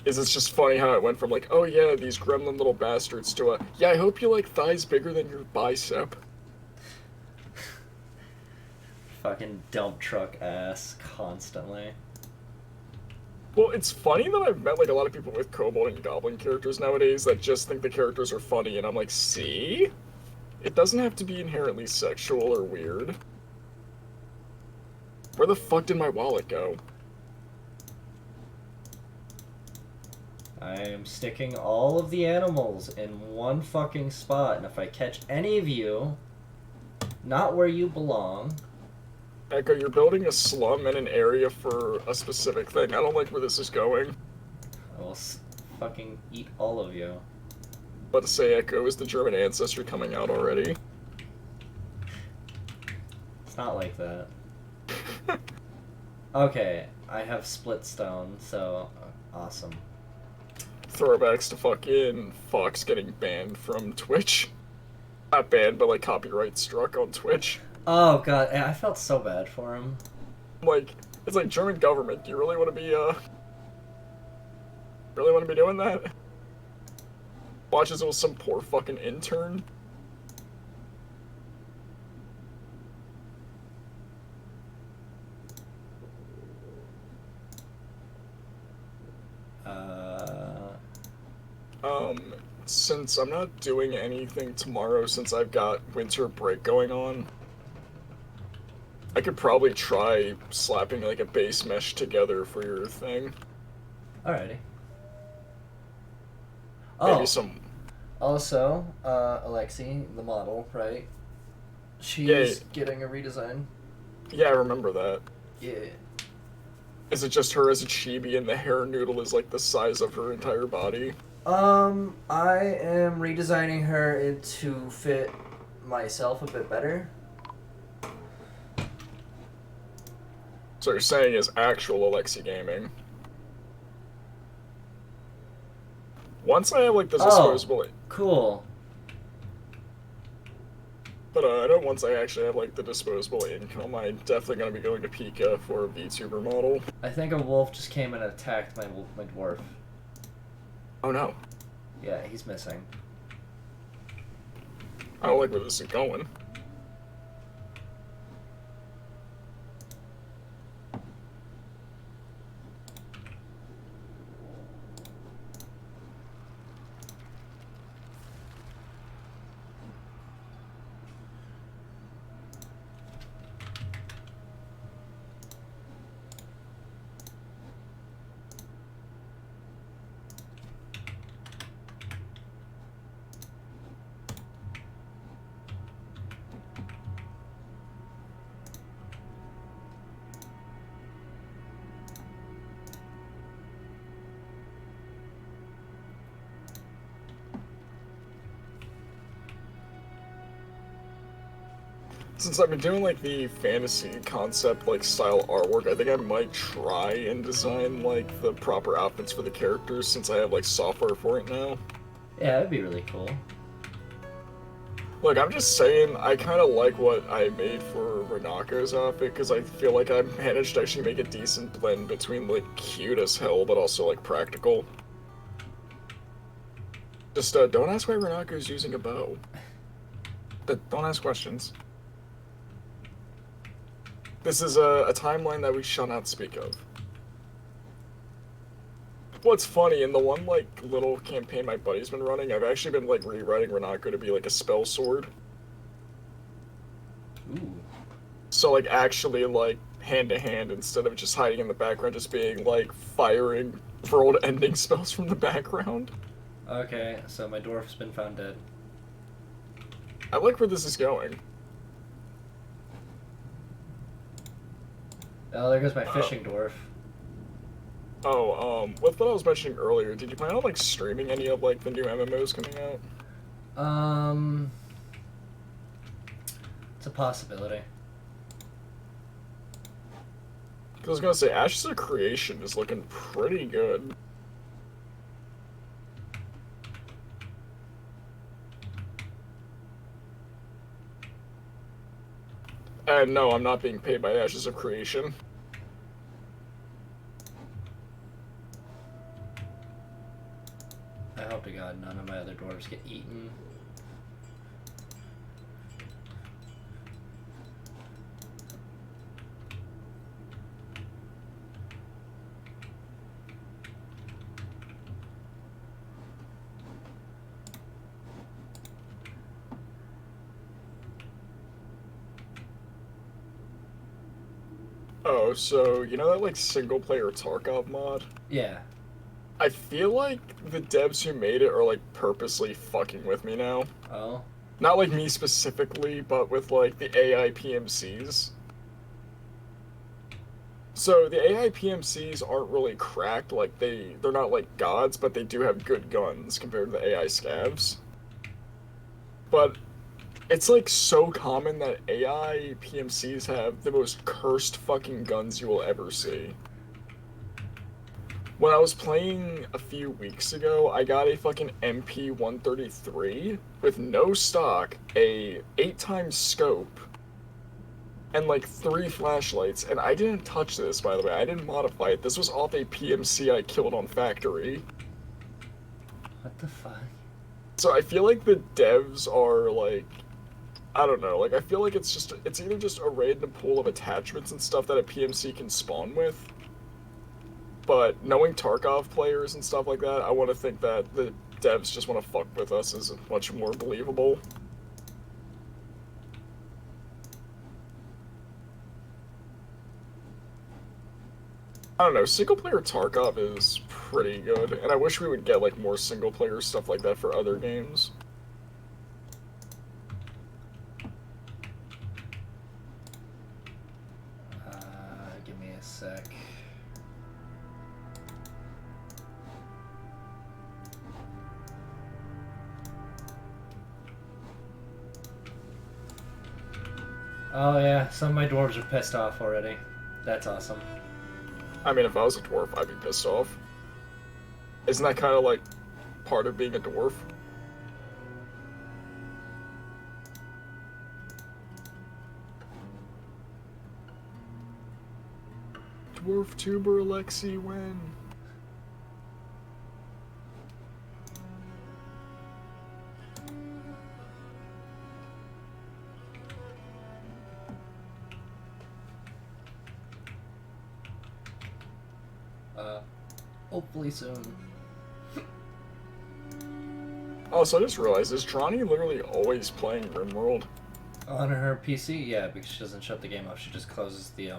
is it's just funny how it went from, like, oh yeah, these gremlin little bastards, to a, yeah, I hope you like thighs bigger than your bicep. Fucking dump truck ass constantly. Well, it's funny that I've met like a lot of people with kobold and goblin characters nowadays that just think the characters are funny, and I'm like, see? It doesn't have to be inherently sexual or weird. Where the fuck did my wallet go? I am sticking all of the animals in one fucking spot, and if I catch any of you, not where you belong... Echo, you're building a slum in an area for a specific thing. I don't like where this is going. I will fucking eat all of you. But to say, Echo, is the German ancestry coming out already? It's not like that. Okay, I have split stone, so awesome. Throwbacks to fucking Fox getting banned from Twitch. Not banned, but like copyright struck on Twitch. Oh god, I felt so bad for him. Like, it's like German government. Do you really want to be really want to be doing that? Watch as it was some poor fucking intern. Since I'm not doing anything tomorrow, since I've got winter break going on, I could probably try slapping like a base mesh together for your thing. Alrighty. Maybe Oh, some. also, Alexi, the model, right? She's getting a redesign. Yeah, I remember that. Yeah. Is it just her as a chibi and the hair noodle is like the size of her entire body? I am redesigning her to fit myself a bit better. So you're saying is actual Alexi gaming. Once I have like the disposable... Cool. But I know once I actually have like the disposable income, I'm definitely going to be going to Pika for a VTuber model. I think a wolf just came and attacked my dwarf. Oh no. Yeah, he's missing. I don't like where this is going. Since I've been doing like the fantasy concept like style artwork, I think I might try and design like the proper outfits for the characters since I have like software for it now. Yeah, that'd be really cool. Look, I'm just saying, I kind of like what I made for Renako's outfit because I feel like I managed to actually make a decent blend between like cute as hell but also like practical. Just don't ask why Renako's using a bow. Don't ask questions. This is a timeline that we shall not speak of. What's funny, in the one, like, little campaign my buddy's been running, I've actually been, like, rewriting Renako to be, like, a spell sword. Ooh. So, like, actually, like, hand-to-hand instead of just hiding in the background, just being, like, firing world-ending spells from the background. Okay, so my dwarf's been found dead. I like where this is going. Oh, there goes my fishing dwarf. Oh, what I was mentioning earlier, did you plan on, like, streaming any of, like, the new MMOs coming out? It's a possibility. Because I was gonna say, Ashes of Creation is looking pretty good. And no, I'm not being paid by Ashes of Creation. I hope to God none of my other dwarves get eaten. Oh, so you know that like single player Tarkov mod? Yeah. I feel like the devs who made it are like purposely fucking with me now. Oh. Not like me specifically, but with like the AI PMCs. So the AI PMCs aren't really cracked, like they're not like gods, but they do have good guns compared to the AI scavs. But it's like so common that AI PMCs have the most cursed fucking guns you will ever see. When I was playing a few weeks ago, I got a fucking MP-133 with no stock, a 8x scope, and like 3 flashlights, and I didn't touch this, by the way. I didn't modify it. This was off a PMC I killed on factory. What the fuck? So I feel like the devs are like, I don't know, like I feel like it's either just a random pool of attachments and stuff that a PMC can spawn with, but knowing Tarkov players and stuff like that, I want to think that the devs just want to fuck with us is much more believable. I don't know, single player Tarkov is pretty good, and I wish we would get like more single player stuff like that for other games. Give me a sec. Oh yeah, some of my dwarves are pissed off already. That's awesome. I mean, if I was a dwarf, I'd be pissed off. Isn't that kind of like part of being a dwarf? Dwarf tuber Alexi when? Hopefully soon. Also, I just realized, is Trani literally always playing RimWorld? On her PC, yeah, because she doesn't shut the game off. She just closes the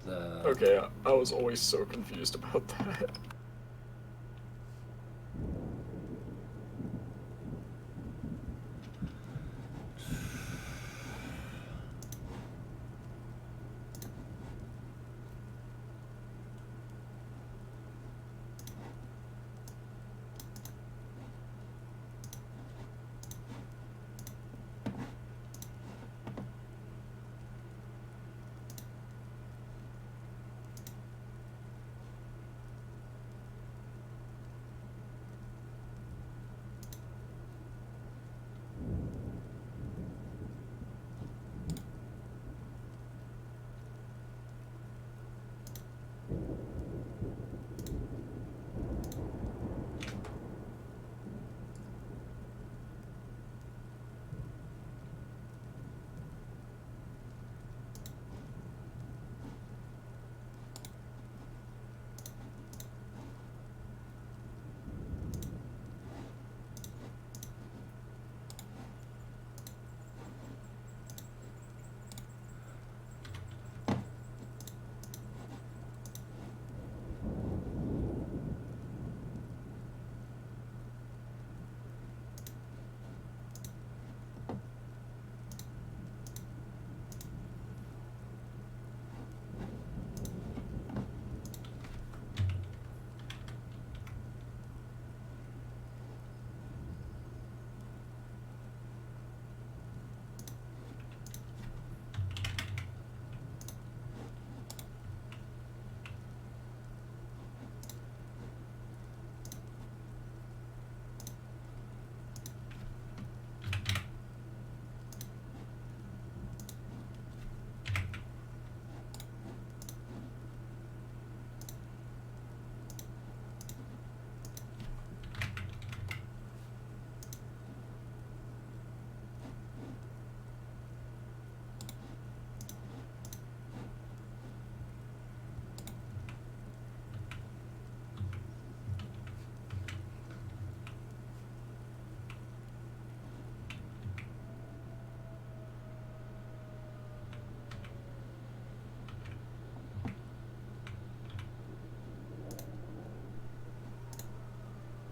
Okay, I was always so confused about that.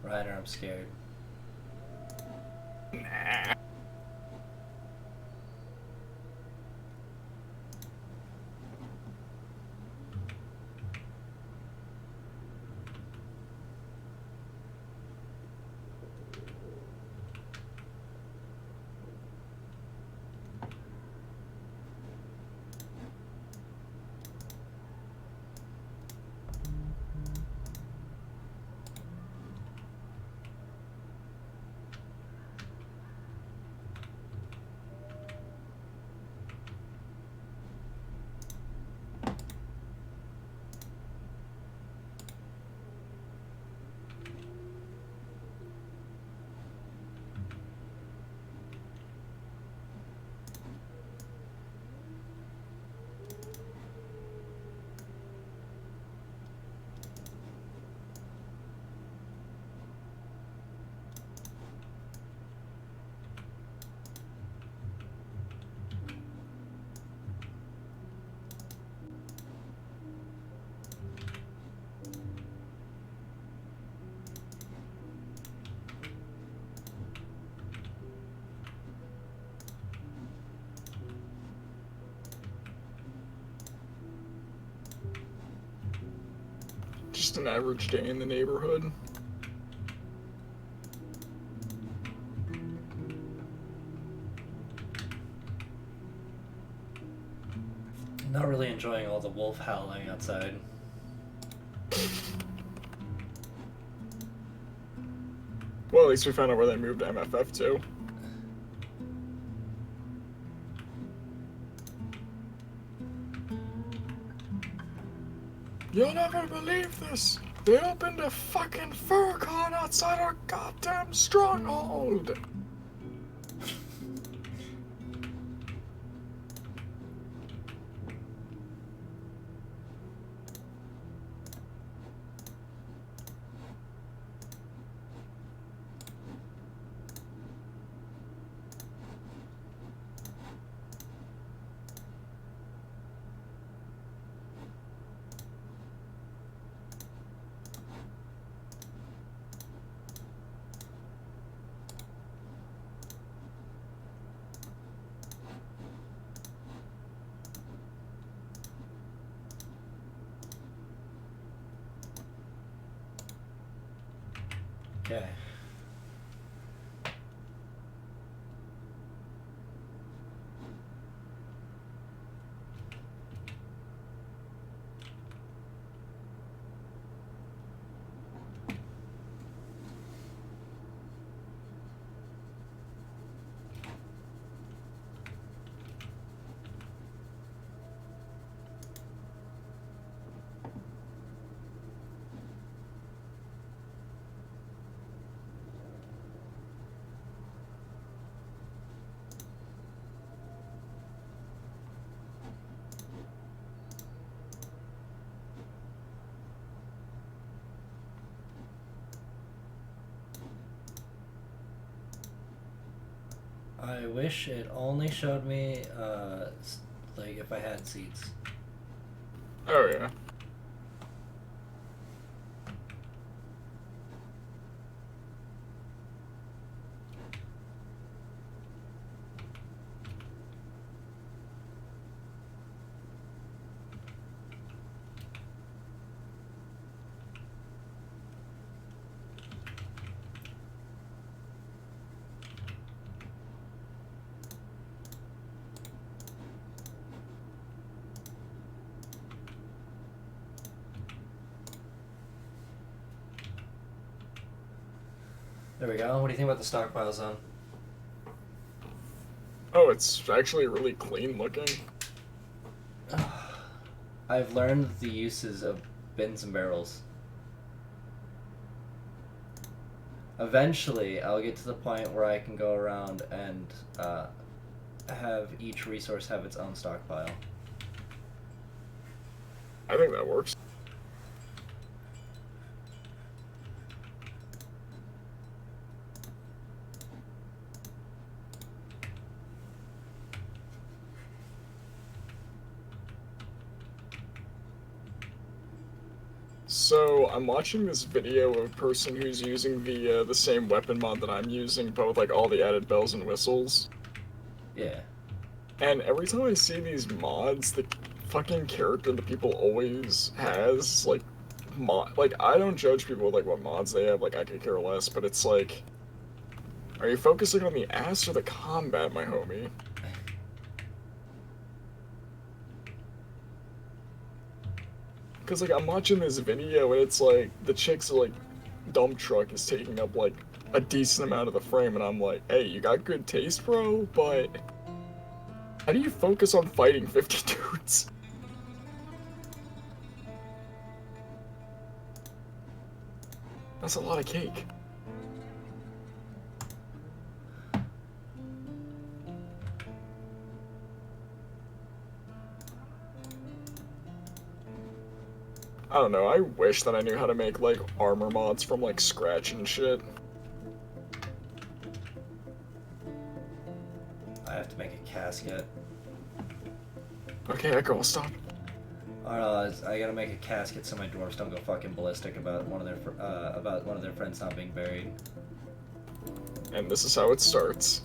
Reiner, I'm scared. Nah. Just an average day in the neighborhood. Not really enjoying all the wolf howling outside. Well, at least we found out where they moved MFF to. You'll never believe this! They opened a fucking furcon outside our goddamn stronghold! Okay. I wish it only showed me, like, if I had seats. Oh yeah. There we go. What do you think about the stockpile zone? Oh, it's actually really clean looking. I've learned the uses of bins and barrels. Eventually, I'll get to the point where I can go around and have each resource have its own stockpile. I think that works. So I'm watching this video of a person who's using the same weapon mod that I'm using, but with like all the added bells and whistles. Yeah. And every time I see these mods, the fucking character that people always has, like, like, I don't judge people with, like, what mods they have, like, I could care less, but it's like, are you focusing on the ass or the combat, my homie? Because, like, I'm watching this video, and it's like, the chick's, like, dump truck is taking up, like, a decent amount of the frame, and I'm like, hey, you got good taste, bro, but how do you focus on fighting 50 dudes? That's a lot of cake. I don't know, I wish that I knew how to make, like, armor mods from, like, scratch and shit. I have to make a casket. Okay, Echo, I'll stop. I gotta make a casket so my dwarves don't go fucking ballistic about one of their friends not being buried. And this is how it starts.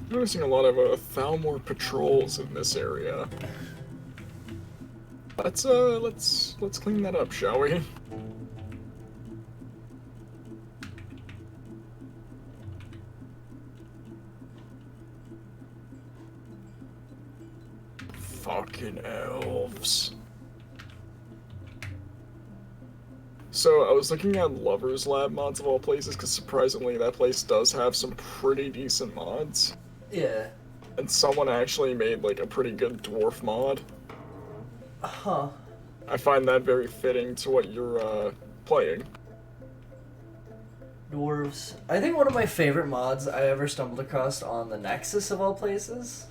Noticing a lot of Thalmor patrols in this area. Let's clean that up, shall we? Fucking elves. So, I was looking at Lover's Lab mods of all places, because surprisingly that place does have some pretty decent mods. Yeah. And someone actually made, like, a pretty good dwarf mod. Huh. I find that very fitting to what you're, playing. Dwarves. I think one of my favorite mods I ever stumbled across on the Nexus of all places.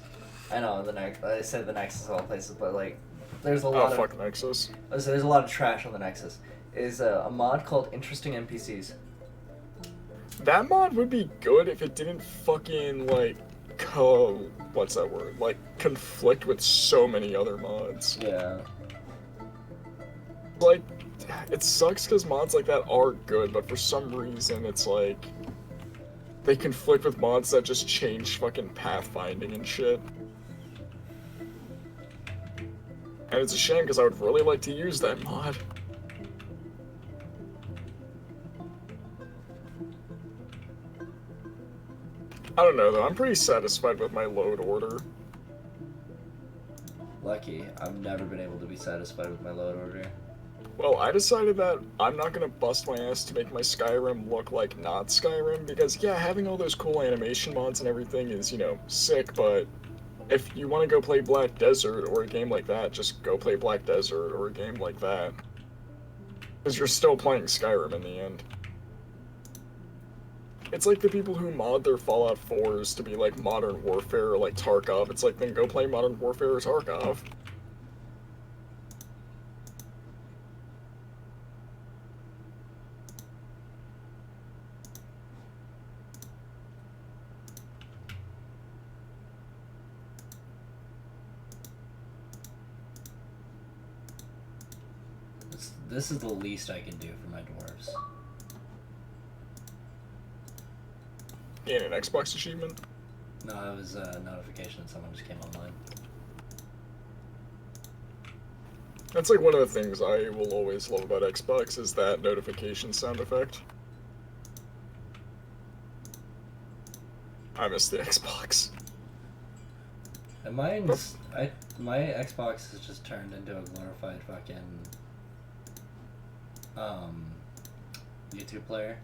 I know, I said the Nexus of all places, but, like, there's a lot fuck Nexus. there's a lot of trash on the Nexus. Is a mod called Interesting NPCs. That mod would be good if it didn't fucking, like, what's that word? Like, conflict with so many other mods. Yeah. Like, it sucks because mods like that are good, but for some reason it's like, they conflict with mods that just change fucking pathfinding and shit. And it's a shame because I would really like to use that mod. I don't know though, I'm pretty satisfied with my load order. Lucky. I've never been able to be satisfied with my load order. Well, I decided that I'm not gonna bust my ass to make my Skyrim look like not Skyrim, because yeah, having all those cool animation mods and everything is, you know, sick, but if you want to go play Black Desert or a game like that, just go play Black Desert or a game like that. Because you're still playing Skyrim in the end. It's like the people who mod their Fallout 4s to be like Modern Warfare or like Tarkov. It's like, then go play Modern Warfare or Tarkov. This is the least I can do for my dwarves. Gain an Xbox achievement? No, it was a notification that someone just came online. That's like one of the things I will always love about Xbox is that notification sound effect. I miss the Xbox. And mine's my Xbox has just turned into a glorified fucking YouTube player.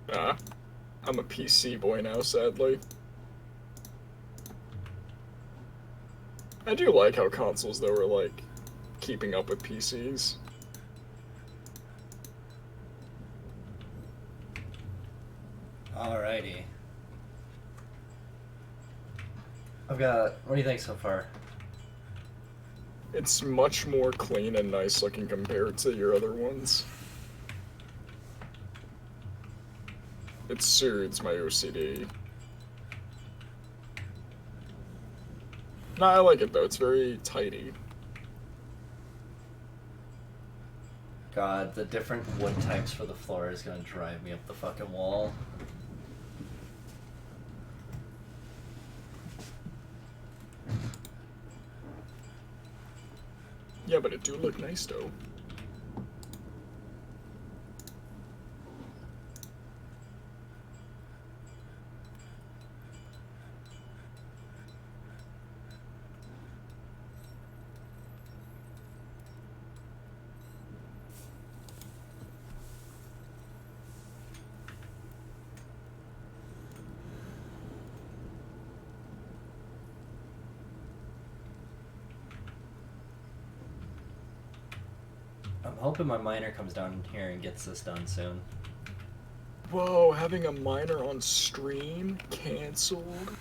I'm a PC boy now, sadly. I do like how consoles, though, are, like, keeping up with PCs. Alrighty. I've got... What do you think so far? It's much more clean and nice looking compared to your other ones. It soothes my OCD. Nah, I like it though, it's very tidy. God, the different wood types for the floor is gonna drive me up the fucking wall. Yeah, but it do look nice though. I'm hoping my miner comes down here and gets this done soon. Whoa, having a miner on stream canceled?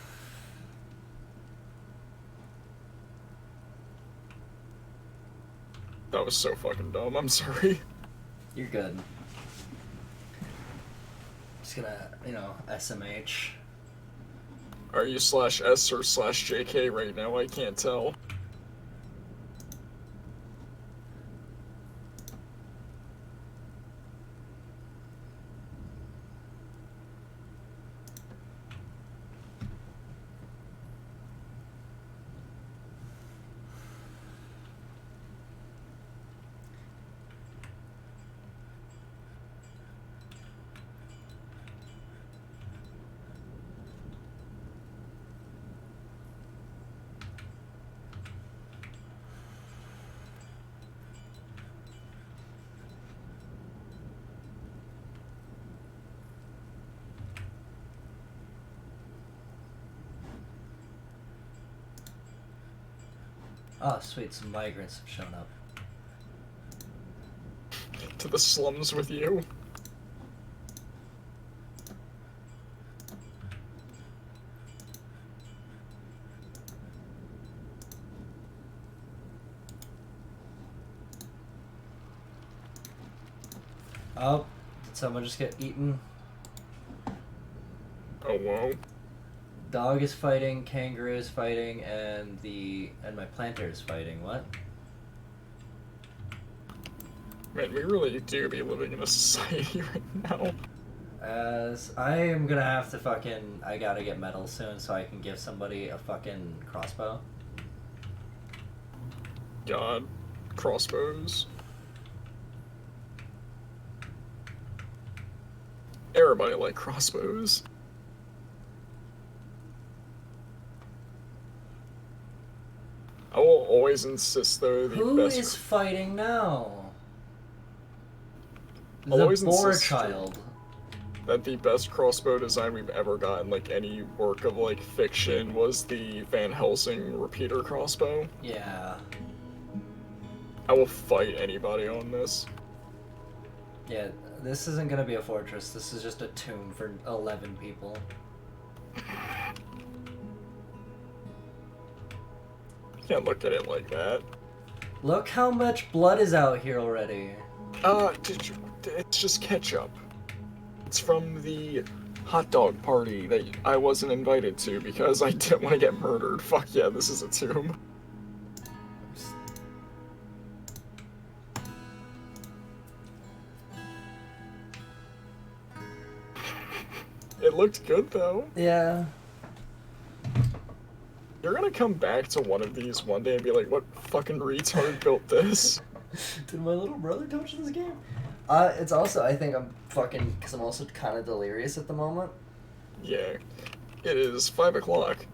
That was so fucking dumb, I'm sorry. You're good. Just gonna, you know, SMH. Are you /S or /JK right now? I can't tell. Oh, sweet, some migrants have shown up. To the slums with you. Oh, did someone just get eaten? Oh, whoa. Dog is fighting, kangaroo is fighting, and my planter is fighting. What? Man, we really do be living in a society right now. As I am gonna have to I gotta get metal soon so I can give somebody a fucking crossbow. God. Crossbows. Everybody like crossbows. I will always insist, though, the Who best... is fighting now? I'll always The boar insist child. that the best crossbow design we've ever gotten, like, any work of, like, fiction, was the Van Helsing repeater crossbow. Yeah. I will fight anybody on this. Yeah, this isn't gonna be a fortress. This is just a tomb for 11 people. You can't look at it like that. Look how much blood is out here already. It's just ketchup. It's from the hot dog party that I wasn't invited to because I didn't want to get murdered. Fuck yeah, this is a tomb. It looked good though. Yeah. You're gonna come back to one of these one day and be like, what fucking retard built this? Did my little brother touch this game? It's also, I think I'm fucking, because I'm also kind of delirious at the moment. Yeah. It is 5 o'clock.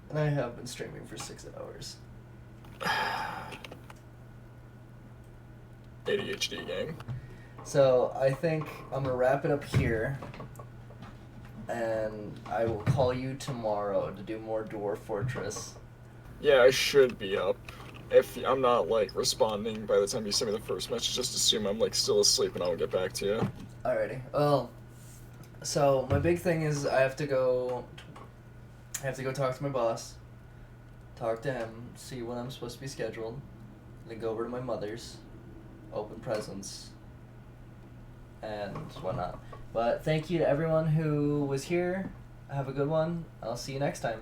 And I have been streaming for 6 hours. ADHD gang. So I think I'm gonna wrap it up here, and I will call you tomorrow to do more Dwarf Fortress. Yeah, I should be up. If I'm not, like, responding by the time you send me the first message, just assume I'm, like, still asleep and I'll get back to you. Alrighty. Well, so my big thing is I have to go talk to my boss, talk to him, see when I'm supposed to be scheduled, then go over to my mother's, open presents, and whatnot. But thank you to everyone who was here. Have a good one. I'll see you next time.